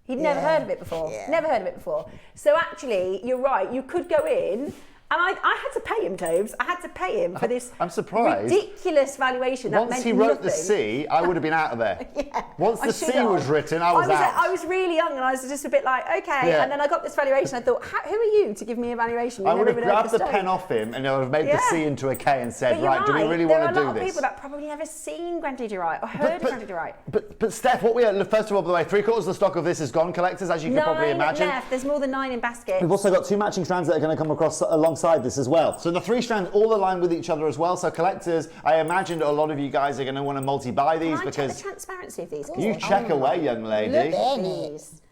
Speaker 1: He'd never heard of it before.
Speaker 2: Yeah.
Speaker 1: Never heard of it before. So actually, you're right. You could go in. And I had to pay him, Tobes. I had to pay him for this
Speaker 5: I'm surprised.
Speaker 1: ridiculous valuation. That
Speaker 5: Once
Speaker 1: meant
Speaker 5: he wrote the
Speaker 1: nothing.
Speaker 5: C, I would have been out of there.
Speaker 1: Yeah,
Speaker 5: Once
Speaker 1: I
Speaker 5: the
Speaker 1: should
Speaker 5: C was
Speaker 1: have.
Speaker 5: written, I was out.
Speaker 1: I was really young and I was just a bit like, okay.
Speaker 5: Yeah.
Speaker 1: And then I got this valuation. I thought, who are you to give me a valuation? You
Speaker 5: I would
Speaker 1: never
Speaker 5: have
Speaker 1: even heard
Speaker 5: grabbed
Speaker 1: of
Speaker 5: the
Speaker 1: stone.
Speaker 5: pen off him and I would have made the C into a K and said,
Speaker 1: But you're
Speaker 5: right, do we really
Speaker 1: there
Speaker 5: want to
Speaker 1: are a
Speaker 5: do
Speaker 1: lot of
Speaker 5: this?
Speaker 1: people that probably never seen Grandidierite or heard of Grandidierite.
Speaker 5: But Steph, what we are, first of all, by the way, 3/4 of the stock of this is gone, collectors, as you can probably
Speaker 1: 9
Speaker 5: imagine.
Speaker 1: left. There's more than 9 in baskets.
Speaker 5: We've also got 2 matching strands that are going to come across alongside this as well. So the 3 strands all align with each other as well. So collectors, I imagine a lot of you guys are going to want to multi-buy these
Speaker 1: Can I check
Speaker 5: because
Speaker 1: the transparency of these?
Speaker 5: you check away, young lady.
Speaker 1: Look at these.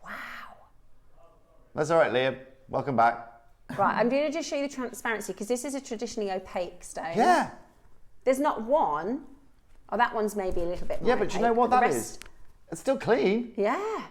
Speaker 1: Wow.
Speaker 5: That's all right, Leah. Welcome back.
Speaker 1: Right, I'm going to just show you the transparency because this is a traditionally opaque stone.
Speaker 5: Yeah.
Speaker 1: There's not one. Oh, that one's maybe a little bit more
Speaker 5: Yeah, but you know
Speaker 1: opaque,
Speaker 5: what
Speaker 1: the
Speaker 5: that
Speaker 1: rest-
Speaker 5: is? It's still clean.
Speaker 1: Yeah.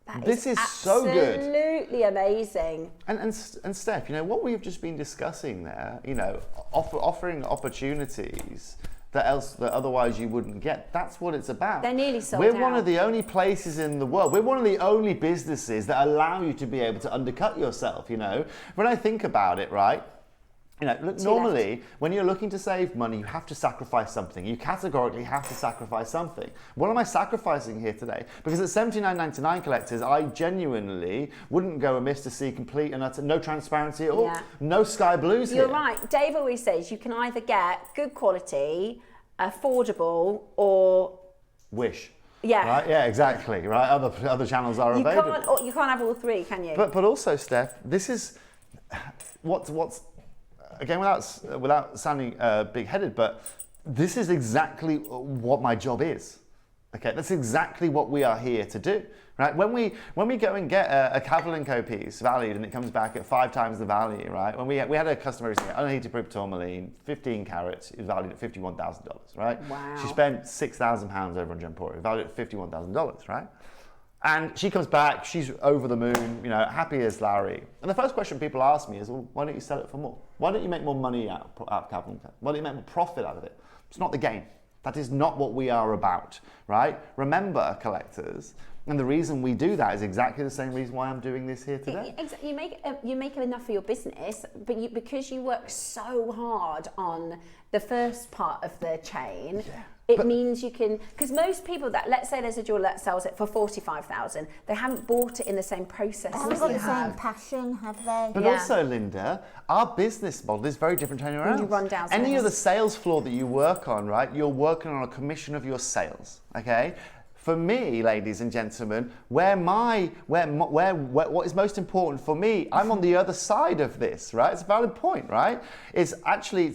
Speaker 1: That
Speaker 5: This is so good.
Speaker 1: Absolutely amazing.
Speaker 5: And Steph, you know, what we've just been discussing there, you know, offering opportunities that otherwise you wouldn't get. That's what it's about.
Speaker 1: They're nearly sold
Speaker 5: We're
Speaker 1: out.
Speaker 5: one of the only places in the world, we're one of the only businesses that allow you to be able to undercut yourself, you know. When I think about it, right, you know, look, normally when you're looking to save money, you have to sacrifice something. You categorically have to sacrifice something. What am I sacrificing here today? Because at $79.99 collectors, I genuinely wouldn't go amiss to see complete and utter no transparency at all.
Speaker 1: Yeah.
Speaker 5: No sky blues
Speaker 1: You're
Speaker 5: here.
Speaker 1: right. Dave always says you can either get good quality, affordable, or
Speaker 5: Wish.
Speaker 1: yeah.
Speaker 5: Right? Yeah, exactly. Right. Other channels are available.
Speaker 1: You can't have all three, can you?
Speaker 5: But also, Steph, this is what's again without sounding big-headed, but this is exactly what my job is. Okay, that's exactly what we are here to do. Right? When we go and get a Cavill & Co piece valued and it comes back at 5 times the value, right? When we had a customer recently, unheated proof tourmaline, 15 carats, is valued at $51,000, right?
Speaker 1: Wow.
Speaker 5: She spent £6,000 over on Gemporia, valued at $51,000, right? And she comes back, she's over the moon, you know, happy as Larry. And the first question people ask me is, well, why don't you sell it for more? Why don't you make more money out of Cavill & Co? Why don't you make more profit out of it? It's not the game. That is not what we are about, right? Remember, collectors, and the reason we do that is exactly the same reason why I'm doing this here today.
Speaker 1: You make enough for your business, but because you work so hard on the first part of the chain, it means you can, because most people that, let's say there's a jeweler that sells it for 45,000, they haven't bought it in the same process
Speaker 2: They haven't
Speaker 1: as
Speaker 2: got
Speaker 1: you
Speaker 2: the
Speaker 1: have.
Speaker 2: same passion, have they?
Speaker 5: But also, Linda, our business model is very different to anyone else.
Speaker 1: you run down
Speaker 5: Any
Speaker 1: sales.
Speaker 5: of the sales floor that you work on, right, you're working on a commission of your sales, okay? For me, ladies and gentlemen, what is most important for me, I'm on the other side of this, right? It's a valid point, right? It's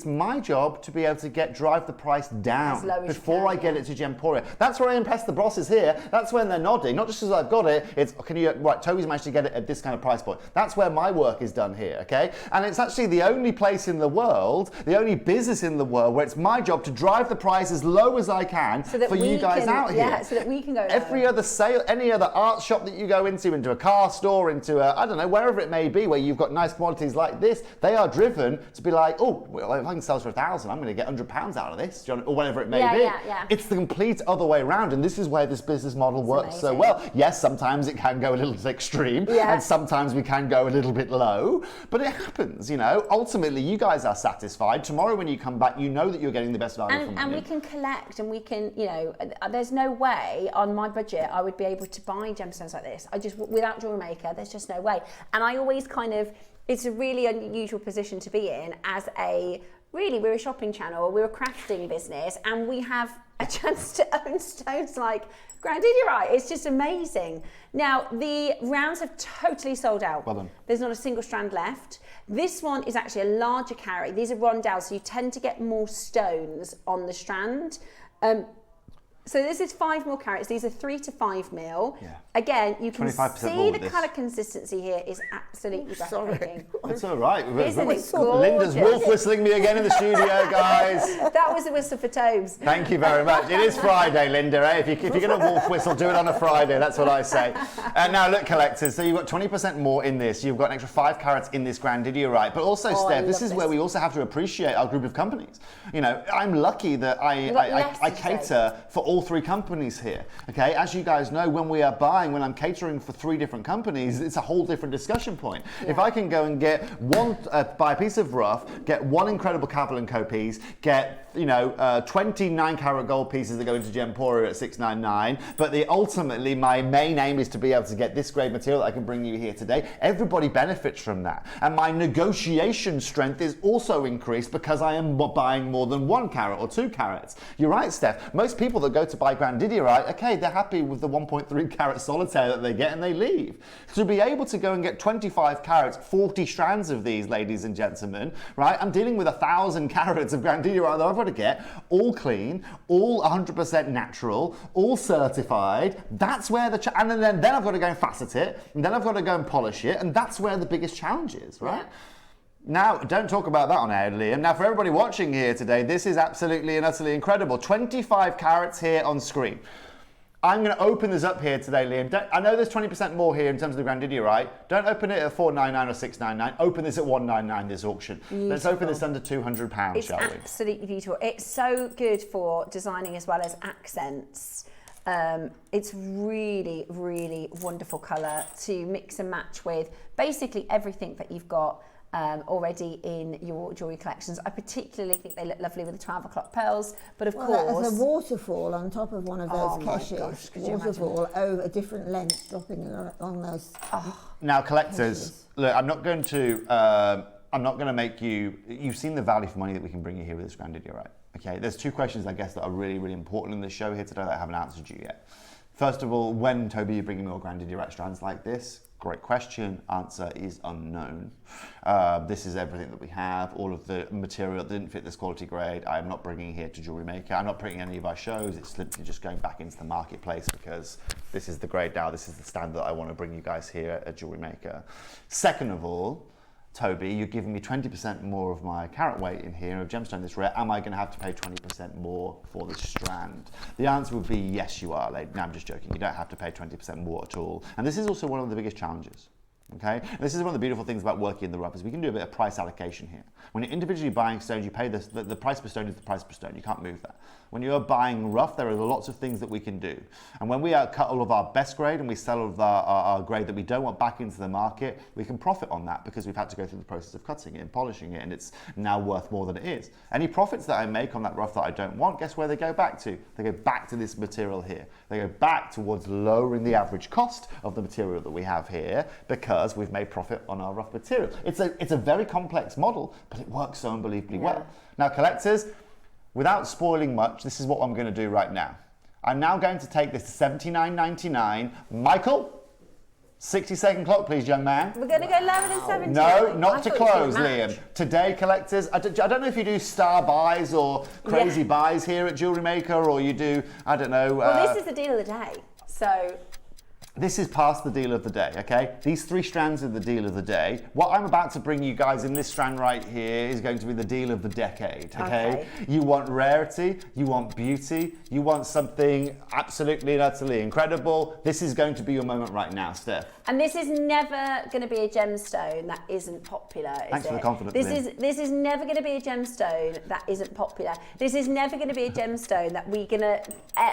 Speaker 5: my job to be able to drive the price down
Speaker 1: As low as you
Speaker 5: before I
Speaker 1: can,
Speaker 5: get it to Gemporia. That's where I impress the bosses here. That's when they're nodding, not just because I've got it, it's, right, Toby's managed to get it at this kind of price point. That's where my work is done here, okay? And it's actually the only place in the world, the only business in the world where it's my job to drive the price as low as I can for you guys out here.
Speaker 1: Yeah, so that we can go
Speaker 5: Every other sale, any other art shop that you go into a car store, into a, I don't know, wherever it may be, where you've got nice commodities like this, they are driven to be like, oh, well, if I can sell for 1,000, I'm going to get £100 out of this, or whatever it may be.
Speaker 1: Yeah.
Speaker 5: It's the complete other way around, and this is where this business model works so well. Yes, sometimes it can go a little extreme, and sometimes we can go a little bit low, but it happens, you know. Ultimately, you guys are satisfied. Tomorrow when you come back, you know that you're getting the best value from
Speaker 1: and
Speaker 5: you.
Speaker 1: we can collect, and we can, you know, there's no way on my budget I would be able to buy gemstones like this. Without Jewellery Maker, there's just no way. And I always it's a really unusual position to be in as we're a shopping channel, we're a crafting business, and we have a chance to own stones like Grandidierite. It's just amazing. Now, the rounds have totally sold out.
Speaker 5: Well done.
Speaker 1: There's not a single strand left. This one is actually a larger carat. These are rondelles, so you tend to get more stones on the strand. So this is 5 mil carats. These are 3 to 5 mil.
Speaker 5: Yeah.
Speaker 1: Again, you can
Speaker 5: 25%
Speaker 1: see
Speaker 5: more
Speaker 1: the
Speaker 5: with this.
Speaker 1: colour consistency here is absolutely breathtaking.
Speaker 5: It's all right.
Speaker 1: Isn't it
Speaker 5: Linda's
Speaker 1: gorgeous?
Speaker 5: wolf whistling me again in the studio, guys.
Speaker 1: That was a whistle for Tobes.
Speaker 5: Thank you very much. It is Friday, Linda. Eh? If you're going to wolf whistle, do it on a Friday. That's what I say. Now, look, collectors. So you've got 20% more in this. You've got an extra 5 carats in this Grandidierite. But also, Steph, this is where we also have to appreciate our group of companies. You know, I'm lucky that I cater for all three companies here. Okay, as you guys know, when I'm catering for three different companies, it's a whole different discussion point. Yeah. If I can go and get buy a piece of rough, get one incredible Cavill & Co piece, get 29 karat gold pieces that go into Gemporia at $699, but ultimately my main aim is to be able to get this grade material that I can bring you here today. Everybody benefits from that, and my negotiation strength is also increased because I am buying more than 1 carat or 2 carats. You're right, Steph. Most people that go to buy Grandidierite, okay, they're happy with the 1.3 carat solitaire that they get and they leave. To be able to go and get 25 carats, 40 strands of these, ladies and gentlemen, right? I'm dealing with 1,000 carats of Grandidierite that I've got to get, all clean, all 100% natural, all certified. That's where and then I've got to go and facet it, and then I've got to go and polish it, and that's where the biggest challenge is, right? Yeah. Now, don't talk about that on air, Liam. Now, for everybody watching here today, this is absolutely and utterly incredible. 25 carats here on screen. I'm going to open this up here today, Liam. I know there's 20% more here in terms of the Grandidierite. Don't open it at $499 or $699. Open this at $199 this auction. Beautiful. Let's open this under £200, shall we? It's
Speaker 1: absolutely beautiful. It's so good for designing as well as accents. It's really, really wonderful colour to mix and match with basically everything that you've got already in your jewellery collections. I particularly think they look lovely with the 12 o'clock pearls, but of course...
Speaker 2: There's a waterfall on top of one of those Keshis. Waterfall over a different length dropping along those...
Speaker 5: Now, collectors, look, I'm not going to make you... You've seen the value for money that we can bring you here with this Grandidierite. Okay, there's two questions, I guess, that are really, really important in this show here today that I haven't answered you yet. First of all, when, Toby, you're bringing more Grandidierite strands like this? Great question. Answer is unknown. This is everything that we have. All of the material that didn't fit this quality grade, I am not bringing here to Jewellery Maker. I'm not putting any of our shows. It's simply just going back into the marketplace because this is the grade now. This is the standard that I want to bring you guys here at Jewellery Maker. Second of all, Toby, you're giving me 20% more of my carat weight in here of gemstone this rare. Am I going to have to pay 20% more for this strand? The answer would be yes, you are, lady. No, I'm just joking. You don't have to pay 20% more at all. And this is also one of the biggest challenges. Okay, and this is one of the beautiful things about working in the rough is we can do a bit of price allocation here. When you're individually buying stones, you pay this. The price per stone is the price per stone. You can't move that. When you're buying rough, there are lots of things that we can do. And when we cut all of our best grade and we sell all of our grade that we don't want back into the market, we can profit on that because we've had to go through the process of cutting it and polishing it, and it's now worth more than it is. Any profits that I make on that rough that I don't want, guess where they go back to? They go back to this material here. They go back towards lowering the average cost of the material that we have here because we've made profit on our rough material. It's a very complex model, but it works so unbelievably well. Now, collectors, without spoiling much, this is what I'm going to do right now. I'm now going to take this to $79.99. Michael, 60-second clock, please, young man.
Speaker 1: We're going to go lower than 70.
Speaker 5: No, not to close, Liam. Today, collectors, I don't know if you do star buys or crazy buys here at Jewellery Maker, or you do, I don't know.
Speaker 1: Well, this is the deal of the day, so...
Speaker 5: This is past the deal of the day, okay? These three strands are the deal of the day. What I'm about to bring you guys in this strand right here is going to be the deal of the decade, okay? You want rarity, you want beauty, you want something absolutely and utterly incredible. This is going to be your moment right now, Steph.
Speaker 1: And this is never going to be a gemstone that isn't popular, is it?
Speaker 5: Thanks for the confidence,
Speaker 1: This is never going to be a gemstone that isn't popular. This is never going to be a gemstone that we're going to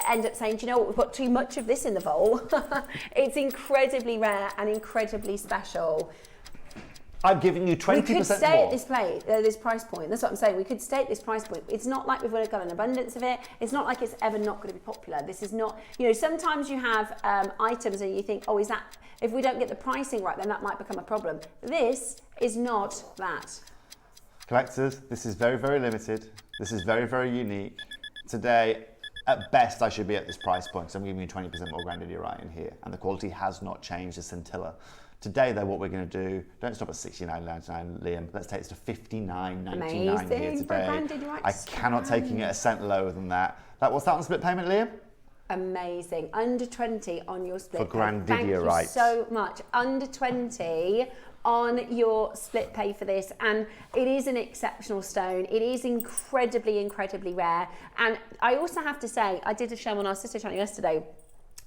Speaker 1: end up saying, do you know what, we've got too much of this in the vault. It's incredibly rare and incredibly special.
Speaker 5: I'm giving you 20% more. We could
Speaker 1: stay at this price point. That's what I'm saying. We could stay at this price point. It's not like we've got an abundance of it. It's not like it's ever not going to be popular. This is not, sometimes you have items and you think, oh, is that, if we don't get the pricing right, then that might become a problem. This is not that.
Speaker 5: Collectors, this is very, very limited. This is very, very unique. Today, at best, I should be at this price point, so I'm giving you 20% more Grandidierite in here, and the quality has not changed a scintilla. Today, though, what we're going to do, don't stop at $69.99, Liam. Let's take this to $59.99 here today. I cannot take it a cent lower than that. What's that on split payment, Liam?
Speaker 1: Amazing. Under 20 on your split
Speaker 5: for Grandidierite. Thank you
Speaker 1: so much. Under 20 on your split pay for this, and it is an exceptional stone. It is incredibly, incredibly rare. And I also have to say, I did a show on our sister channel yesterday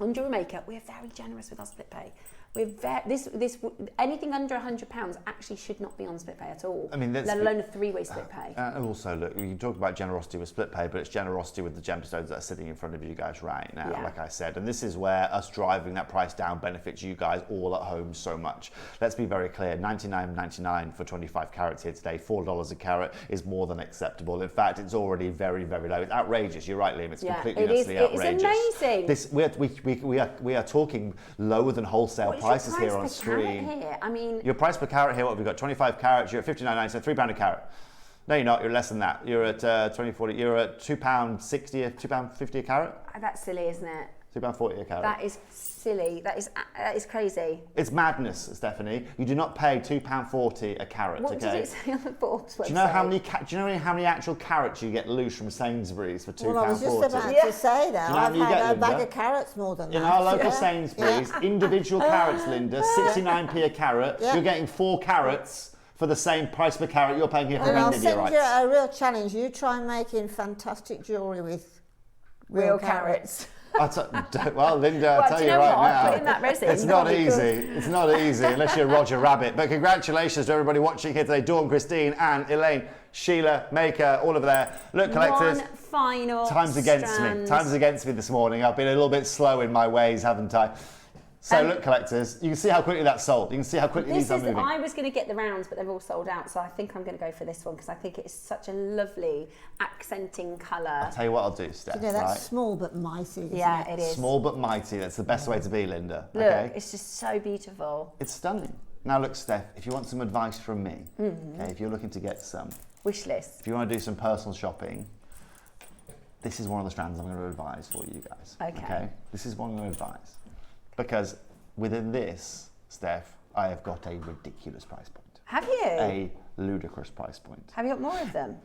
Speaker 1: on Jewellery Maker. We're very generous with our split pay. Anything under £100 actually should not be on split pay at all.
Speaker 5: I mean,
Speaker 1: let alone a three-way split pay.
Speaker 5: Also, look, you can talk about generosity with split pay, but it's generosity with the gemstones that are sitting in front of you guys right now, like I said. And this is where us driving that price down benefits you guys all at home so much. Let's be very clear, $99.99 for 25 carats here today, $4 a carat is more than acceptable. In fact, it's already very, very low. It's outrageous. You're right, Liam. It's completely utterly outrageous.
Speaker 1: It is
Speaker 5: amazing. We are talking lower than wholesale prices here on screen.
Speaker 1: Here? I mean,
Speaker 5: your price per carat here, what have we got? 25 carats, you're at $59.90, so £3 a carat. No, you're not. You're less than that. You're at £20.40. You're at £2.60, £2.50 a carat.
Speaker 1: That's silly, isn't it?
Speaker 5: £2.40 a carat.
Speaker 1: That is silly. That is crazy.
Speaker 5: It's madness, Stephanie. You do not pay £2.40 a carat.
Speaker 1: What did it say on the Forbes website?
Speaker 5: Do you know how many actual carats you get loose from Sainsbury's for £2.40?
Speaker 2: Well, I was just about to say that. I've had a bag of carrots more than that.
Speaker 5: In our local Sainsbury's, individual carats, Linda, 69p a carat. You're getting 4 carats for the same price per carat you're paying here for
Speaker 2: Grandidierite. I'll send you a real challenge. You try making fantastic jewellery with real carats.
Speaker 5: Well, Linda, I'll tell you right now,
Speaker 1: put in that resin,
Speaker 5: it's not easy. It's not easy unless you're Roger Rabbit. But congratulations to everybody watching here today. Dawn, Christine, Anne, Elaine, Sheila, Maker, all over there. Look, collectors.
Speaker 1: One final
Speaker 5: Time's against me. Time's against me this morning. I've been a little bit slow in my ways, haven't I? So look, collectors, you can see how quickly that's sold. You can see how quickly these are moving.
Speaker 1: I was going to get the rounds, but they've all sold out. So I think I'm going to go for this one because I think it's such a lovely accenting colour.
Speaker 5: I'll tell you what I'll do, Steph.
Speaker 2: You know, that's small but mighty.
Speaker 1: Yeah, it is.
Speaker 5: Small but mighty. That's the best way to be, Linda.
Speaker 1: Look,
Speaker 5: okay?
Speaker 1: It's just so beautiful.
Speaker 5: It's stunning. Now look, Steph, if you want some advice from me, okay, if you're looking to get some
Speaker 1: wish list,
Speaker 5: if you want to do some personal shopping, this is one of the strands I'm going to advise for you guys. Okay. This is one I'm going to advise because within this, Steph, I have got a ridiculous price point.
Speaker 1: Have you?
Speaker 5: A ludicrous price point.
Speaker 1: Have you got more of them?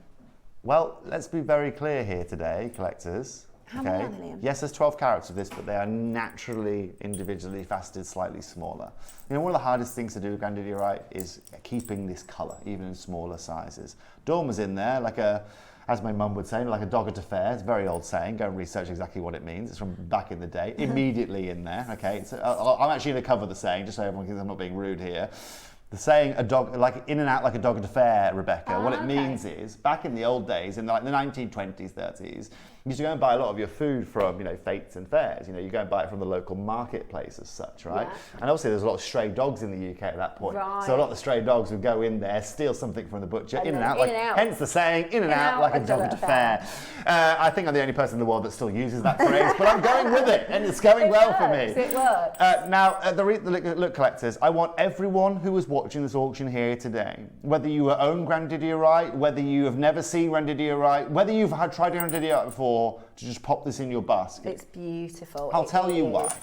Speaker 5: Well, let's be very clear here today, collectors.
Speaker 1: How many are there, Liam?
Speaker 5: Yes, there's 12 carats of this, but they are naturally, individually faceted, slightly smaller. You know, one of the hardest things to do with Grandidierite is keeping this colour, even in smaller sizes. Dawn was in there like a, as my mum would say, like a dog at a fair. It's a very old saying. Go and research exactly what it means. It's from back in the day. Immediately in there, okay? I'm actually going to cover the saying, just so everyone thinks I'm not being rude here. The saying, a dog, like in and out like a dog at a fair, Rebecca, what it means is, back in the old days, in like the 1920s, 30s, you used to go and buy a lot of your food from, you know, fetes and fairs. You know, you go and buy it from the local marketplace as such, right? Yeah. And obviously there's a lot of stray dogs in the UK at that point. Right. So a lot of the stray dogs would go in there, steal something from the butcher, in and out, hence the saying, in and out like a dog at a fair. I think I'm the only person in the world that still uses that phrase, but I'm going with it, and it's going well for me.
Speaker 1: It works.
Speaker 5: Now, look, collectors, I want everyone who is watching this auction here today, whether you own Grandidierite, whether you have never seen Grandidierite, whether you've tried Grandidierite before, to just pop this in your basket.
Speaker 1: It's beautiful.
Speaker 5: I'll tell you why.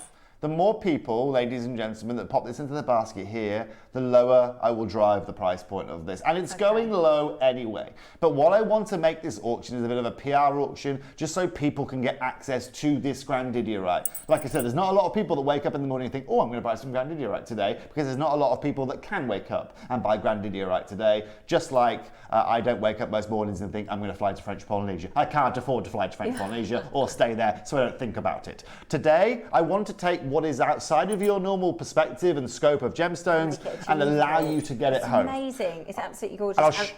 Speaker 5: The more people, ladies and gentlemen, that pop this into the basket here, the lower I will drive the price point of this. And it's going low anyway. But what I want to make this auction is a bit of a PR auction, just so people can get access to this Grandidierite. Like I said, there's not a lot of people that wake up in the morning and think, oh, I'm going to buy some Grandidierite today, because there's not a lot of people that can wake up and buy Grandidierite today, just like I don't wake up most mornings and think, I'm going to fly to French Polynesia. I can't afford to fly to French Polynesia or stay there, so I don't think about it. Today, I want to take what is outside of your normal perspective and scope of gemstones and allow you to get it home.
Speaker 1: It's amazing. It's absolutely gorgeous. And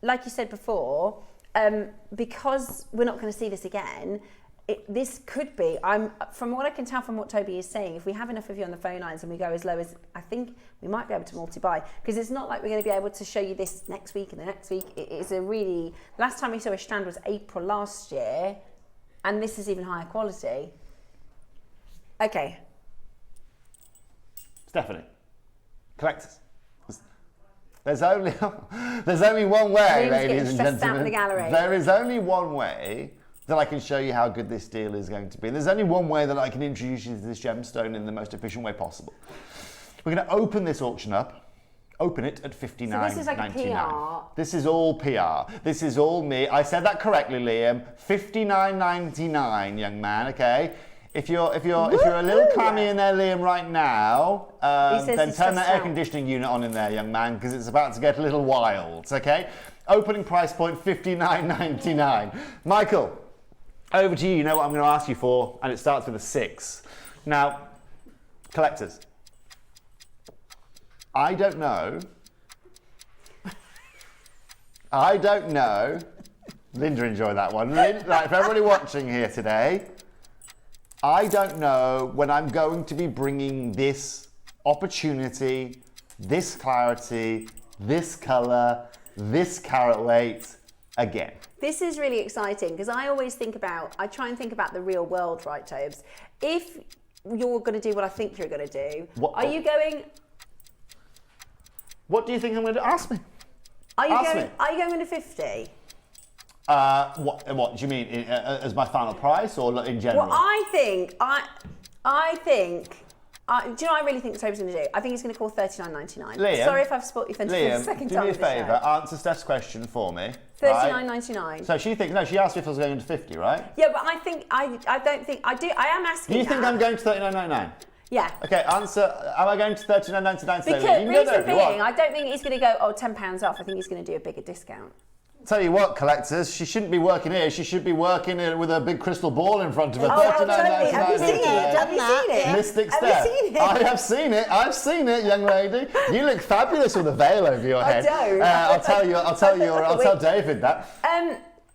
Speaker 1: like you said before, because we're not going to see this again, this could be, from what I can tell from what Toby is saying, if we have enough of you on the phone lines and we go as low as, I think we might be able to multi-buy, because it's not like we're going to be able to show you this next week and the next week. It is a really, last time we saw a strand was April last year, and this is even higher quality. Okay.
Speaker 5: Stephanie, collectors. There's only one way, ladies and gentlemen.
Speaker 1: The gallery.
Speaker 5: There is only one way that I can show you how good this deal is going to be. There's only one way that I can introduce you to this gemstone in the most efficient way possible. We're going to open this auction up. Open it at $59.99.
Speaker 1: So this is like PR.
Speaker 5: This is all PR. This is all me. I said that correctly, Liam. $59.99, young man. Okay. If you're a little clammy in there, Liam, right now, then turn that air conditioning unit on in there, young man, because it's about to get a little wild. Okay. Opening price point $59.99. Michael, over to you. You know what I'm going to ask you for, and it starts with a 6. Now, collectors, I don't know. I don't know. Linda, enjoy that one. Right, for everybody watching here today, I don't know when I'm going to be bringing this opportunity, this clarity, this colour, this carat weight again.
Speaker 1: This is really exciting because I try and think about the real world, right, Tobes? If you're going to do what I think you're going to do, Are you going
Speaker 5: to ask me?
Speaker 1: Are you going into 50?
Speaker 5: What do you mean? As my final price or in general?
Speaker 1: Well, I think, do you know what I really think Toby's going to do? I think he's going to call $39.99.
Speaker 5: Liam,
Speaker 1: sorry if I've spoiled your fantasy for the second time.
Speaker 5: do me a favour, answer Steph's question for me.
Speaker 1: $39.99.
Speaker 5: Right? So she thinks, no, she asked me if I was going to 50, right?
Speaker 1: Yeah, but I am asking.
Speaker 5: Do you think I'm going to $39.99?
Speaker 1: Yeah.
Speaker 5: Okay, answer, am I going to $39.99 today?
Speaker 1: Because reason being, I don't think he's going to go, £10 off. I think he's going to do a bigger discount.
Speaker 5: Tell you what, collectors, she shouldn't be working here. She should be working with a big crystal ball in front of her.
Speaker 1: Totally. Have you seen it? Have you seen it?
Speaker 5: Mystic Steph. I have seen it. I've seen it, young lady. You look fabulous with a veil over your head.
Speaker 1: I don't.
Speaker 5: I'll tell David that.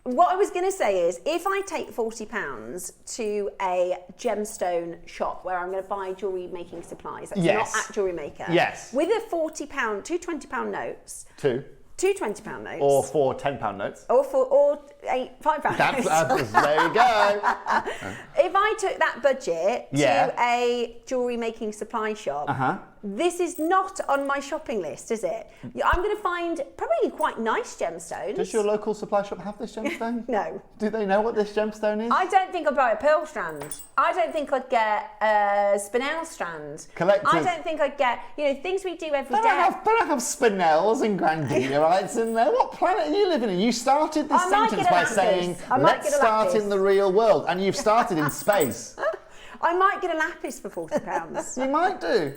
Speaker 1: What I was going to say is, if I take £40 to a gemstone shop where I'm going to buy jewellery making supplies, that's not at Jewellery Maker.
Speaker 5: Yes.
Speaker 1: With a £40, two £20 notes. Two £20 notes.
Speaker 5: Or 4 £10 notes.
Speaker 1: Or 8 £5 notes.
Speaker 5: There you go.
Speaker 1: If I took that budget to a jewellery making supply shop, this is not on my shopping list, is it? I'm going to find probably quite nice gemstones.
Speaker 5: Does your local supply shop have this gemstone?
Speaker 1: No.
Speaker 5: Do they know what this gemstone is?
Speaker 1: I don't think I'd buy a pearl strand. I don't think I'd get a spinel strand.
Speaker 5: Collectors.
Speaker 1: I don't think I'd get, things we do every day.
Speaker 5: They don't have spinels and grandiderites in there. What planet are you living in? You started this sentence by saying, let's start in the real world, and you've started in space.
Speaker 1: I might get a lapis for £40.
Speaker 5: You might do.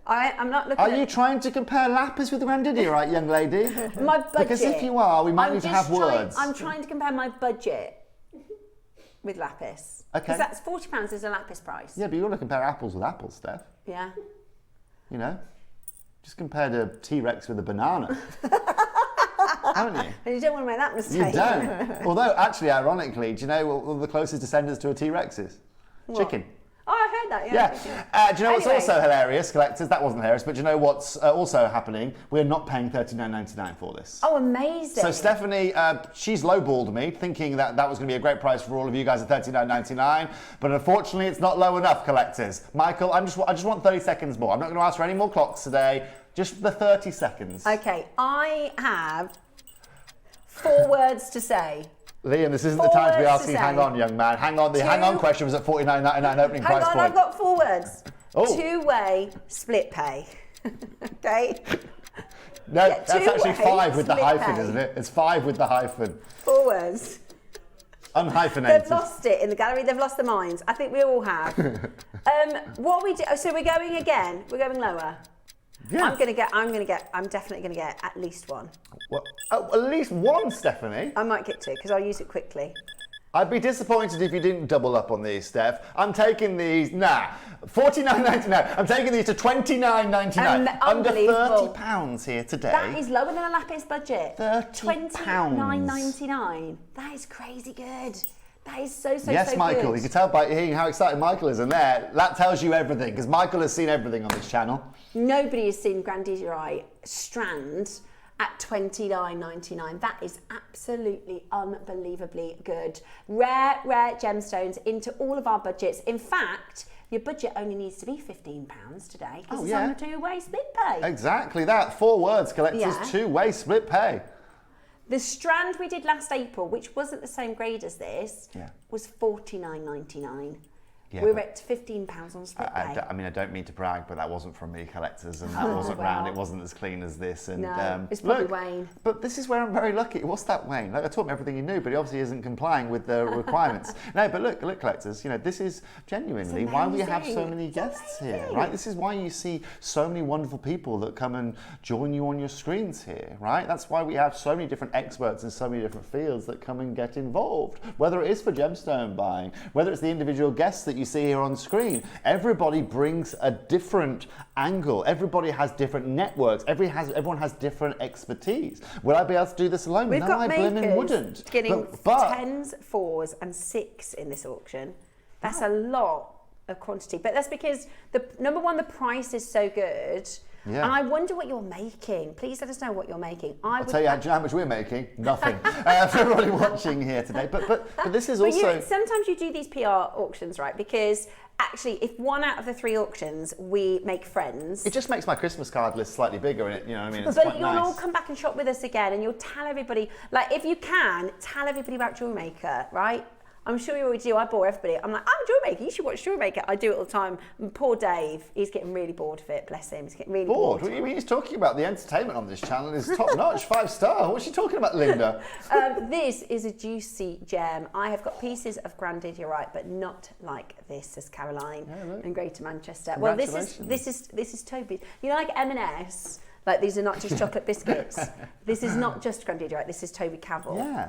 Speaker 1: I'm not looking.
Speaker 5: Are you trying to compare lapis with grandidierite, young lady?
Speaker 1: My budget.
Speaker 5: Because if you are, we might need to have words.
Speaker 1: I'm trying to compare my budget with lapis.
Speaker 5: Okay.
Speaker 1: Because that's £40 is a lapis price.
Speaker 5: Yeah, but you want to compare apples with apples, Steph.
Speaker 1: Yeah.
Speaker 5: Just compare a T-Rex with a banana. Haven't you?
Speaker 1: And you don't want to make that mistake.
Speaker 5: You don't. Although, actually, ironically, do you know what the closest descendants to a T-Rex is?
Speaker 1: What?
Speaker 5: Chicken.
Speaker 1: Oh, I heard that, yeah.
Speaker 5: Do you know what's also hilarious, collectors? That wasn't hilarious, but do you know what's also happening? We're not paying $39.99 for this.
Speaker 1: Oh, amazing.
Speaker 5: So Stephanie, she's lowballed me, thinking that was going to be a great price for all of you guys at $39.99, but unfortunately it's not low enough, collectors. Michael, I just want 30 seconds more. I'm not going to ask for any more clocks today, just the 30 seconds.
Speaker 1: Okay, I have 4 words to say.
Speaker 5: Liam, this isn't the time to be asking, hang on, young man. Hang on, the hang on question was at $49.99 opening price point.
Speaker 1: Hang on, I've got 4 words.
Speaker 5: Oh.
Speaker 1: 2-way split pay. Okay?
Speaker 5: No, that's actually 5 with the hyphen, isn't it? It's 5 with the hyphen.
Speaker 1: 4 words.
Speaker 5: Unhyphenated.
Speaker 1: They've lost it in the gallery, they've lost their minds. I think we all have. What we do, so we're going again, we're going lower. Yeah. I'm definitely going to get at least 1.
Speaker 5: Well, at least 1, Stephanie?
Speaker 1: I might get 2 because I'll use it quickly.
Speaker 5: I'd be disappointed if you didn't double up on these, Steph. I'm taking these, $49.99. I'm taking these to $29.99. Under £30 here today.
Speaker 1: That is lower than a lapis budget.
Speaker 5: £30.
Speaker 1: $29.99. That is crazy good. That is so
Speaker 5: Yes, Michael,
Speaker 1: good.
Speaker 5: You can tell by hearing how excited Michael is in there. That tells you everything, because Michael has seen everything on this channel.
Speaker 1: Nobody has seen Grandidierite strand at $29.99. That is absolutely unbelievably good. Rare gemstones into all of our budgets. In fact, your budget only needs to be £15 today, because it's on a 2-way split pay.
Speaker 5: Exactly that. 4 words, collectors, 2-way split pay.
Speaker 1: The strand we did last April, which wasn't the same grade as this, was $49.99. Yeah, we're at £15 on split pay.
Speaker 5: I mean, I don't mean to brag, but that wasn't from me, collectors, and that wasn't round. It wasn't as clean as this. And
Speaker 1: it's probably Wayne.
Speaker 5: But this is where I'm very lucky. What's that, Wayne? Like, I taught him everything he knew, but he obviously isn't complying with the requirements. No, but look, collectors. This is genuinely why we have so many guests here, right? This is why you see so many wonderful people that come and join you on your screens here, right? That's why we have so many different experts in so many different fields that come and get involved. Whether it is for gemstone buying, whether it's the individual guests that you see here on screen. Everybody brings a different angle. Everybody has different networks. Everyone has different expertise. Will I be able to do this alone?
Speaker 1: We've
Speaker 5: No,
Speaker 1: got
Speaker 5: I blimmin' wouldn't.
Speaker 1: getting
Speaker 5: But
Speaker 1: 10s, 4s and 6 in this auction. That's a lot of quantity, but that's because number one, the price is so good.
Speaker 5: Yeah.
Speaker 1: And I wonder what you're making. Please let us know what you're making.
Speaker 5: I'll tell you how much we're making. Nothing. For everybody watching here today. But this is also...
Speaker 1: sometimes you do these PR auctions, right? Because actually, if 1 out of the 3 auctions we make friends...
Speaker 5: It just makes my Christmas card list slightly bigger, and you know what I mean? It's
Speaker 1: but
Speaker 5: quite
Speaker 1: you'll
Speaker 5: nice.
Speaker 1: all come back and shop with us again, and you'll tell everybody... Like, if you can, tell everybody about Jewellery Maker, right? I'm sure you already do. I bore everybody. I'm like, I'm a Jewellery Maker. You should watch Jewellery Maker. I do it all the time. And poor Dave, he's getting really bored of it. Bless him. He's getting really bored.
Speaker 5: What do you mean? He's talking about the entertainment on this channel is top notch, 5-star. What's she talking about, Linda?
Speaker 1: This is a juicy gem. I have got pieces of Grandidierite, but not like this, says Caroline in Greater Manchester. Well, this is Toby. You know, like M&S. Like, these are not just chocolate biscuits. This is not just Grandidierite. This is Toby Cavill.
Speaker 5: Yeah.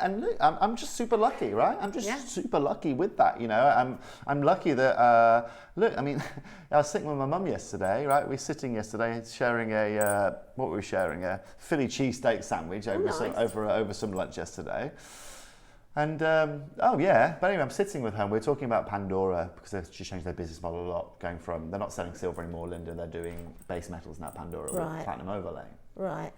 Speaker 5: And look, I'm just super lucky, right? I'm just super lucky with that, you know. I'm lucky that, look, I mean, I was sitting with my mum yesterday, right? We were sitting yesterday sharing what were we sharing? A Philly cheesesteak sandwich over some lunch yesterday. And, but anyway, I'm sitting with her and we're talking about Pandora because they've just changed their business model a lot, going from, they're not selling silver anymore, Linda, they're doing base metals now, Pandora, with platinum overlay.
Speaker 2: Right.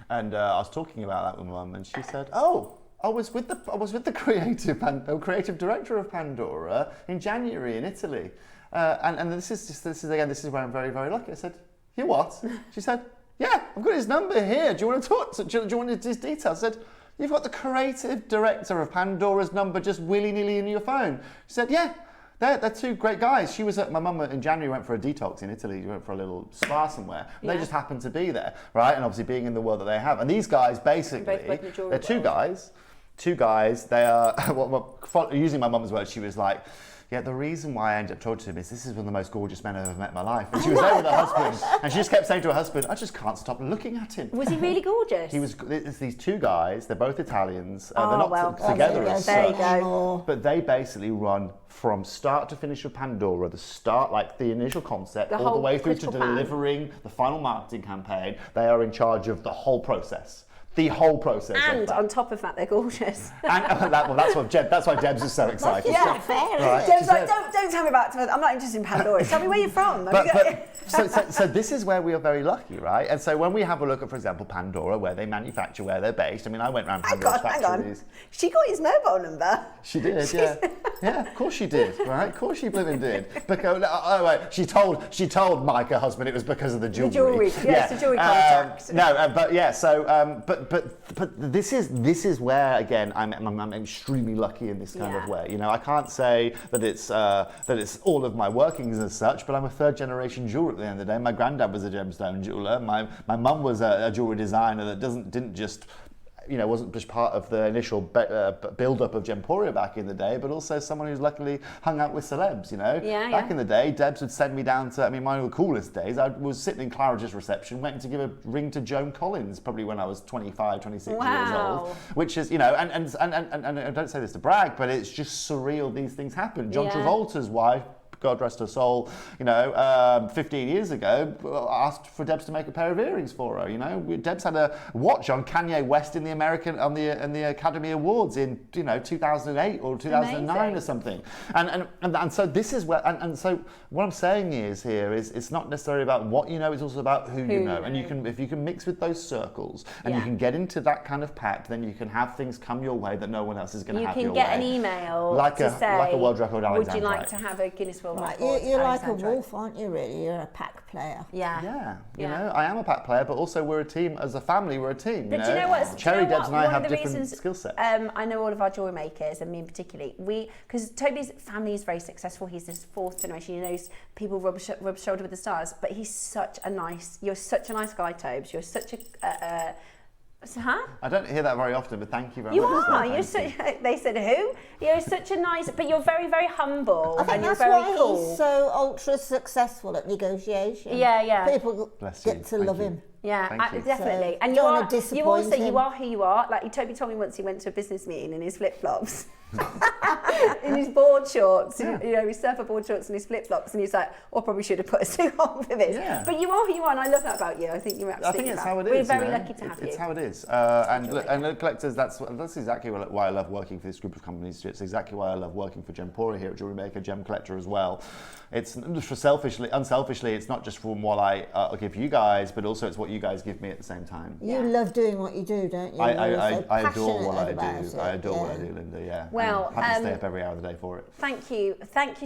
Speaker 5: And I was talking about that with my mum and she said, oh, I was with the creative director of Pandora in January in Italy. And this is where I'm very, very lucky. I said, you what? She said, yeah, I've got his number here. Do you want to talk? Do you want his details? I said, you've got the creative director of Pandora's number just willy-nilly in your phone. She said, yeah, they're 2 great guys. She was at, my mum in January went for a detox in Italy. She went for a little spa somewhere. And they just happened to be there, right? And obviously being in the world that they have. And these guys basically, they're 2 guys. 2 guys, they are, using my mum's words, she was like, yeah, the reason why I ended up talking to him is this is one of the most gorgeous men I've ever met in my life. And she was there with her husband, and she just kept saying to her husband, I just can't stop looking at him.
Speaker 1: Was he really gorgeous?
Speaker 5: He was. It's these 2 guys. They're both Italians. They're not together as
Speaker 1: there you
Speaker 5: such.
Speaker 1: go.
Speaker 5: But they basically run from start to finish of Pandora, the start, like the initial concept, all the way through to delivering the final marketing campaign. They are in charge of the whole process. The whole process.
Speaker 1: And on top of that, they're gorgeous.
Speaker 5: And that's why Debs is so excited.
Speaker 1: Yeah, fair.
Speaker 5: Right?
Speaker 1: Deb's like, don't tell me about it. I'm not interested in Pandora. Tell me where you're from.
Speaker 5: So this is where we are very lucky, right? And so when we have a look at, for example, Pandora, where they manufacture, where they're based. I mean, I went around Pandora's factories. Hang on.
Speaker 1: She got his mobile number.
Speaker 5: She did, yeah. Yeah, of course she did, right? Of course she blooming did. Because, she told Mike, her husband, it was because of the jewellery.
Speaker 1: The jewellery, yes, the jewellery contract.
Speaker 5: But this is where, again, I'm extremely lucky in this kind of way. You know, I can't say that it's all of my workings as such, but I'm a 3rd generation jeweler at the end of the day. My granddad was a gemstone jeweler. My mum was a jewelry designer that didn't just, you know, wasn't just part of the initial build-up of Gemporia back in the day, but also someone who's luckily hung out with celebs, you know. Back in the day, Debs would send me down to, I mean, one of the coolest days, I was sitting in Claridge's reception, went to give a ring to Joan Collins, probably when I was 25, 26 years old, which is, you know, and I don't say this to brag, but it's just surreal these things happen. John Travolta's wife, God rest her soul, you know, 15 years ago, asked for Debs to make a pair of earrings for her. You know, Debs had a watch on Kanye West in the Academy Awards in 2008 or 2009 or something. And so this is where and so what I'm saying is it's not necessarily about what you know, it's also about who you know. And if you can mix with those circles and you can get into that kind of pact, then you can have things come your way that no one else is going to have your way.
Speaker 1: You can get an email
Speaker 5: like
Speaker 1: to say,
Speaker 5: like a world record.
Speaker 1: would you like to have a Guinness World
Speaker 2: Right,
Speaker 1: Record?
Speaker 2: you're like a wolf, aren't you, really? You're a pack player.
Speaker 5: Yeah, you know, I am a pack player, but also we're a team. As a family, we're a team.
Speaker 1: But do you know what?
Speaker 5: Cherry Debs and I have different skill sets.
Speaker 1: I know all of our jewellery makers, and me in particularly, because Toby's family is very successful. He's this 4th generation. He knows people rub shoulder with the stars, but you're such a nice guy, Tobes. You're such a...
Speaker 5: I don't hear that very often, but thank you very
Speaker 1: you
Speaker 5: much.
Speaker 1: Are. You're such. They said who? You're such a nice, but you're very, very humble.
Speaker 2: I think
Speaker 1: and
Speaker 2: that's
Speaker 1: you're very
Speaker 2: why
Speaker 1: cool.
Speaker 2: he's so ultra successful at negotiation.
Speaker 1: Yeah.
Speaker 2: People get to love him.
Speaker 1: Yeah, definitely.
Speaker 2: So
Speaker 1: and
Speaker 2: you
Speaker 1: are who you are. Like Toby told me once he went to a business meeting in his flip-flops. in his board shorts, you know, his surfer board shorts and his flip-flops, and he's like, I probably should have put a suit on for this.
Speaker 5: Yeah.
Speaker 1: But you are who you are, and I love that about you. I think you're absolutely
Speaker 5: I think it's
Speaker 1: right.
Speaker 5: how it is.
Speaker 1: We're very
Speaker 5: you know?
Speaker 1: lucky to have you.
Speaker 5: It's how it is. And collectors, that's exactly why I love working for this group of companies. It's exactly why I love working for Gemporia here at Jewellery Maker, Gem Collector as well. It's unselfishly, it's not just from what I give you guys, but also it's what you guys give me at the same time.
Speaker 2: You love doing what you do, don't you?
Speaker 5: I adore what I do.
Speaker 2: It.
Speaker 5: I adore what I do, Linda. Yeah.
Speaker 1: Well,
Speaker 5: I'm happy to stay up every hour of the day for it.
Speaker 1: Thank you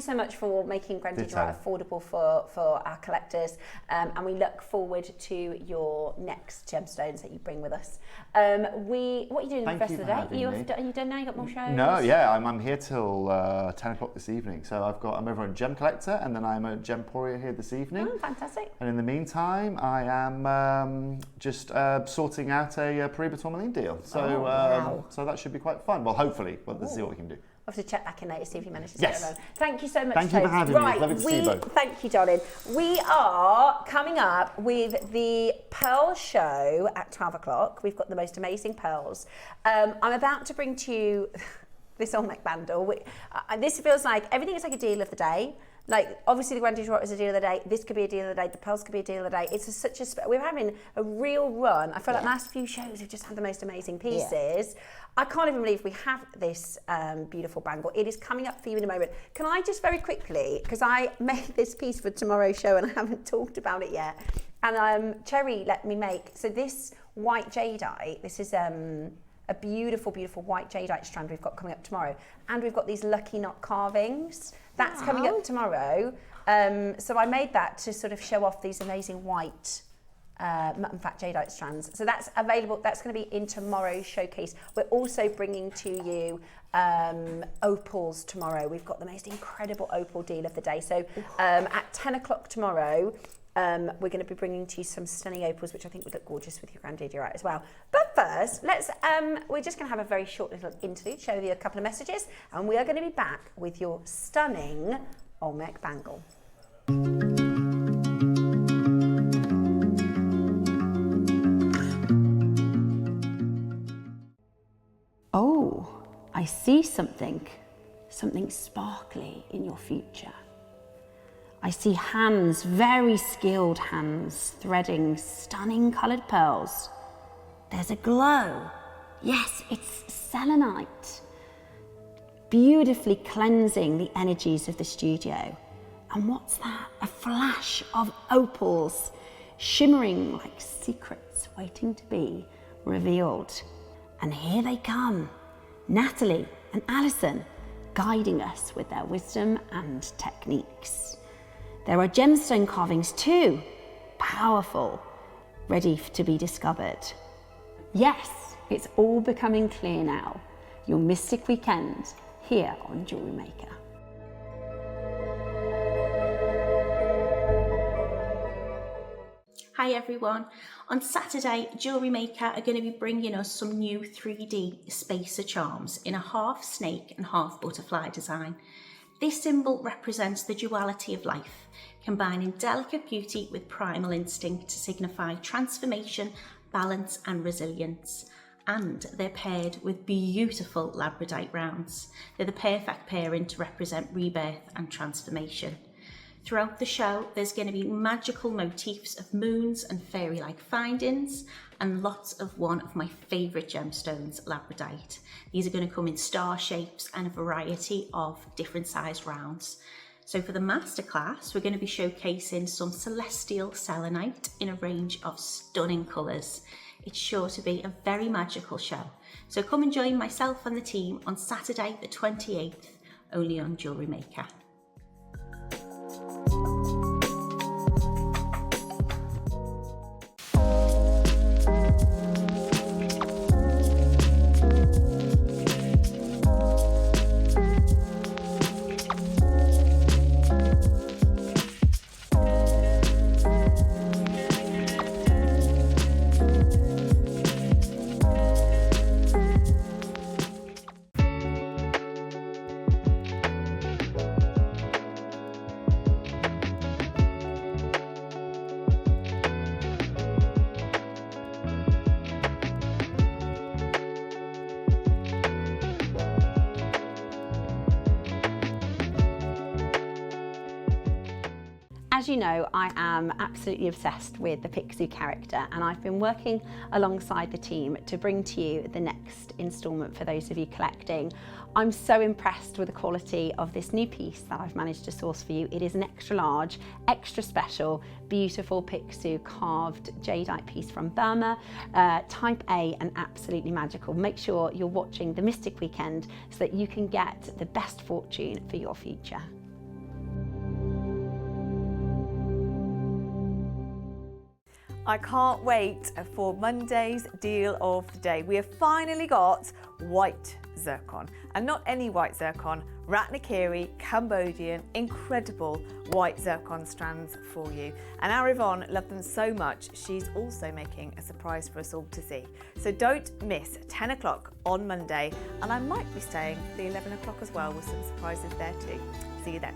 Speaker 1: so much for making Grandidierite affordable for our collectors, and we look forward to your next gemstones that you bring with us. What are you doing the rest of the day? Are you done now? You got more shows?
Speaker 5: No, yeah, I'm here till 10 o'clock this evening. So I'm over on Gem Collector, and then I'm at Gemporia here this evening.
Speaker 1: Oh, fantastic!
Speaker 5: And in the meantime, I am just sorting out a Paribas tourmaline deal. So so that should be quite fun. Well, hopefully, let's see what we can do.
Speaker 1: I'll have to check back in later, see if you managed to
Speaker 5: Yes.
Speaker 1: get it around. Thank you so much,
Speaker 5: Thank you for having me. It's lovely to see you both.
Speaker 1: Thank you, darling. We are coming up with the Pearl Show at 12 o'clock. We've got the most amazing pearls. I'm about to bring to you this Olmec bundle. This feels like, everything is like a deal of the day. Like, obviously the Grandidierite is a deal of the day. This could be a deal of the day. The pearls could be a deal of the day. We're having a real run. I feel like the last few shows we've just had the most amazing pieces. Yeah. I can't even believe we have this beautiful bangle. It is coming up for you in a moment. Can I just very quickly, because I made this piece for tomorrow's show and I haven't talked about it yet. And Cherry let me make, so this white jadeite, this is a beautiful, beautiful white jadeite strand we've got coming up tomorrow. And we've got these lucky knot carvings. That's coming up tomorrow. So I made that to sort of show off these amazing white mutton fat jadeite strands. So that's available. That's going to be in tomorrow's showcase. We're also bringing to you opals tomorrow. We've got the most incredible opal deal of the day. So at 10 o'clock tomorrow, we're going to be bringing to you some stunning opals, which I think would look gorgeous with your Grandidierite as well. But first, we're just going to have a very short little interlude, show you a couple of messages, and we are going to be back with your stunning Olmec bangle. Oh, I see something sparkly in your future. I see hands, very skilled hands, threading stunning coloured pearls. There's a glow. Yes, it's selenite. Beautifully cleansing the energies of the studio. And what's that? A flash of opals, shimmering like secrets waiting to be revealed. And here they come, Natalie and Alison, guiding us with their wisdom and techniques. There are gemstone carvings too, powerful, ready to be discovered. Yes, it's all becoming clear now. Your mystic weekend here on Jewellery Maker.
Speaker 3: Hi everyone. On Saturday, Jewellery Maker are going to be bringing us some new 3D spacer charms in a half snake and half butterfly design. This symbol represents the duality of life, combining delicate beauty with primal instinct to signify transformation, balance and resilience. And they're paired with beautiful labradorite rounds. They're the perfect pairing to represent rebirth and transformation. Throughout the show, there's going to be magical motifs of moons and fairy-like findings, and lots of one of my favourite gemstones, labradorite. These are going to come in star shapes and a variety of different size rounds. So for the masterclass, we're going to be showcasing some celestial selenite in a range of stunning colours. It's sure to be a very magical show. So come and join myself and the team on Saturday the 28th, only on Jewellery Maker.
Speaker 1: As you know, I am absolutely obsessed with the Picsou character, and I've been working alongside the team to bring to you the next instalment for those of you collecting. I'm so impressed with the quality of this new piece that I've managed to source for you. It is an extra large, extra special, beautiful Picsou carved jadeite piece from Burma, type A and absolutely magical. Make sure you're watching the Mystic Weekend so that you can get the best fortune for your future.
Speaker 6: I can't wait for Monday's deal of the day. We have finally got white zircon, and not any white zircon, Ratnakiri, Cambodian, incredible white zircon strands for you. And our Yvonne loved them so much, she's also making a surprise for us all to see. So don't miss 10 o'clock on Monday, and I might be staying for the 11 o'clock as well with some surprises there too. See you then.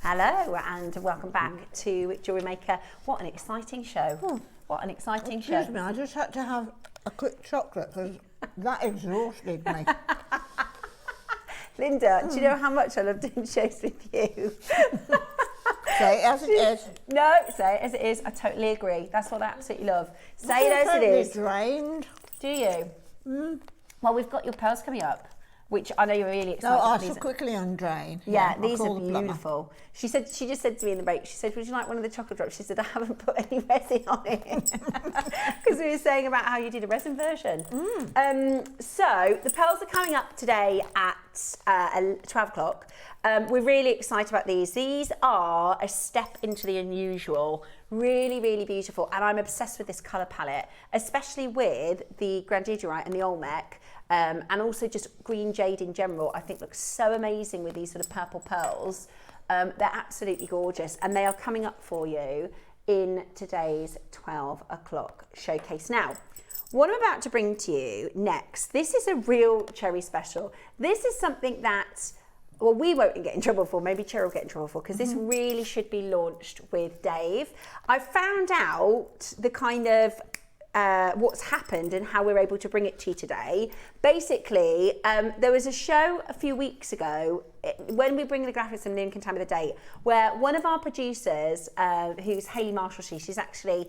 Speaker 1: Hello and welcome back to Jewellery Maker. What an exciting show. What an exciting show.
Speaker 2: Excuse me, I just had to have a quick chocolate because that exhausted me.
Speaker 1: Linda, do you know how much I love doing shows with you?
Speaker 2: Say it as it is.
Speaker 1: No, say it as it is. I totally agree. That's what I absolutely love. Say it as it is.
Speaker 2: Drained.
Speaker 1: Do you? Well, we've got your pearls coming up, which I know you're really excited
Speaker 2: No, I
Speaker 1: about.
Speaker 2: shall quickly undrain.
Speaker 1: Yeah,
Speaker 2: I'll
Speaker 1: these
Speaker 2: call
Speaker 1: are
Speaker 2: the plumber.
Speaker 1: beautiful. She just said to me in the break, she said, would you like one of the chocolate drops? She said, I haven't put any resin on it. Because we were saying about how you did a resin version. So the pearls are coming up today at 12 o'clock. We're really excited about these. These are a step into the unusual. Really, really beautiful. And I'm obsessed with this colour palette, especially with the Grandidierite and the Olmec. And also just green jade in general, I think looks so amazing with these sort of purple pearls. They're absolutely gorgeous, and they are coming up for you in today's 12 o'clock showcase. Now, what I'm about to bring to you next, this is a real cherry special. This is something that, well, we won't get in trouble for, maybe Cheryl will get in trouble for, because this really should be launched with Dave. I found out the kind of what's happened and how we're able to bring it to you today. Basically, there was a show a few weeks ago when we bring the graphics and Noon Can Tell Me the Date, where one of our producers, who's Hayley Marshall, she's actually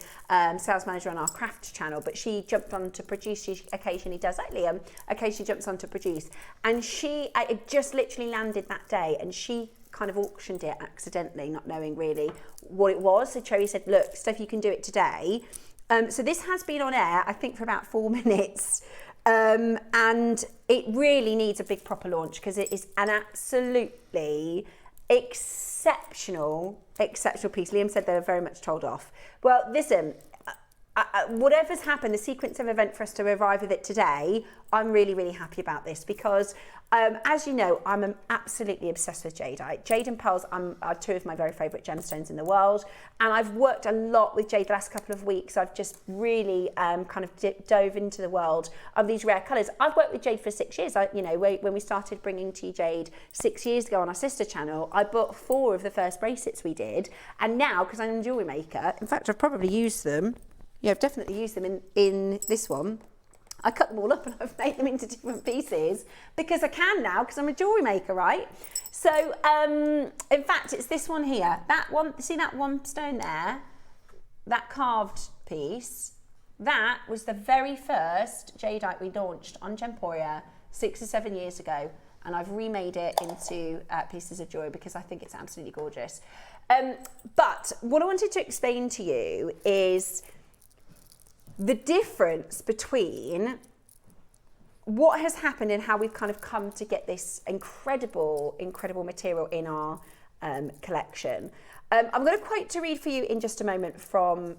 Speaker 1: sales manager on our craft channel, but she jumped on to produce. She occasionally does, like Liam, occasionally jumps on to produce. And it just literally landed that day, and she kind of auctioned it accidentally, not knowing really what it was. So Cherry said, look, Steph, you can do it today. So this has been on air, I think, for about 4 minutes, and it really needs a big proper launch because it is an absolutely exceptional piece. Liam said they were very much told off. Well, listen, whatever's happened, the sequence of event for us to arrive with it today, I'm really, really happy about this because, as you know, I'm absolutely obsessed with jadeite. Jade and pearls are two of my very favourite gemstones in the world, and I've worked a lot with jade the last couple of weeks. I've just really kind of dove into the world of these rare colours. I've worked with jade for 6 years. When we started bringing to you jade 6 years ago on our sister channel, I bought 4 of the first bracelets we did, and now, because I'm a jewellery maker, in fact, I've probably used them. Yeah, I've definitely used them in this one. I cut them all up and I've made them into different pieces because I can now, because I'm a jewellery maker, right? So, in fact, it's this one here. That one, see that one stone there? That carved piece, that was the very first jadeite we launched on Gemporia 6 or 7 years ago. And I've remade it into pieces of jewellery because I think it's absolutely gorgeous. But what I wanted to explain to you is the difference between what has happened and how we've kind of come to get this incredible material in our collection. I'm going to quote to read for you in just a moment from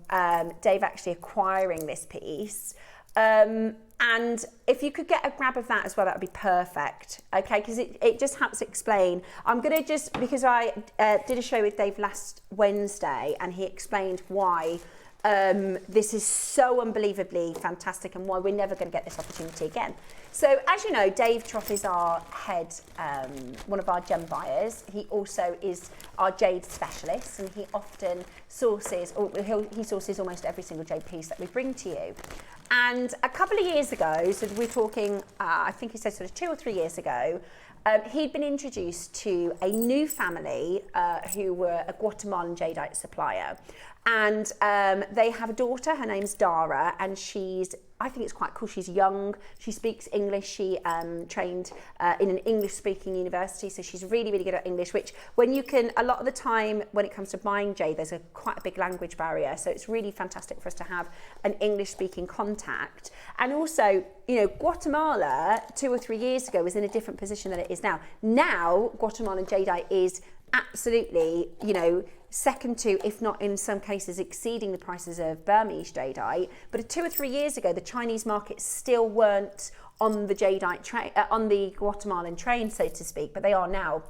Speaker 1: Dave actually acquiring this piece. And if you could get a grab of that as well, that would be perfect. Okay, because it just helps explain. I'm going to because I did a show with Dave last Wednesday and he explained why this is so unbelievably fantastic and why we're never going to get this opportunity again. So as you know, Dave Troff is our head, one of our gem buyers. He also is our jade specialist, and he often sources, or he sources almost every single jade piece that we bring to you. And a couple of years ago, so we're talking, I think he said sort of 2 or 3 years ago, he'd been introduced to a new family who were a Guatemalan jadeite supplier. And they have a daughter, her name's Dara, and I think it's quite cool, she's young, she speaks English, she trained in an English-speaking university, so she's really, really good at English, which a lot of the time when it comes to buying jade, there's quite a big language barrier, so it's really fantastic for us to have an English-speaking contact. And also, Guatemala 2 or 3 years ago was in a different position than it is now. Now, Guatemalan jadeite is absolutely, second to, if not in some cases exceeding the prices of Burmese jadeite. But 2 or 3 years ago, the Chinese market still weren't on the jadeite train, on the Guatemalan train, so to speak, but they are now.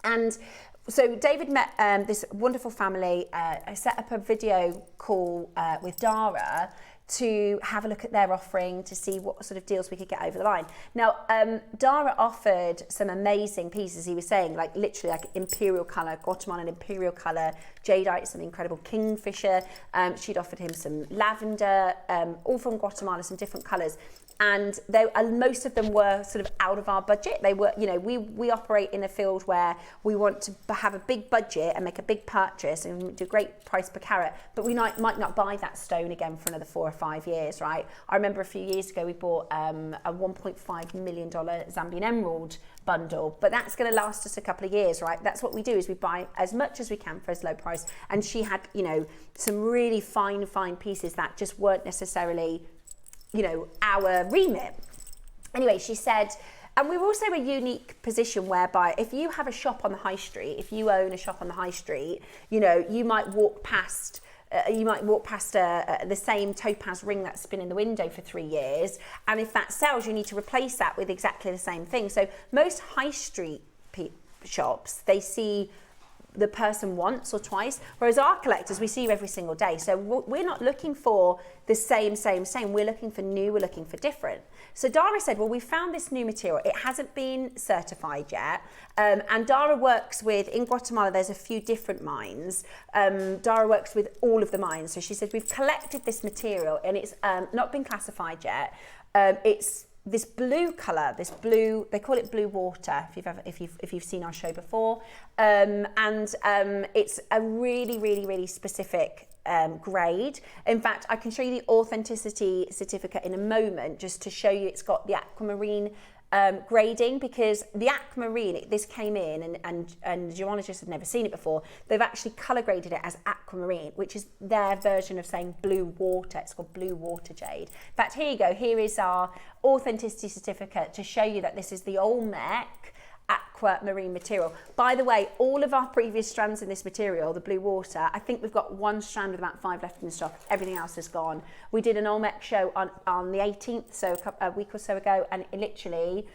Speaker 1: And so David met this wonderful family. I set up a video call with Dara to have a look at their offering, to see what sort of deals we could get over the line. Now, Dara offered some amazing pieces. He was saying, literally imperial colour, Guatemalan imperial colour, jadeite, some incredible kingfisher. She'd offered him some lavender, all from Guatemala, some different colours. And most of them were sort of out of our budget. They were, we operate in a field where we want to have a big budget and make a big purchase and do great price per carat, but we might not buy that stone again for another 4 or 5 years, right? I remember a few years ago we bought a $1.5 million Zambian emerald bundle, but that's going to last us a couple of years, right? That's what we do, is we buy as much as we can for as low price. And she had, some really fine pieces that just weren't necessarily our remit. Anyway, she said, and we're also a unique position whereby if you have a shop on the high street, if you own a shop on the high street, you might walk past the same topaz ring that's been in the window for 3 years, and if that sells, you need to replace that with exactly the same thing. So most high street shops, they see the person once or twice, whereas our collectors, we see you every single day. So we're not looking for the same. We're looking for new, we're looking for different. So Dara said, well, we found this new material. It hasn't been certified yet. And Dara works in Guatemala, there's a few different mines. Dara works with all of the mines. So she said, we've collected this material and it's not been classified yet. It's this blue colour, they call it blue water, if you've seen our show before, and it's a really, really, really specific grade. In fact, I can show you the authenticity certificate in a moment, just to show you it's got the aquamarine grading, because the aquamarine, this came in and geologists had never seen it before. They've actually colour graded it as aquamarine, which is their version of saying blue water. It's called blue water jade. In fact, here you go. Here is our authenticity certificate to show you that this is the Olmec aquamarine material. By the way, all of our previous strands in this material, the blue water, I think we've got 1 strand with about 5 left in stock. Everything else is gone. We did an Olmec show on the 18th, so a week or so ago, and it literally,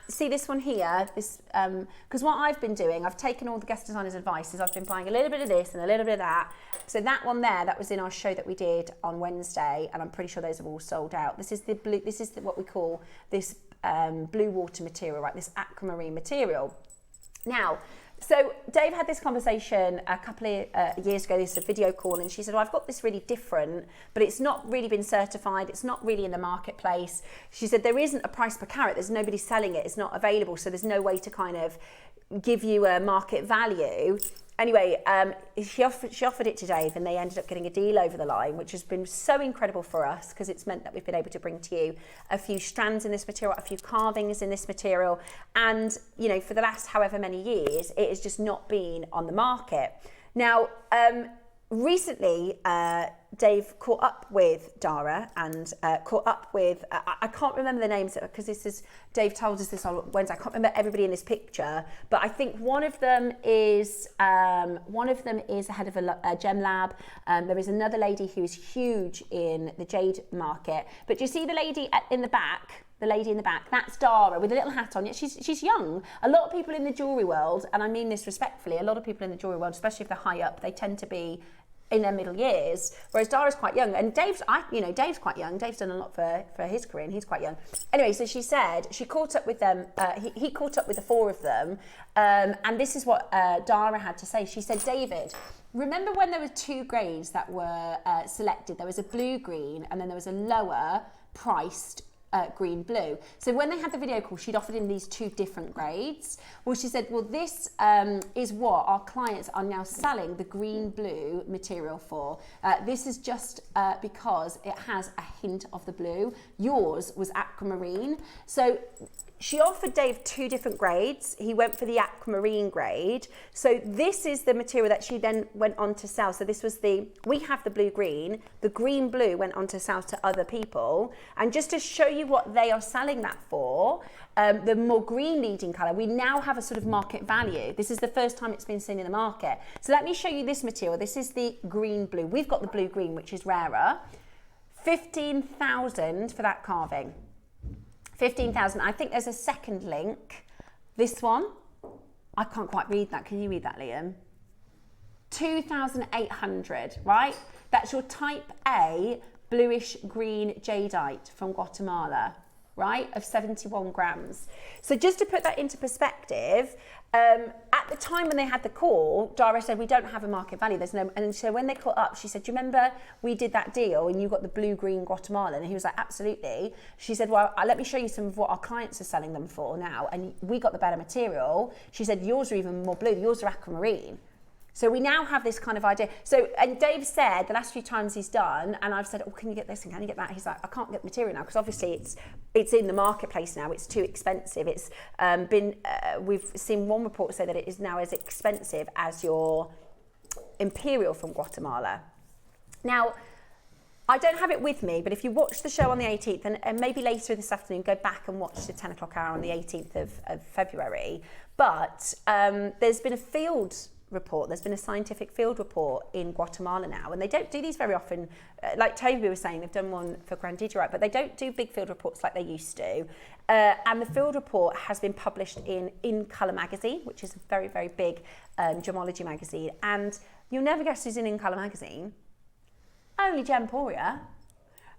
Speaker 1: see this one here, this, because what I've been doing, I've taken all the guest designers' advice, I've been buying a little bit of this and a little bit of that. So that one there, that was in our show that we did on Wednesday, and I'm pretty sure those have all sold out. This is the blue, this is what we call this blue water material, right? This aquamarine material. Now, so Dave had this conversation a couple of years ago, this video call, and she said, well, I've got this really different, but it's not really been certified. It's not really in the marketplace. She said, there isn't a price per carat. There's nobody selling it. It's not available. So there's no way to kind of give you a market value. Anyway, she offered it to Dave, and they ended up getting a deal over the line, which has been so incredible for us, because it's meant that we've been able to bring to you a few strands in this material, a few carvings in this material, and for the last however many years, it has just not been on the market. Now, recently, Dave caught up with Dara and caught up with, I can't remember the names, because Dave told us this on Wednesday. I can't remember everybody in this picture, but I think one of them is the head of a gem lab. There is another lady who is huge in the jade market. But do you see the lady in the back? The lady in the back, that's Dara with a little hat on. She's young. A lot of people in the jewellery world, and I mean this respectfully, a lot of people in the jewellery world, especially if they're high up, they tend to be in their middle years, whereas Dara's quite young, and Dave's quite young. Dave's done a lot for his career, and he's quite young. Anyway, so she said she caught up with them. He caught up with the four of them, and this is what Dara had to say. She said, David, remember when there were two grades that were selected? There was a blue green, and then there was a lower priced green blue. So when they had the video call, she'd offered him these two different grades. Well, she said, well, this is what our clients are now selling the green blue material for. This is just because it has a hint of the blue. Yours was aquamarine. So she offered Dave two different grades. He went for the aquamarine grade. So this is the material that she then went on to sell. So this was we have the blue green. The green blue went on to sell to other people. And just to show you what they are selling that for, the more green leading colour, we now have a sort of market value. This is the first time it's been seen in the market. So let me show you this material. This is the green blue. We've got the blue green, which is rarer. 15,000 for that carving. 15,000. I think there's a second link. This one, I can't quite read that. Can you read that, Liam? 2,800, right? That's your type A bluish green jadeite from Guatemala, right? Of 71 grams. So just to put that into perspective, at the time when they had the call, Dara said, we don't have a market value. There's no, and so when they caught up, she said, do you remember we did that deal and you got the blue green Guatemala? And he was like, absolutely. She said, well, let me show you some of what our clients are selling them for now. And we got the better material. She said, yours are even more blue. Yours are aquamarine. So we now have this kind of idea. So, and Dave said the last few times he's done, and I've said, oh, can you get this and can you get that? He's like, I can't get the material now because obviously it's in the marketplace now. It's too expensive. It's we've seen one report say that it is now as expensive as your Imperial from Guatemala. Now, I don't have it with me, but if you watch the show on the 18th, and maybe later this afternoon, go back and watch the 10 o'clock hour on the 18th of February. But there's been a field report. There's been a scientific field report in Guatemala now, and they don't do these very often. Like Toby was saying, they've done one for Grandidierite, but they don't do big field reports like they used to. And the field report has been published in Colour magazine, which is a very, very big gemology magazine. And you'll never guess who's in Colour magazine. Only Jem Poria.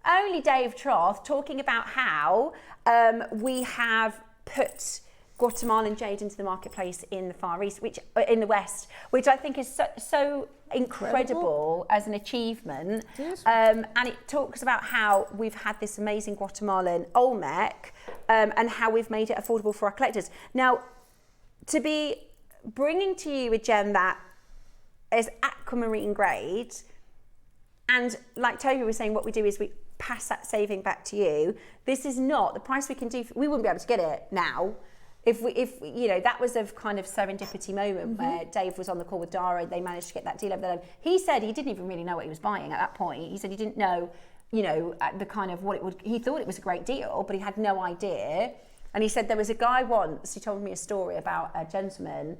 Speaker 1: Only Dave Troth talking about how we have put Guatemalan jade into the marketplace in the Far East, which in the West, which I think is so incredible as an achievement. Yes. And it talks about how we've had this amazing Guatemalan Olmec and how we've made it affordable for our collectors. Now, to be bringing to you a gem that is aquamarine grade, and like Toby was saying, what we do is we pass that saving back to you. This is not the price we can do. We wouldn't be able to get it now. If you know, that was a kind of serendipity moment where Dave was on the call with Dara, they managed to get that deal over the line. He said he didn't even really know what he was buying at that point. He said he didn't know, you know, the kind of what it would, he thought it was a great deal, but he had no idea. And he said there was a guy once, he told me a story about a gentleman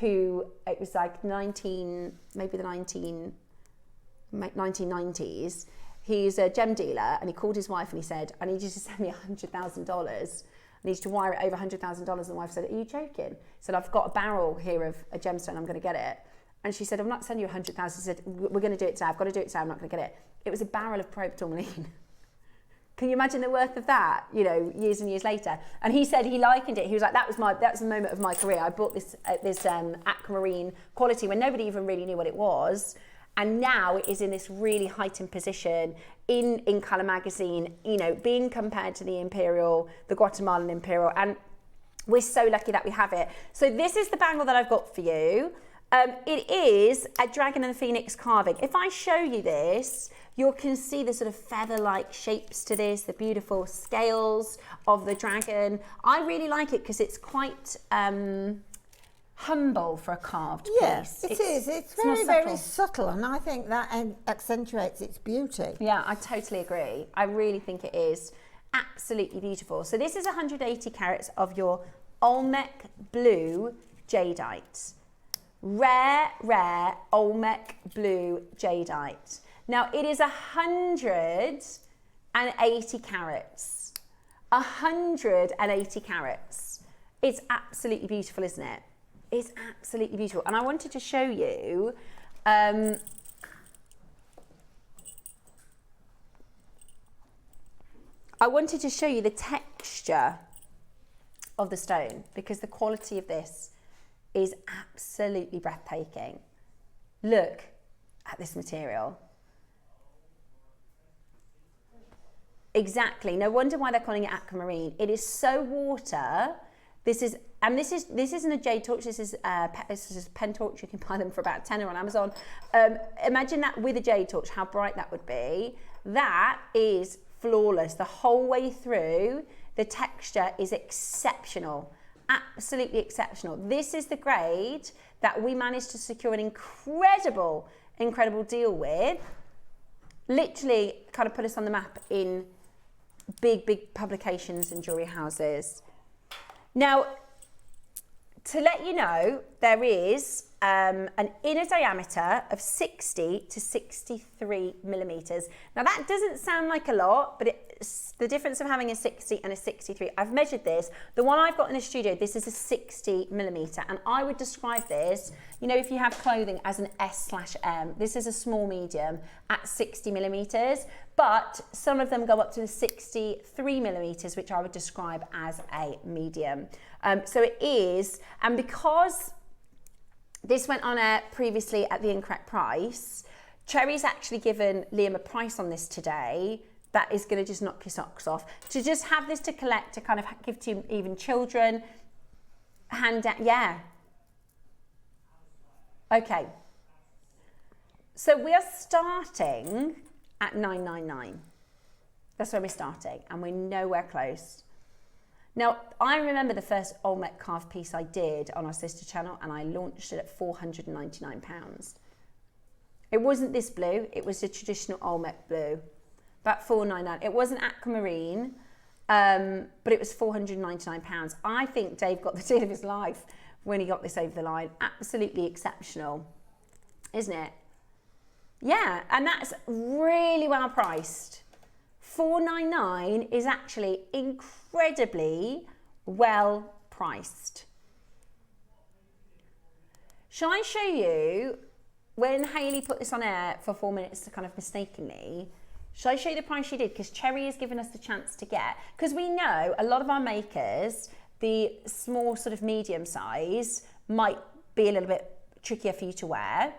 Speaker 1: who, it was like 1990s. He's a gem dealer, and he called his wife and he said, I need you to send me $100,000. I need you to wire it over $100,000. And the wife said, are you joking? He said, I've got a barrel here of a gemstone, I'm going to get it. And she said, I'm not sending you $100,000. She said, we're going to do it today. I've got to do it today. I'm not going to get it. It was a barrel of pro tourmaline. Can you imagine the worth of that, you know, years and years later? And he said he likened it. He was like, that was the moment of my career. I bought this aquamarine quality when nobody even really knew what it was. And now it is in this really heightened position in Colour magazine, you know, being compared to the Imperial, the Guatemalan Imperial. And we're so lucky that we have it. So this is the bangle that I've got for you. It is a dragon and the phoenix carving. If I show you this, you can see the sort of feather-like shapes to this, the beautiful scales of the dragon. I really like it because it's quite humble for a carved piece.
Speaker 2: Yes, it is. It's very, very subtle, and I think that accentuates its beauty.
Speaker 1: Yeah, I totally agree. I really think it is absolutely beautiful. So this is 180 carats of your Olmec blue jadeite. Rare Olmec blue jadeite. Now it is 180 carats. 180 carats. It's absolutely beautiful, isn't it? It's absolutely beautiful. And I wanted to show you I wanted to show you the texture of the stone because the quality of this is absolutely breathtaking. Look at this material. Exactly. No wonder why they're calling it aquamarine. It is so water. This isn't a jade torch. This is a pen torch. You can buy them for about £10 on Amazon. Imagine that with a jade torch, how bright that would be. That is flawless the whole way through. The texture is exceptional, absolutely exceptional. This is the grade that we managed to secure an incredible deal with. Literally kind of put us on the map in big publications and jewellery houses. Now, to let you know, there is an inner diameter of 60 to 63 millimetres. Now that doesn't sound like a lot, but it's the difference of having a 60 and a 63. I've measured this. The one I've got in the studio, this is a 60 millimetre, and I would describe this, you know, if you have clothing, as an S/M. This is a small medium at 60 millimetres, but some of them go up to the 63 millimetres, which I would describe as a medium. So it is, and because this went on air previously at the incorrect price, Cherry's actually given Liam a price on this today that is going to just knock your socks off. To just have this to collect, to kind of give to even children, hand out, yeah. Okay. So we are starting at $9.99. That's where we're starting, and we're nowhere close. Now, I remember the first Olmec carved piece I did on our sister channel, and I launched it at £499. It wasn't this blue, it was a traditional Olmec blue, about $499. It wasn't aquamarine, but it was £499. I think Dave got the deal of his life when he got this over the line. Absolutely exceptional, isn't it? Yeah, and that's really well priced. $499 is actually incredibly well priced. Shall I show you, when Hayley put this on air for 4 minutes to kind of mistakenly, shall I show you the price she did? Because Cherry has given us the chance to get, because we know a lot of our makers, the small sort of medium size might be a little bit trickier for you to wear.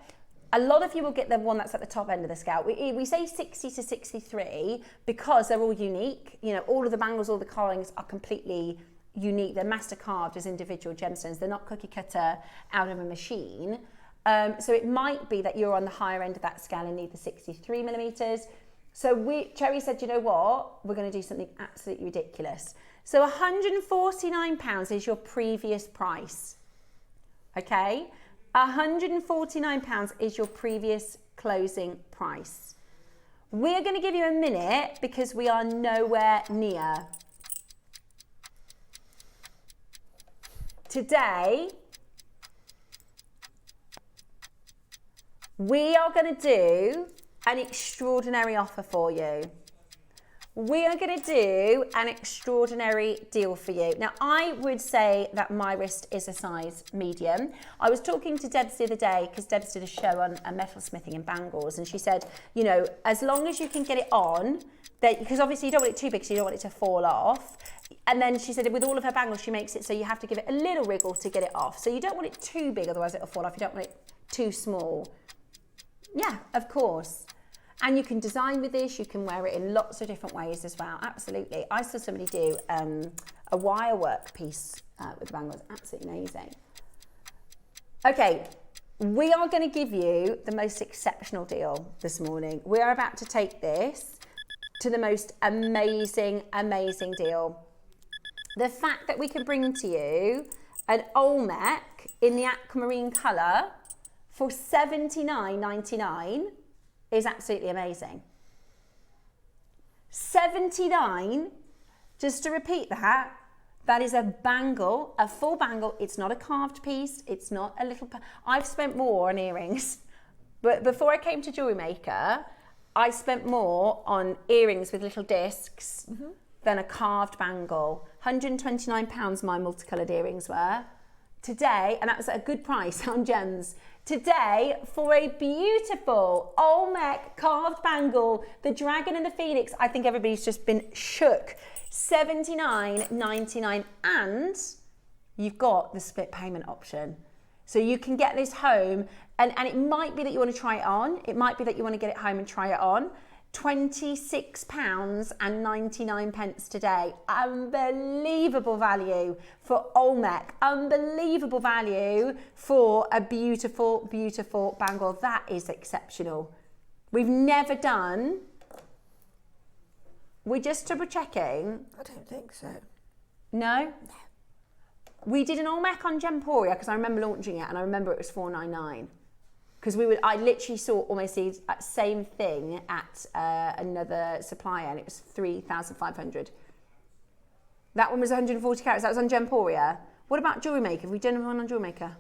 Speaker 1: A lot of you will get the one that's at the top end of the scale. We say 60 to 63 because they're all unique. You know, all of the bangles, all the carvings are completely unique. They're master carved as individual gemstones. They're not cookie cutter out of a machine. So it might be that you're on the higher end of that scale and need the 63 millimeters. So Cherry said, you know what? We're going to do something absolutely ridiculous. So £149 is your previous price. Okay? £149 is your previous closing price. We're going to give you a minute because we are nowhere near. Today, we are going to do an extraordinary offer for you. We are going to do an extraordinary deal for you. Now, I would say that my wrist is a size medium. I was talking to Debs the other day, because Debs did a show on metalsmithing and bangles, and she said, you know, as long as you can get it on, because obviously you don't want it too big, so you don't want it to fall off. And then she said with all of her bangles, she makes it so you have to give it a little wriggle to get it off. So you don't want it too big, otherwise it'll fall off. You don't want it too small. Yeah, of course. And you can design with this, you can wear it in lots of different ways as well, absolutely. I saw somebody do a wire work piece with the bangles, absolutely amazing. Okay, we are going to give you the most exceptional deal this morning. We are about to take this to the most amazing, amazing deal. The fact that we can bring to you an Olmec in the aquamarine colour for $79.99 is absolutely amazing. $79, just to repeat that, that is a bangle, a full bangle. It's not a carved piece. It's not a little. I've spent more on earrings, but before I came to Jewellery Maker, I spent more on earrings with little discs than a carved bangle. £129 my multicoloured earrings were. Today, and that was at a good price on gems, today for a beautiful Olmec carved bangle, the dragon and the phoenix. I think everybody's just been shook. $79.99, and you've got the split payment option. So you can get this home, and it might be that you want to try it on. It might be that you want to get it home and try it on. £26.99 today. Unbelievable value for Olmec. Unbelievable value for a beautiful, beautiful bangle. That is exceptional. We've never done... We're just double checking.
Speaker 2: I don't think so.
Speaker 1: No? No. We did an Olmec on Gemporia because I remember launching it, and I remember it was $4.99. Because I literally saw almost the same thing at another supplier, and it was $3,500. That one was 140 carats. That was on Gemporia. What about Jewellery Maker? Have we done one on Jewellery Maker?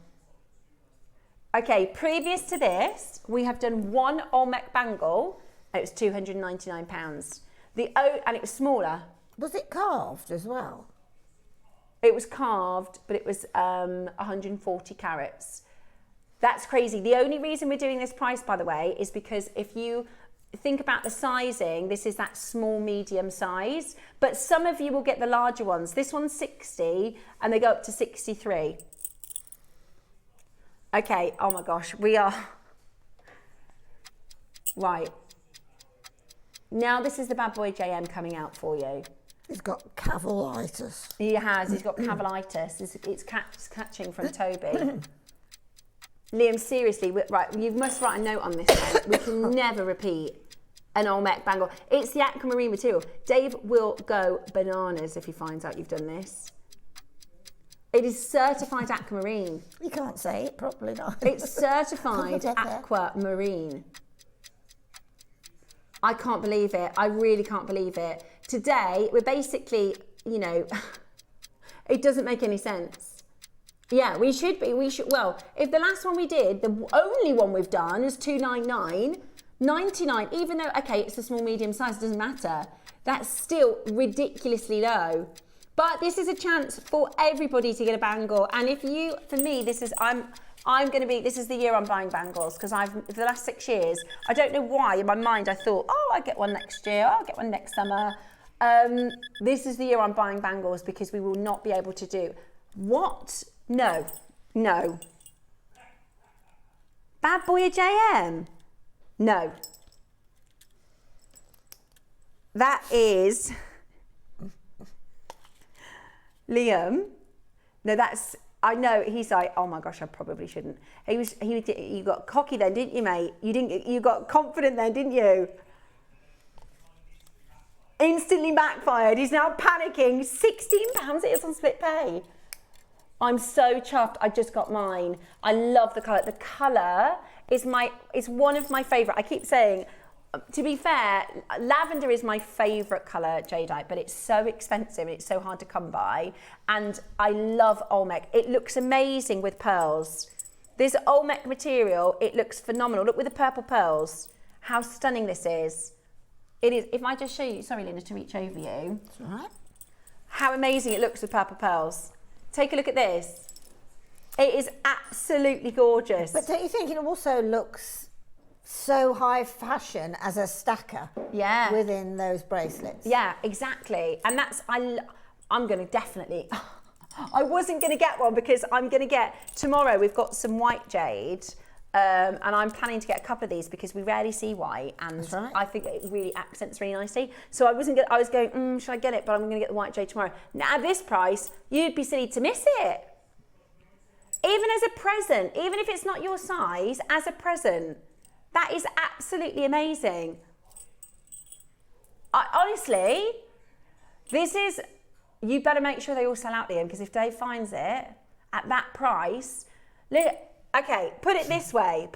Speaker 1: Okay, previous to this, we have done one Olmec bangle, and it was £299. And it was smaller.
Speaker 2: Was it carved as well?
Speaker 1: It was carved, but it was 140 carats. That's crazy. The only reason we're doing this price, by the way, is because if you think about the sizing, this is that small, medium size, but some of you will get the larger ones. This one's 60, and they go up to 63. Okay, oh my gosh, we are... Right. Now this is the bad boy JM coming out for you.
Speaker 2: He's got cavillitis.
Speaker 1: He has. He's got cavillitis. It's catching from Toby. Liam, seriously, right, you must write a note on this one. We can never repeat an Olmec bangle. It's the aquamarine material. Dave will go bananas if he finds out you've done this. It is certified aquamarine.
Speaker 2: You can't say it properly, no.
Speaker 1: It's certified aquamarine. I can't believe it. I really can't believe it. Today, we're basically, you know, it doesn't make any sense. Yeah, we should be. Well, if the last one we did, the only one we've done is $299, $99, even though, okay, it's a small, medium size, it doesn't matter. That's still ridiculously low. But this is a chance for everybody to get a bangle. And if you, for me, this is, this is the year I'm buying bangles, because for the last 6 years, I don't know why, in my mind I thought, oh, I'll get one next year, I'll get one next summer. This is the year I'm buying bangles, because we will not be able to do. What? No. Bad boy JM? No. That is... Liam? No, that's... I know, he's like, oh my gosh, I probably shouldn't. You got cocky then, didn't you, mate? You got confident then, didn't you? Instantly backfired. He's now panicking. £16 it is on split pay. I'm so chuffed. I just got mine. I love the colour. The colour is one of my favourite. I keep saying, to be fair, lavender is my favourite colour, jadeite, but it's so expensive and it's so hard to come by. And I love Olmec. It looks amazing with pearls. This Olmec material, it looks phenomenal. Look with the purple pearls, how stunning this is. It is. If I just show you, sorry, Linda, to reach over you.
Speaker 2: That's all right.
Speaker 1: How amazing it looks with purple pearls. Take a look at this. It is absolutely gorgeous.
Speaker 2: But don't you think it also looks so high fashion as a stacker?
Speaker 1: Yeah.
Speaker 2: Within those bracelets.
Speaker 1: Yeah, exactly. And that's, I'm going to definitely, I wasn't going to get one because I'm going to get, tomorrow we've got some white jade. And I'm planning to get a couple of these because we rarely see white, and
Speaker 2: that's right.
Speaker 1: I think it really accents really nicely. So I was going, should I get it? But I'm going to get the white jade tomorrow. Now at this price, you'd be silly to miss it. Even as a present, even if it's not your size, as a present, that is absolutely amazing. Honestly, you better make sure they all sell out, Liam, because if Dave finds it at that price, okay, put it this way.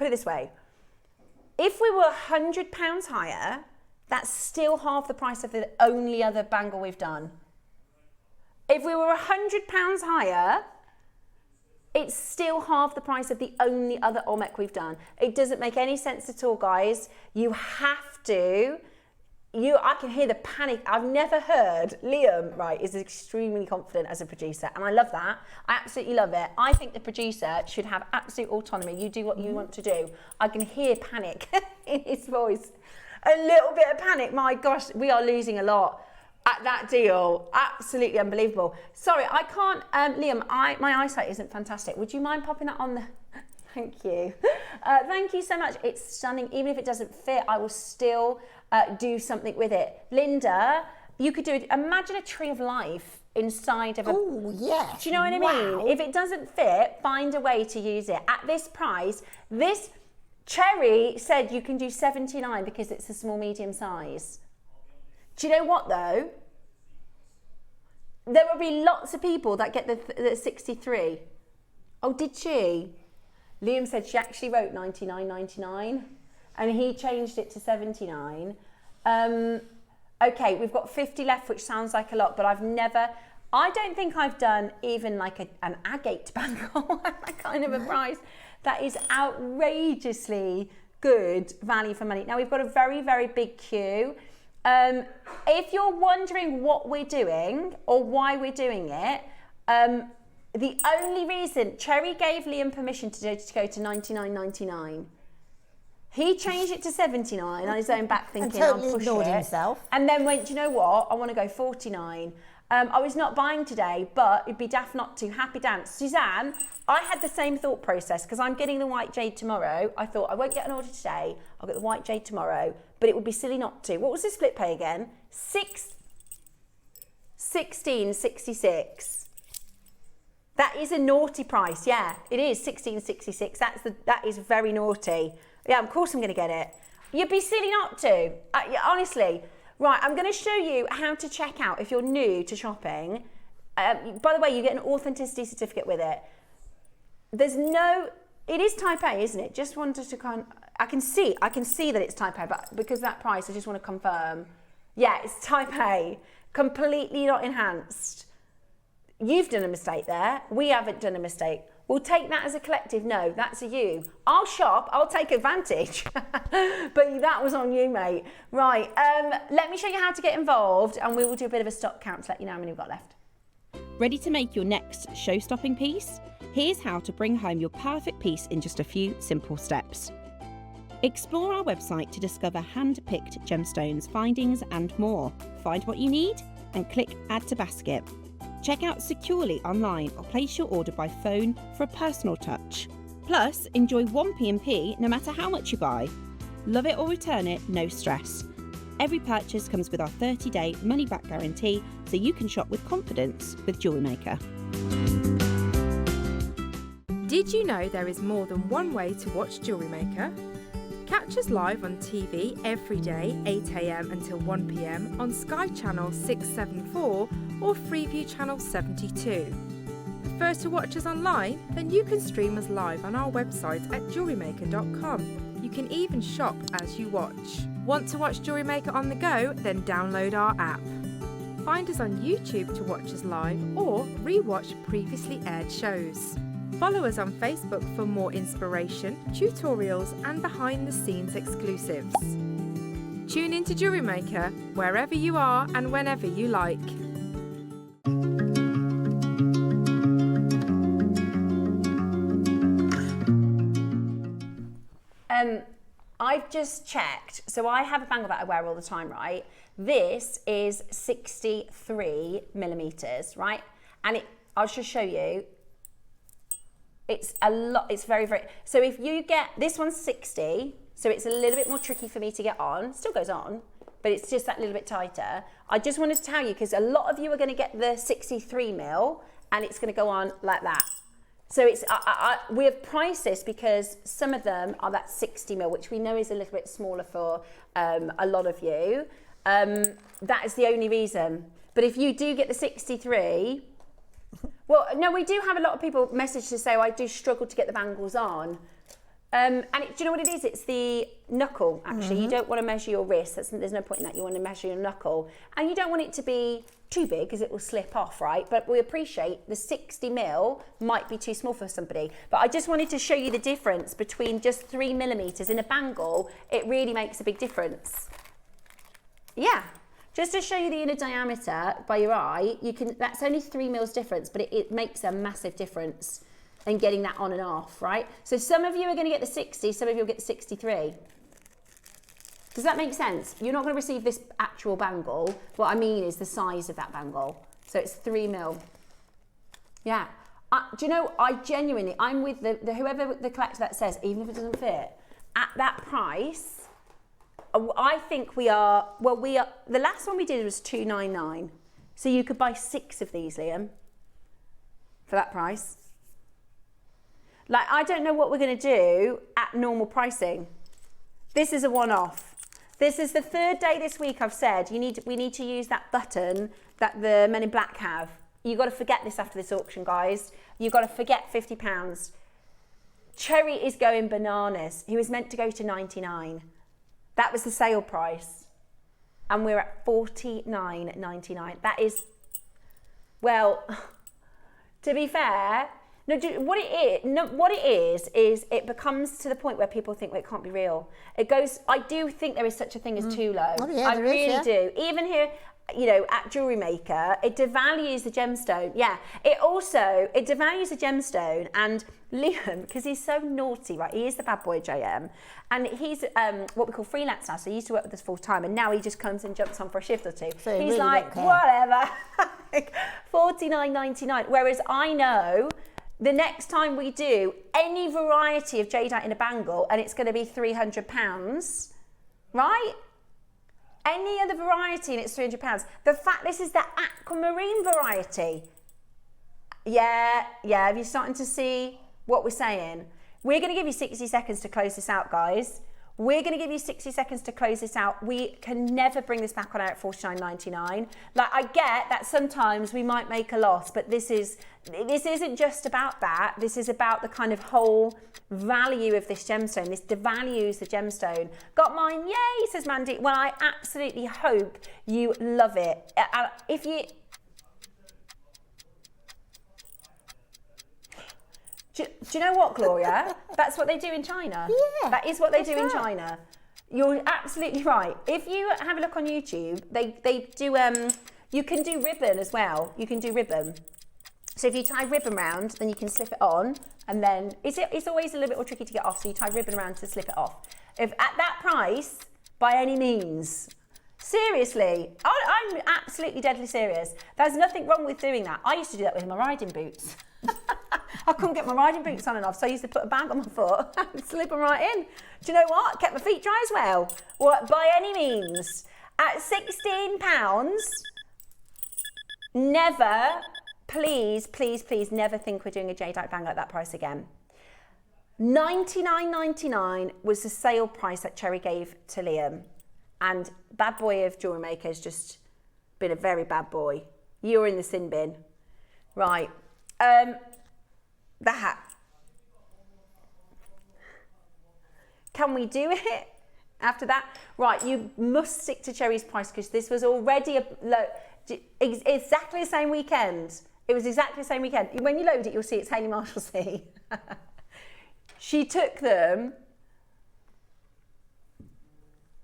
Speaker 1: If we were £100 higher, that's still half the price of the only other bangle we've done. If we were £100 higher, it's still half the price of the only other Olmec we've done. It doesn't make any sense at all, guys. You have to I can hear the panic. I've never heard Liam, right, is extremely confident as a producer, and I love that. I absolutely love it. I think the producer should have absolute autonomy. You do what you want to do. I can hear panic in his voice. A little bit of panic. My gosh, we are losing a lot at that deal. Absolutely unbelievable. Sorry, I can't, Liam, my eyesight isn't fantastic. Would you mind popping that on the... Thank you. Thank you so much. It's stunning. Even if it doesn't fit, I will still do something with it. Linda, you could do it. Imagine a tree of life inside of a...
Speaker 2: Oh, yes.
Speaker 1: Do you know what I mean? If it doesn't fit, find a way to use it. At this price, this Cherry said you can do 79 because it's a small, medium size. Do you know what, though? There will be lots of people that get the 63. Oh, did she? Liam said she actually wrote 99.99 and he changed it to 79. Okay, we've got 50 left, which sounds like a lot, but I don't think I've done even like an agate bangle at that kind of a price. That is outrageously good value for money. Now we've got a very, very big queue. If you're wondering what we're doing or why we're doing it, the only reason Cherry gave Liam permission to go to 99.99. He changed it to 79 on his own back, thinking I'll push
Speaker 2: ignored
Speaker 1: it.
Speaker 2: himself.
Speaker 1: And then went, do you know what? I want to go 49. I was not buying today, but it'd be daft not to. Happy dance. Suzanne, I had the same thought process because I'm getting the white jade tomorrow. I thought I won't get an order today. I'll get the white jade tomorrow, but it would be silly not to. What was the split pay again? 16.66. That is a naughty price. Yeah, it is 16.66. That is very naughty. Yeah, of course I'm going to get it. You'd be silly not to. Honestly. Right, I'm going to show you how to check out if you're new to shopping. By the way, you get an authenticity certificate with it. It is type A, isn't it? Just wanted to I can see that it's type A, but because of that price, I just want to confirm. Yeah, it's type A, completely not enhanced. You've done a mistake there. We haven't done a mistake. We'll take that as a collective. No, that's a you. I'll shop. I'll take advantage. But that was on you, mate. Right. Let me show you how to get involved, and we will do a bit of a stock count to let you know how many we've got left.
Speaker 4: Ready to make your next show-stopping piece? Here's how to bring home your perfect piece in just a few simple steps. Explore our website to discover hand-picked gemstones, findings, and more. Find what you need and click Add to Basket. Check out securely online or place your order by phone for a personal touch. Plus, enjoy one P&P no matter how much you buy. Love it or return it, no stress. Every purchase comes with our 30-day money-back guarantee, so you can shop with confidence with Jewellery Maker.
Speaker 7: Did you know there is more than one way to watch Jewellery Maker? Catch us live on TV every day, 8 AM until 1 PM on Sky Channel 674 or Freeview Channel 72. Prefer to watch us online? Then you can stream us live on our website at jewellerymaker.com. You can even shop as you watch. Want to watch Jewellery Maker on the go? Then download our app. Find us on YouTube to watch us live or re-watch previously aired shows. Follow us on Facebook for more inspiration, tutorials and behind-the-scenes exclusives. Tune in to Jewellery Maker wherever you are and whenever you like.
Speaker 1: I've just checked. So I have a bangle that I wear all the time, right? This is 63 millimeters, right? And I'll just show you. It's a lot, it's very, very, so if you get, this one's 60, so it's a little bit more tricky for me to get on, still goes on, but it's just that little bit tighter. I just wanted to tell you, because a lot of you are going to get the 63 mil, and it's going to go on like that. So it's, we have priced this because some of them are that 60 mil, which we know is a little bit smaller for a lot of you. That is the only reason. But if you do get the 63, well, no, we do have a lot of people message to say, I do struggle to get the bangles on. And do you know what it is? It's the knuckle, actually. You don't want to measure your wrist. There's no point in that. You want to measure your knuckle. And you don't want it to be too big because it will slip off, right? But we appreciate the 60 mil might be too small for somebody. But I just wanted to show you the difference between just 3 millimeters in a bangle. It really makes a big difference. Yeah. Just to show you the inner diameter by your eye, that's only 3 mils difference, but it makes a massive difference in getting that on and off, right? So some of you are going to get the 60, some of you will get the 63. Does that make sense? You're not going to receive this actual bangle. What I mean is the size of that bangle. So it's 3 mil. Yeah. Do you know, I'm with whoever the collector that says, even if it doesn't fit, at that price, I think we are, the last one we did was $299. So you could buy 6 of these, Liam, for that price. Like, I don't know what we're going to do at normal pricing. This is a one-off. This is the 3rd day this week I've said we need to use that button that the Men in Black have. You've got to forget this after this auction, guys. You've got to forget £50. Cherry is going bananas. He was meant to go to 99. That was the sale price. And we're at $49.99. That is, well, to be fair, no, what it is it becomes to the point where people think, well, it can't be real. It goes, I do think there is such a thing as too low.
Speaker 2: Oh, yeah,
Speaker 1: I really do. Even here, you know, at Jewellery Maker, it devalues the gemstone. Yeah, it devalues the gemstone. And Liam, because he's so naughty, right? He is the bad boy JM, and he's what we call freelance now. So he used to work with us full time, and now he just comes and jumps on for a shift or two.
Speaker 2: So
Speaker 1: he's
Speaker 2: really
Speaker 1: like, whatever, $49.99. Whereas I know the next time we do any variety of jadeite in a bangle, and it's going to be £300, right? Any other variety and it's £300. The fact this is the aquamarine variety. Yeah, are you starting to see what we're saying? We're going to give you 60 seconds to close this out, guys. We're going to give you 60 seconds to close this out. We can never bring this back on air at $49.99. Like, I get that sometimes we might make a loss, but this isn't just about that. This is about the kind of whole value of this gemstone. This devalues the gemstone. Got mine, yay, says Mandy. Well, I absolutely hope you love it. If you... Do you know what, Gloria? That's what they do in China.
Speaker 2: Yeah.
Speaker 1: That is what they do in China. You're absolutely right. If you have a look on YouTube, they do, you can do ribbon as well. You can do ribbon. So if you tie ribbon round, then you can slip it on, and then it's always a little bit more tricky to get off, so you tie ribbon around to slip it off. If at that price, by any means, seriously, I'm absolutely deadly serious. There's nothing wrong with doing that. I used to do that with my riding boots. I couldn't get my riding boots on and off, so I used to put a bag on my foot and slip them right in. Do you know what? Kept my feet dry as well. Well, by any means, at £16, never, please, never think we're doing a jadeite bangle at that price again. $99.99 was the sale price that Cherry gave to Liam. And bad boy of Jewellery Maker has just been a very bad boy. You're in the sin bin. Right. The hat. Can we do it after that? Right, you must stick to Cherry's price because this was already exactly the same weekend. It was exactly the same weekend. When you load it, you'll see it's Hayley Marshall-C. She took them.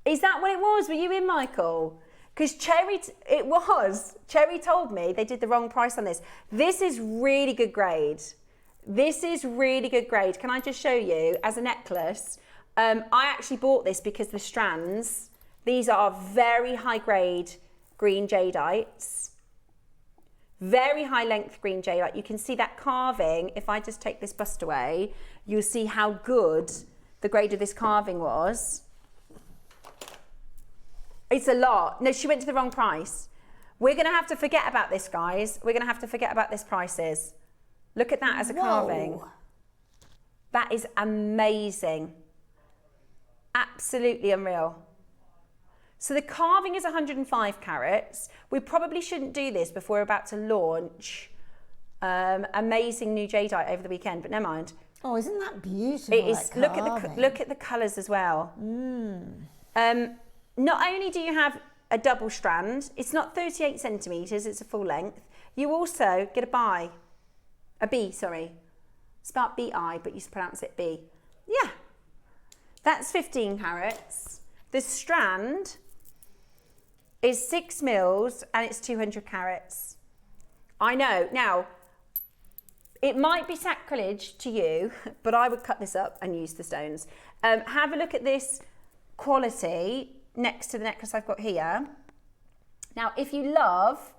Speaker 1: Is that what it was? Were you in, Michael? Because Cherry told me they did the wrong price on this. This is really good grade. This is really good grade. Can I just show you as a necklace? I actually bought this because the strands, these are very high grade green jadeites. Very high length green jadeite. You can see that carving. If I just take this bust away, you'll see how good the grade of this carving was. It's a lot. No, she went to the wrong price. We're going to have to forget about this, guys. We're going to have to forget about this prices. Look at that as a carving. That is amazing. Absolutely unreal. So the carving is 105 carats. We probably shouldn't do this before we're about to launch amazing new jadeite over the weekend, but never mind.
Speaker 2: Oh, isn't that beautiful?
Speaker 1: It is. Look at the colours as well. Not only do you have a double strand, it's not 38 centimetres, it's a full length. You also get a B, sorry. It's about B-I, but you pronounce it B. Yeah, that's 15 carats. The strand is 6 mils and it's 200 carats. I know. Now, it might be sacrilege to you, but I would cut this up and use the stones. Have a look at this quality next to the necklace I've got here. Now, if you love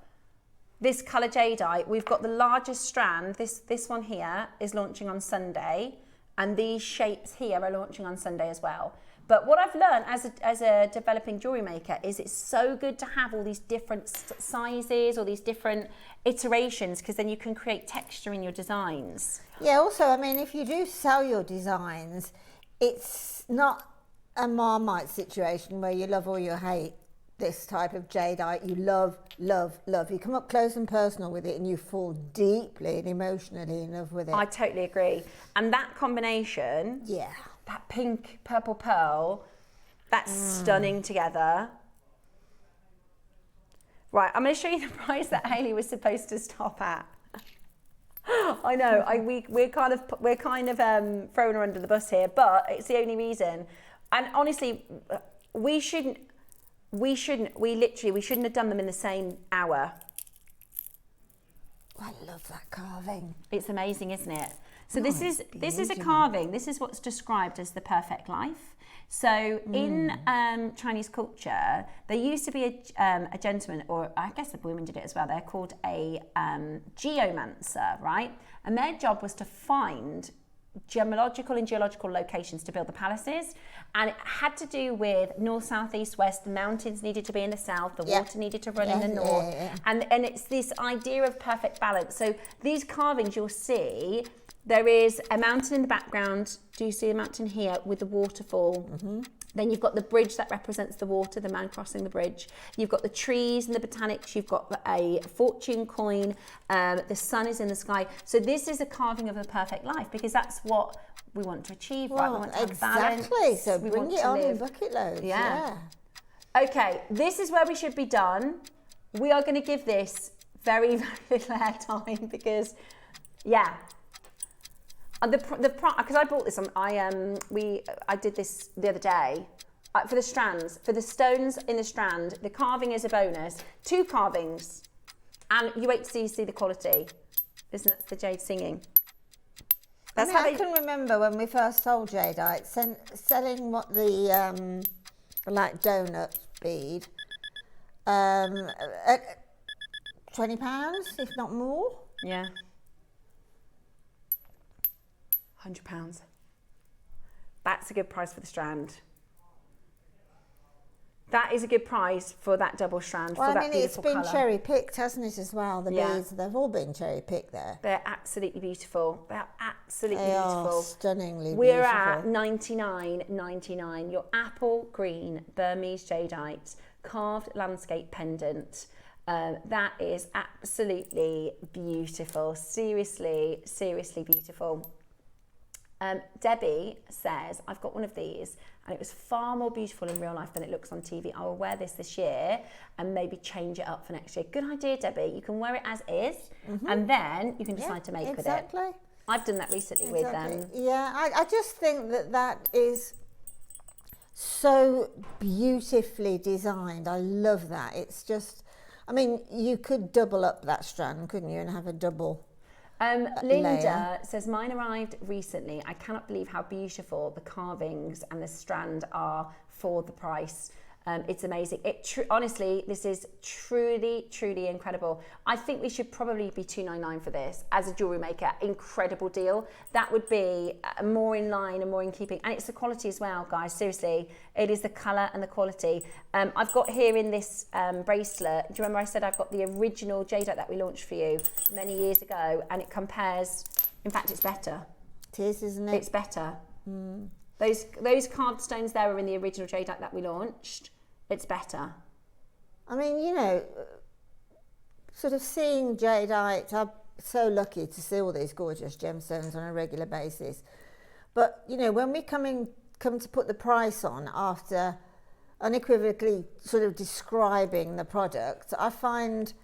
Speaker 1: this colour jadeite, we've got the largest strand. This one here is launching on Sunday, and these shapes here are launching on Sunday as well. But what I've learned as a developing jewellery maker is it's so good to have all these different sizes or these different iterations, because then you can create texture in your designs.
Speaker 2: Yeah, also, I mean, if you do sell your designs, it's not a Marmite situation where you love or you hate this type of jadeite. You love, love, love. You come up close and personal with it and you fall deeply and emotionally in love with it.
Speaker 1: I totally agree. And that combination,
Speaker 2: yeah,
Speaker 1: that pink, purple pearl, that's stunning together. Right, I'm going to show you the price that Hayley was supposed to stop at. I know, we're kind of throwing her under the bus here, but it's the only reason. And honestly, we shouldn't have done them in the same hour.
Speaker 2: I love that carving.
Speaker 1: It's amazing, isn't it? So this is a carving. This is what's described as the perfect life. So in Chinese culture, there used to be a gentleman, or I guess the women did it as well. They're called a geomancer, right? And their job was to find gemological and geological locations to build the palaces, and it had to do with north, south, east, west. The mountains needed to be in the south, the water needed to run in the north, and it's this idea of perfect balance. So these carvings, you'll see there is a mountain in the background. Do you see a mountain here with the waterfall? Then you've got the bridge that represents the water, the man crossing the bridge. You've got the trees and the botanics. You've got a fortune coin. The sun is in the sky. So this is a carving of a perfect life, because that's what we want to achieve, right? We want to have balance.
Speaker 2: Exactly. So bring it on in bucket loads.
Speaker 1: Yeah. Okay, this is where we should be done. We are going to give this very, very little airtime because, yeah. Because I bought this, I did this the other day for the strands, for the stones in the strand. The carving is a bonus. 2 carvings, and you wait till you see the quality. Isn't that the jade singing?
Speaker 2: That's I can remember when we first sold jadeite, selling what the like donut bead at £20, if not more.
Speaker 1: Yeah. £100. That's a good price for the strand. That is a good price for that double strand, for that beautiful colour.
Speaker 2: It's been cherry picked, hasn't it, as well? The beads, they've all been cherry picked there.
Speaker 1: They're absolutely beautiful. They're absolutely
Speaker 2: they
Speaker 1: beautiful.
Speaker 2: Are stunningly
Speaker 1: We're
Speaker 2: beautiful.
Speaker 1: at $99.99. Your apple green Burmese jadeite carved landscape pendant. That is absolutely beautiful. Seriously, seriously beautiful. Debbie says, I've got one of these and it was far more beautiful in real life than it looks on TV. I will wear this year and maybe change it up for next year. Good idea, Debbie. You can wear it as is and then you can decide to make with it.
Speaker 2: Exactly.
Speaker 1: I've done that recently with them.
Speaker 2: Yeah, I just think that is so beautifully designed. I love that. It's just, I mean, you could double up that strand, couldn't you, and have a double
Speaker 1: Linda says, mine arrived recently. I cannot believe how beautiful the carvings and the strand are for the price. It's amazing. Honestly, this is truly, truly incredible. I think we should probably be $299 for this as a jewellery maker. Incredible deal. That would be more in line and more in keeping. And it's the quality as well, guys. Seriously, it is the colour and the quality. I've got here in this bracelet, do you remember I said I've got the original jadeite that we launched for you many years ago, and it compares, in fact, it's better.
Speaker 2: It is, isn't it?
Speaker 1: It's better. Those carved stones there are in the original jadeite that we launched. It's better.
Speaker 2: I mean, you know, sort of seeing jadeite, I'm so lucky to see all these gorgeous gemstones on a regular basis. But, you know, when we come to put the price on after unequivocally sort of describing the product, I find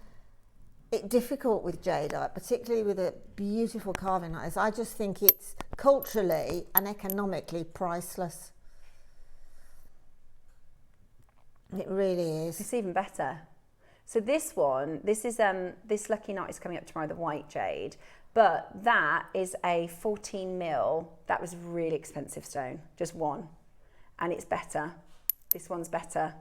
Speaker 2: it difficult with jadeite, particularly with a beautiful carving like this. I just think it's culturally and economically priceless. It really is.
Speaker 1: It's even better. So this one, this is this Lucky Night is coming up tomorrow, the white jade, but that is a 14 mil. That was really expensive stone, just one, and it's better. This one's better.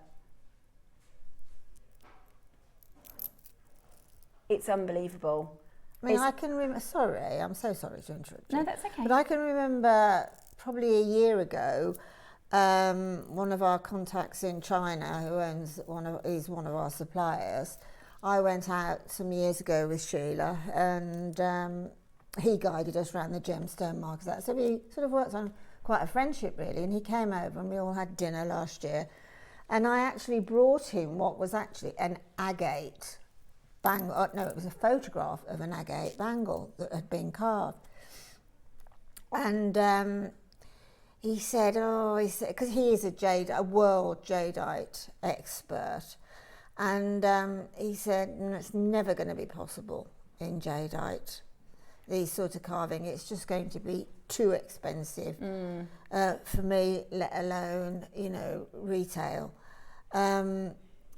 Speaker 1: It's unbelievable.
Speaker 2: I mean, I can remember, sorry, I'm so sorry to interrupt you.
Speaker 1: No, that's okay.
Speaker 2: But I can remember probably a year ago, one of our contacts in China, who is one of our suppliers, I went out some years ago with Sheila, and he guided us around the gemstone market. So we sort of worked on quite a friendship, really, and he came over and we all had dinner last year, and I actually brought him what was actually an agate bangle. No, it was a photograph of an agate bangle that had been carved. And he said, because he is a world jadeite expert, and he said, it's never going to be possible in jadeite, these sort of carving. It's just going to be too expensive for me, let alone, retail.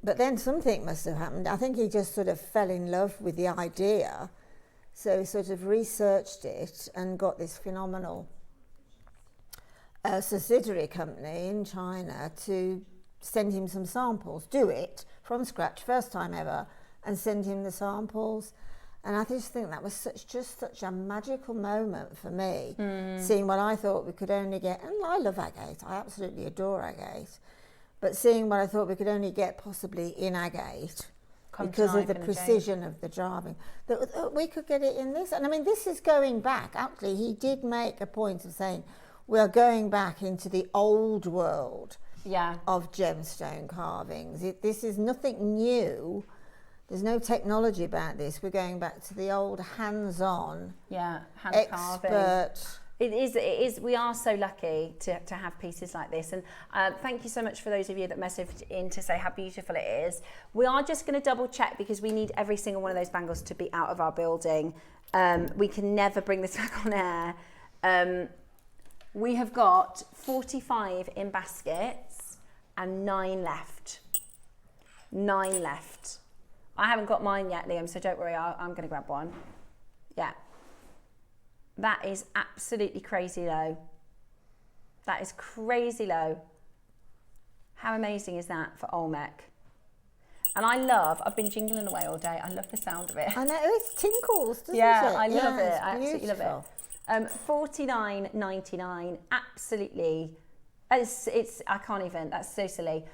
Speaker 2: But then something must have happened. I think he just sort of fell in love with the idea. So he sort of researched it and got this phenomenal subsidiary company in China to send him some samples, do it from scratch, first time ever, and send him the samples. And I just think that was such a magical moment for me, seeing what I thought we could only get, and I love agate, I absolutely adore agate, but seeing what I thought we could only get possibly in agate, because of the precision of the driving, that we could get it in this. And I mean, this is going back, actually, he did make a point of saying, we are going back into the old world of gemstone carvings. This is nothing new. There's no technology about this. We're going back to the old hands-on,
Speaker 1: hand
Speaker 2: expert.
Speaker 1: Carving. It is. We are so lucky to have pieces like this. And thank you so much for those of you that messaged in to say how beautiful it is. We are just going to double check, because we need every single one of those bangles to be out of our building. We can never bring this back on air. We have got 45 in baskets and 9 left. 9 left. I haven't got mine yet, Liam, so don't worry, I'm going to grab one. Yeah. That is absolutely crazy low. That is crazy low. How amazing is that for Olmec? And I've been jingling away all day. I love the sound of it.
Speaker 2: I know, it tinkles, doesn't it?
Speaker 1: Yeah, I love it.
Speaker 2: It's
Speaker 1: I absolutely love it. $49.99, absolutely. It's I can't even, that's so silly.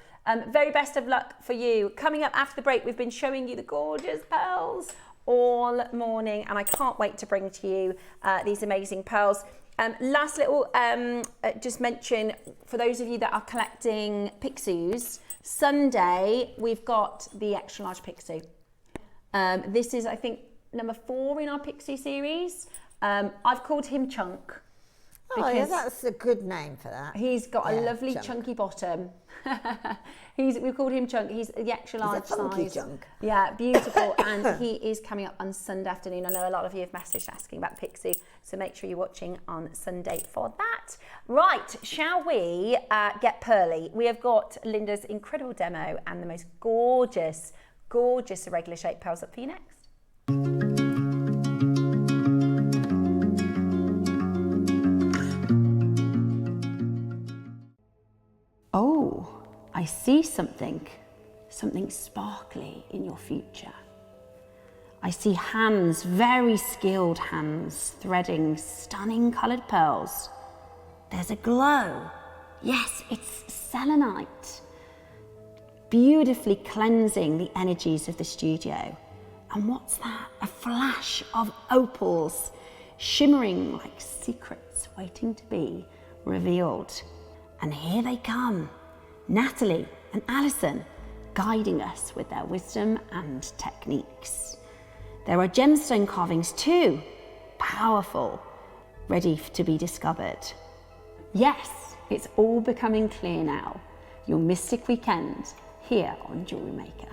Speaker 1: Very best of luck for you. Coming up after the break, we've been showing you the gorgeous pearls all morning, and I can't wait to bring to you these amazing pearls. Last little, just mention, for those of you that are collecting Pixies, Sunday, we've got the extra large Pixie. This is, I think, number 4 in our Pixie series. I've called him Chunk.
Speaker 2: Oh yeah, that's a good name for that.
Speaker 1: He's got a lovely chunky bottom. We've called him Chunk. He's the extra large
Speaker 2: He's a funky
Speaker 1: size.
Speaker 2: chunk.
Speaker 1: Yeah, beautiful. And he is coming up on Sunday afternoon. I know a lot of you have messaged asking about Pixie, so make sure you're watching on Sunday for that. Right, shall we get pearly? We have got Linda's incredible demo and the most gorgeous, gorgeous irregular shaped pearls up for you next. Oh, I see something sparkly in your future. I see hands, very skilled hands, threading stunning coloured pearls. There's a glow. Yes, it's selenite. Beautifully cleansing the energies of the studio. And what's that? A flash of opals, shimmering like secrets waiting to be revealed. And here they come, Natalie and Alison, guiding us with their wisdom and techniques. There are gemstone carvings too, powerful, ready to be discovered. Yes, it's all becoming clear now. Your mystic weekend here on Jewellery Maker.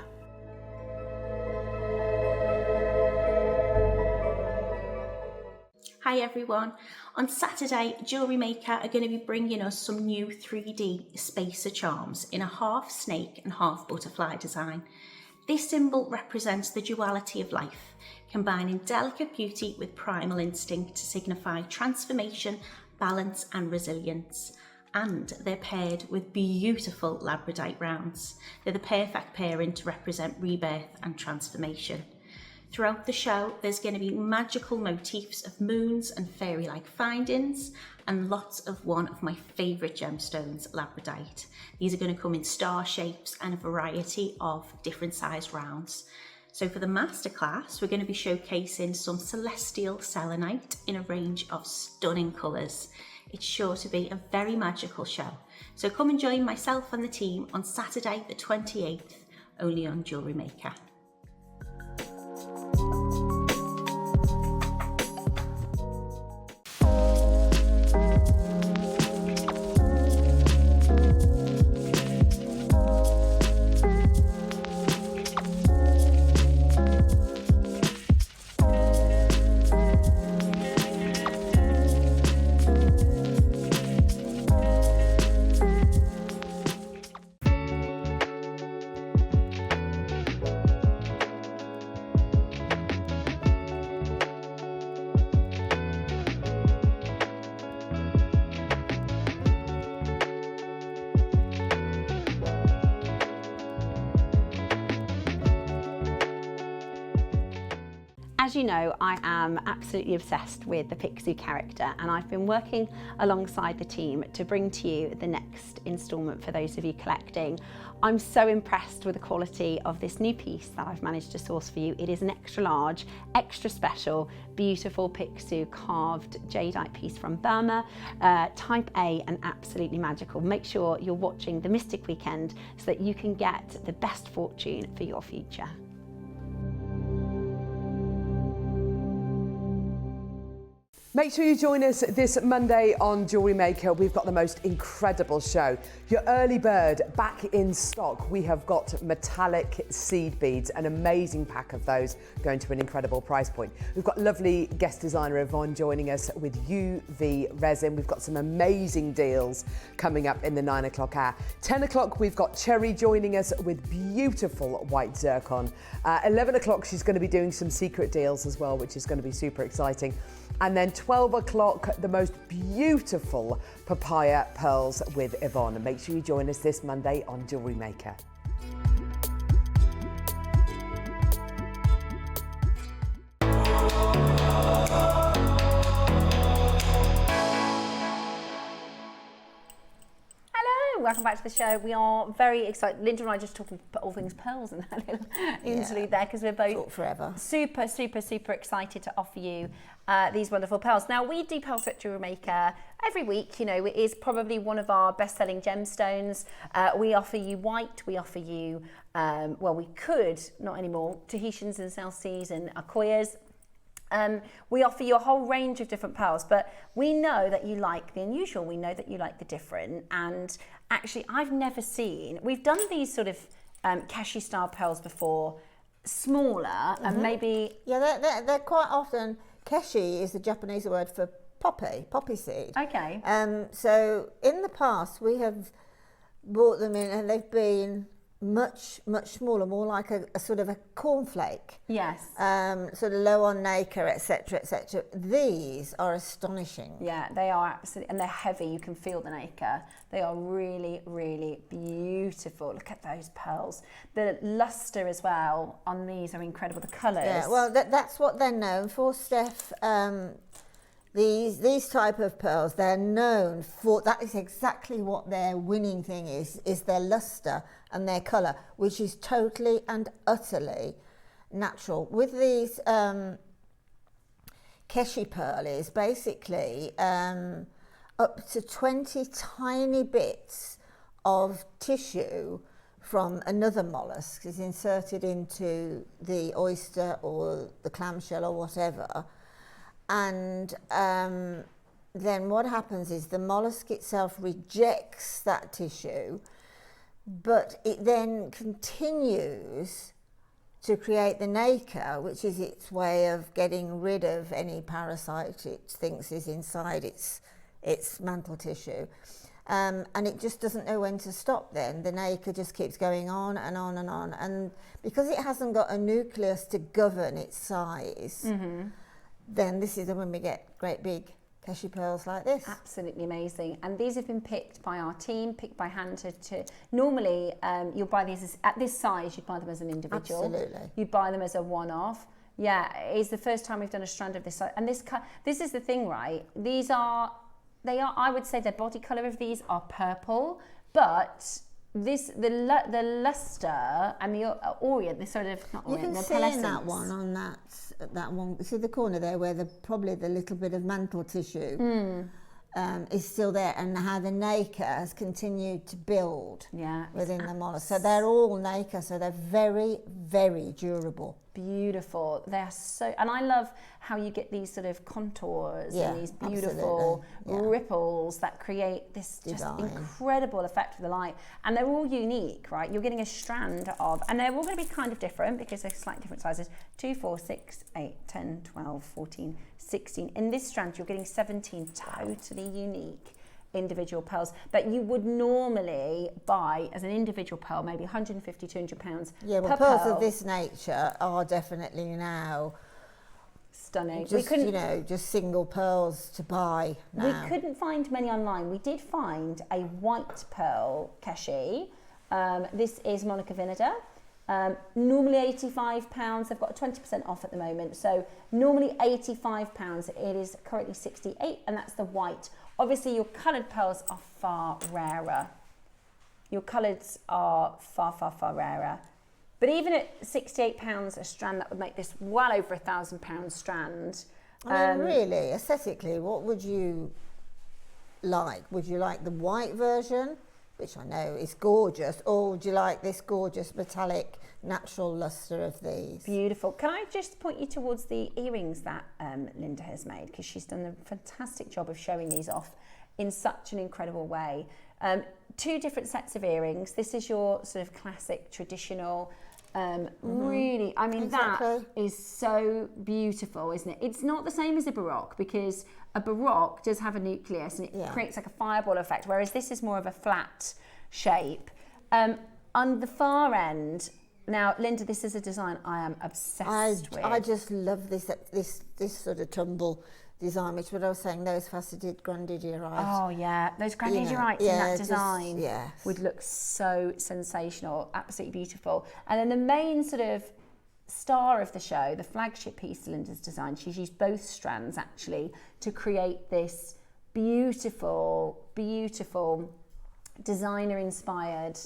Speaker 3: Hi everyone. On Saturday, Jewellery Maker are going to be bringing us some new 3D spacer charms in a half snake and half butterfly design. This symbol represents the duality of life, combining delicate beauty with primal instinct to signify transformation, balance and resilience. And they're paired with beautiful labradorite rounds. They're the perfect pairing to represent rebirth and transformation. Throughout the show, there's going to be magical motifs of moons and fairy-like findings, and lots of one of my favourite gemstones, labradorite. These are going to come in star shapes and a variety of different size rounds. So for the masterclass, we're going to be showcasing some celestial selenite in a range of stunning colours. It's sure to be a very magical show. So come and join myself and the team on Saturday the 28th, only on Jewellery Maker.
Speaker 1: As you know, I am absolutely obsessed with the Picsou character, and I've been working alongside the team to bring to you the next instalment for those of you collecting. I'm so impressed with the quality of this new piece that I've managed to source for you. It is an extra large, extra special, beautiful Picsou carved jadeite piece from Burma, type A and absolutely magical. Make sure you're watching the Mystic Weekend so that you can get the best fortune for your future.
Speaker 8: Make sure you join us this Monday on Jewellery Maker. We've got the most incredible show. Your early bird back in stock. We have got metallic seed beads, an amazing pack of those, going to an incredible price point. We've got lovely guest designer Yvonne joining us with UV resin. We've got some amazing deals coming up in the 9 o'clock hour. 10 o'clock, we've got Cherry joining us with beautiful white zircon. 11 o'clock, she's going to be doing some secret deals as well, which is going to be super exciting. And then 12 o'clock, the most beautiful papaya pearls with Yvonne. And make sure you join us this Monday on Jewellery Maker.
Speaker 1: Welcome back to the show. We are very excited. Linda and I just talking all things pearls in that little interlude there, because we're both
Speaker 2: forever.
Speaker 1: super excited to offer you these wonderful pearls. Now, we do pearls at Jewellery Maker every week. You know, it is probably one of our best-selling gemstones. We offer you white. We offer you, well, we could, not anymore, Tahitians and South Seas and Akoyas. We offer you a whole range of different pearls, but we know that you like the unusual, we know that you like the different, and actually I've never seen, we've done these sort of Keshi style pearls before, smaller, and maybe...
Speaker 2: Yeah, they're quite often, Keshi is the Japanese word for poppy seed.
Speaker 1: Okay.
Speaker 2: So in the past we have brought them in and they've been much smaller, more like a sort of a cornflake.
Speaker 1: Yes.
Speaker 2: Sort of low on nacre, etc., etc. These are astonishing.
Speaker 1: Yeah, they are absolutely, and they're heavy. You can feel the nacre. They are really beautiful. Look at those pearls. The luster as well on these are incredible. The colours.
Speaker 2: Yeah, well, that's what they're known for, Steph. These type of pearls, they're known for, that is exactly what their winning thing is their luster and their colour, which is totally and utterly natural. With these Keshi pearl is basically up to 20 tiny bits of tissue from another mollusk is inserted into the oyster or the clamshell or whatever. And then what happens is the mollusk itself rejects that tissue, but it then continues to create the nacre, which is its way of getting rid of any parasite it thinks is inside its mantle tissue. And it just doesn't know when to stop then. The nacre just keeps going on and on and on. And because it hasn't got a nucleus to govern its size, then this is when we get great big Keshi pearls like this.
Speaker 1: Absolutely amazing. And these have been picked by our team, picked by hand to normally you'll buy these at this size, you'd buy them as an individual.
Speaker 2: Absolutely.
Speaker 1: You'd buy them as a one-off. Yeah, it's the first time we've done a strand of this size. And this is the thing, right? They are, I would say the body colour of these are purple, but the luster and the orient, the sort of, not orient,
Speaker 2: you can
Speaker 1: the
Speaker 2: see in that
Speaker 1: pearlescence.
Speaker 2: one, on that one, see the corner there where probably the little bit of mantle tissue is still there, and how the nacre has continued to build within the mollusk. So they're all nacre, so they're very, very durable.
Speaker 1: Beautiful. They're so, and I love how you get these sort of contours and these beautiful ripples that create this just incredible effect with the light. And they're all unique, right? You're getting a strand of, and they're all going to be kind of different because they're slightly different sizes. 2, 4, 6, 8, 10, 12, 14, 16. In this strand, you're getting 17 totally unique individual pearls that you would normally buy as an individual pearl, maybe 150, 200 pounds.
Speaker 2: Yeah, well, pearls of this nature are definitely now
Speaker 1: stunning.
Speaker 2: Just, you know, just single pearls to buy now.
Speaker 1: We couldn't find many online. We did find a white pearl Keshi. This is Monica Vinader. Normally £85. They've got a 20% off at the moment. So normally £85. It is currently 68, and that's the white. Obviously, your coloured pearls are far rarer. Your coloureds are far, far, far rarer. But even at £68 a strand, that would make this well over £1,000 strand.
Speaker 2: I mean, really, aesthetically, what would you like? Would you like the white version, which I know is gorgeous, or would you like this gorgeous metallic natural luster of these?
Speaker 1: Beautiful. Can I just point you towards the earrings that Linda has made, because she's done a fantastic job of showing these off in such an incredible way. 2 different sets of earrings. This is your sort of classic traditional, really, I mean, that is so beautiful, isn't it? It's not the same as a Baroque, because a Baroque does have a nucleus and it creates like a fireball effect, whereas this is more of a flat shape. On the far end, now, Linda, this is a design I am obsessed with.
Speaker 2: I just love this sort of tumble design, which what I was saying, those faceted Grandidierite.
Speaker 1: Oh yeah, those Grandidierite in that design would look so sensational, absolutely beautiful. And then the main sort of star of the show, the flagship piece Linda's design, she's used both strands actually to create this beautiful, beautiful designer-inspired.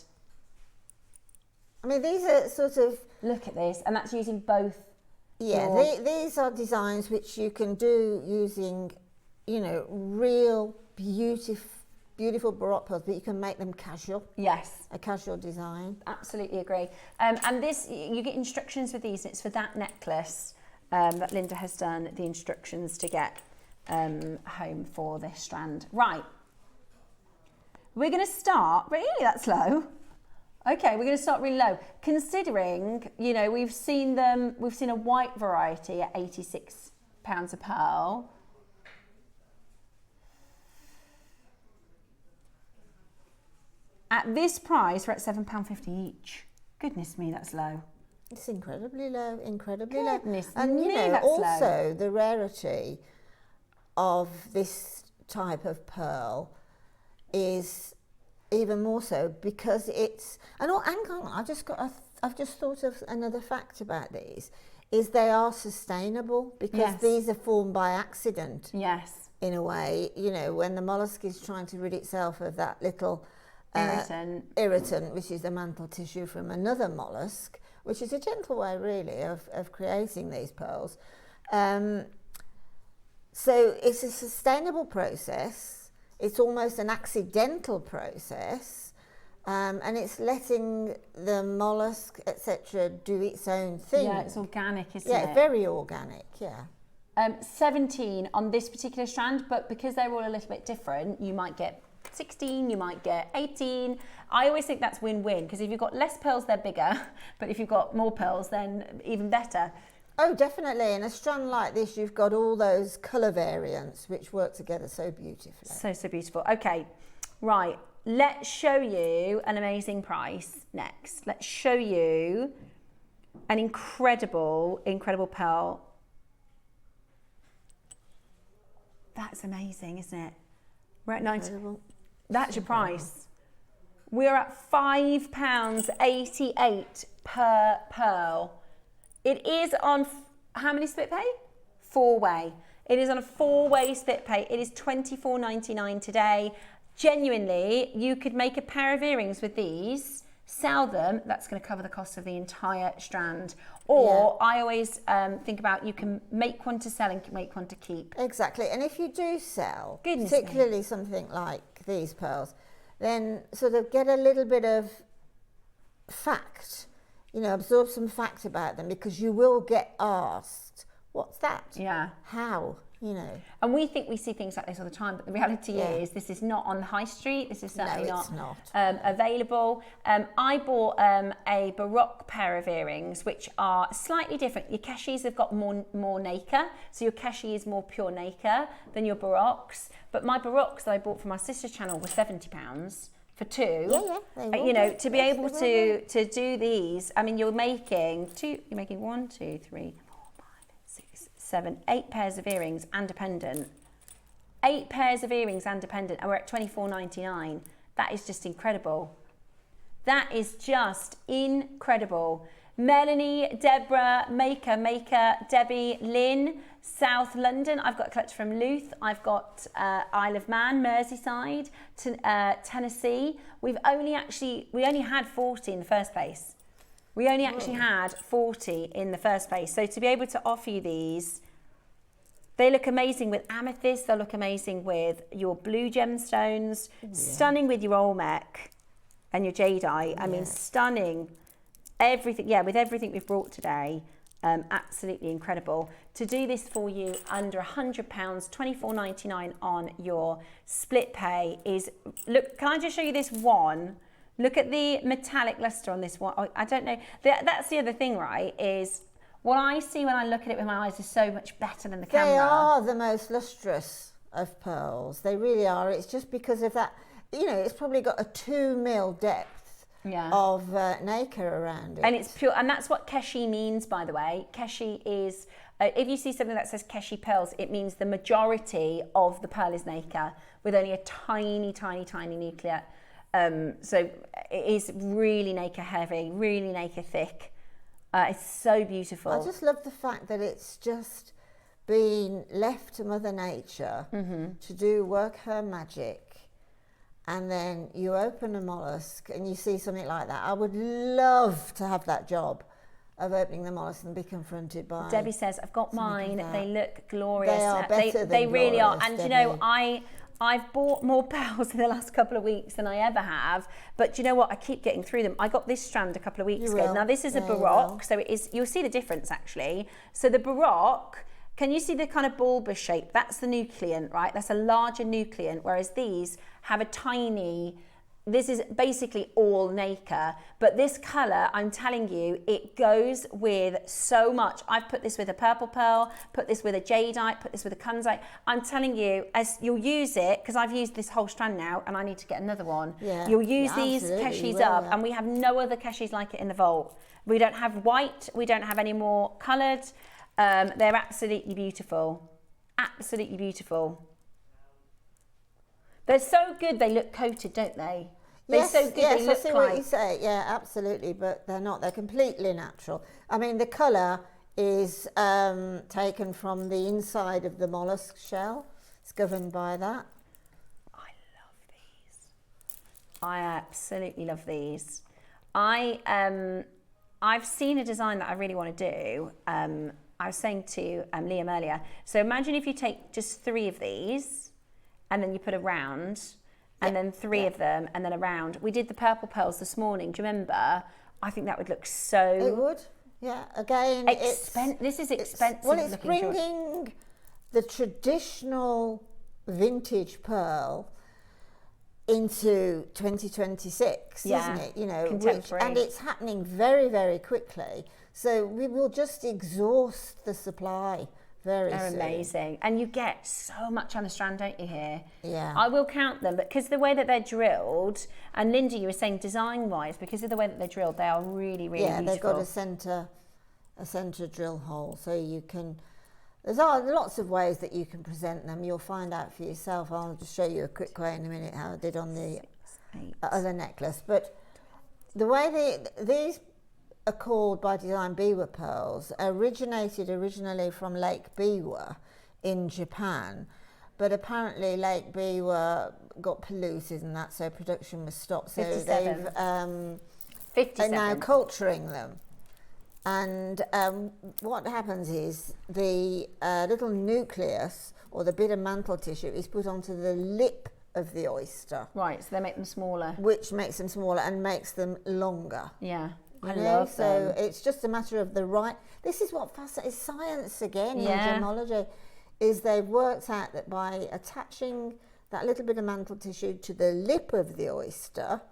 Speaker 2: I mean, these are sort of...
Speaker 1: Look at this, and that's using both.
Speaker 2: Yeah, these are designs which you can do using, you know, real beautiful Baroque pearls, but you can make them casual.
Speaker 1: Yes.
Speaker 2: A casual design.
Speaker 1: Absolutely agree. And this, you get instructions with these. It's for that necklace that Linda has done, the instructions to get home for this strand. Right. We're going to start, really, that's low. Okay, we're going to start really low. Considering, you know, we've seen a white variety at £86 a pearl. At this price, we're at £7.50 each. Goodness me, that's low.
Speaker 2: It's incredibly low, incredibly
Speaker 1: Goodness
Speaker 2: low. And you
Speaker 1: me,
Speaker 2: know,
Speaker 1: that's
Speaker 2: also
Speaker 1: low.
Speaker 2: the rarity of this type of pearl is even more so because it's, and hang on, I've just thought of another fact about these, is they are sustainable because these are formed by accident.
Speaker 1: Yes.
Speaker 2: In a way, you know, when the mollusk is trying to rid itself of that little irritant, which is the mantle tissue from another mollusk, which is a gentle way really of creating these pearls. So it's a sustainable process. It's almost an accidental process, and it's letting the mollusk, etc., do its own thing.
Speaker 1: Yeah, it's organic, isn't it?
Speaker 2: Yeah, very organic, yeah.
Speaker 1: 17 on this particular strand, but because they're all a little bit different, you might get 16, you might get 18. I always think that's win-win, because if you've got less pearls, they're bigger, but if you've got more pearls, then even better.
Speaker 2: Oh, definitely. In a strand like this, you've got all those colour variants which work together so beautifully.
Speaker 1: So beautiful. Okay, right. Let's show you an amazing price next. Let's show you an incredible pearl. That's amazing, isn't it? We're at 90. That's your price. We're at £5.88 per pearl. It is on how many split pay? 4-way. It is on a 4-way split pay. It is £24.99 today. Genuinely, you could make a pair of earrings with these, sell them. That's going to cover the cost of the entire strand. Or I always think about, you can make one to sell and make one to keep.
Speaker 2: Exactly. And if you do sell, particularly something like these pearls, then sort of get a little bit of fact, you know, absorb some fact about them, because you will get asked, what's that?
Speaker 1: Yeah.
Speaker 2: How? You know.
Speaker 1: And we think we see things like this all the time, but the reality is this is not on the high street. This is certainly not available. I bought a Baroque pair of earrings, which are slightly different. Your Keshis have got more nacre, so your Keshi is more pure nacre than your Baroques. But my Baroques that I bought for my sister's channel were £70 for two. You know, to be able to do these, I mean, you're making 1, 2, 3, 7, 8 pairs of earrings and a pendant. 8 pairs of earrings and a pendant, and we're at £24.99. That is just incredible. That is just incredible. Melanie, Deborah, Maker, Debbie, Lynn, South London. I've got a collection from Louth. I've got Isle of Man, Merseyside, Tennessee. We only had 40 in the first place. We only actually had 40 in the first place. So to be able to offer you these, they look amazing with amethyst. They'll look amazing with your blue gemstones. Stunning with your Olmec and your jadeite. I mean, stunning. Everything, with everything we've brought today. Absolutely incredible. To do this for you under £100, £24.99 on your split pay is, look, can I just show you this one? Look at the metallic luster on this one. I don't know. That's the other thing, right? Is what I see when I look at it with my eyes is so much better than the camera.
Speaker 2: They are the most lustrous of pearls. They really are. It's just because of that, you know, it's probably got a 2 mil depth of nacre around it.
Speaker 1: And it's pure, and that's what Keshi means, by the way. Keshi is, if you see something that says Keshi pearls, it means the majority of the pearl is nacre with only a tiny, tiny, tiny nuclear. So it is really nacre heavy, really nacre thick. It's so beautiful.
Speaker 2: I just love the fact that it's just been left to Mother Nature to work her magic, and then you open a mollusk and you see something like that. I would love to have that job of opening the mollusk and be confronted by.
Speaker 1: Debbie says, "I've got mine. They look glorious.
Speaker 2: They are better than
Speaker 1: they really are." And
Speaker 2: Debbie.
Speaker 1: you know, I've bought more pearls in the last couple of weeks than I ever have, but you know what? I keep getting through them. I got this strand a couple of weeks ago. Now this is a Baroque, so it is. You'll see the difference actually. So the Baroque, can you see the kind of bulbous shape? That's the nucleant, right? That's a larger nucleant, whereas these have a tiny. This is basically all nacre, but this colour, I'm telling you, it goes with so much. I've put this with a purple pearl, put this with a jadeite, put this with a kunzite. I'm telling you, as you'll use it, because I've used this whole strand now, and I need to get another one. You'll use these Keshis up, and we have no other Keshis like it in the vault. We don't have white, we don't have any more coloured. They're absolutely beautiful. Absolutely beautiful. They're so good, they look coated, don't they?
Speaker 2: Yes,
Speaker 1: so good,
Speaker 2: yes,
Speaker 1: they
Speaker 2: I
Speaker 1: look
Speaker 2: see what you say. Yeah, absolutely, but they're not. They're completely natural. I mean, the colour is taken from the inside of the mollusk shell. It's governed by that.
Speaker 1: I love these. I absolutely love these. I've seen a design that I really want to do. I was saying to Liam earlier. So imagine if you take just 3 of these, and then you put a round. And then 3 of them, and then a round. We did the purple pearls this morning. Do you remember? I think that would look so.
Speaker 2: It would, yeah. Again,
Speaker 1: this is expensive.
Speaker 2: Well, it's bringing the traditional vintage pearl into 2026,
Speaker 1: Yeah,
Speaker 2: isn't it? You know,
Speaker 1: contemporary.
Speaker 2: and it's happening very, very quickly. So we will just exhaust the supply very
Speaker 1: They're
Speaker 2: soon.
Speaker 1: amazing. And you get so much on a strand, don't you, here?
Speaker 2: Yeah.
Speaker 1: I will count them, but because the way that they're drilled, and Linda, you were saying design-wise, because of the way that they're drilled, they are really, really
Speaker 2: Yeah,
Speaker 1: beautiful.
Speaker 2: they've got a centre drill hole, so you can. There's lots of ways that you can present them. You'll find out for yourself. I'll just show you a quick way in a minute how I did on the other necklace. But the way these are called by design Biwa pearls originated originally from Lake Biwa in Japan, but apparently Lake Biwa got polluted and that, so production was stopped. So
Speaker 1: 57.
Speaker 2: they've
Speaker 1: 57.
Speaker 2: are now culturing them. And what happens is the little nucleus or the bit of mantle tissue is put onto the lip of the oyster.
Speaker 1: Right, so they make them smaller.
Speaker 2: Which makes them smaller and makes them longer.
Speaker 1: Yeah, I
Speaker 2: You know?
Speaker 1: love
Speaker 2: So
Speaker 1: them.
Speaker 2: it's just a matter of the right. This is what fascinates science again
Speaker 1: Yeah.
Speaker 2: in gemology, is they've worked out that by attaching that little bit of mantle tissue to the lip of the oyster,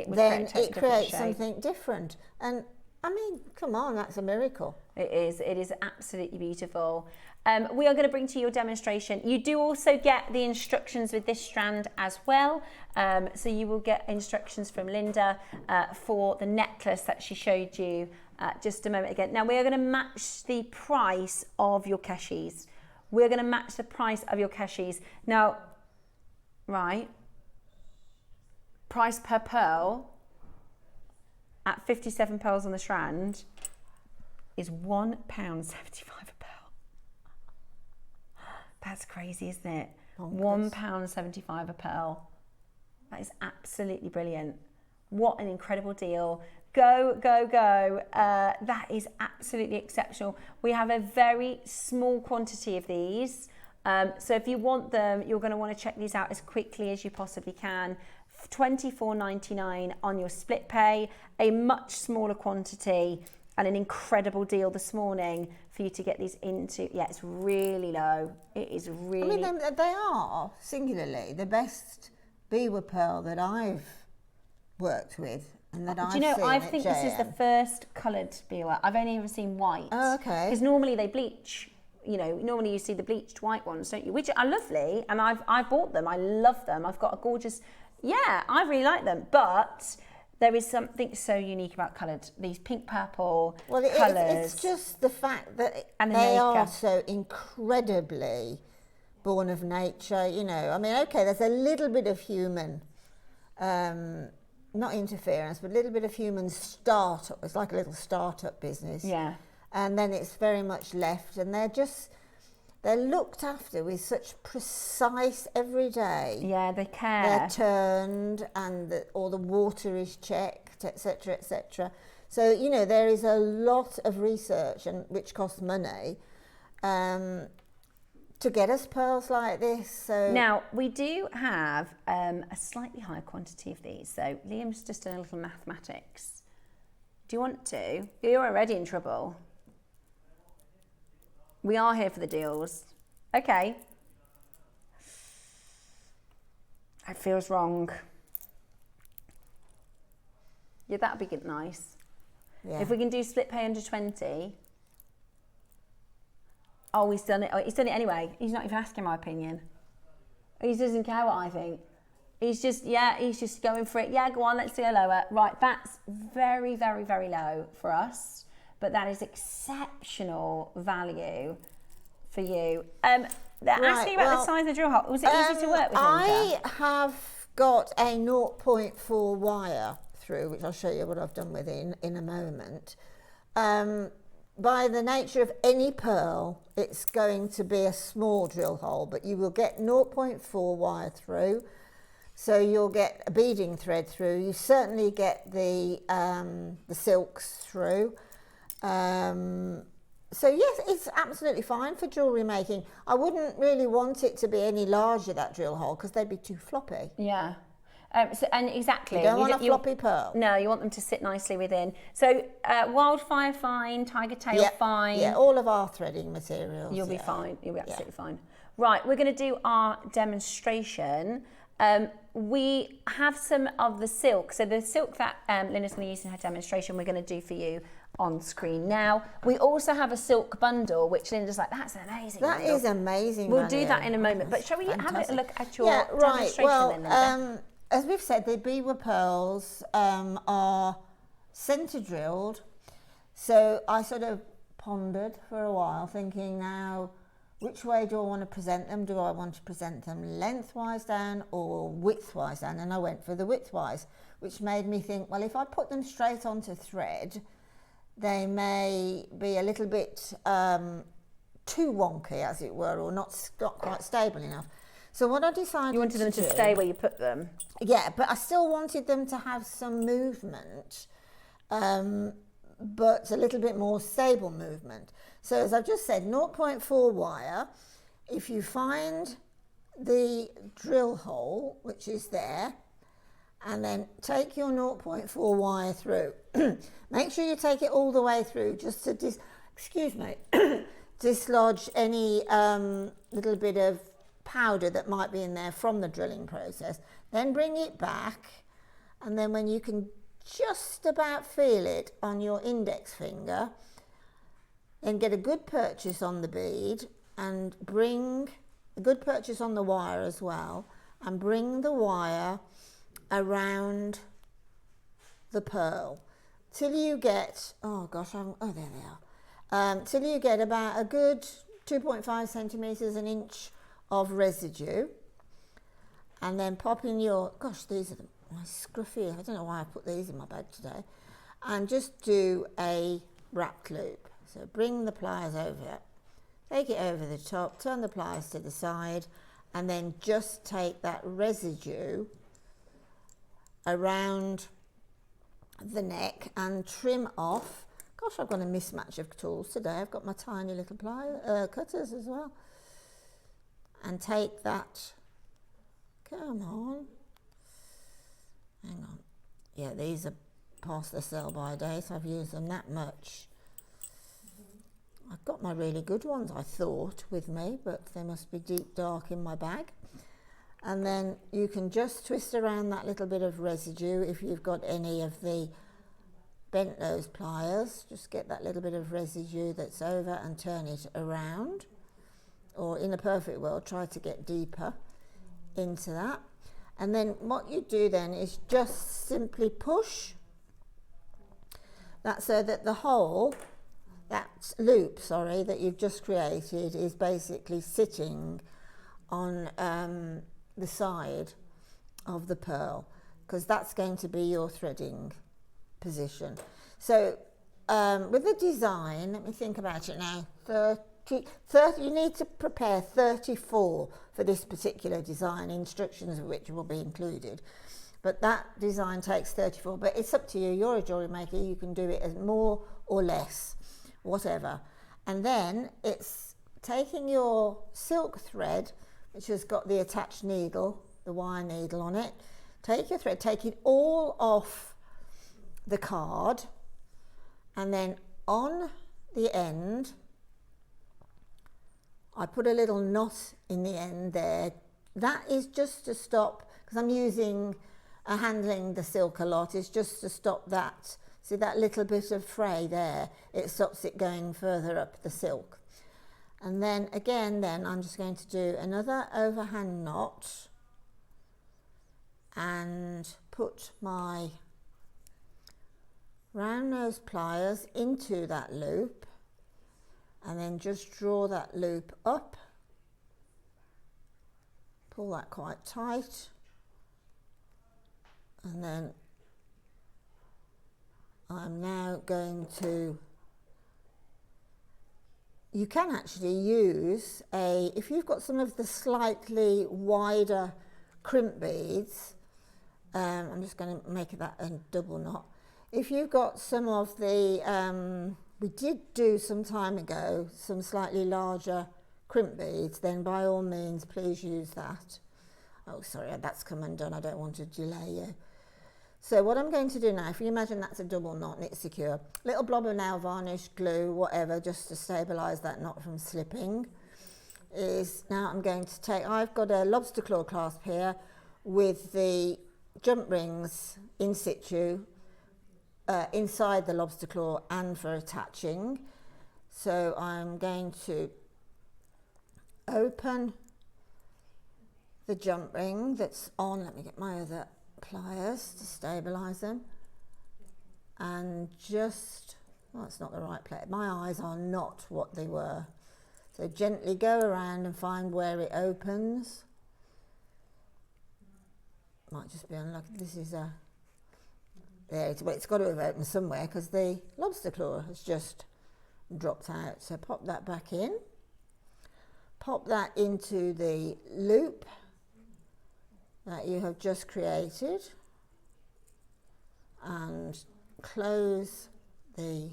Speaker 2: then it creates something different. And I mean, come on, that's a miracle.
Speaker 1: It is absolutely beautiful. We are going to bring to you a demonstration. You do also get the instructions with this strand as well. So you will get instructions from Linda for the necklace that she showed you just a moment ago. Now we are going to match the price of your Keshis. We're going to match the price of your Keshis. Now, right, price per pearl at 57 pearls on the strand is £1.75 a pearl. That's crazy, isn't it? £1.75 a pearl. That is absolutely brilliant. What an incredible deal. Go, go, go. That is absolutely exceptional. We have a very small quantity of these. So if you want them, you're going to want to check these out as quickly as you possibly can. $24.99 on your split pay, a much smaller quantity, and an incredible deal this morning for you to get these into. Yeah, it's really low. It is really.
Speaker 2: I mean, they are singularly the best Biwa pearl that I've worked with and that I've
Speaker 1: Do you know,
Speaker 2: seen
Speaker 1: I
Speaker 2: at
Speaker 1: think this is the
Speaker 2: JM.
Speaker 1: first coloured Biwa. I've only ever seen white.
Speaker 2: Oh, okay.
Speaker 1: Because normally they bleach. You know, normally you see the bleached white ones, don't you? Which are lovely, and I bought them. I love them. I've got a gorgeous. Yeah, I really like them, but there is something so unique about coloured. These pink purple colours.
Speaker 2: It's just the fact that
Speaker 1: And the
Speaker 2: they are
Speaker 1: maker.
Speaker 2: so incredibly born of nature. You know, I mean, okay, there's a little bit of human, not interference, but a little bit of human startup. It's like a little startup business.
Speaker 1: Yeah.
Speaker 2: And then it's very much left, and they're looked after with such precise every day.
Speaker 1: Yeah, they care.
Speaker 2: They're turned, and all the water is checked, etc., etc. So you know there is a lot of research, and which costs money, to get us pearls like this. So
Speaker 1: Now, we do have a slightly higher quantity of these. So Liam's just done a little mathematics. Do you want to? You're already in trouble. We are here for the deals. Okay. That feels wrong. Yeah, that'd be good, nice.
Speaker 2: yeah.
Speaker 1: If we can do split pay under 20. Oh, he's done it. Oh, he's done it anyway. He's not even asking my opinion. He doesn't care what I think. He's just going for it. Yeah, go on, let's do a lower. Right, that's very, very, very low for us. But that is exceptional value for you. They're asking about the size of the drill hole. Was it easy to work with, Linda?
Speaker 2: I have got a 0.4 wire through, which I'll show you what I've done with it in a moment. By the nature of any pearl, it's going to be a small drill hole, but you will get 0.4 wire through. So you'll get a beading thread through. You certainly get the silks through. So yes, it's absolutely fine for jewellery making. I wouldn't really want it to be any larger, that drill hole, because they'd be too floppy.
Speaker 1: Yeah. Exactly.
Speaker 2: You don't want a floppy pearl.
Speaker 1: No, you want them to sit nicely within. So wildfire fine, tiger tail fine.
Speaker 2: Yeah, all of our threading materials.
Speaker 1: You'll be fine. You'll be absolutely fine. Right, we're going to do our demonstration. We have some of the silk. So the silk that Linda's going to use in her demonstration, we're going to do for you on screen now. We also have a silk bundle, which Linda's like, that's an amazing
Speaker 2: That
Speaker 1: bundle.
Speaker 2: is amazing.
Speaker 1: We'll do that in a moment. But shall we have a look at your
Speaker 2: right.
Speaker 1: demonstration
Speaker 2: Well,
Speaker 1: then, Linda?
Speaker 2: as we've said, the Biwa pearls are centre drilled. So I sort of pondered for a while, thinking now, which way do I want to present them? Do I want to present them lengthwise down or widthwise down? And I went for the widthwise, which made me think, well, if I put them straight onto thread, they may be a little bit too wonky, as it were, or not quite stable enough. So what I decided
Speaker 1: You wanted them to stay where you put them?
Speaker 2: Yeah, but I still wanted them to have some movement, but a little bit more stable movement. So as I've just said, 0.4 wire. If you find the drill hole, which is there, and then take your 0.4 wire through. Make sure you take it all the way through, just to dislodge any little bit of powder that might be in there from the drilling process. Then bring it back, and then when you can just about feel it on your index finger, then get a good purchase on the bead and bring a good purchase on the wire as well, and bring the wire around the pearl till you get, oh there they are, till you get about a good 2.5 centimetres, an inch of residue, and then pop in your, these are my scruffy, I don't know why I put these in my bag today, and just do a wrapped loop. So bring the pliers over, take it over the top, turn the pliers to the side, and then just take that residue around the neck and trim off. Gosh, I've got a mismatch of tools today. I've got my tiny little cutters as well. And take that, come on, hang on. Yeah, these are past the sell-by date. I've used them that much. I've got my really good ones, I thought, with me, but they must be deep dark in my bag. And then you can just twist around that little bit of residue. If you've got any of the bent nose pliers, just get that little bit of residue that's over and turn it around. Or in a perfect world, try to get deeper into that. And then what you do then is just simply push that so that the hole, that loop, that you've just created is basically sitting on the side of the pearl, because that's going to be your threading position. So with the design, let me think about it now, 30, you need to prepare 34 for this particular design, instructions of which will be included. But that design takes 34, but it's up to you. You're a jewellery maker, you can do it as more or less, whatever. And then it's taking your silk thread, which has got the attached needle, the wire needle on it. Take your thread, take it all off the card, and then on the end, I put a little knot in the end there. That is just to stop, because I'm handling the silk a lot, is just to stop that. See that little bit of fray there? It stops it going further up the silk. And then again, I'm just going to do another overhand knot and put my round nose pliers into that loop, and then just draw that loop up, pull that quite tight, and then I'm now going to, you can actually use if you've got some of the slightly wider crimp beads, I'm just going to make that a double knot. If you've got some of the, we did do some time ago, some slightly larger crimp beads, then by all means, please use that. Oh, sorry, that's come undone. I don't want to delay you. So what I'm going to do now, if you imagine that's a double knot and it's secure, little blob of nail varnish, glue, whatever, just to stabilise that knot from slipping, is now I'm going to take, I've got a lobster claw clasp here with the jump rings in situ inside the lobster claw and for attaching. So I'm going to open the jump ring that's on. Let me get my other pliers to stabilise them. And just, oh, it's not the right place. My eyes are not what they were. So gently go around and find where it opens. Might just be unlucky. This is a, there, it's got to have opened somewhere because the lobster claw has just dropped out. So pop that back in. Pop that into the loop that you have just created and close the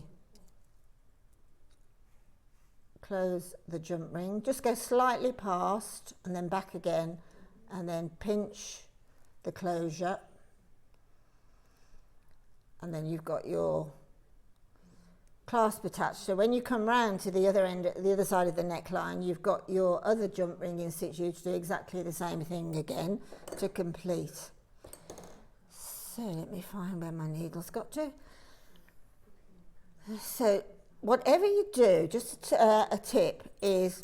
Speaker 2: jump ring. Just go slightly past and then back again, and then pinch the closure, and then you've got your clasp attached. So when you come round to the other end, the other side of the neckline, you've got your other jump ring in situ to do exactly the same thing again to complete. So let me find where my needle's got to. So whatever you do, just a tip is,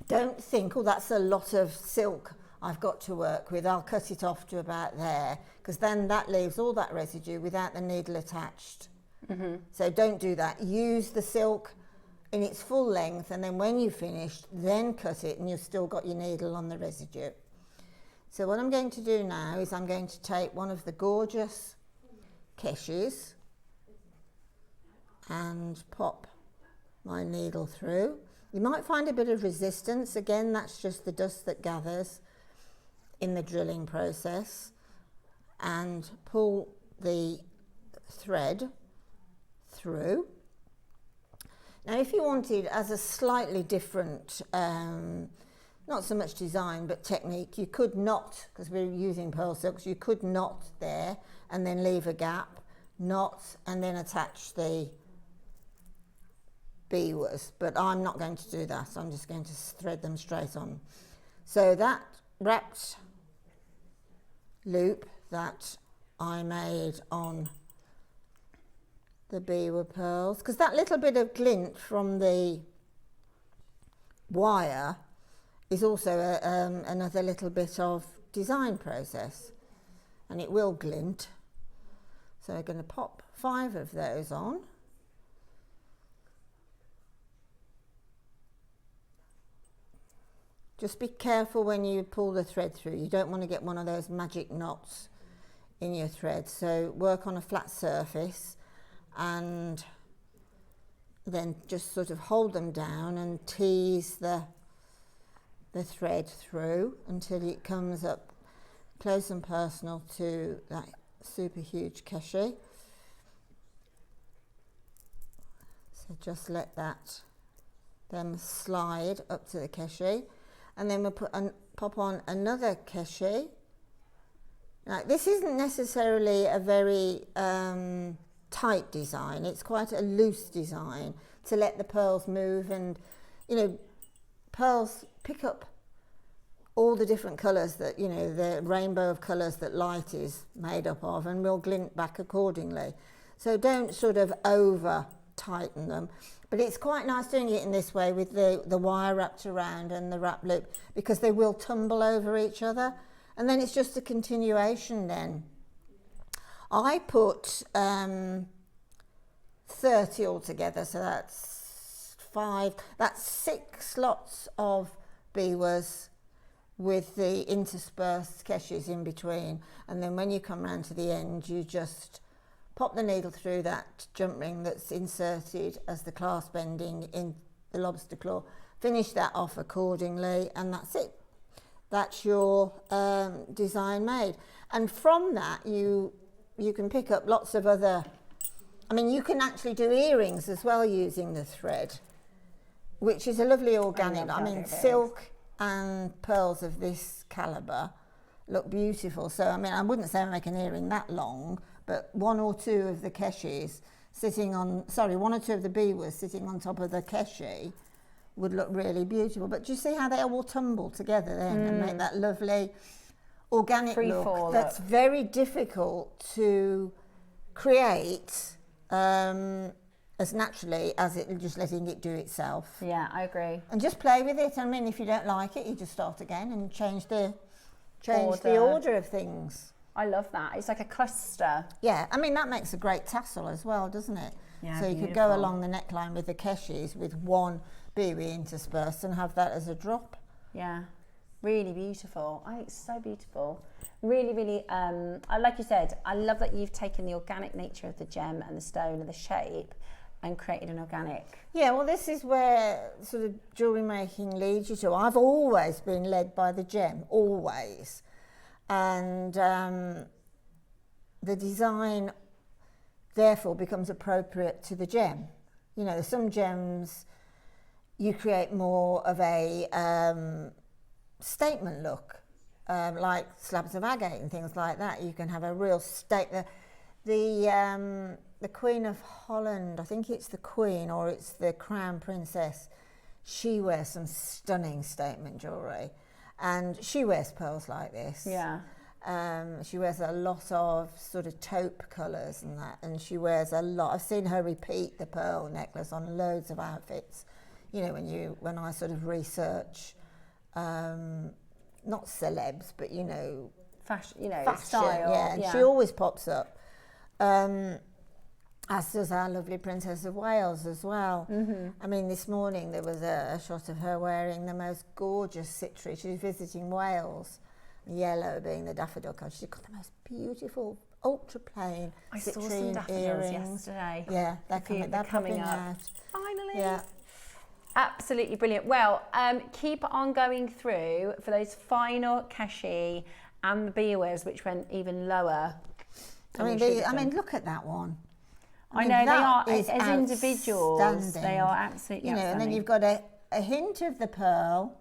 Speaker 2: don't think, oh, that's a lot of silk I've got to work with, I'll cut it off to about there, because then that leaves all that residue without the needle attached. So don't do that. Use the silk in its full length, and then when you've finished, then cut it and you've still got your needle on the residue. So what I'm going to do now is I'm going to take one of the gorgeous Keshis and pop my needle through. You might find a bit of resistance. Again, that's just the dust that gathers in the drilling process. And pull the thread through. Now, if you wanted as a slightly different, not so much design, but technique, you could knot, because we're using pearl silks, you could knot there and then leave a gap, knot, and then attach the Biwas, but I'm not going to do that. I'm just going to thread them straight on. So that wrapped loop that I made on the Biwa pearls, because that little bit of glint from the wire is also another little bit of design process, and it will glint. So we're going to pop 5 of those on. Just be careful when you pull the thread through. You don't want to get one of those magic knots in your thread. So work on a flat surface and then just sort of hold them down and tease the thread through until it comes up close and personal to that super huge Keshi. So just let them slide up to the Keshi. And then we'll pop on another Keshi. Now, this isn't necessarily a very tight design. It's quite a loose design to let the pearls move, and you know, pearls pick up all the different colours that, you know, the rainbow of colours that light is made up of, and will glint back accordingly. So don't sort of over tighten them. But it's quite nice doing it in this way with the wire wrapped around and the wrap loop, because they will tumble over each other, and then it's just a continuation then. I put 30 altogether, so that's 6 lots of Biwas with the interspersed Keshis in between, and then when you come round to the end, you just pop the needle through that jump ring that's inserted as the clasp ending in the lobster claw, finish that off accordingly, and that's it. That's your design made. And from that, you can pick up lots of other, I mean, you can actually do earrings as well using the thread, which is a lovely organic, I mean, silk and pearls of this calibre look beautiful. So, I mean, I wouldn't say I make an earring that long, but 1 or 2 of the Keshis sitting on, 1 or 2 of the Biwas sitting on top of the Keshi would look really beautiful. But do you see how they all tumble together then and make that lovely organic
Speaker 1: free-fall
Speaker 2: look that's very difficult to create as naturally as it just letting it do itself.
Speaker 1: Yeah, I agree.
Speaker 2: And just play with it. I mean, if you don't like it, you just start again and change the order of things.
Speaker 1: I love that. It's like a cluster.
Speaker 2: Yeah, I mean, that makes a great tassel as well, doesn't it?
Speaker 1: Yeah,
Speaker 2: so you could go along the neckline with the Keshis with one Biwa interspersed and have that as a drop.
Speaker 1: Yeah, really beautiful. I think it's so beautiful. Really, really, like you said, I love that you've taken the organic nature of the gem and the stone and the shape and created an organic.
Speaker 2: Yeah, well, this is where sort of jewellery making leads you to. I've always been led by the gem, always. And the design therefore becomes appropriate to the gem. You know, some gems you create more of a statement look, like slabs of agate and things like that. You can have a real statement. The Queen of Holland, I think it's the Queen or it's the Crown Princess, she wears some stunning statement jewellery. And she wears pearls like this.
Speaker 1: Yeah.
Speaker 2: She wears a lot of sort of taupe colours and that, and she wears a lot. I've seen her repeat the pearl necklace on loads of outfits. You know, when I sort of research, not celebs, but you know,
Speaker 1: fashion,
Speaker 2: style. Yeah, and she always pops up. As does our lovely Princess of Wales as well. Mm-hmm. I mean, this morning there was a shot of her wearing the most gorgeous citrine. She was visiting Wales, yellow being the daffodil colour. She's got the most beautiful, ultra plain
Speaker 1: I
Speaker 2: citrine
Speaker 1: saw some daffodils
Speaker 2: earrings.
Speaker 1: Yesterday.
Speaker 2: Yeah, they're coming out.
Speaker 1: Finally.
Speaker 2: Yeah.
Speaker 1: Absolutely brilliant. Well, keep on going through for those final Keshi and the Biwas, which went even lower.
Speaker 2: I mean, look at that one.
Speaker 1: I know, they are, as individuals, they are absolutely outstanding.
Speaker 2: And then you've got a hint of the pearl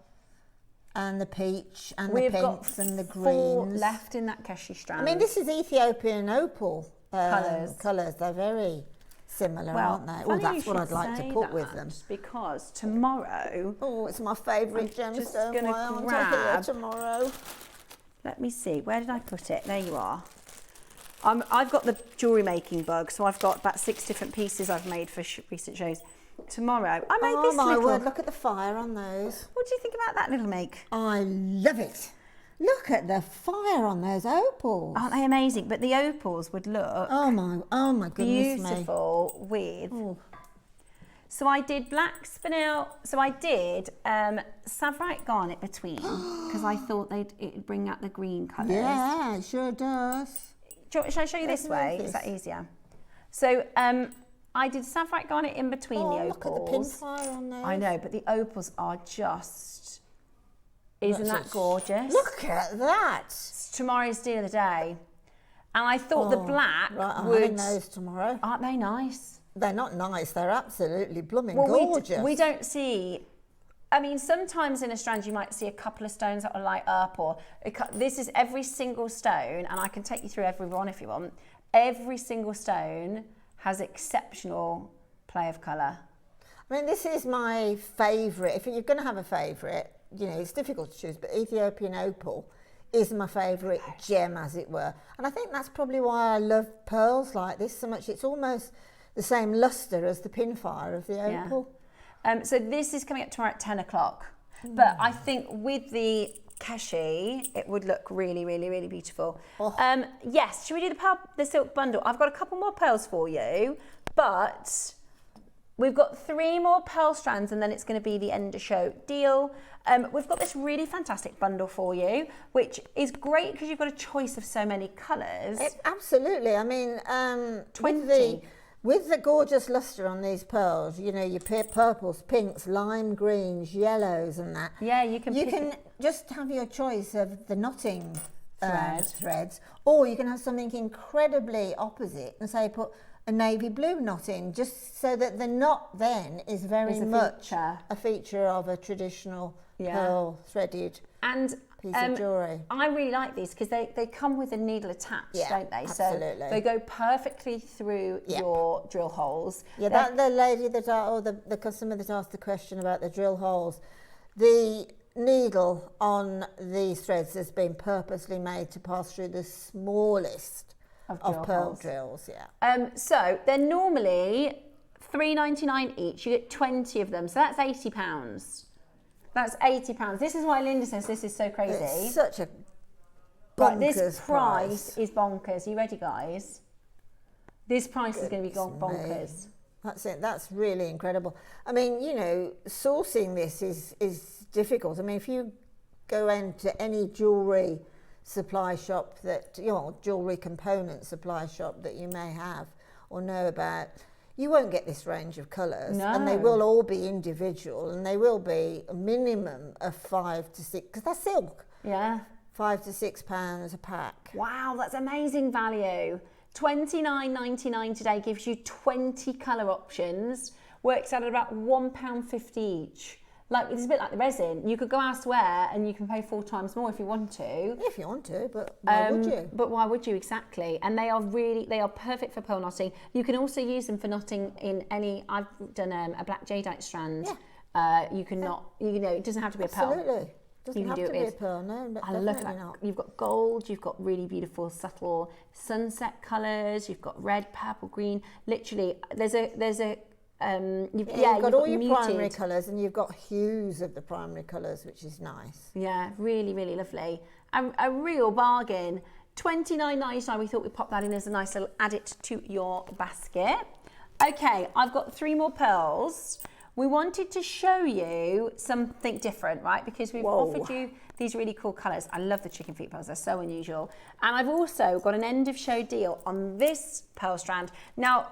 Speaker 2: and the peach and the pinks and the greens.
Speaker 1: 4 left in that Keshi strand.
Speaker 2: I mean, this is Ethiopian opal colours. They're very similar, aren't they? Oh, that's what I'd like to put with them.
Speaker 1: Because tomorrow...
Speaker 2: Oh, it's my favourite gemstone.
Speaker 1: Just going to grab...
Speaker 2: tomorrow.
Speaker 1: Let me see, where did I put it? There you are. I've got the jewellery making bug, so I've got about 6 different pieces I've made for recent shows. Tomorrow, I made this
Speaker 2: little... Oh my word,
Speaker 1: look
Speaker 2: at the fire on those.
Speaker 1: What do you think about that little make?
Speaker 2: I love it. Look at the fire on those opals.
Speaker 1: Aren't they amazing? But the opals would look...
Speaker 2: Oh my goodness
Speaker 1: beautiful with... Ooh. So I did black spinel, so I did Savrite garnet between, because I thought it'd bring out the green colours.
Speaker 2: Yeah, it sure does.
Speaker 1: Should I show you this way? Is that easier? So I did Savrite garnet in between the opals.
Speaker 2: Look at the pin fire on those.
Speaker 1: I know, but the opals are just... Isn't that gorgeous?
Speaker 2: Look at that.
Speaker 1: It's tomorrow's deal of the day. And I thought the black
Speaker 2: I'm
Speaker 1: would...
Speaker 2: having those tomorrow.
Speaker 1: Aren't they nice?
Speaker 2: They're not nice. They're absolutely blooming gorgeous.
Speaker 1: We don't see... I mean, sometimes in a strand you might see a couple of stones that will light up, or this is every single stone, and I can take you through every one if you want. Every single stone has exceptional play of colour.
Speaker 2: I mean, this is my favourite. If you're going to have a favourite, you know, it's difficult to choose, but Ethiopian opal is my favourite gem, as it were. And I think that's probably why I love pearls like this so much. It's almost the same lustre as the pinfire of the opal.
Speaker 1: Yeah. So this is coming up tomorrow at 10 o'clock. But I think with the Keshi, it would look really, really, really beautiful. Oh. Yes, should we do the silk bundle? I've got a couple more pearls for you, but we've got 3 more pearl strands and then it's going to be the end of show deal. We've got this really fantastic bundle for you, which is great because you've got a choice of so many colours.
Speaker 2: Absolutely. I mean,
Speaker 1: 20.
Speaker 2: With the gorgeous lustre on these pearls, you know, your purples, pinks, lime greens, yellows and that.
Speaker 1: Yeah, you can
Speaker 2: just have your choice of the knotting threads, or you can have something incredibly opposite and say put a navy blue knot in, just so that the knot then is very much a feature of a traditional pearl threaded piece of jewellery.
Speaker 1: I really like these because they come with a needle attached, don't they?
Speaker 2: Absolutely.
Speaker 1: So they go perfectly through your drill holes.
Speaker 2: Yeah, the lady the customer that asked the question about the drill holes, the needle on these threads has been purposely made to pass through the smallest of pearl drills. Yeah.
Speaker 1: So they're normally $3.99 each. You get 20 of them, so that's £80. That's £80. This is why Linda says this is so crazy.
Speaker 2: It's such a
Speaker 1: Right,
Speaker 2: bonkers
Speaker 1: this price is bonkers. Are you ready, guys? This price is going to be bonkers.
Speaker 2: That's it. That's really incredible. I mean, you know, sourcing this is difficult. I mean, if you go into any jewellery supply shop that, you know, jewellery component supply shop that you may have or know about, you won't get this range of colours.
Speaker 1: No.
Speaker 2: And they will all be individual, and they will be a minimum of 5 to 6, because they're silk.
Speaker 1: Yeah.
Speaker 2: £5 to £6 a pack.
Speaker 1: Wow, that's amazing value. $29.99 today gives you 20 colour options. Works out at about £1.50 each. Like, it's a bit like the resin. You could go elsewhere and you can pay 4 times more if you want to.
Speaker 2: If you want to, but why would you?
Speaker 1: But why would you, exactly? And they are perfect for pearl knotting. You can also use them for knotting in any, I've done a black jadeite strand.
Speaker 2: Yeah.
Speaker 1: You can knot, you know, it doesn't have to be a pearl.
Speaker 2: Absolutely. Doesn't have to be a pearl, no,
Speaker 1: I love
Speaker 2: definitely
Speaker 1: that.
Speaker 2: not.
Speaker 1: You've got gold, you've got really beautiful subtle sunset colours, you've got red, purple, green. Literally, there's a you've
Speaker 2: got all your
Speaker 1: muted
Speaker 2: primary colours, and you've got hues of the primary colours, which is nice.
Speaker 1: Yeah, really, really lovely. A real bargain. $29.99. We thought we'd pop that in as a nice little add it to your basket. Okay, I've got 3 more pearls. We wanted to show you something different, right? Because we've offered you these really cool colours. I love the chicken feet pearls, they're so unusual. And I've also got an end of show deal on this pearl strand. Now,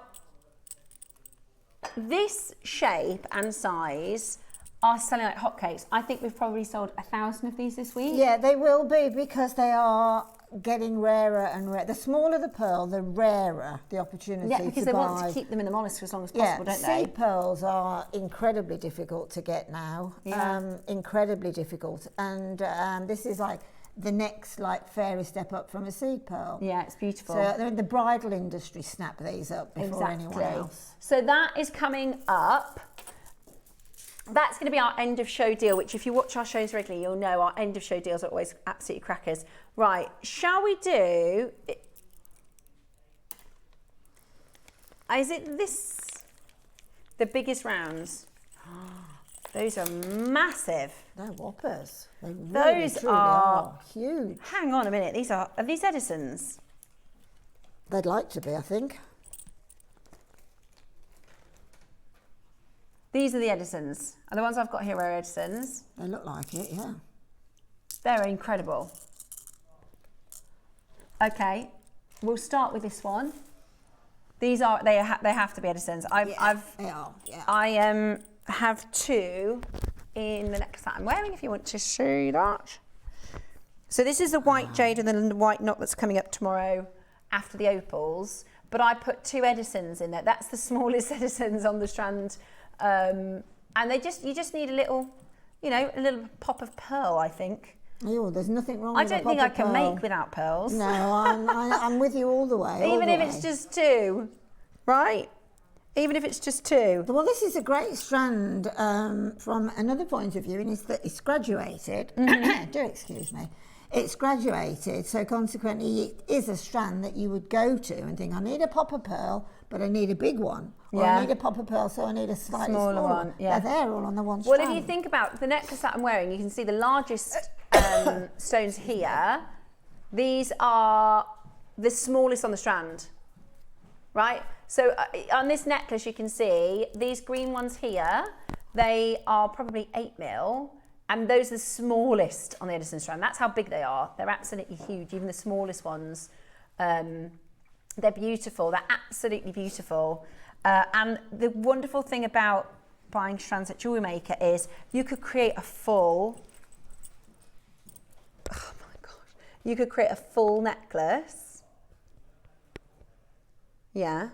Speaker 1: this shape and size are selling like hotcakes. I think we've probably sold 1,000 of these this week.
Speaker 2: Yeah, they will be, because they are getting rarer and rarer. The smaller the pearl, the rarer the opportunity to buy.
Speaker 1: Yeah, because they want to keep them in the mollusk for as long as possible, don't they?
Speaker 2: Seed pearls are incredibly difficult to get now.
Speaker 1: Yeah.
Speaker 2: Incredibly difficult. And this is like the next fairy step up from a seed pearl.
Speaker 1: Yeah, it's beautiful.
Speaker 2: So the bridal industry snap these up before anyone else.
Speaker 1: So that is coming up. That's going to be our end of show deal, which if you watch our shows regularly, you'll know our end of show deals are always absolutely crackers. Right, shall we do... Is it this? The biggest rounds? Those are massive.
Speaker 2: They're whoppers. They really,
Speaker 1: Those
Speaker 2: truly are huge.
Speaker 1: Hang on a minute, are these Edisons?
Speaker 2: They'd like to be, I think.
Speaker 1: These are the Edisons. And the ones I've got here are Edisons.
Speaker 2: They look like it, yeah.
Speaker 1: They're incredible. Okay, we'll start with this one. These are, they have to be Edisons.
Speaker 2: They are, yeah.
Speaker 1: I have 2 in the necklace that I'm wearing, if you want to see that. So this is the white jade and the white knot that's coming up tomorrow after the opals. But I put 2 Edisons in there. That's the smallest Edisons on the strand. And you just need a little, a little pop of pearl, I think.
Speaker 2: Oh, there's nothing wrong
Speaker 1: I
Speaker 2: with a
Speaker 1: don't
Speaker 2: pop
Speaker 1: think I
Speaker 2: of
Speaker 1: can
Speaker 2: pearl.
Speaker 1: make without pearls.
Speaker 2: No, I'm with you all the way.
Speaker 1: Even if it's just 2, right? Even if it's just 2.
Speaker 2: Well, this is a great strand from another point of view, and it's that it's graduated. Do excuse me. It's graduated, so consequently it is a strand that you would go to and think, I need a pop of pearl, but I need a big one. Or I need a pop of pearl, so I need a slightly smaller one.
Speaker 1: Yeah.
Speaker 2: They're there all on the one strand.
Speaker 1: Well, if you think about the necklace that I'm wearing, you can see the largest stones here. These are the smallest on the strand, right? So on this necklace, you can see these green ones here, they are probably 8mm. And those are the smallest on the Edison strand. That's how big they are. They're absolutely huge, even the smallest ones. They're beautiful. They're absolutely beautiful. And the wonderful thing about buying strands at Jewellery Maker is you could create a full, oh my gosh, you could create a full necklace. Yeah.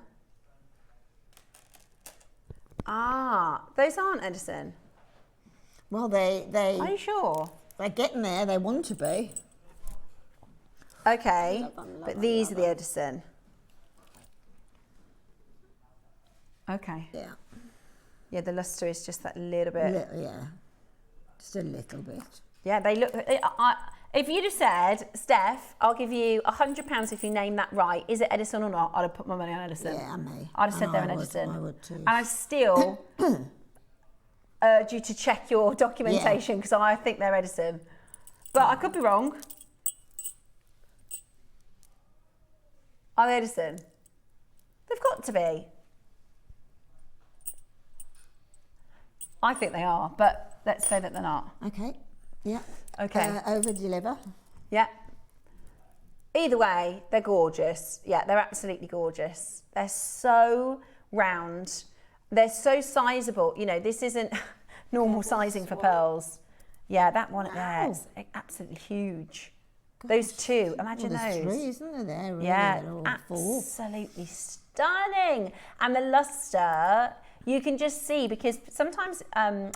Speaker 1: Ah, those aren't Edison.
Speaker 2: Well, they
Speaker 1: Are you sure?
Speaker 2: they're getting there. They want to be.
Speaker 1: Okay, but these are the Edison. Okay.
Speaker 2: Yeah.
Speaker 1: Yeah, the luster is just that little bit.
Speaker 2: Yeah. Just a little bit.
Speaker 1: Yeah, they look. If you'd have said, Steph, I'll give you £100 if you name that right. Is it Edison or not? I'd have put my money on Edison.
Speaker 2: Yeah, me.
Speaker 1: I'd have said they're an Edison.
Speaker 2: I would too.
Speaker 1: And I still urge you to check your documentation because I think they're Edison. But I could be wrong. Are they Edison? They've got to be. I think they are, but let's say that they're not.
Speaker 2: Okay. Yeah.
Speaker 1: Okay.
Speaker 2: Over deliver.
Speaker 1: Yeah. Either way, they're gorgeous. Yeah, they're absolutely gorgeous. They're so round. They're so sizable. You know, this isn't normal sizing for pearls. Yeah, that one there is absolutely huge. Gosh. Those two, imagine
Speaker 2: there's
Speaker 1: those.
Speaker 2: Three, isn't there? Really?
Speaker 1: Yeah,
Speaker 2: Four.
Speaker 1: absolutely stunning. And the luster, you can just see, because sometimes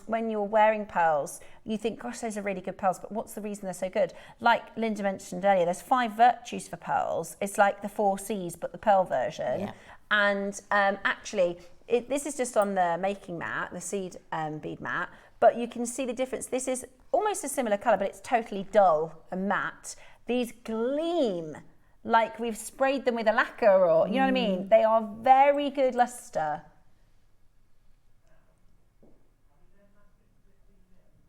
Speaker 1: when you're wearing pearls, you think, gosh, those are really good pearls, but what's the reason they're so good? Like Linda mentioned earlier, there's 5 virtues for pearls. It's like the 4 C's, but the pearl version. Yeah. And actually, this is just on the making mat, the seed bead mat, but you can see the difference. This is almost a similar colour, but it's totally dull and matte. These gleam like we've sprayed them with a lacquer, or, you know what I mean? They are very good luster.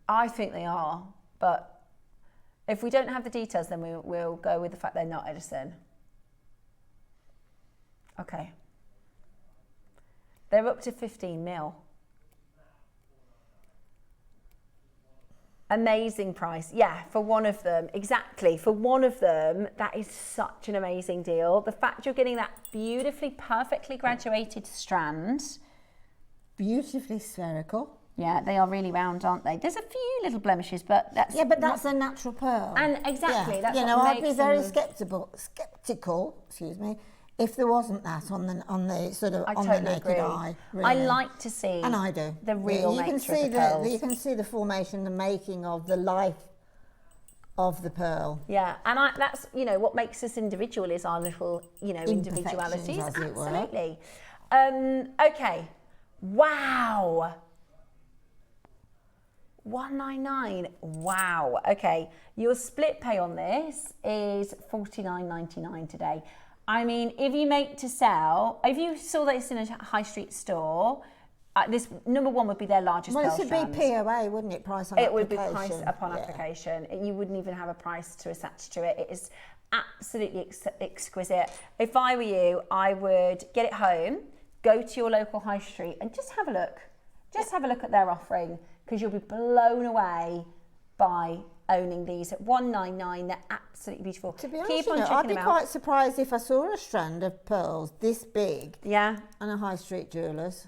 Speaker 1: I think they are, but if we don't have the details, then we'll go with the fact they're not Edison. Okay. They're up to 15 mil. Amazing price. Yeah, for one of them, exactly. For one of them, that is such an amazing deal. The fact you're getting that beautifully, perfectly graduated strand.
Speaker 2: Beautifully spherical.
Speaker 1: Yeah, they are really round, aren't they? There's a few little blemishes, but that's
Speaker 2: that's a natural pearl.
Speaker 1: And exactly, that's
Speaker 2: you
Speaker 1: what
Speaker 2: know, I'd be
Speaker 1: makes
Speaker 2: very
Speaker 1: them...
Speaker 2: skeptical, excuse me, if there wasn't that on the sort of on
Speaker 1: totally
Speaker 2: the naked
Speaker 1: agree.
Speaker 2: eye. Really.
Speaker 1: I like to see,
Speaker 2: and I do,
Speaker 1: the real nature of the pearls.
Speaker 2: You can see the formation, the making of the life of the pearl.
Speaker 1: Yeah, and that's, you know, what makes us individual is our little, you know, individualities.
Speaker 2: As it were.
Speaker 1: Absolutely. Okay. Wow. 199. Wow. Okay. Your split pay on this is $49.99 today. I mean, if you make to sell, if you saw this in a high street store, this number one would be their largest pearl
Speaker 2: strand. Well, it would be POA, wouldn't it? Price on
Speaker 1: application.
Speaker 2: It
Speaker 1: would be price upon application. You wouldn't even have a price to attach to it. It is absolutely exquisite. If I were you, I would get it home, go to your local high street and just have a look. Just have a look at their offering, because you'll be blown away by owning these at $199. They're absolutely beautiful.
Speaker 2: To be honest,
Speaker 1: Keep on checking
Speaker 2: I'd be
Speaker 1: them out.
Speaker 2: quite surprised if I saw a strand of pearls this big.
Speaker 1: Yeah.
Speaker 2: On a high street jeweller's.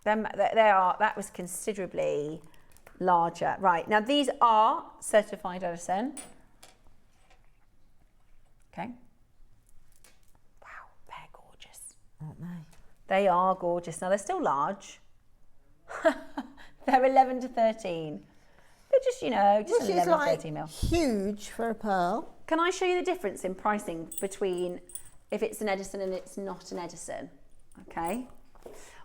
Speaker 1: That was considerably larger. Right, now these are certified Edison. Okay. Wow, they're gorgeous.
Speaker 2: Aren't they?
Speaker 1: They are gorgeous. Now they're still large. They're 11 to 13. They're just, you know, just 11 to 13 mil.
Speaker 2: Huge for a pearl.
Speaker 1: Can I show you the difference in pricing between if it's an Edison and it's not an Edison? Okay.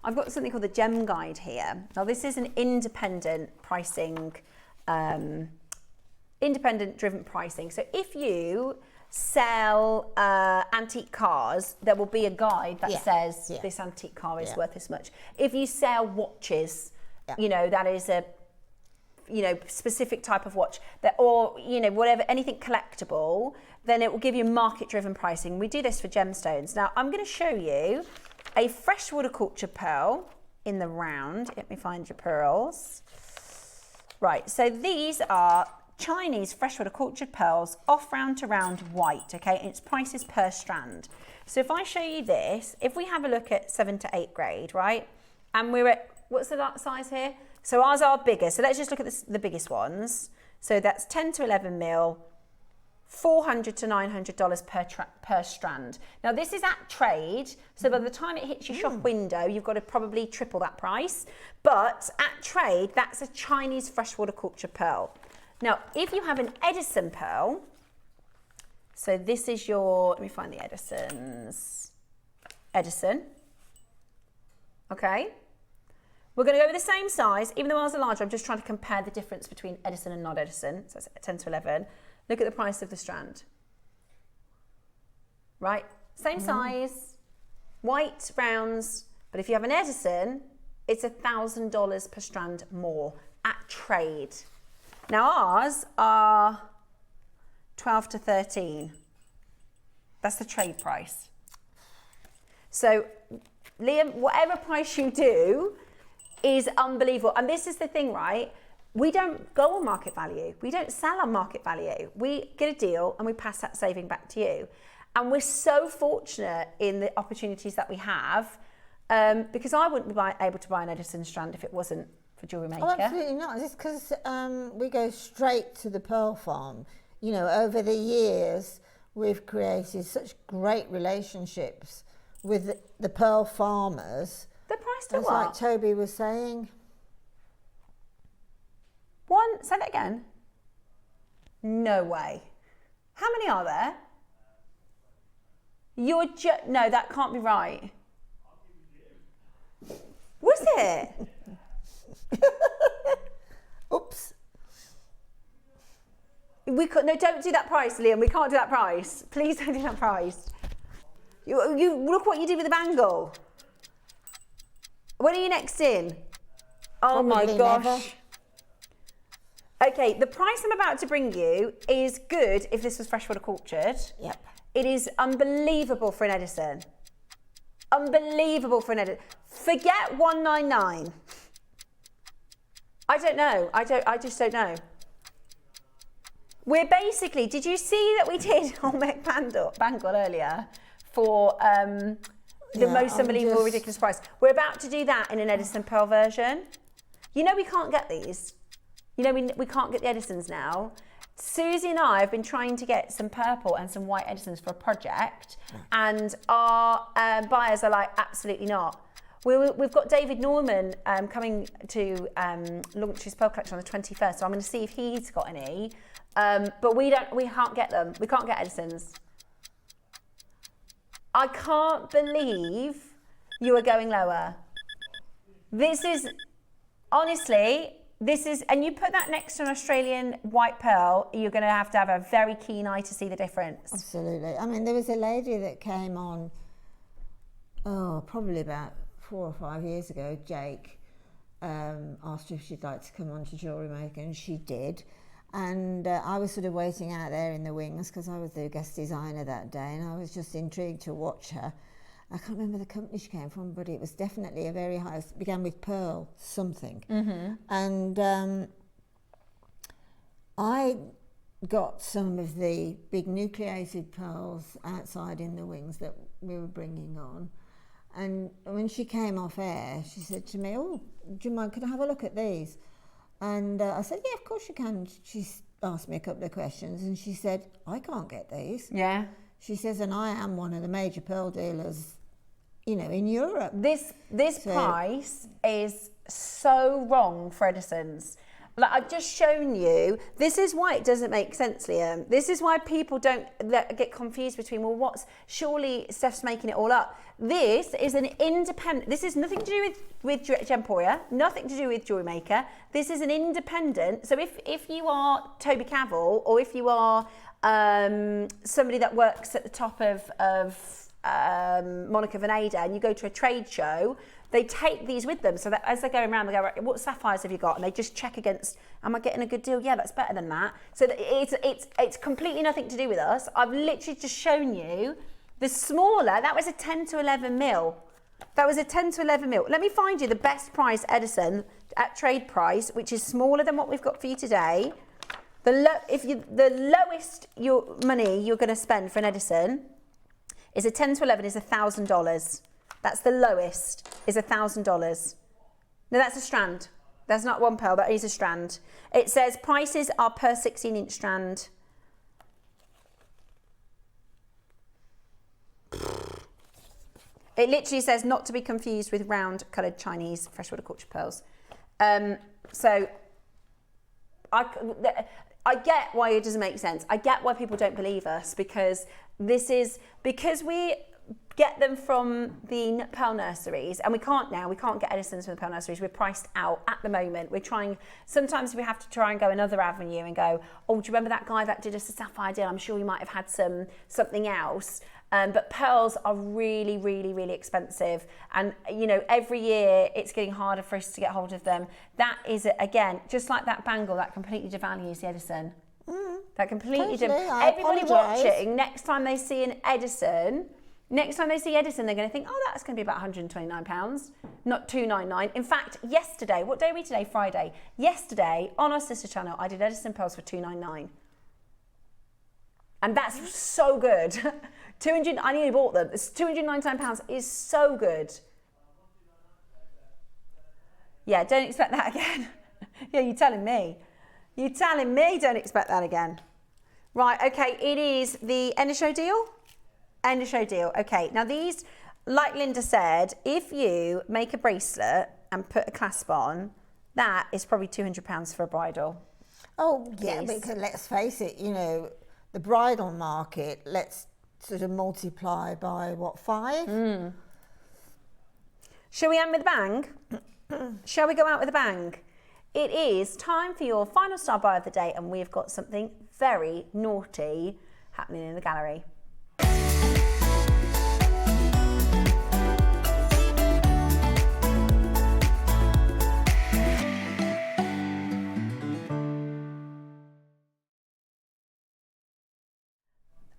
Speaker 1: I've got something called the Gem Guide here. Now this is an independent pricing, independent driven pricing. So if you sell antique cars, there will be a guide that says this antique car is worth this much. If you sell watches, you know, that is a, you know, specific type of watch, that, or, you know, whatever, anything collectible, then it will give you market driven pricing. We do this for gemstones. Now I'm going to show you a freshwater culture pearl in the round. Let me find your pearls. Right, so these are Chinese freshwater cultured pearls, off round to round white, okay? And its price is per strand. So if I show you this, if we have a look at 7 to 8 grade, right? And we're at, what's the size here? So ours are bigger. So let's just look at the biggest ones. So that's 10 to 11 mil, $400 to $900 per strand. Now this is at trade, so by the time it hits your shop window, you've got to probably triple that price. But at trade, that's a Chinese freshwater culture pearl. Now, if you have an Edison pearl, so this is your, let me find the Edisons. Edison. Okay. We're going to go with the same size, even though ours are larger. I'm just trying to compare the difference between Edison and not Edison. So it's 10 to 11. Look at the price of the strand. Right, same size, white rounds, but if you have an Edison, it's $1,000 per strand more at trade. Now ours are 12 to 13. That's the trade price. So Liam, whatever price you do is unbelievable. And this is the thing, right? We don't go on market value. We don't sell on market value. We get a deal and we pass that saving back to you. And we're so fortunate in the opportunities that we have, because I wouldn't be able to buy an Edison strand if it wasn't for Jewellery Maker.
Speaker 2: Oh, absolutely not. It's because we go straight to the pearl farm. You know, over the years, we've created such great relationships with the pearl farmers.
Speaker 1: The price to
Speaker 2: It's
Speaker 1: what?
Speaker 2: like Toby was saying.
Speaker 1: Say that again. No way. How many are there? No, that can't be right. Was it?
Speaker 2: Oops.
Speaker 1: We could no. Don't do that price, Liam. We can't do that price. Please don't do that price. You look what you did with the bangle. When are you next in? Oh my
Speaker 2: Probably
Speaker 1: gosh.
Speaker 2: never.
Speaker 1: Okay, the price I'm about to bring you is good if this was freshwater cultured.
Speaker 2: Yep.
Speaker 1: It is unbelievable for an Edison. Unbelievable for an Edison. Forget 199. I don't know. I just don't know. We're basically, did you see that we did Olmec bangle earlier for the most unbelievable, ridiculous price? We're about to do that in an Edison Pearl version. You know we can't get these. You know we can't get the Edisons now. Susie and I have been trying to get some purple and some white Edisons for a project, and our buyers are like, absolutely not. We've got David Norman coming to launch his pearl collection on the 21st, so I'm going to see if he's got any. But we can't get them. We can't get Edisons. I can't believe you are going lower. This is, honestly, and you put that next to an Australian white pearl, you're going to have a very keen eye to see the difference.
Speaker 2: Absolutely. I mean, there was a lady that came on, probably about 4 or 5 years ago, Jake, asked her if she'd like to come on to Jewellery Maker, and she did. And I was sort of waiting out there in the wings because I was the guest designer that day, and I was just intrigued to watch her. I can't remember the company she came from, but it was definitely a very high, it began with pearl something. Mm-hmm. And I got some of the big nucleated pearls outside in the wings that we were bringing on. And when she came off air, she said to me, "Oh, do you mind, could I have a look at these?" And I said, "Yeah, of course you can." She asked me a couple of questions and she said, "I can't get these."
Speaker 1: Yeah.
Speaker 2: She says, "And I am one of the major pearl dealers, you know, in Europe."
Speaker 1: This price is so wrong for Edison's. Like I've just shown you, this is why it doesn't make sense, Liam. This is why people don't get confused between, well, surely Steph's making it all up. This is an independent, this is nothing to do with Gemporia, nothing to do with Jewellery Maker. This is an independent, so if you are Toby Cavill, or if you are somebody that works at the top of Monica Veneda and you go to a trade show, they take these with them so that as they're going around, they go, right, what sapphires have you got? And they just check against, am I getting a good deal? Yeah, that's better than that. So it's completely nothing to do with us. I've literally just shown you the smaller, that was a 10 to 11 mil. That was a 10 to 11 mil. Let me find you the best price Edison at trade price, which is smaller than what we've got for you today. The lowest money you're going to spend for an Edison is a 10 to 11 is $1,000. That's the lowest, is $1,000. No, that's a strand. That's not one pearl, that is a strand. It says prices are per 16-inch strand. It literally says not to be confused with round coloured Chinese freshwater cultured pearls. So I get why it doesn't make sense. I get why people don't believe us, because get them from the pearl nurseries, and we can't get Edison's from the pearl nurseries. We're priced out at the moment. We're trying, sometimes we have to try and go another avenue and go, oh, do you remember that guy that did us a sapphire deal? I'm sure we might have had something else. But pearls are really, really, really expensive. And, you know, every year it's getting harder for us to get hold of them. That is, again, just like that bangle, that completely devalues the Edison. That completely everybody watching, next time they see Edison, they're going to think, oh, that's going to be about £129, not £299. In fact, yesterday, what day are we today? Friday. Yesterday, on our sister channel, I did Edison pearls for £299. And that's so good. I nearly bought them. It's £299 is so good. Yeah, don't expect that again. Yeah, you're telling me. You're telling me don't expect that again. Right, okay, it is the end of show deal. End of show deal. Okay, now these, like Linda said, if you make a bracelet and put a clasp on, that is probably £200 for a bridal.
Speaker 2: Oh, yeah, because let's face it, you know, the bridal market, let's sort of multiply by, what, 5?
Speaker 1: Shall we end with a bang? Shall we go out with a bang? It is time for your final star buy of the day, and we've got something very naughty happening in the gallery.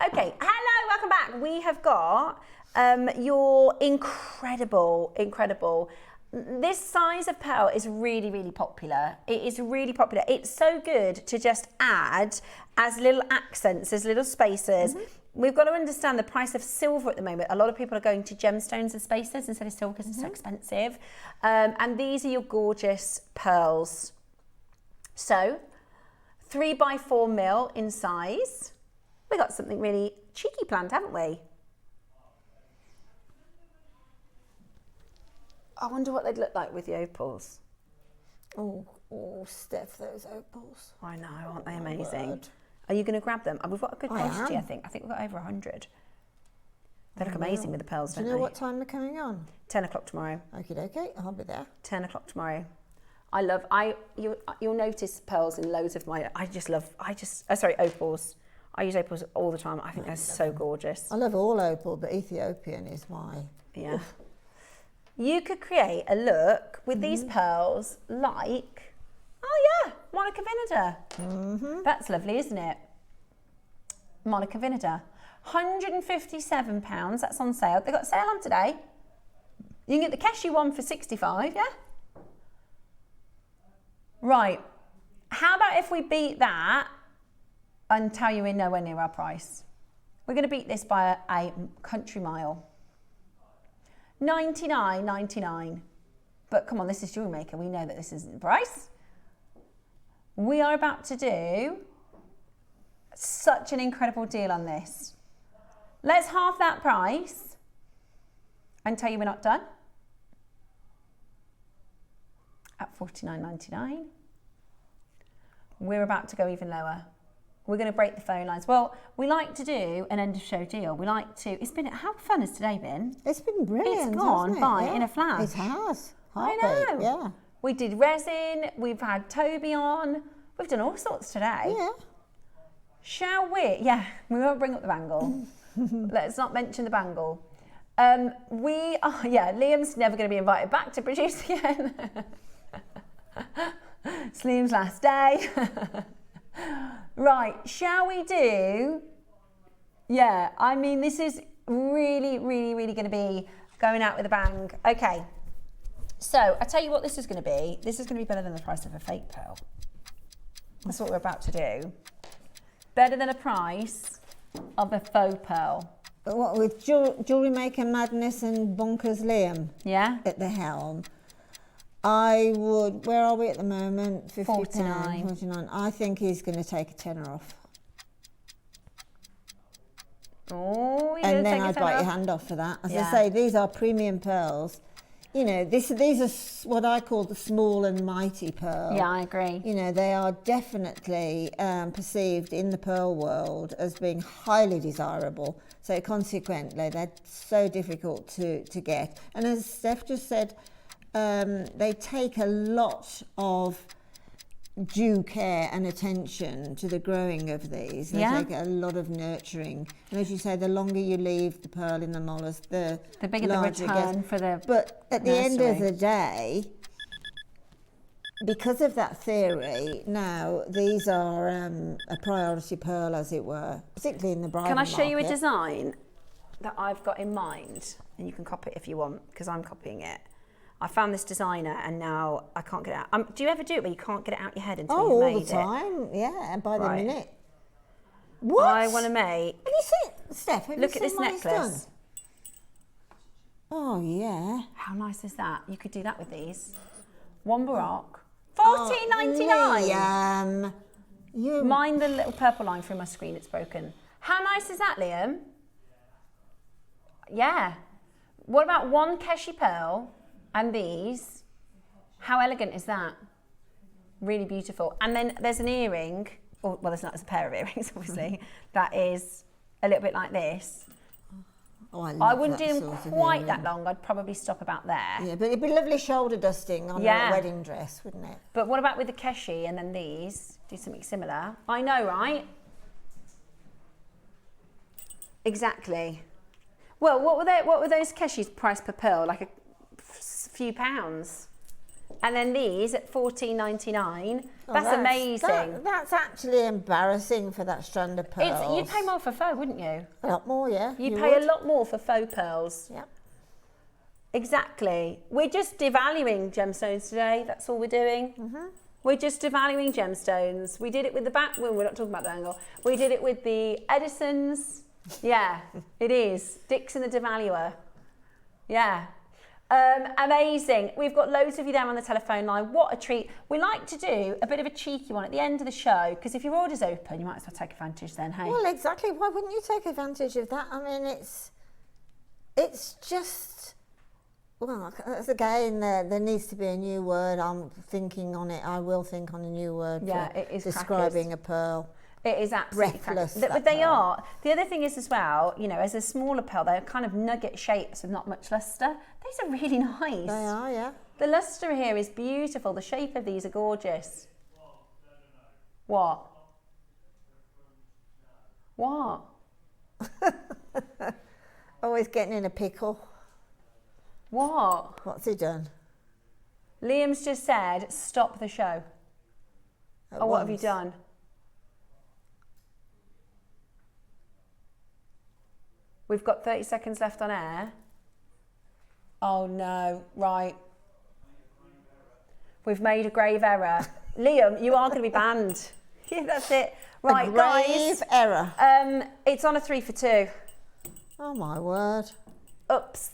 Speaker 1: Okay, hello, welcome back. We have got your incredible, this size of pearl is really, really popular. It is really popular. It's so good to just add as little accents, as little spaces. We've got to understand the price of silver at the moment. A lot of people are going to gemstones as spaces instead of silver because it's so expensive. And these are your gorgeous pearls. So 3x4 mil in size. We got something really cheeky planned, haven't we? I wonder what they'd look like with the opals.
Speaker 2: Oh, Steph, those opals.
Speaker 1: I know, aren't they amazing? Are you going to grab them? We've got a good quantity, I think. I think we've got over 100. They look amazing with the pearls, don't they?
Speaker 2: Do you know what time they're coming on?
Speaker 1: 10 o'clock tomorrow.
Speaker 2: Okay, I'll be there.
Speaker 1: 10 o'clock tomorrow. You'll notice pearls in loads of my, opals. I use opals all the time. I think they're so gorgeous.
Speaker 2: I love all opal, but Ethiopian is my...
Speaker 1: Yeah. Oof. You could create a look with these pearls like, Monica Vinader. That's lovely, isn't it? Monica Vinader. £157, that's on sale. They've got a sale on today. You can get the Keshi one for 65, yeah? Right. How about if we beat that and tell you we're nowhere near our price? We're going to beat this by a country mile. $99.99. But come on, this is Jewellery Maker. We know that this isn't the price. We are about to do such an incredible deal on this. Let's half that price and tell you we're not done. At $49.99. We're about to go even lower. We're going to break the phone lines. Well, we like to do an end of show deal. We like to, how fun has today been?
Speaker 2: It's been brilliant.
Speaker 1: It's gone by in a flash.
Speaker 2: It has.
Speaker 1: I know.
Speaker 2: Yeah.
Speaker 1: We did Resin. We've had Toby on. We've done all sorts today.
Speaker 2: Yeah.
Speaker 1: Shall we? Yeah, we won't bring up the bangle. Let's not mention the bangle. Liam's never going to be invited back to produce again. It's Liam's last day. Right, shall we do? Yeah, I mean, this is really, really, really going to be going out with a bang. Okay, so I tell you what this is going to be. This is going to be better than the price of a fake pearl. That's what we're about to do. Better than a price of a faux pearl.
Speaker 2: But what, with Jewellery Maker Madness and Bonkers Liam?
Speaker 1: Yeah.
Speaker 2: At the helm. I would, where are we at the moment?
Speaker 1: 49.
Speaker 2: 49. I think he's going to take a tenner off.
Speaker 1: Oh,
Speaker 2: and then I'd bite your hand off for that. As I say, these are premium pearls. you know, these are what I call the small and mighty pearl.
Speaker 1: Yeah, I agree.
Speaker 2: You know, they are definitely perceived in the pearl world as being highly desirable. So consequently, they're so difficult to get. And as Steph just said, they take a lot of due care and attention to the growing of these. They take a lot of nurturing. And as you say, the longer you leave the pearl in the mollusk, the
Speaker 1: bigger the
Speaker 2: larger
Speaker 1: return
Speaker 2: it gets.
Speaker 1: for the
Speaker 2: But at the end of
Speaker 1: nursery.
Speaker 2: the day, because of that theory, now these are a priority pearl, as it were, particularly in the bridal
Speaker 1: Can I show you a
Speaker 2: market.
Speaker 1: design that I've got in mind? And you can copy it if you want, because I'm copying it. I found this designer and now I can't get it out. Do you ever do it where you can't get it out your head until you've
Speaker 2: all
Speaker 1: made
Speaker 2: the time, yeah, and by the
Speaker 1: Right.
Speaker 2: minute. What?
Speaker 1: I want to make...
Speaker 2: Have you seen, Steph, have
Speaker 1: Look
Speaker 2: you
Speaker 1: at
Speaker 2: seen
Speaker 1: this
Speaker 2: what he's done?
Speaker 1: necklace.
Speaker 2: Oh, yeah.
Speaker 1: How nice is that? You could do that with these. One Baroque. $14.99.
Speaker 2: You
Speaker 1: Mind the little purple line through my screen, it's broken. How nice is that, Liam? Yeah. What about one Keshi pearl and these? How elegant is that? Really beautiful. And then there's an earring, or well, there's not, there's a pair of earrings, obviously, that is a little bit like this.
Speaker 2: Oh, I
Speaker 1: I wouldn't do
Speaker 2: that
Speaker 1: them
Speaker 2: sort of
Speaker 1: quite
Speaker 2: earring.
Speaker 1: that long. I'd probably stop about there.
Speaker 2: Yeah, but it'd be lovely shoulder dusting on
Speaker 1: Yeah.
Speaker 2: a wedding dress, wouldn't it?
Speaker 1: But what about with the Keshi and then these? Do something similar. I know, right? Exactly. Well, what were those Keshis price per pearl? Like a few pounds. And then these at $14.99.
Speaker 2: Oh,
Speaker 1: That's amazing.
Speaker 2: That's actually embarrassing for that strand of pearls.
Speaker 1: You'd pay more for faux, wouldn't you?
Speaker 2: A lot more, yeah.
Speaker 1: You'd
Speaker 2: you
Speaker 1: pay
Speaker 2: would.
Speaker 1: a lot more for faux pearls.
Speaker 2: Yeah.
Speaker 1: Exactly. We're just devaluing gemstones today. That's all we're doing. We're just devaluing gemstones. We did it with the back. Well, we're not talking about the angle. We did it with the Edisons. Yeah, it is. Dixon the devaluer. Yeah. Amazing. We've got loads of you there on the telephone line. What a treat. We like to do a bit of a cheeky one at the end of the show, because if your order's open, you might as well take advantage then, hey?
Speaker 2: Well, exactly. Why wouldn't you take advantage of that? I mean, it's just, well, again, there needs to be a new word. I'm thinking on it. I will think on a new word
Speaker 1: Yeah,
Speaker 2: for
Speaker 1: it is
Speaker 2: describing a pearl.
Speaker 1: It is absolutely
Speaker 2: Breathless,
Speaker 1: fabulous. But
Speaker 2: that
Speaker 1: they
Speaker 2: pearl.
Speaker 1: are. The other thing is as well, you know, as a smaller pearl, they're kind of nugget shapes with not much luster. These are really nice.
Speaker 2: They are, yeah.
Speaker 1: The luster here is beautiful. The shape of these are gorgeous. What? What?
Speaker 2: Always getting in a pickle.
Speaker 1: What?
Speaker 2: What's he done?
Speaker 1: Liam's just said, stop the show.
Speaker 2: At
Speaker 1: Oh, what have you
Speaker 2: once?
Speaker 1: done? We've got 30 seconds left on air. Oh no, right. We've made a grave error. Liam, you are going to be banned. Yeah, that's it. Right,
Speaker 2: a
Speaker 1: guys.
Speaker 2: grave error.
Speaker 1: It's on a 3 for 2.
Speaker 2: Oh my word.
Speaker 1: Oops.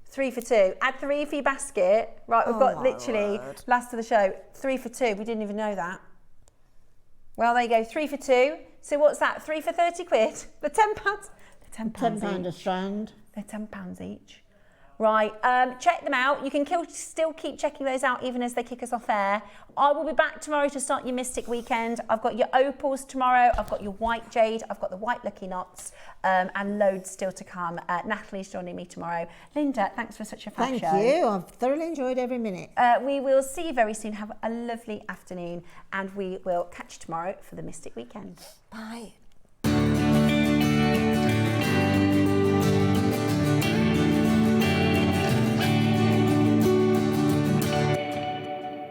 Speaker 1: 3 for 2. Add 3 for your basket. Right, we've
Speaker 2: Oh
Speaker 1: got
Speaker 2: my
Speaker 1: literally
Speaker 2: word.
Speaker 1: last of the show. 3 for 2. We didn't even know that. Well, there you go. 3 for 2. So what's that? 3 for 30 quid. The £10. The £10
Speaker 2: £10 a
Speaker 1: each.
Speaker 2: strand.
Speaker 1: They're £10 each. Right, check them out. You can still keep checking those out even as they kick us off air. I will be back tomorrow to start your Mystic weekend. I've got your opals tomorrow. I've got your white jade. I've got the white lucky knots, and loads still to come. Natalie's joining me tomorrow. Linda, thanks for such a fab show.
Speaker 2: Thank you. I've thoroughly enjoyed every minute.
Speaker 1: We will see you very soon. Have a lovely afternoon, and we will catch you tomorrow for the Mystic weekend.
Speaker 2: Bye.